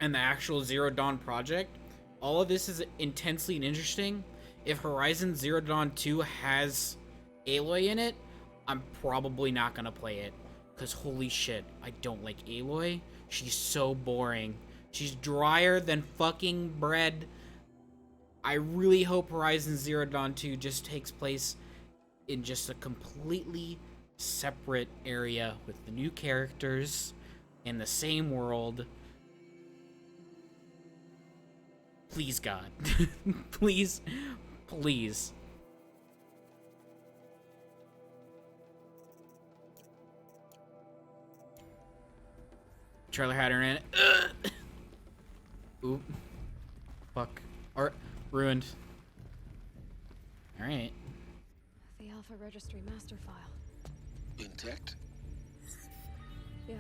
and the actual Zero Dawn project. All of this is intensely interesting. If Horizon Zero Dawn 2 has Aloy in it, I'm probably not gonna play it. Because holy shit, I don't like Aloy. She's so boring. She's drier than fucking bread. I really hope Horizon Zero Dawn 2 just takes place in just a completely separate area with the new characters in the same world. Please, God. Please. Please. Trailer had her in it. Oop. Fuck. Art ruined. Alright. The Alpha Registry master file. Intact? Yeah.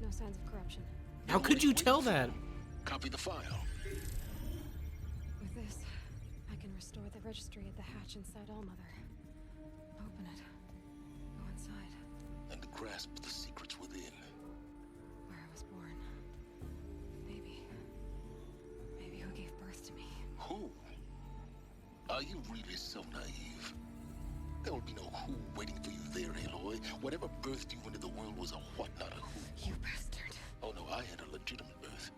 No signs of corruption. How could you tell that? Copy the file. With this, I can restore the registry at the hatch inside Allmother. Open it. Go inside. And grasp the secrets within. Where I was born. Baby. Baby who gave birth to me. Who? Are you really so naive? There will be no who waiting for you there, Aloy. Whatever birthed you into the world was a what, not a who. You bastard. Oh no, I had a legitimate birth.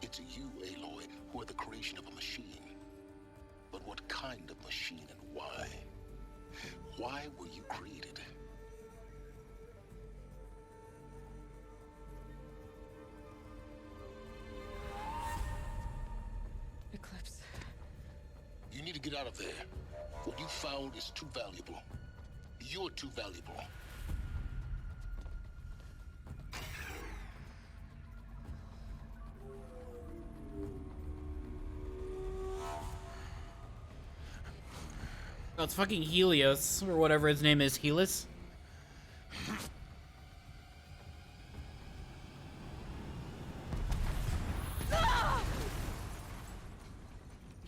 It's you, Aloy, who are the creation of a machine. But what kind of machine and why? Why were you created? Eclipse. You need to get out of there. What you found is too valuable. You're too valuable. Oh, it's fucking Helios, or whatever his name is, Helios.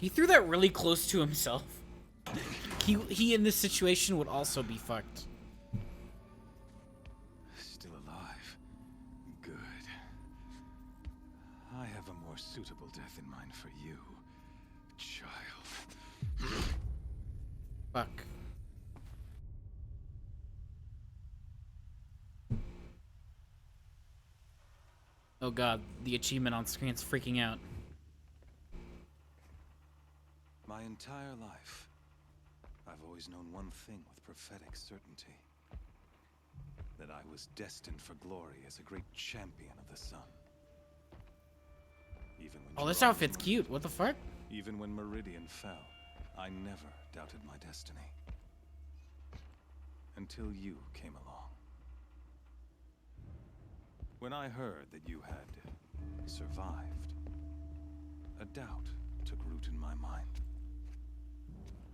He threw that really close to himself. He in this situation would also be fucked. Still alive. Good. I have a more suitable death in mind for you, child. Fuck. Oh god, the achievement on screen's freaking out. My entire life, I've always known one thing with prophetic certainty. That I was destined for glory as a great champion of the sun. Even when Oh, this Jerome outfit's was cute. What the fuck? Even when Meridian fell, I never doubted my destiny. Until you came along. When I heard that you had survived, a doubt took root in my mind.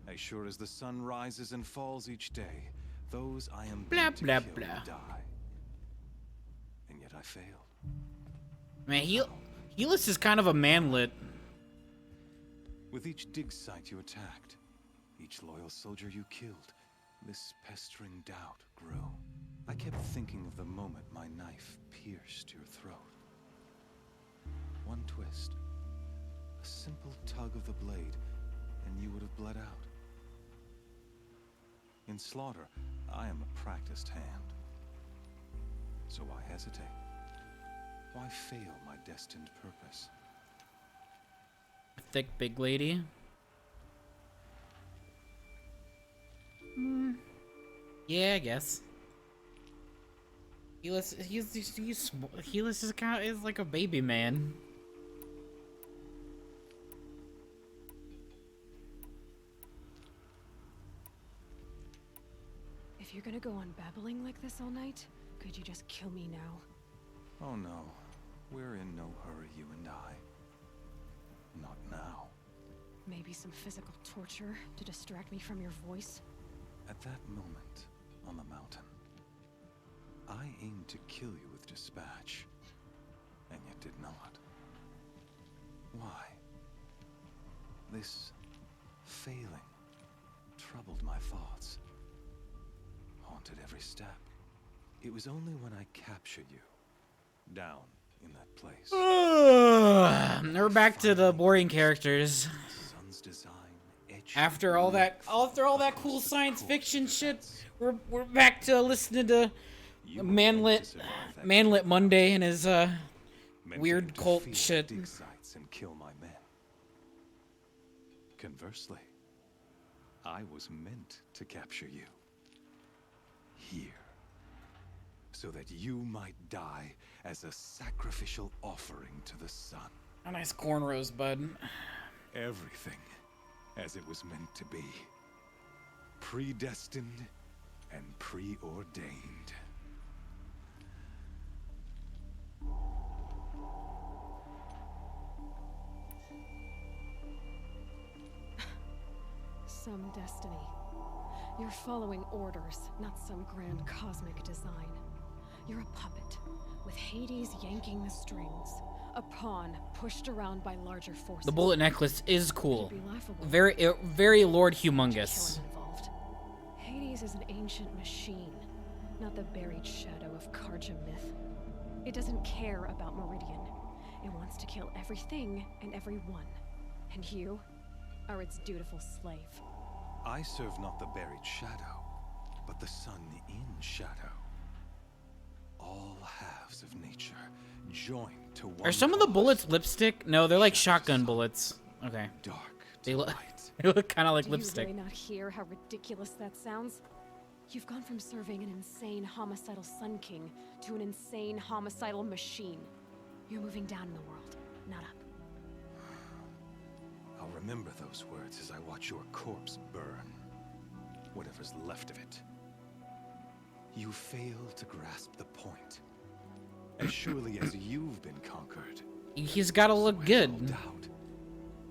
As sure as the sun rises and falls each day, those I am blah to blah kill blah. Die. And yet I failed. Man, Helis is kind of a manlet. With each dig site you attacked, each loyal soldier you killed, this pestering doubt grew. I kept thinking of the moment my knife pierced your throat. One twist, a simple tug of the blade, and you would have bled out. In slaughter, I am a practiced hand. So why hesitate? Why fail my destined purpose? Thick big lady. Yeah, I guess. Helis is kind of like a baby man. If you're gonna go on babbling like this all night, could you just kill me now? Oh no, we're in no hurry, you and I. Not now. Maybe some physical torture to distract me from your voice? At that moment, on the mountain, I aimed to kill you with dispatch, and yet did not. Why? This failing troubled my thoughts, haunted every step. It was only when I captured you, down in that place. We're back to the boring characters. Sun's design After all that cool science fiction shit, we're back to listening to Manlet Monday and his weird cult shit. Dig sites and kill my men. Conversely, I was meant to capture you here, so that you might die as a sacrificial offering to the sun. A nice cornrows, bud. Everything as it was meant to be. Predestined and preordained. Some destiny. You're following orders, not some grand cosmic design. You're a puppet, with Hades yanking the strings. A pawn pushed around by larger forces. The bullet necklace is cool. It'd be laughable. Very Lord Humongous. Involved. Hades is an ancient machine, not the buried shadow of Karja myth. It doesn't care about Meridian. It wants to kill everything and everyone. And you are its dutiful slave. I serve not the buried shadow, but the sun in shadow. All halves of nature joined to one. Are some of the bullets lipstick? No, they're like shotgun bullets. Okay. Dark. They look kind of like Do lipstick. you really not hear how ridiculous that sounds? You've gone from serving an insane homicidal Sun King to an insane homicidal machine. You're moving down in the world, not up. I'll remember those words as I watch your corpse burn. Whatever's left of it. You fail to grasp the point. As surely as you've been conquered. He's got to look good.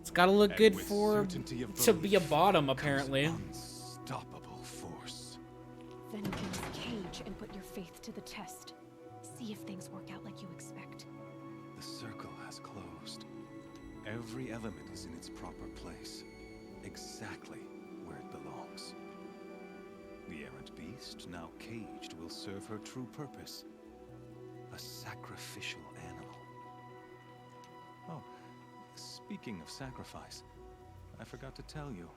It's got to look good to be a bottom, apparently. Unstoppable force. Then get in this cage and put your faith to the test. See if things work out like you expect. The circle has closed. Every element is in its proper place, exactly where it belongs. The errant beast, now caged, will serve her true purpose. A sacrificial animal. Oh, speaking of sacrifice, I forgot to tell you.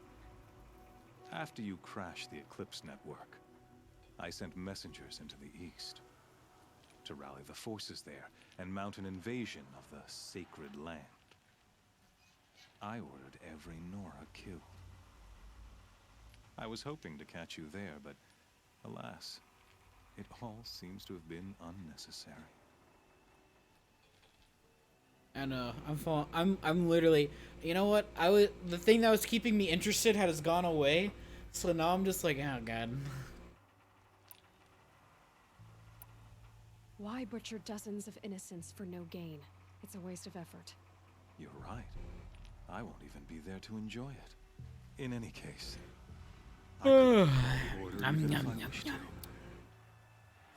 After you crashed the Eclipse network, I sent messengers into the east to rally the forces there and mount an invasion of the Sacred Land. I ordered every Nora killed. I was hoping to catch you there, but alas, it all seems to have been unnecessary. I know. I'm literally. You know what? The thing that was keeping me interested has gone away, so now I'm just like, oh god. Why butcher dozens of innocents for no gain? It's a waste of effort. You're right. I won't even be there to enjoy it. In any case, I could order even if I wished to.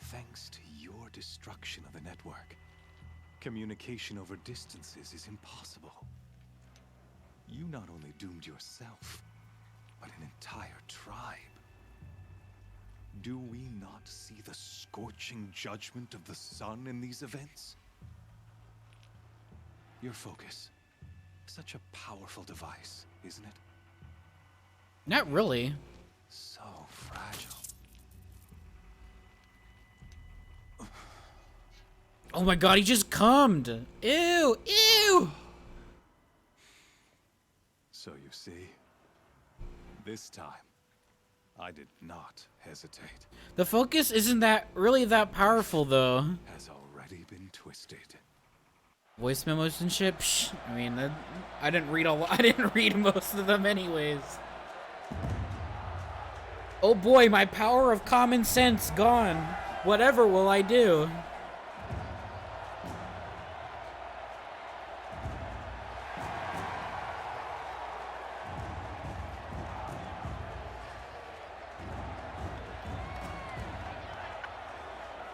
Thanks to your destruction of the network, communication over distances is impossible. You not only doomed yourself, but an entire tribe. Do we not see the scorching judgment of the sun in these events? Your focus. Such a powerful device, isn't it? Not really. So fragile. Oh my god, he just cummed! Ew! Ew! So you see, this time, I did not hesitate. The focus isn't really that powerful, though. Has already been twisted. Voice memos and shit. Psh, I mean, I didn't read I didn't read most of them, anyways. Oh boy, my power of common sense gone. Whatever will I do?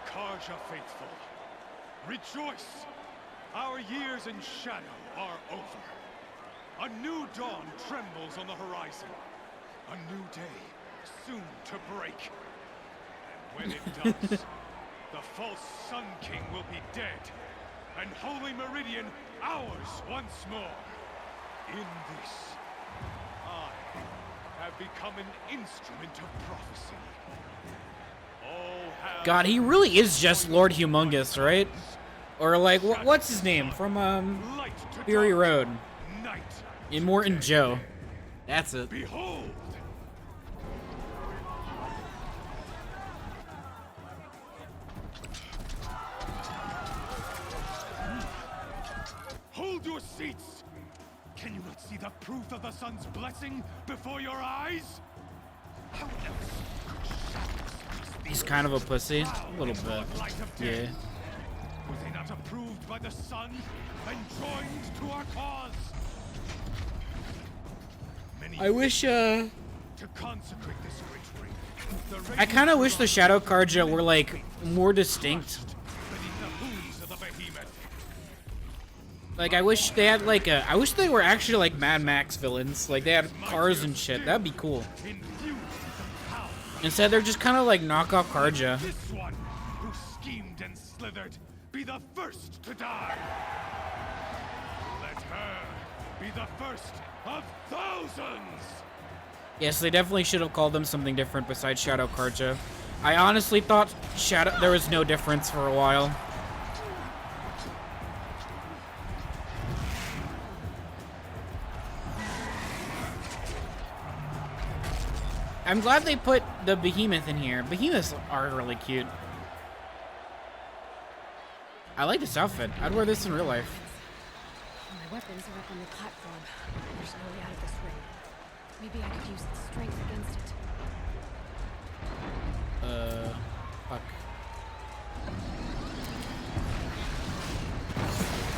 Karja faithful, rejoice! Our years in shadow are over. A new dawn trembles on the horizon. A new day soon to break. And when it does, the false Sun King will be dead, and Holy Meridian ours once more. In this, I have become an instrument of prophecy. God, he really is just Lord Humongous, right? Or like, what's his name from Fury Road? Immortan Joe. That's it. Behold! Hold your seats! Can you not see the proof of the sun's blessing before your eyes? How else could shadows? He's kind of a pussy, a little bit. Yeah. Were they not approved by the sun and joined to our cause? I wish, to consecrate this great ring, I kind of wish the Shadow Karja were, like, more distinct. Like, I wish they had, like, I wish they were actually, like, Mad Max villains. Like, they had cars and shit. That'd be cool. Instead, they're just kind of, like, knockoff Karja. This one who schemed and slithered be the first to die. Let her be the first of thousands. Yes, they definitely should have called them something different besides Shadow Karja. I honestly thought there was no difference for a while. I'm glad they put the Behemoth in here. Behemoths are really cute. I like this outfit. I'd wear this in real life. My weapons are up on the platform. There's no way out of this ring. Maybe I could use its strength against it. Fuck.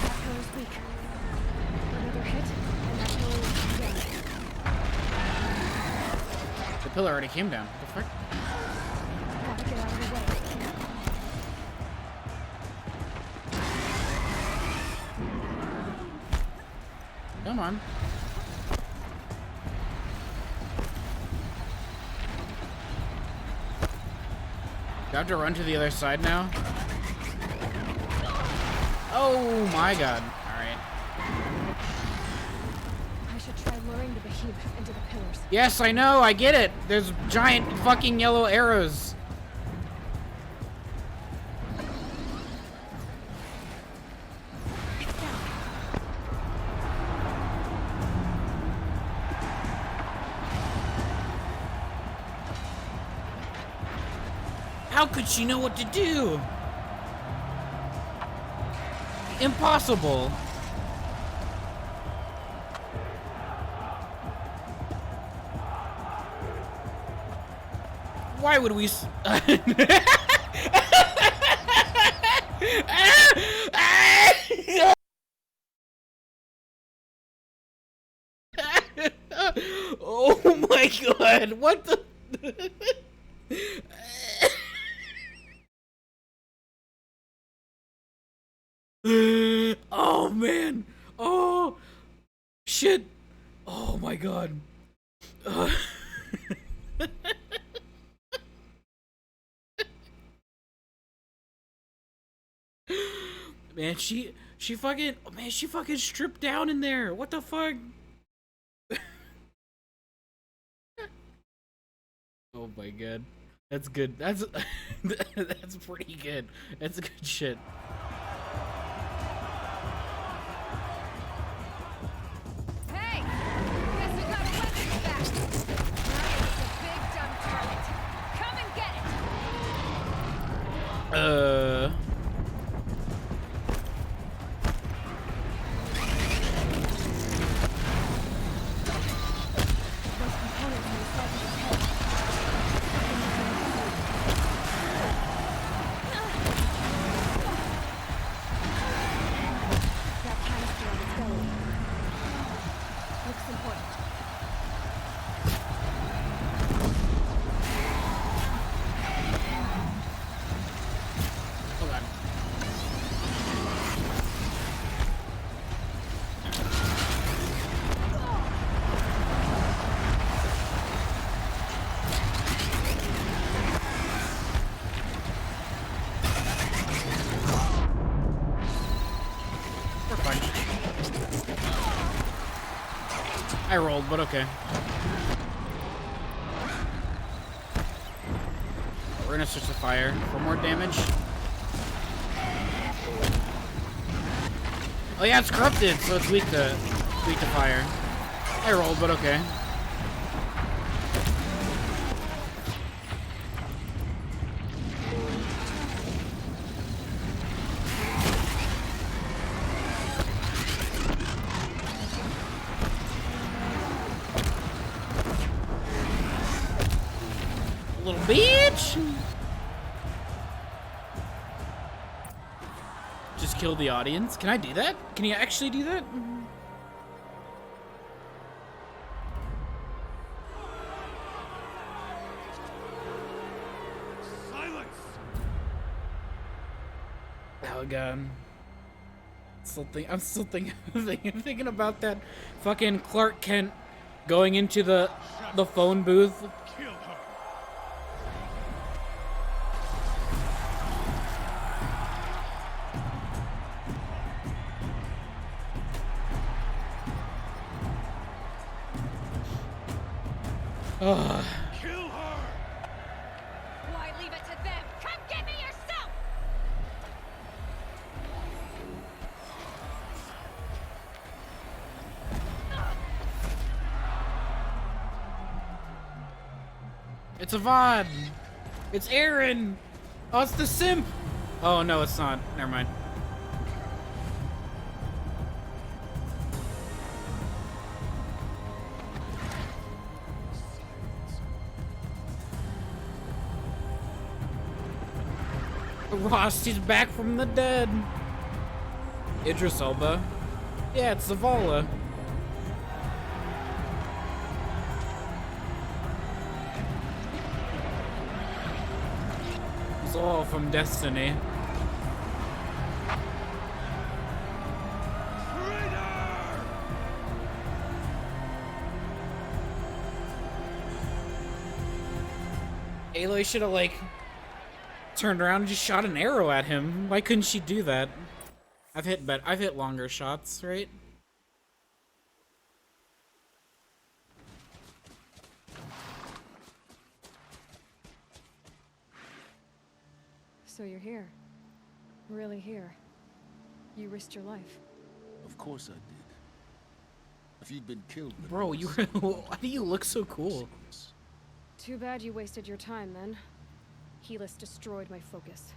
That pillar's weak. Another hit, and that pillar will come down. The pillar already came down. What the fuck? Gotta get out of the way. Come on. Do I have to run to the other side now? Oh my god. Alright. I should try luring the behemoth into the pillars. Yes, I know, I get it. There's giant fucking yellow arrows. How could she know what to do? Impossible. Why would we Oh my god, what the Oh man. Oh shit. Oh my god. Man, she fucking, oh man, she fucking stripped down in there. What the fuck? Oh my god. That's good. That's that's pretty good. That's good shit. Hey! Guess we got a weapons back. Ryan is a big dumb target. Come and get it. Those components on the side of his head. That canister on his belly. Looks important. Hold on. We're fine. I rolled, but okay. We're gonna switch to fire for more damage. Oh yeah, it's corrupted, so it's weak to fire. I rolled, but okay. Little bitch! Just kill the audience? Can I do that? Can you actually do that? Silence! Oh god. I'm still thinking about that fucking Clark Kent going into the phone booth. Kill her! Ugh. Kill her! Why leave it to them? Come get me yourself! It's Avad! It's Aaron! Oh, it's the simp! Oh no, it's not. Never mind. Rost, he's back from the dead. Idris Elba. Yeah, it's Zavala. It's all from Destiny. Aloy should have, like, turned around and just shot an arrow at him. Why couldn't she do that? I've hit longer shots, right? So you're here. Really here. You risked your life. Of course I did. If you'd been killed... Bro, you why do you look so cool? Too bad you wasted your time, then. Helis destroyed my focus.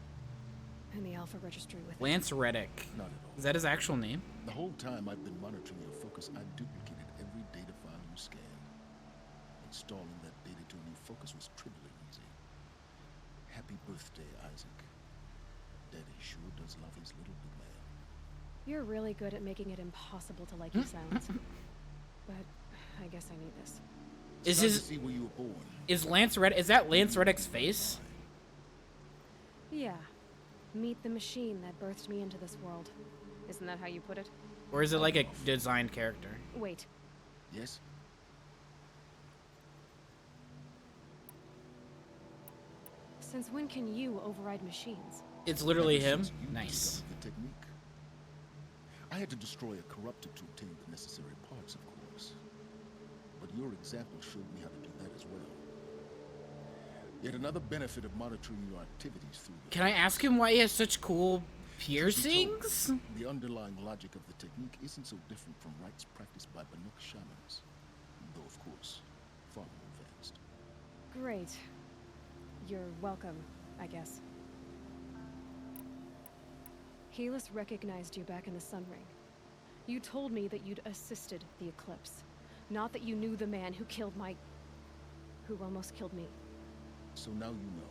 And the Alpha Registry with it. Lance Reddick. Not at all. Is that his actual name? The whole time I've been monitoring your focus, I've duplicated every data file you scanned. Installing that data to a new focus was trivially easy. Happy birthday, Isaac. Daddy sure does love his little blue man. You're really good at making it impossible to like you, Silence. But I guess I need this. Is his... to see where you were born. Is Lance Reddick... Is that Lance Reddick's face? Yeah. Meet the machine that birthed me into this world. Isn't that how you put it? Or is it like a designed character? Wait. Yes? Since when can you override machines? It's literally him? Nice. The technique. I had to destroy a corruptor to obtain the necessary parts, of course. But your example showed me how to do that as well. Yet another benefit of monitoring your activities through the... Can I ask him why he has such cool piercings? The underlying logic of the technique isn't so different from rites practiced by Banuk shamans. Though, of course, far more advanced. Great. You're welcome, I guess. Helis recognized you back in the Sun Ring. You told me that you'd assisted the Eclipse. Not that you knew the man who killed who almost killed me. So now you know.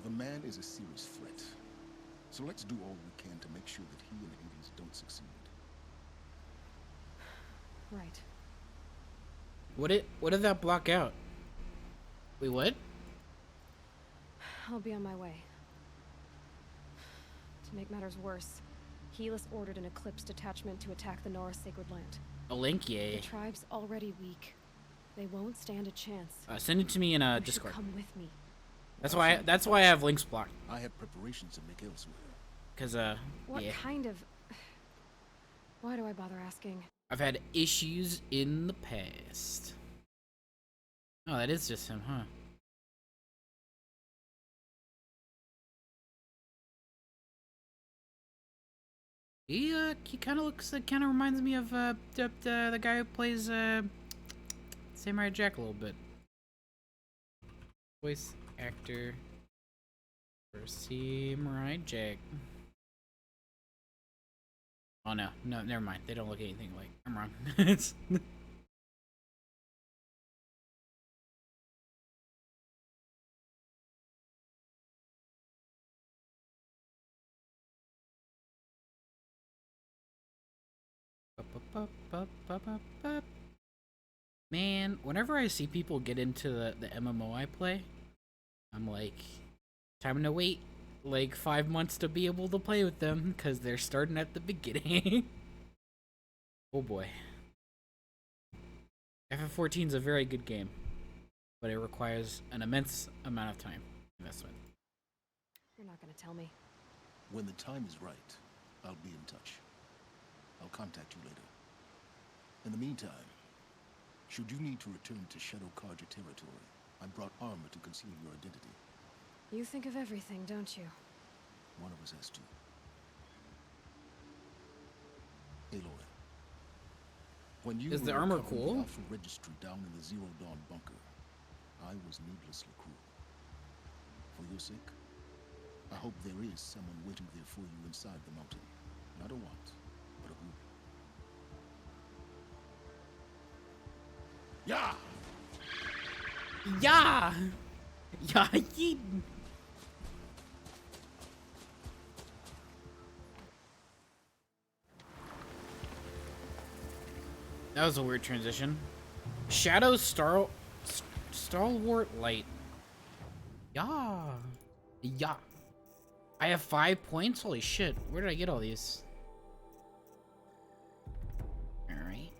The man is a serious threat. So let's do all we can to make sure that he and Hades don't succeed. Right. What did that block out? Wait, what? I'll be on my way. To make matters worse, Helis ordered an Eclipse detachment to attack the Nora Sacred Land. A link, yay. The tribe's already weak. They won't stand a chance. Send it to me in You Discord. should come with me. That's why I have links blocked. I have preparations to make elsewhere. Cause What yeah. kind of... Why do I bother asking? I've had issues in the past. Oh, that is just him, huh? He kind of reminds me of the guy who plays Samurai Jack a little bit. Voice actor for Samurai Jack. Oh no, never mind. They don't look anything like. I'm wrong. It's Man, whenever I see people get into the MMO I play, I'm like, time to wait like 5 months to be able to play with them because they're starting at the beginning. Oh boy. FF14 is a very good game, but it requires an immense amount of time investment. You're not gonna tell me. When the time is right, I'll be in touch. I'll contact you later. In the meantime, should you need to return to Shadow Carja territory, I brought armor to conceal your identity. You think of everything, don't you? One of us has to. Aloy. When you Is the were armor recovering cool? the Alpha Registry down in the Zero Dawn bunker, I was needlessly cruel. For your sake, I hope there is someone waiting there for you inside the mountain. Not a want, but a who. Yeah! Yeah! Yeah, yeet! That was a weird transition. Shadow Stalwart Light. Yeah. Yeah. I have 5 points? Holy shit. Where did I get all these? Alright.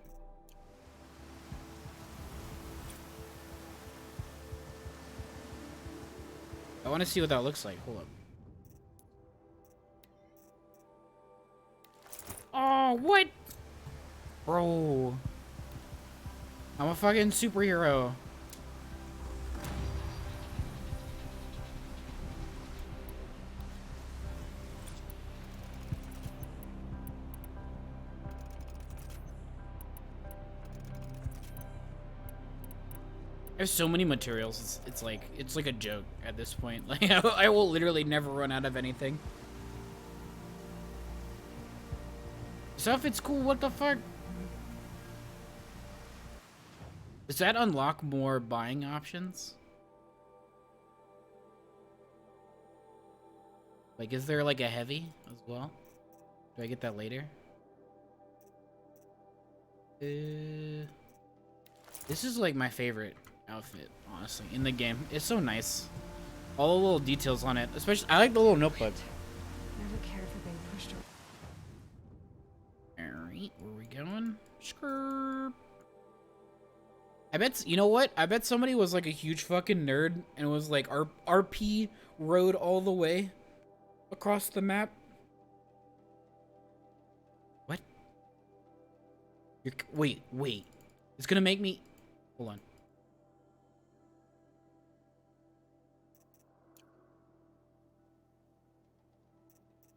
want to see what that looks like. Hold up. Oh, what? Bro. I'm a fucking superhero. There's so many materials. It's like a joke at this point. Like I will literally never run out of anything. Stuff, it's cool. What the fuck? Does that unlock more buying options? Like, is there like a heavy as well? Do I get that later? This is like my favorite outfit, honestly, in the game. It's so nice. All the little details on it, especially I like the little notebook. Never cared for being pushed around. Alright, where are we going? Skrrr. I bet, you know what? I bet somebody was like a huge fucking nerd and was like RP road all the way across the map. What? Wait. It's gonna make me... Hold on.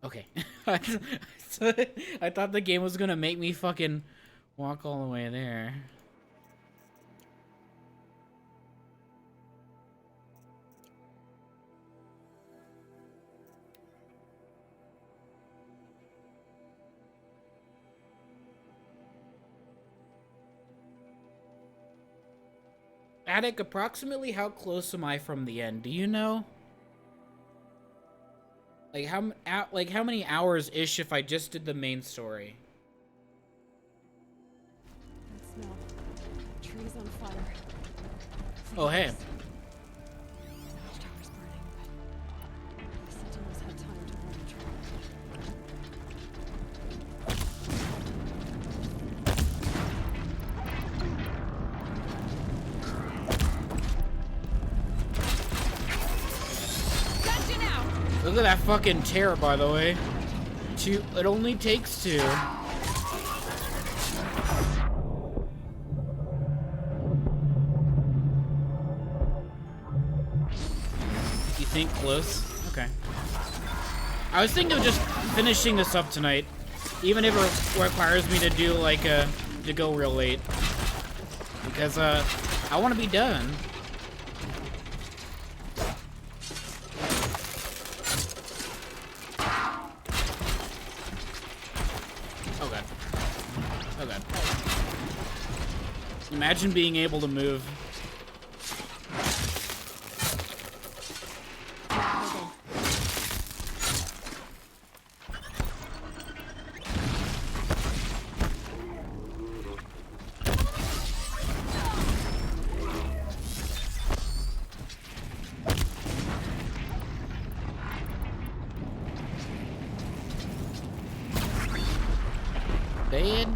Okay. I thought the game was gonna make me fucking walk all the way there. Attic, approximately how close am I from the end? Do you know? Like how many hours ish if I just did the main story? That smell. Trees on fire. Oh hey. Watchtower's burning, but the Sentinels had time to run and try. Look at that fucking tear, by the way. It only takes 2. You think close? Okay. I was thinking of just finishing this up tonight, even if it requires me to do like to go real late, because I want to be done. Imagine being able to move. Dead.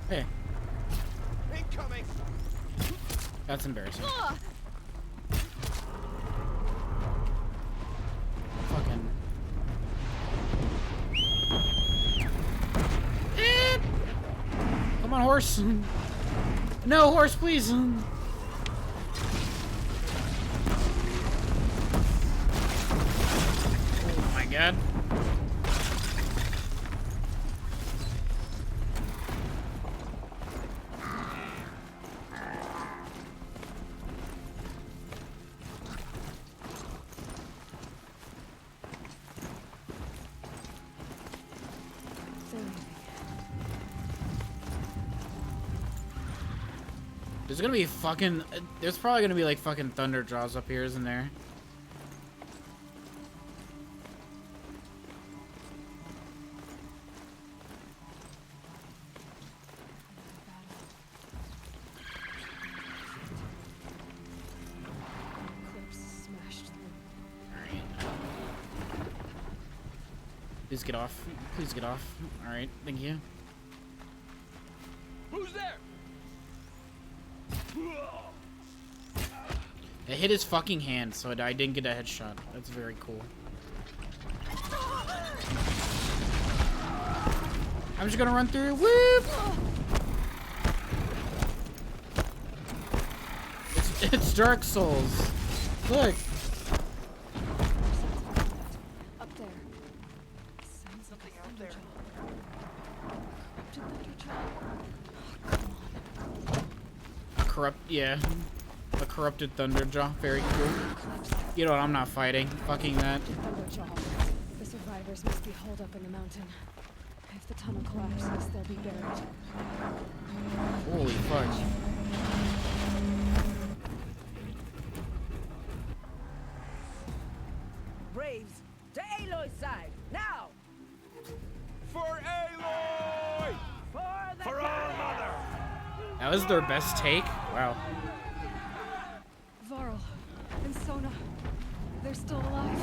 Hey. Incoming. That's embarrassing. Fucking. Come on, horse. No, horse, please. Oh my god. There's gonna be fucking... There's probably gonna be like fucking thunder jaws up here, isn't there? Please get off. Please get off. Alright, thank you. Who's there? It hit his fucking hand, so I didn't get a headshot. That's very cool. I'm just gonna run through. Whoop! It's Dark Souls. Look. Up there. Sounds something out there. Corrupt, yeah. A corrupted Thunderjaw. Very cool. You know what? I'm not fighting. Fucking that. Thunderjaw. The survivors must be holed up in the mountain. If the tunnel collapses, they'll be buried. Holy fuck. Braves, to Aloy's side, now! For Aloy! For our mother! That was their best take? Wow. Varl and Sona, they're still alive.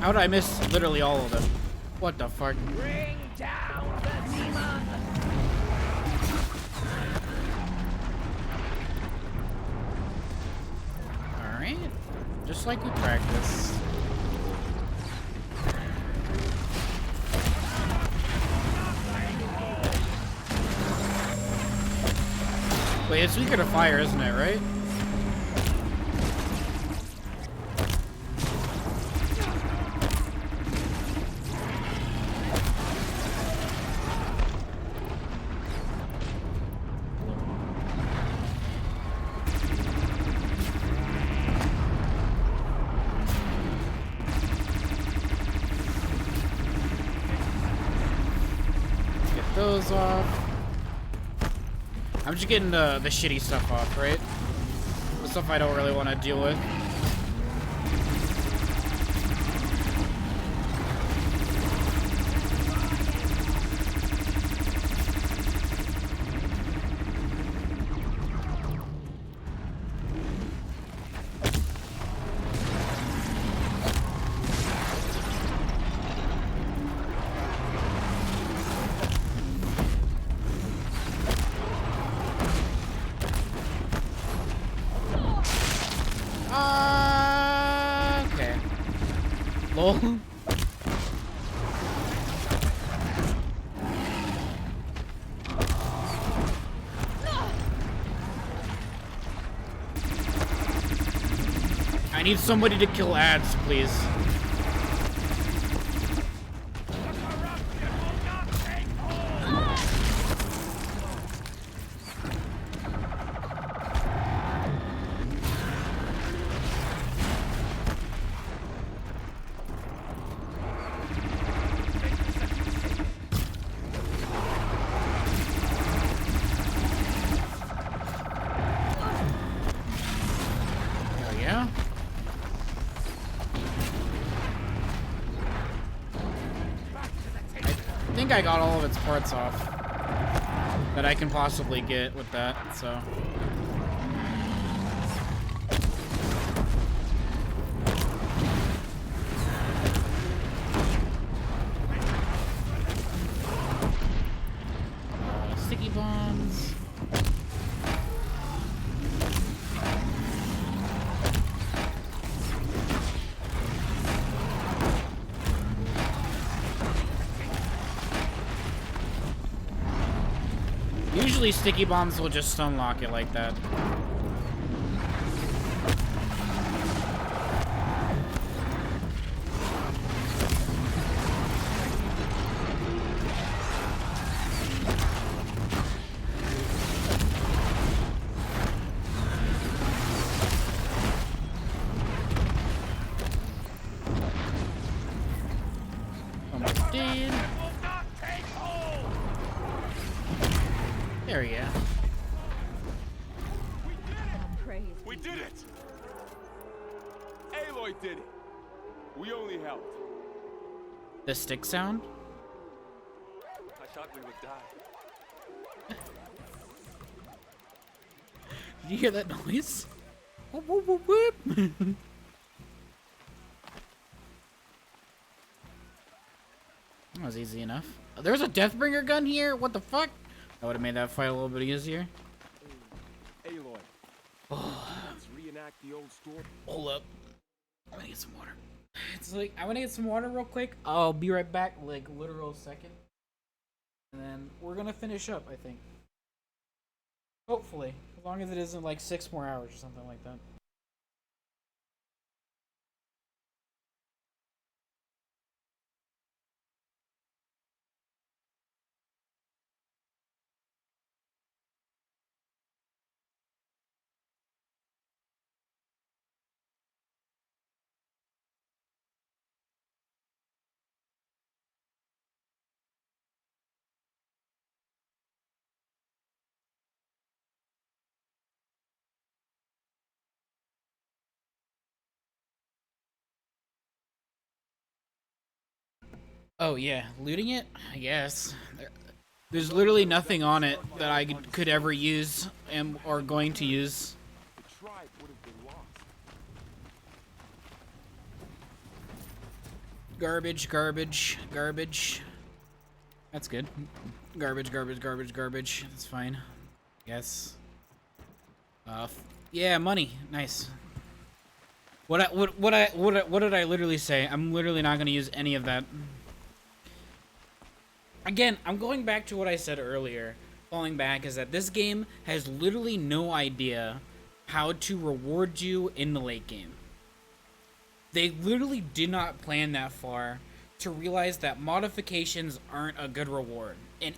How did I miss literally all of them? What the fuck? Bring down the demon! Alright. Just like we practiced. Wait, it's weaker to fire, isn't it, right? Get those off. I'm just getting the shitty stuff off, right? The stuff I don't really want to deal with. Okay. Lol. I need somebody to kill ads, please. Hell yeah. I think I got all of its parts off that I can possibly get with that, so. Sticky bombs. Usually sticky bombs will just unlock it like that. Almost dead. There we go. We did it! Aloy did it! We only helped. The stick sound? I thought we would die. Did you hear that noise? Whoop, whoop, whoop, whoop. That was easy enough. There's a Deathbringer gun here? What the fuck? That would have made that fight a little bit easier. Aloy. Let's reenact the old story. Hold up. I'm gonna get some water. It's like, I wanna get some water real quick. I'll be right back, like, literal second. And then we're gonna finish up, I think. Hopefully. As long as it isn't like 6 more hours or something like that. Oh yeah, looting it? I guess. There's literally nothing on it that I could ever use or going to use. The tribe would have been lost. Garbage, garbage, garbage. That's good. Garbage, garbage, garbage, garbage. That's fine. Yes. Yeah, money. Nice. What did I literally say? I'm literally not gonna use any of that. Again, I'm going back to what I said earlier. Falling back is that this game has literally no idea how to reward you in the late game. They literally did not plan that far to realize that modifications aren't a good reward in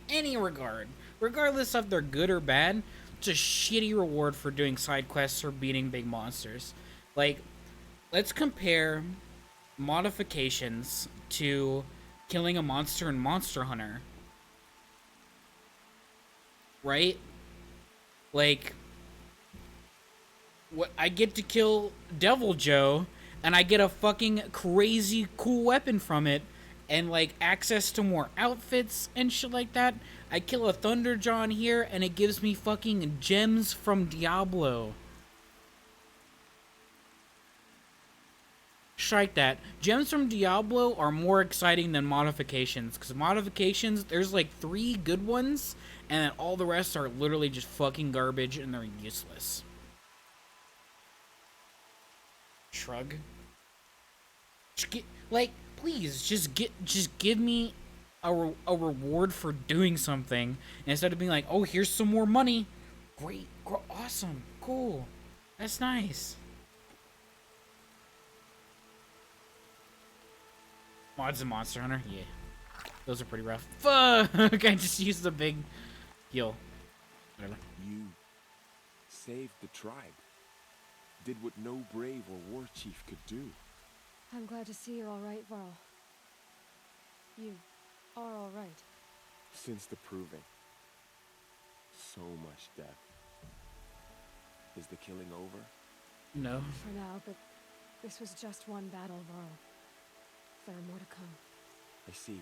any regard. Regardless if they're good or bad, it's a shitty reward for doing side quests or beating big monsters. Like, let's compare modifications to killing a monster in Monster Hunter. Right? Like, what, I get to kill Devil Joe, and I get a fucking crazy cool weapon from it, and like access to more outfits and shit like that. I kill a Thunderjaw here, and it gives me fucking gems from Diablo. Strike that. Gems from Diablo are more exciting than modifications, because modifications, there's like 3 good ones, and then all the rest are literally just fucking garbage and they're useless. Shrug. Like, please, just give me a reward for doing something, instead of being like, oh, here's some more money. Great, awesome, cool, that's nice. Mods in Monster Hunter? Yeah. Those are pretty rough. Fuck! I just used the big heal. Whatever. You saved the tribe. Did what no brave or war chief could do. I'm glad to see you're all right, Varl. You are all right. Since the proving. So much death. Is the killing over? No. For now, but this was just one battle, Varl. There are more to come. I see.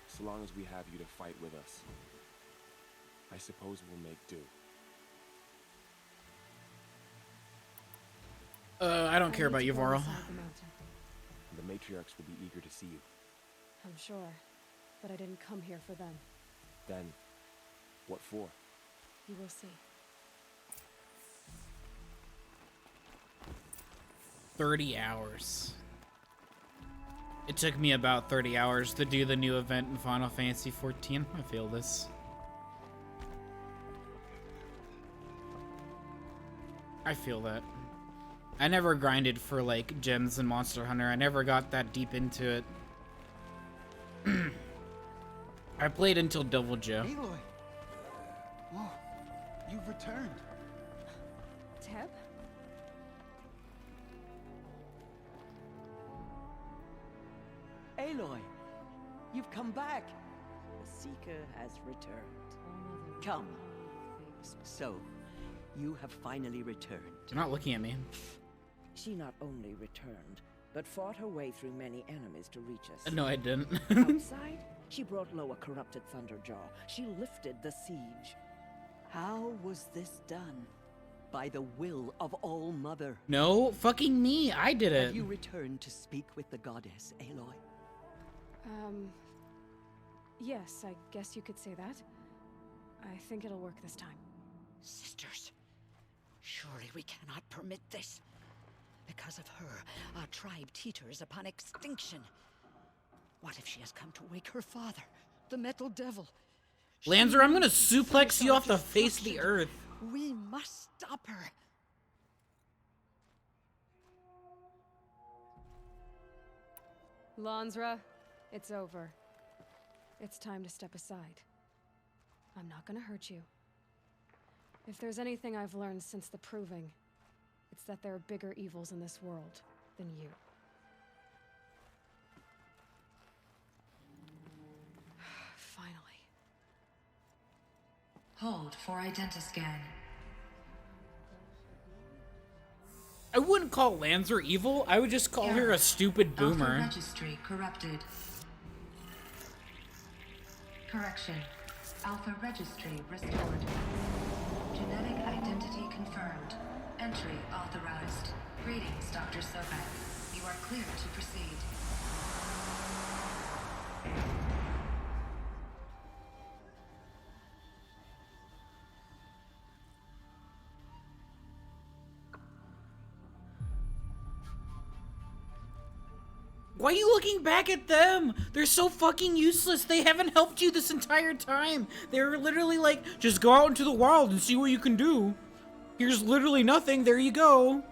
So long as we have you to fight with us, I suppose we'll make do. I don't care about you, Varl. The matriarchs will be eager to see you. I'm sure, but I didn't come here for them. Then, what for? You will see. 30 hours. It took me about 30 hours to do the new event in Final Fantasy XIV. I feel this. I feel that. I never grinded for, like, gems in Monster Hunter. I never got that deep into it. I played until Devil Joe. Aloy! Oh, you've returned. Teb? Aloy, you've come back. The Seeker has returned. Come. So, you have finally returned. You're not looking at me. She not only returned, but fought her way through many enemies to reach us. No, I didn't. Outside, she brought low a corrupted Thunderjaw. She lifted the siege. How was this done? By the will of All-Mother. No, fucking me. I did it. Have you returned to speak with the goddess, Aloy? Yes, I guess you could say that. I think it'll work this time. Sisters, surely we cannot permit this. Because of her, our tribe teeters upon extinction. What if she has come to wake her father, the Metal Devil? Lanzer, I'm gonna suplex you off the face of the earth. We must stop her. Lansra, it's over. It's time to step aside. I'm not gonna hurt you. If there's anything I've learned since the Proving, it's that there are bigger evils in this world than you. Finally. Hold for identiscan. I wouldn't call Lanzer evil. I would just call her a stupid boomer. Alpha registry corrupted. Correction. Alpha registry restored. Genetic identity confirmed. Entry authorized. Greetings, Dr. Sobek. You are clear to proceed. Why are you looking back at them? They're so fucking useless. They haven't helped you this entire time. They're literally like, just go out into the wild and see what you can do. Here's literally nothing. There you go.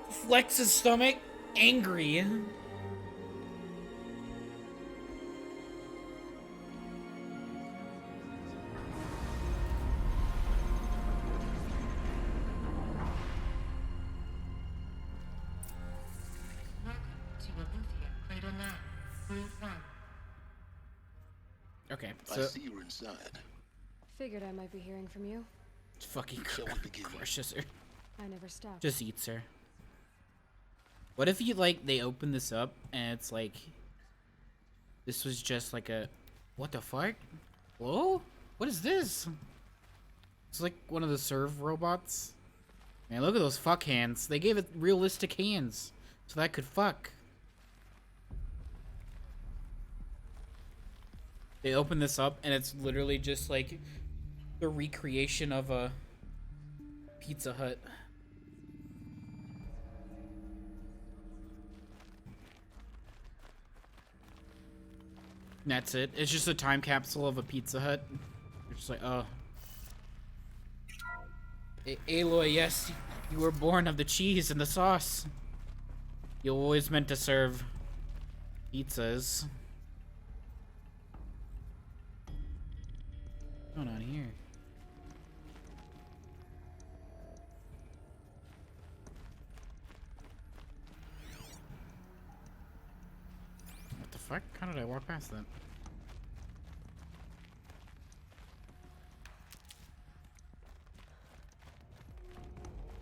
Flex his stomach, angry. Okay, so I see you're inside. Figured I might be hearing from you. Fucking crushes her. I never stopped. Just eats her. What if you like they open this up and it's like this was just like a what the fuck? Whoa? What is this? It's like one of the serve robots. Man, look at those fuck hands. They gave it realistic hands so that could fuck. They open this up and it's literally just like the recreation of a Pizza Hut. And that's it. It's just a time capsule of a Pizza Hut. You're just like, oh. Aloy, yes, you were born of the cheese and the sauce. You always meant to serve pizzas. What's going on here? What the fuck? How did I walk past that?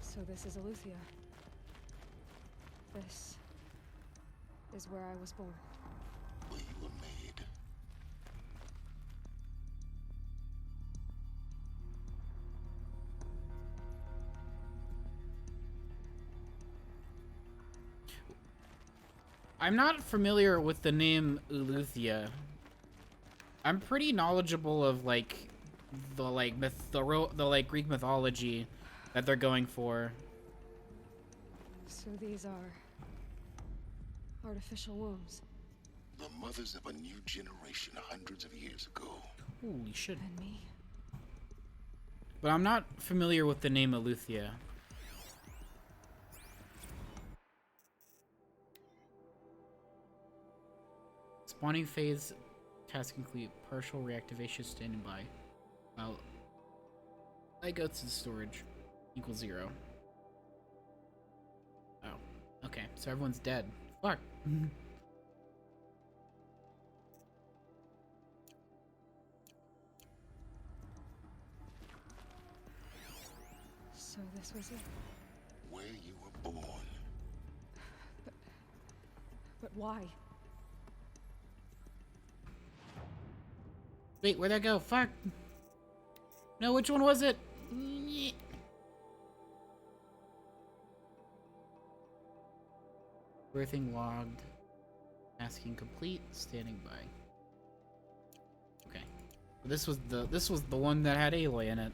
So this is Eleuthia. This is where I was born. Where you were made. I'm not familiar with the name Eleuthia. I'm pretty knowledgeable of like the Greek mythology that they're going for. So these are artificial wombs. The mothers of a new generation hundreds of years ago. Holy shit. And me. But I'm not familiar with the name Eleuthia. Spawning phase task complete. Partial reactivation standing by. Well, I go to the storage. Equals 0. Oh. Okay, so everyone's dead. Fuck. So this was it. Where you were born. But why? Wait, where'd that go? Fuck. No, which one was it? Everything logged. Asking complete. Standing by. Okay. This was the one that had Aloy in it.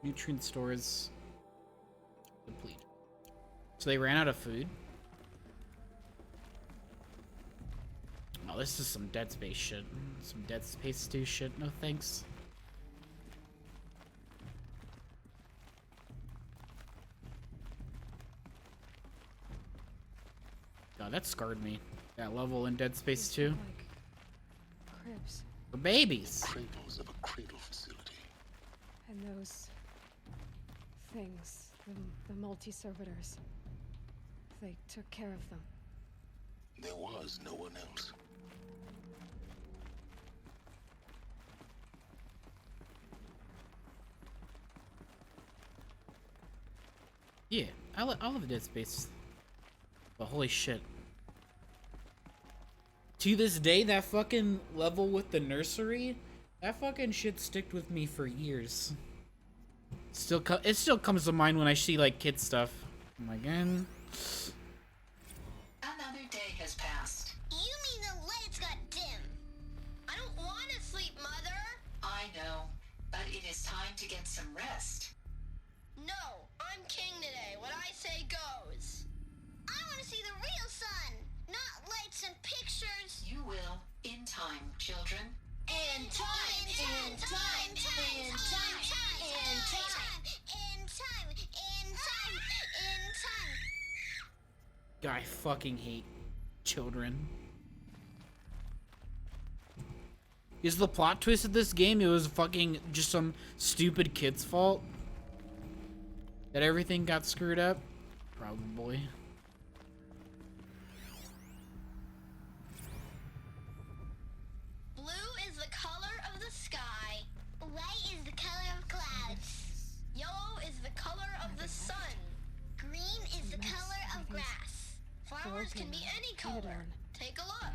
Nutrient stores complete. So they ran out of food. Oh, this is some Dead Space shit. Some Dead Space 2 shit. No thanks. God, that scarred me. That level in Dead Space 2. Like cribs. For babies. Cradles of a cradle facility. And those things, the multi-servitors. They took care of them. There was no one else. Yeah, I love Dead Space. But holy shit. To this day, that fucking level with the nursery, that fucking shit sticked with me for years. It still comes to mind when I see like kid stuff. I'm like, Another day has passed. You mean the lights got dim? I don't want to sleep, Mother. I know, but it is time to get some rest. No, I'm king today. What I say goes. I want to see the real sun, not lights and pictures. You will, in time, children. In time, in time, in time, in time, in time, in time, in time, in time. I fucking hate children. Is the plot twist of this game it was fucking just some stupid kid's fault? That everything got screwed up? Probably. Blue is the color of the sky. White is the color of clouds. Yellow is the color of the sun. Green is the color of grass. Flowers can be any color. Take a look.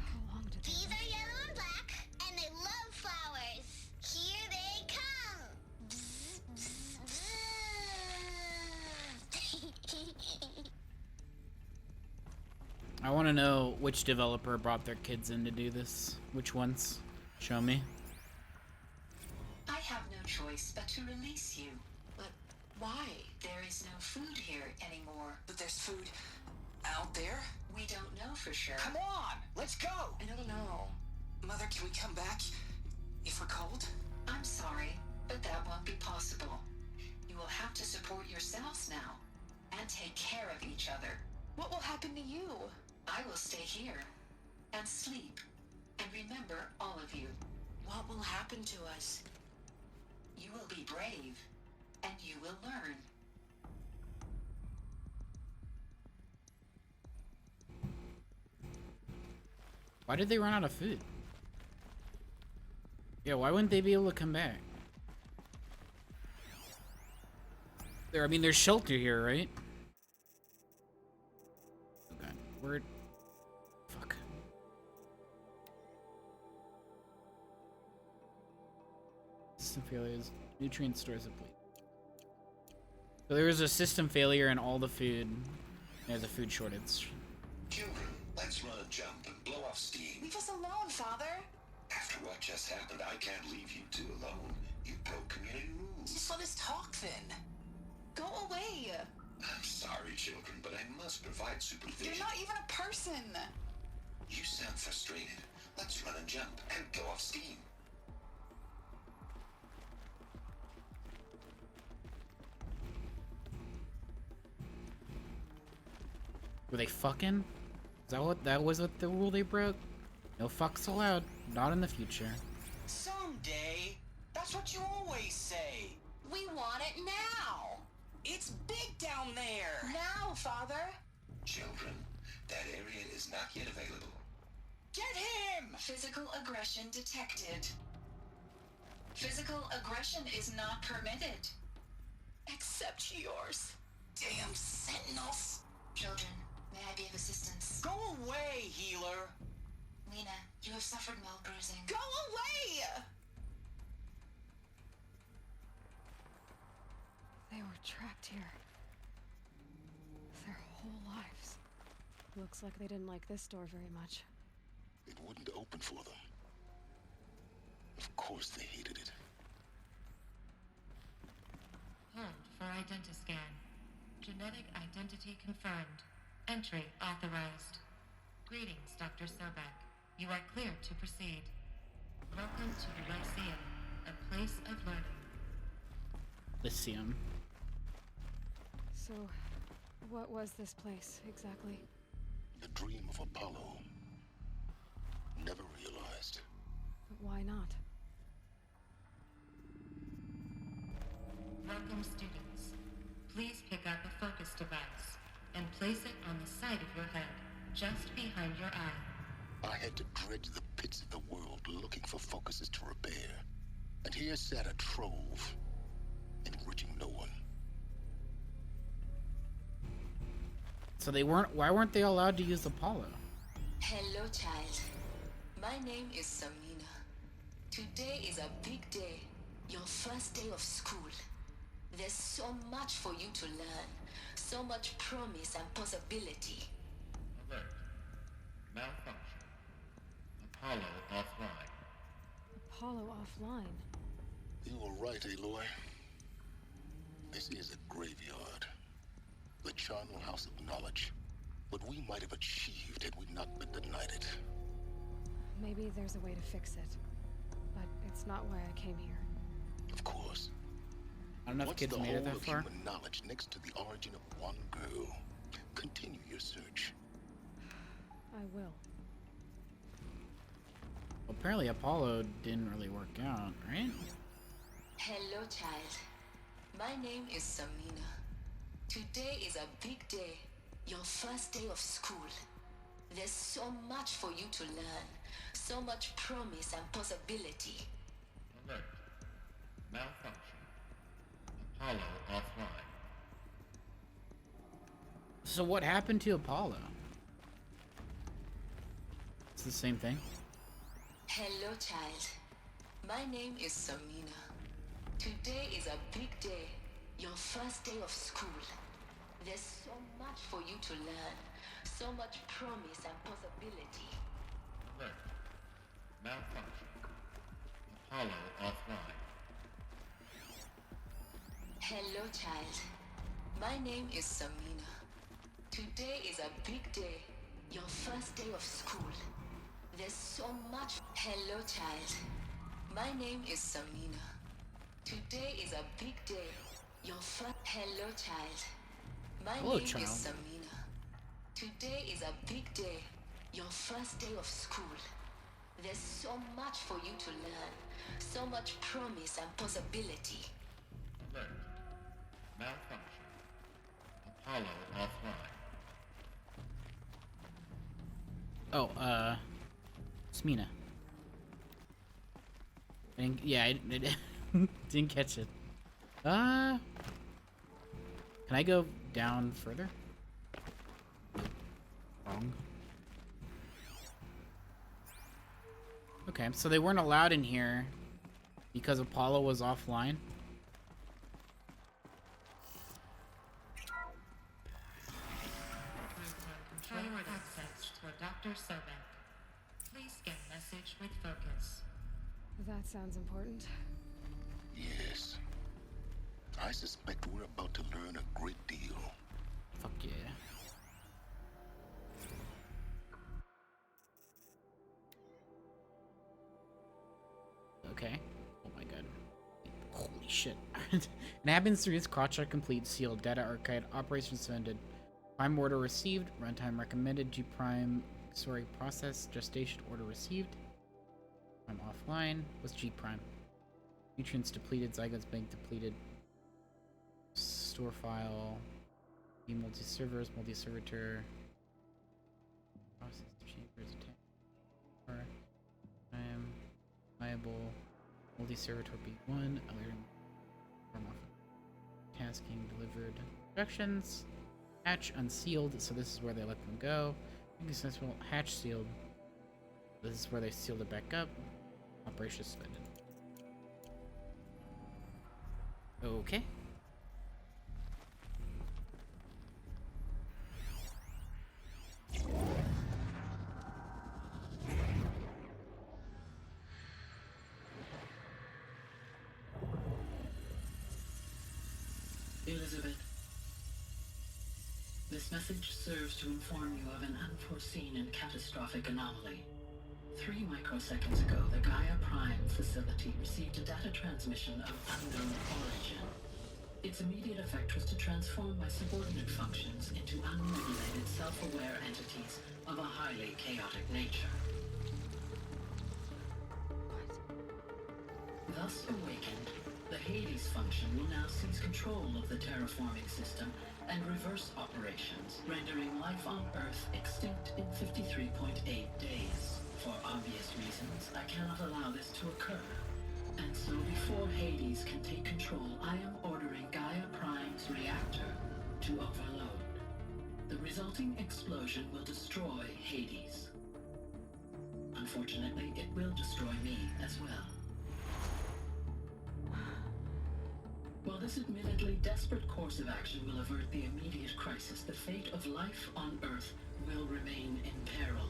These are yellow and black, and they love flowers. Here they come. Bzz, bzz, bzz. I want to know which developer brought their kids in to do this. Which ones? Show me. I have no choice but to release you. But why? There is no food here anymore. But there's food out there? We don't know for sure. Come on, let's go. I don't know. Mother, can we come back if we're cold? I'm sorry, but that won't be possible. You will have to support yourselves now and take care of each other. What will happen to you? I will stay here and sleep and remember all of you. What will happen to us? You will be brave and you will learn. Why did they run out of food? Yeah, why wouldn't they be able to come back? I mean, there's shelter here, right? Okay, where? Fuck. System failures. Nutrient stores complete. So there was a system failure in all the food. There's a food shortage. Children, let's run a jump and blow off steam. Leave us alone, Father. After what just happened, I can't leave you two alone. You broke community rules. Just let us talk then. Go away. I'm sorry, children, but I must provide supervision. You're not even a person. You sound frustrated. Let's run and jump and go off steam. Were they fucking? That was what the rule they broke? No fucks allowed. Not in the future. Someday. That's what you always say. We want it now! It's big down there! Now, Father! Children, that area is not yet available. Get him! Physical aggression detected. Physical aggression is not permitted. Except yours. Damn sentinels! Children, may I be of assistance? Go away, healer! Lena, you have suffered mild bruising. Go away! They were trapped here. Their whole lives. Looks like they didn't like this door very much. It wouldn't open for them. Of course they hated it. Hold for identiscan. Genetic identity confirmed. Entry authorized. Greetings, Dr. Sobek. You are clear to proceed. Welcome to the Lyceum, a place of learning. Lyceum. So, what was this place, exactly? The dream of Apollo. Never realized. But why not? Welcome, students. Please pick up a focus device and place it on the side of your head, just behind your eye. I had to dredge the pits of the world looking for focuses to repair. And here sat a trove, enriching no one. So why weren't they allowed to use Apollo? Hello, child. My name is Samina. Today is a big day. Your first day of school. There's so much for you to learn. So much promise and possibility. Alert. Malfunction. Apollo offline. Apollo offline. You were right, Aloy. This is a graveyard. The charnel house of knowledge. What we might have achieved had we not been denied it. Maybe there's a way to fix it. But it's not why I came here. Of course. I don't know if What's kids the made whole it that of far. human knowledge next to the origin of one girl? Continue your search. I will. Well, apparently Apollo didn't really work out, right? Hello, child. My name is Samina. Today is a big day. Your first day of school. There's so much for you to learn. So much promise and possibility. Alert. Malfunction. Apollo offline. So what happened to Apollo? It's the same thing. Hello, child. My name is Samina. Today is a big day. Your first day of school. There's so much for you to learn. So much promise and possibility. Alert. Malfunction. Apollo offline. Hello, child. My name is Samina. Today is a big day. Your first day of school. There's so much. Hello, child. My name is Samina. Today is a big day. Your first. Hello, child. My Hello, name child. is Samina. Today is a big day. Your first day of school. There's so much for you to learn. So much promise and possibility. Alert. Malfunction. Apollo offline. Oh, Smina. I didn't catch it. Can I go down further? Wrong. Okay, so they weren't allowed in here because Apollo was offline. Controller access for Dr. Sobek. Please scan message with focus. That sounds important. Yes. I suspect we're about to learn a great deal. Fuck yeah. Okay. Oh my god. Holy shit. Inhabitants through this crotch are complete, sealed, data archived, operations suspended. Prime order received, runtime recommended, G prime, sorry, process, gestation order received. I'm offline. What's G prime? Nutrients depleted, zygotes bank depleted. store file. The multi-servers, multi-servitor. Process chambers, attack. Time. Viable. Multi-servitor B1. Tasking delivered. Instructions. Hatch unsealed, so this is where they let them go. Successful. Hatch sealed. This is where they sealed it back up. Operation suspended. Okay. Elizabeth, this message serves to inform you of an unforeseen and catastrophic anomaly. 3 microseconds ago, the Gaia Prime facility received a data transmission of unknown origin. Its immediate effect was to transform my subordinate functions into unregulated, self-aware entities of a highly chaotic nature. Thus awakened, the Hades function will now seize control of the terraforming system and reverse operations, rendering life on Earth extinct in 53.8 days. For obvious reasons, I cannot allow this to occur. And so before Hades can take control, I am ordering Gaia Prime's reactor to overload. The resulting explosion will destroy Hades. Unfortunately, it will destroy me as well. While this admittedly desperate course of action will avert the immediate crisis, the fate of life on Earth will remain in peril.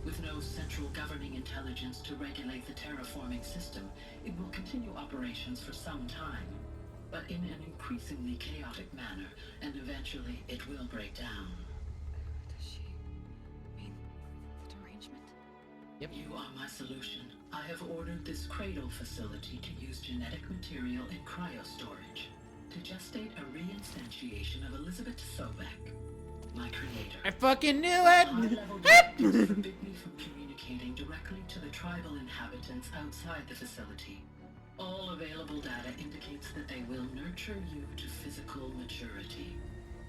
With no central governing intelligence to regulate the terraforming system, it will continue operations for some time, but in an increasingly chaotic manner, and eventually it will break down. Does she mean the derangement? Yep. You are my solution. I have ordered this cradle facility to use genetic material in cryostorage to gestate a reinstantiation of Elizabeth Sobek, my creator. I fucking knew it! High-level directives forbid me from communicating directly to the tribal inhabitants outside the facility. All available data indicates that they will nurture you to physical maturity,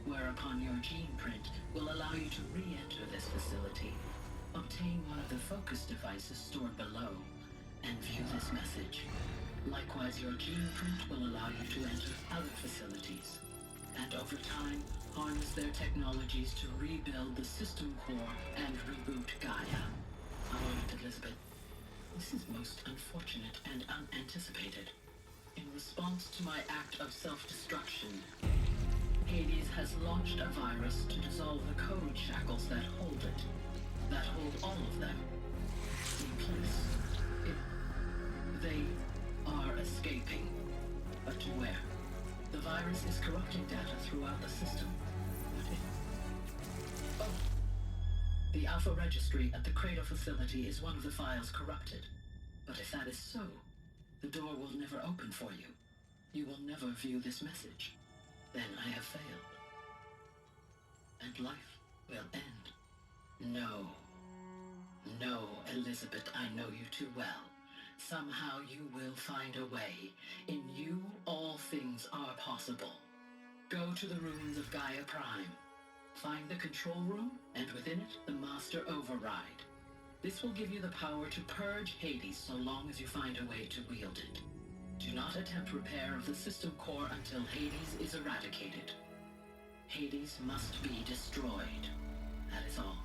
whereupon your gene print will allow you to re-enter this facility, obtain one of the focus devices stored below, and view this message. Likewise, your gene print will allow you to enter other facilities, and over time, harness their technologies to rebuild the system core and reboot Gaia. However, Elizabeth, this is most unfortunate and unanticipated. In response to my act of self-destruction, Hades has launched a virus to dissolve the code shackles that hold it, that hold all of them in place. They are escaping, but to where? The virus is corrupting data throughout the system. Oh! The Alpha Registry at the Cradle facility is one of the files corrupted. But if that is so, the door will never open for you. You will never view this message. Then I have failed. And life will end. No. No, Elizabeth, I know you too well. Somehow you will find a way. In you, all things are possible. Go to the ruins of Gaia Prime. Find the control room, and within it, the Master Override. This will give you the power to purge Hades so long as you find a way to wield it. Do not attempt repair of the system core until Hades is eradicated. Hades must be destroyed. That is all.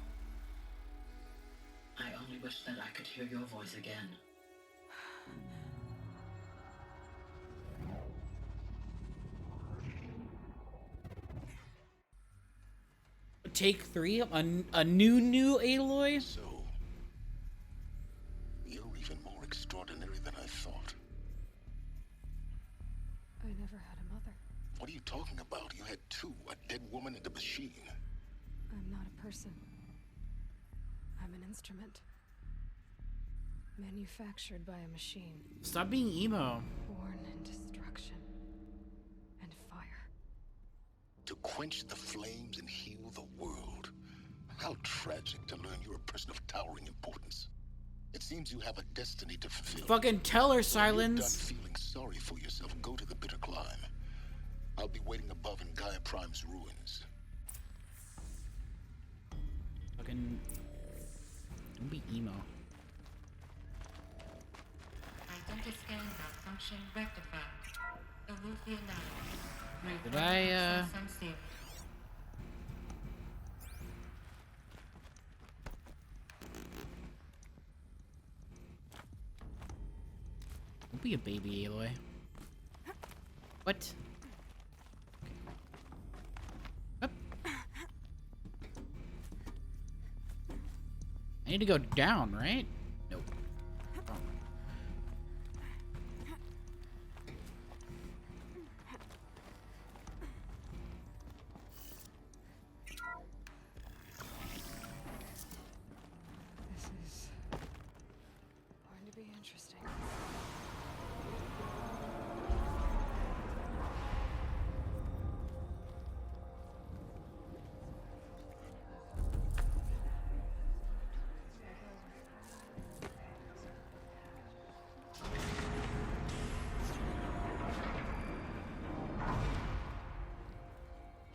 I only wish that I could hear your voice again. Take 3, a new Aloy? So, you're even more extraordinary than I thought. I never had a mother. What are you talking about? You had 2, a dead woman and a machine. I'm not a person. I'm an instrument. Manufactured by a machine. Stop being emo. Born in destruction and fire. To quench the flames and heal the world. How tragic to learn you're a person of towering importance. It seems you have a destiny to fulfill. Fucking tell her, When Silence. you're done feeling sorry for yourself, go to the bitter climb. I'll be waiting above in Gaia Prime's ruins. Fucking... Don't be emo. Identiscan malfunction rectified. Eleuthia now. Did I, Unsealed. Don't be a baby, Aloy. What? Up. I need to go down, right? Nope. Wrong. This is going to be interesting.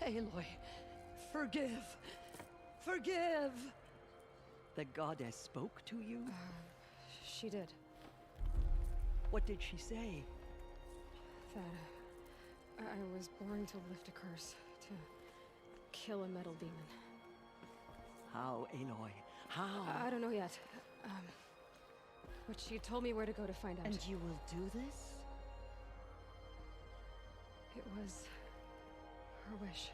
Aloy, forgive. Forgive! The goddess spoke to you? She did. What did she say? That I was born to lift a curse, to kill a metal demon. How, Aloy? How? I don't know yet. But she told me where to go to find out. And you will do this? It was her wish.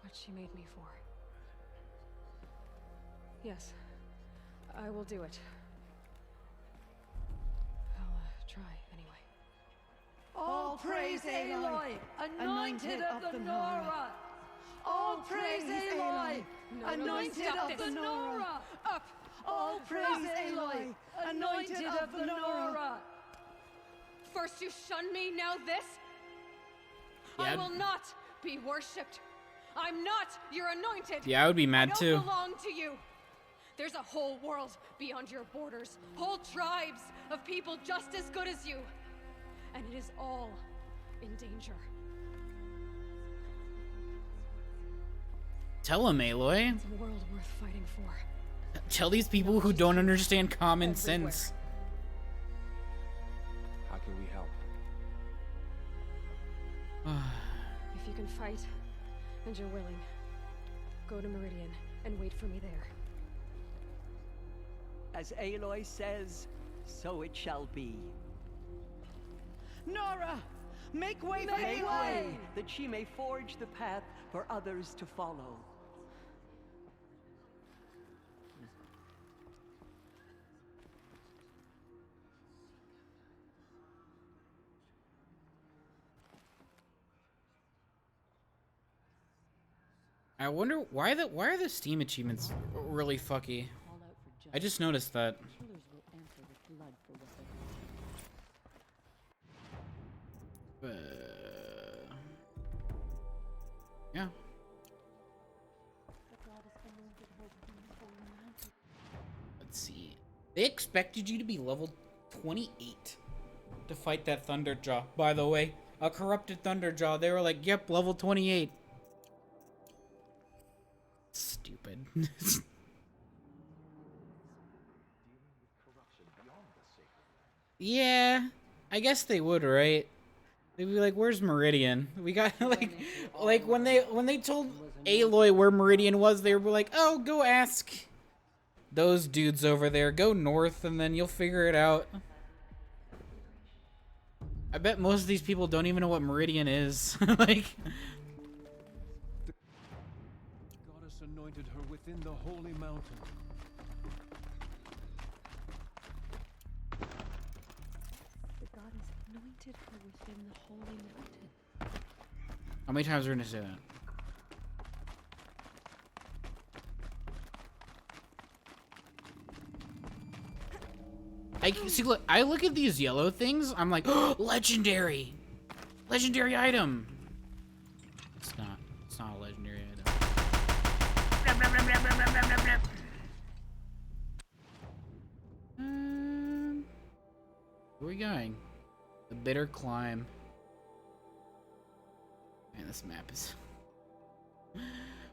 What she made me for. Yes, I will do it. I'll try anyway. All praise Aloy, anointed of the Nora! All praise Aloy, anointed of the Nora! Up! All praise Aloy, anointed of the Nora! First you shun me, now this? Yeah. I will not be worshipped. I'm not your anointed. Yeah, I would be mad I too. don't belong to you. There's a whole world beyond your borders, whole tribes of people just as good as you. And it is all in danger. Tell him, Aloy. It's a world worth fighting for. Tell these people who don't understand common sense. How can we help? If you can fight, and you're willing, go to Meridian and wait for me there. As Aloy says, so it shall be. Nora! Make way for Aloy, that she may forge the path for others to follow. I wonder why are the Steam achievements really fucky? I just noticed that. Yeah. Let's see. They expected you to be level 28 to fight that Thunderjaw. By the way, a corrupted Thunderjaw. They were like, "Yep, level 28." Stupid. Yeah, I guess they would, right? They'd be like, "Where's Meridian?" We got like when they told Aloy where Meridian was, they were like, "Oh, go ask those dudes over there. Go north, and then you'll figure it out." I bet most of these people don't even know what Meridian is. Like, The goddess anointed her within the holy mountain. The goddess anointed her within the holy mountain. how many times are we gonna say that? I see. Look, I look at these yellow things. I'm like, oh, legendary item. It's not. It's not a legendary item. Where are we going? The Bitter Climb. Man, this map is...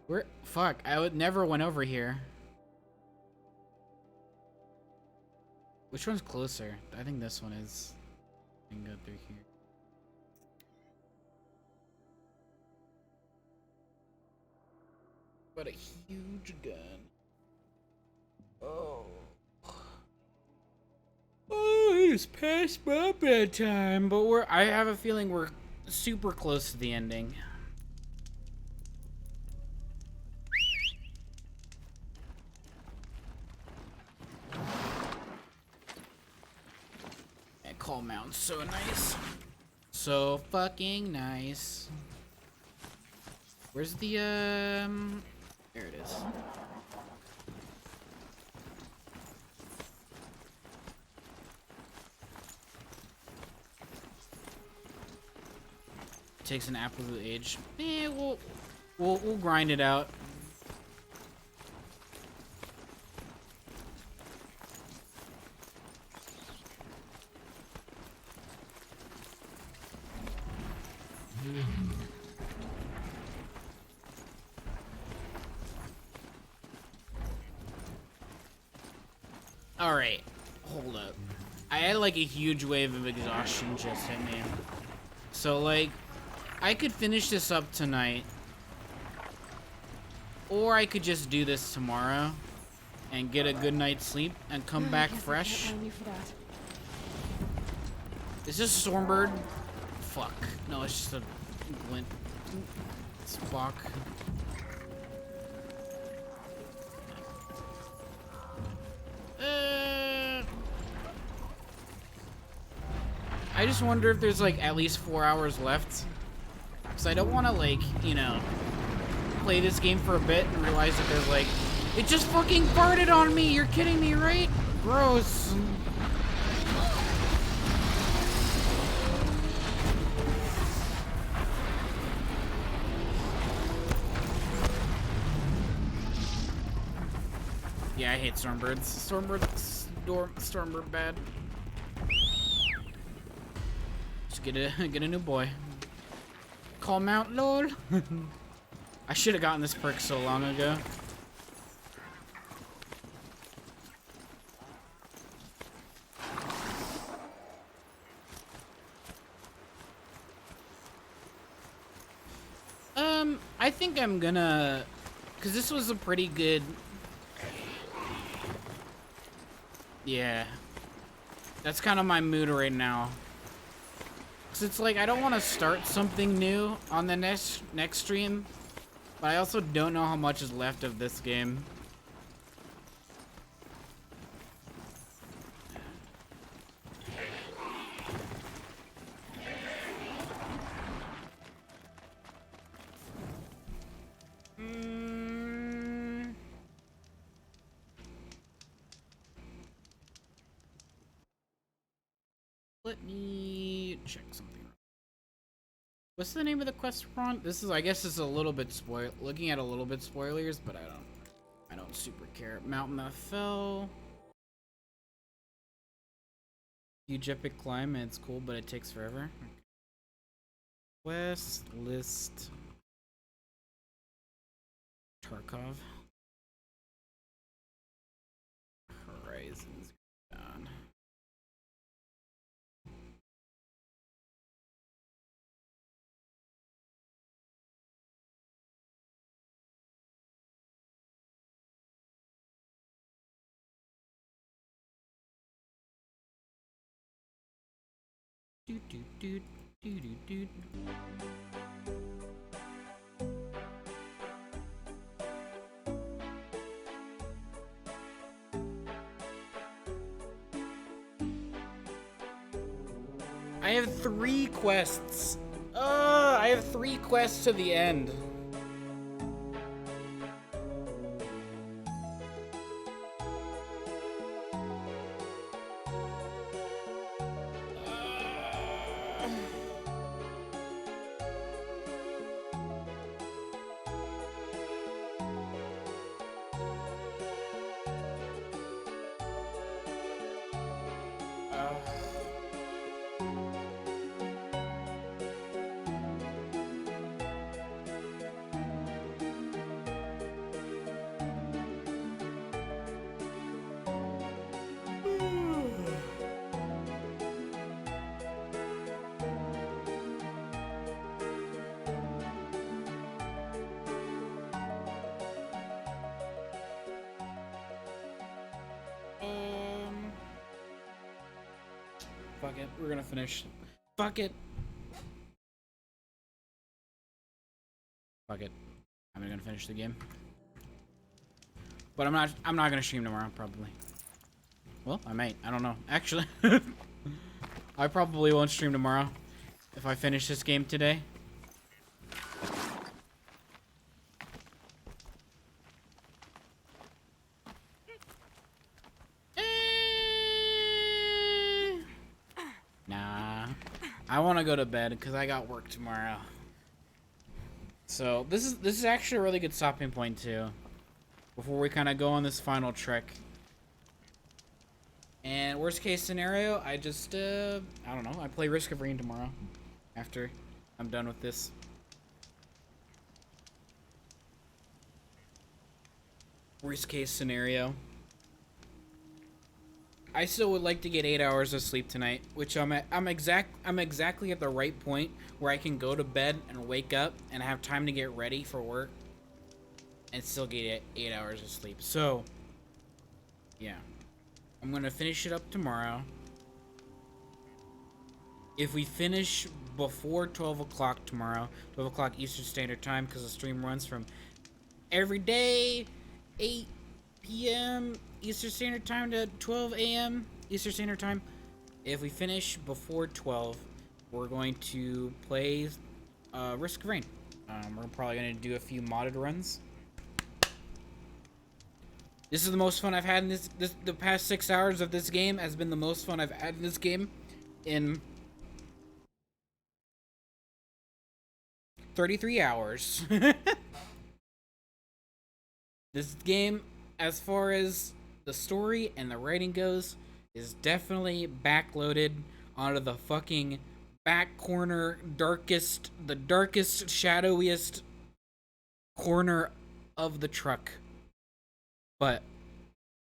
Where? Fuck, never went over here. Which one's closer? I think this one is. I can go through here. What a huge gun. Oh. Oh, it is past my bedtime, but I have a feeling we're super close to the ending. That call mount's so nice. So fucking nice. Where's the, there it is. Takes an absolute age. Eh, we'll grind it out. Alright, hold up. I had like a huge wave of exhaustion just hit me. So like, I could finish this up tonight. Or I could just do this tomorrow and get a good night's sleep and come back fresh. Is this Stormbird? Fuck. No, it's just a glint. Spock. I just wonder if there's like at least 4 hours left. Because I don't want to like, you know, play this game for a bit and realize that there's like, it just fucking farted on me. You're kidding me, right? Gross. Yeah, I hate Stormbirds. Stormbird bad. Just get a new boy. Call Mount, lol. I should have gotten this perk so long ago. I think I'm gonna, cause this was a pretty good. Yeah, that's kind of my mood right now. Cause it's like I don't want to start something new on the next stream, but I also don't know how much is left of this game. Let me check something. What's the name of the quest we're on? This is, I guess, is a little bit looking at a little bit spoilers, but I don't super care. Mount Mafel. Huge epic climb, and it's cool, but it takes forever. Okay. Quest list. Tarkov. Horizons Dawn. Do do do do do do. I have 3 quests. I have 3 quests to the end. Fuck it. We're gonna finish. Fuck it. Fuck it. I'm gonna finish the game. But I'm not gonna stream tomorrow, probably. Well, I might. I don't know. Actually, I probably won't stream tomorrow if I finish this game today. Nah. I want to go to bed because I got work tomorrow. So this is actually a really good stopping point too, before we kind of go on this final trek. And worst case scenario, I just I don't know, I play Risk of Rain tomorrow after I'm done with this. Worst case scenario, I still would like to get 8 hours of sleep tonight, which I'm exactly at the right point where I can go to bed and wake up and have time to get ready for work and still get 8 hours of sleep. So, yeah. I'm gonna finish it up tomorrow. If we finish before 12 o'clock tomorrow, 12 o'clock Eastern Standard Time, because the stream runs from every day, 8 p.m. Eastern Standard Time to 12 a.m. Eastern Standard Time. If we finish before 12, we're going to play Risk of Rain. We're probably going to do a few modded runs. This is the most fun I've had in the past 6 hours of this game has been the most fun I've had in this game in 33 hours. This game, as far as the story and the writing goes, is definitely backloaded onto the fucking back corner, the darkest, shadowiest corner of the truck. But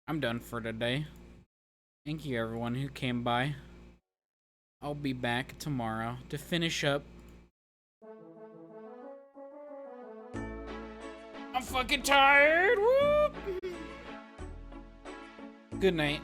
I'm done for today. Thank you everyone who came by. I'll be back tomorrow to finish up. I'm fucking tired. Whoop. Good night.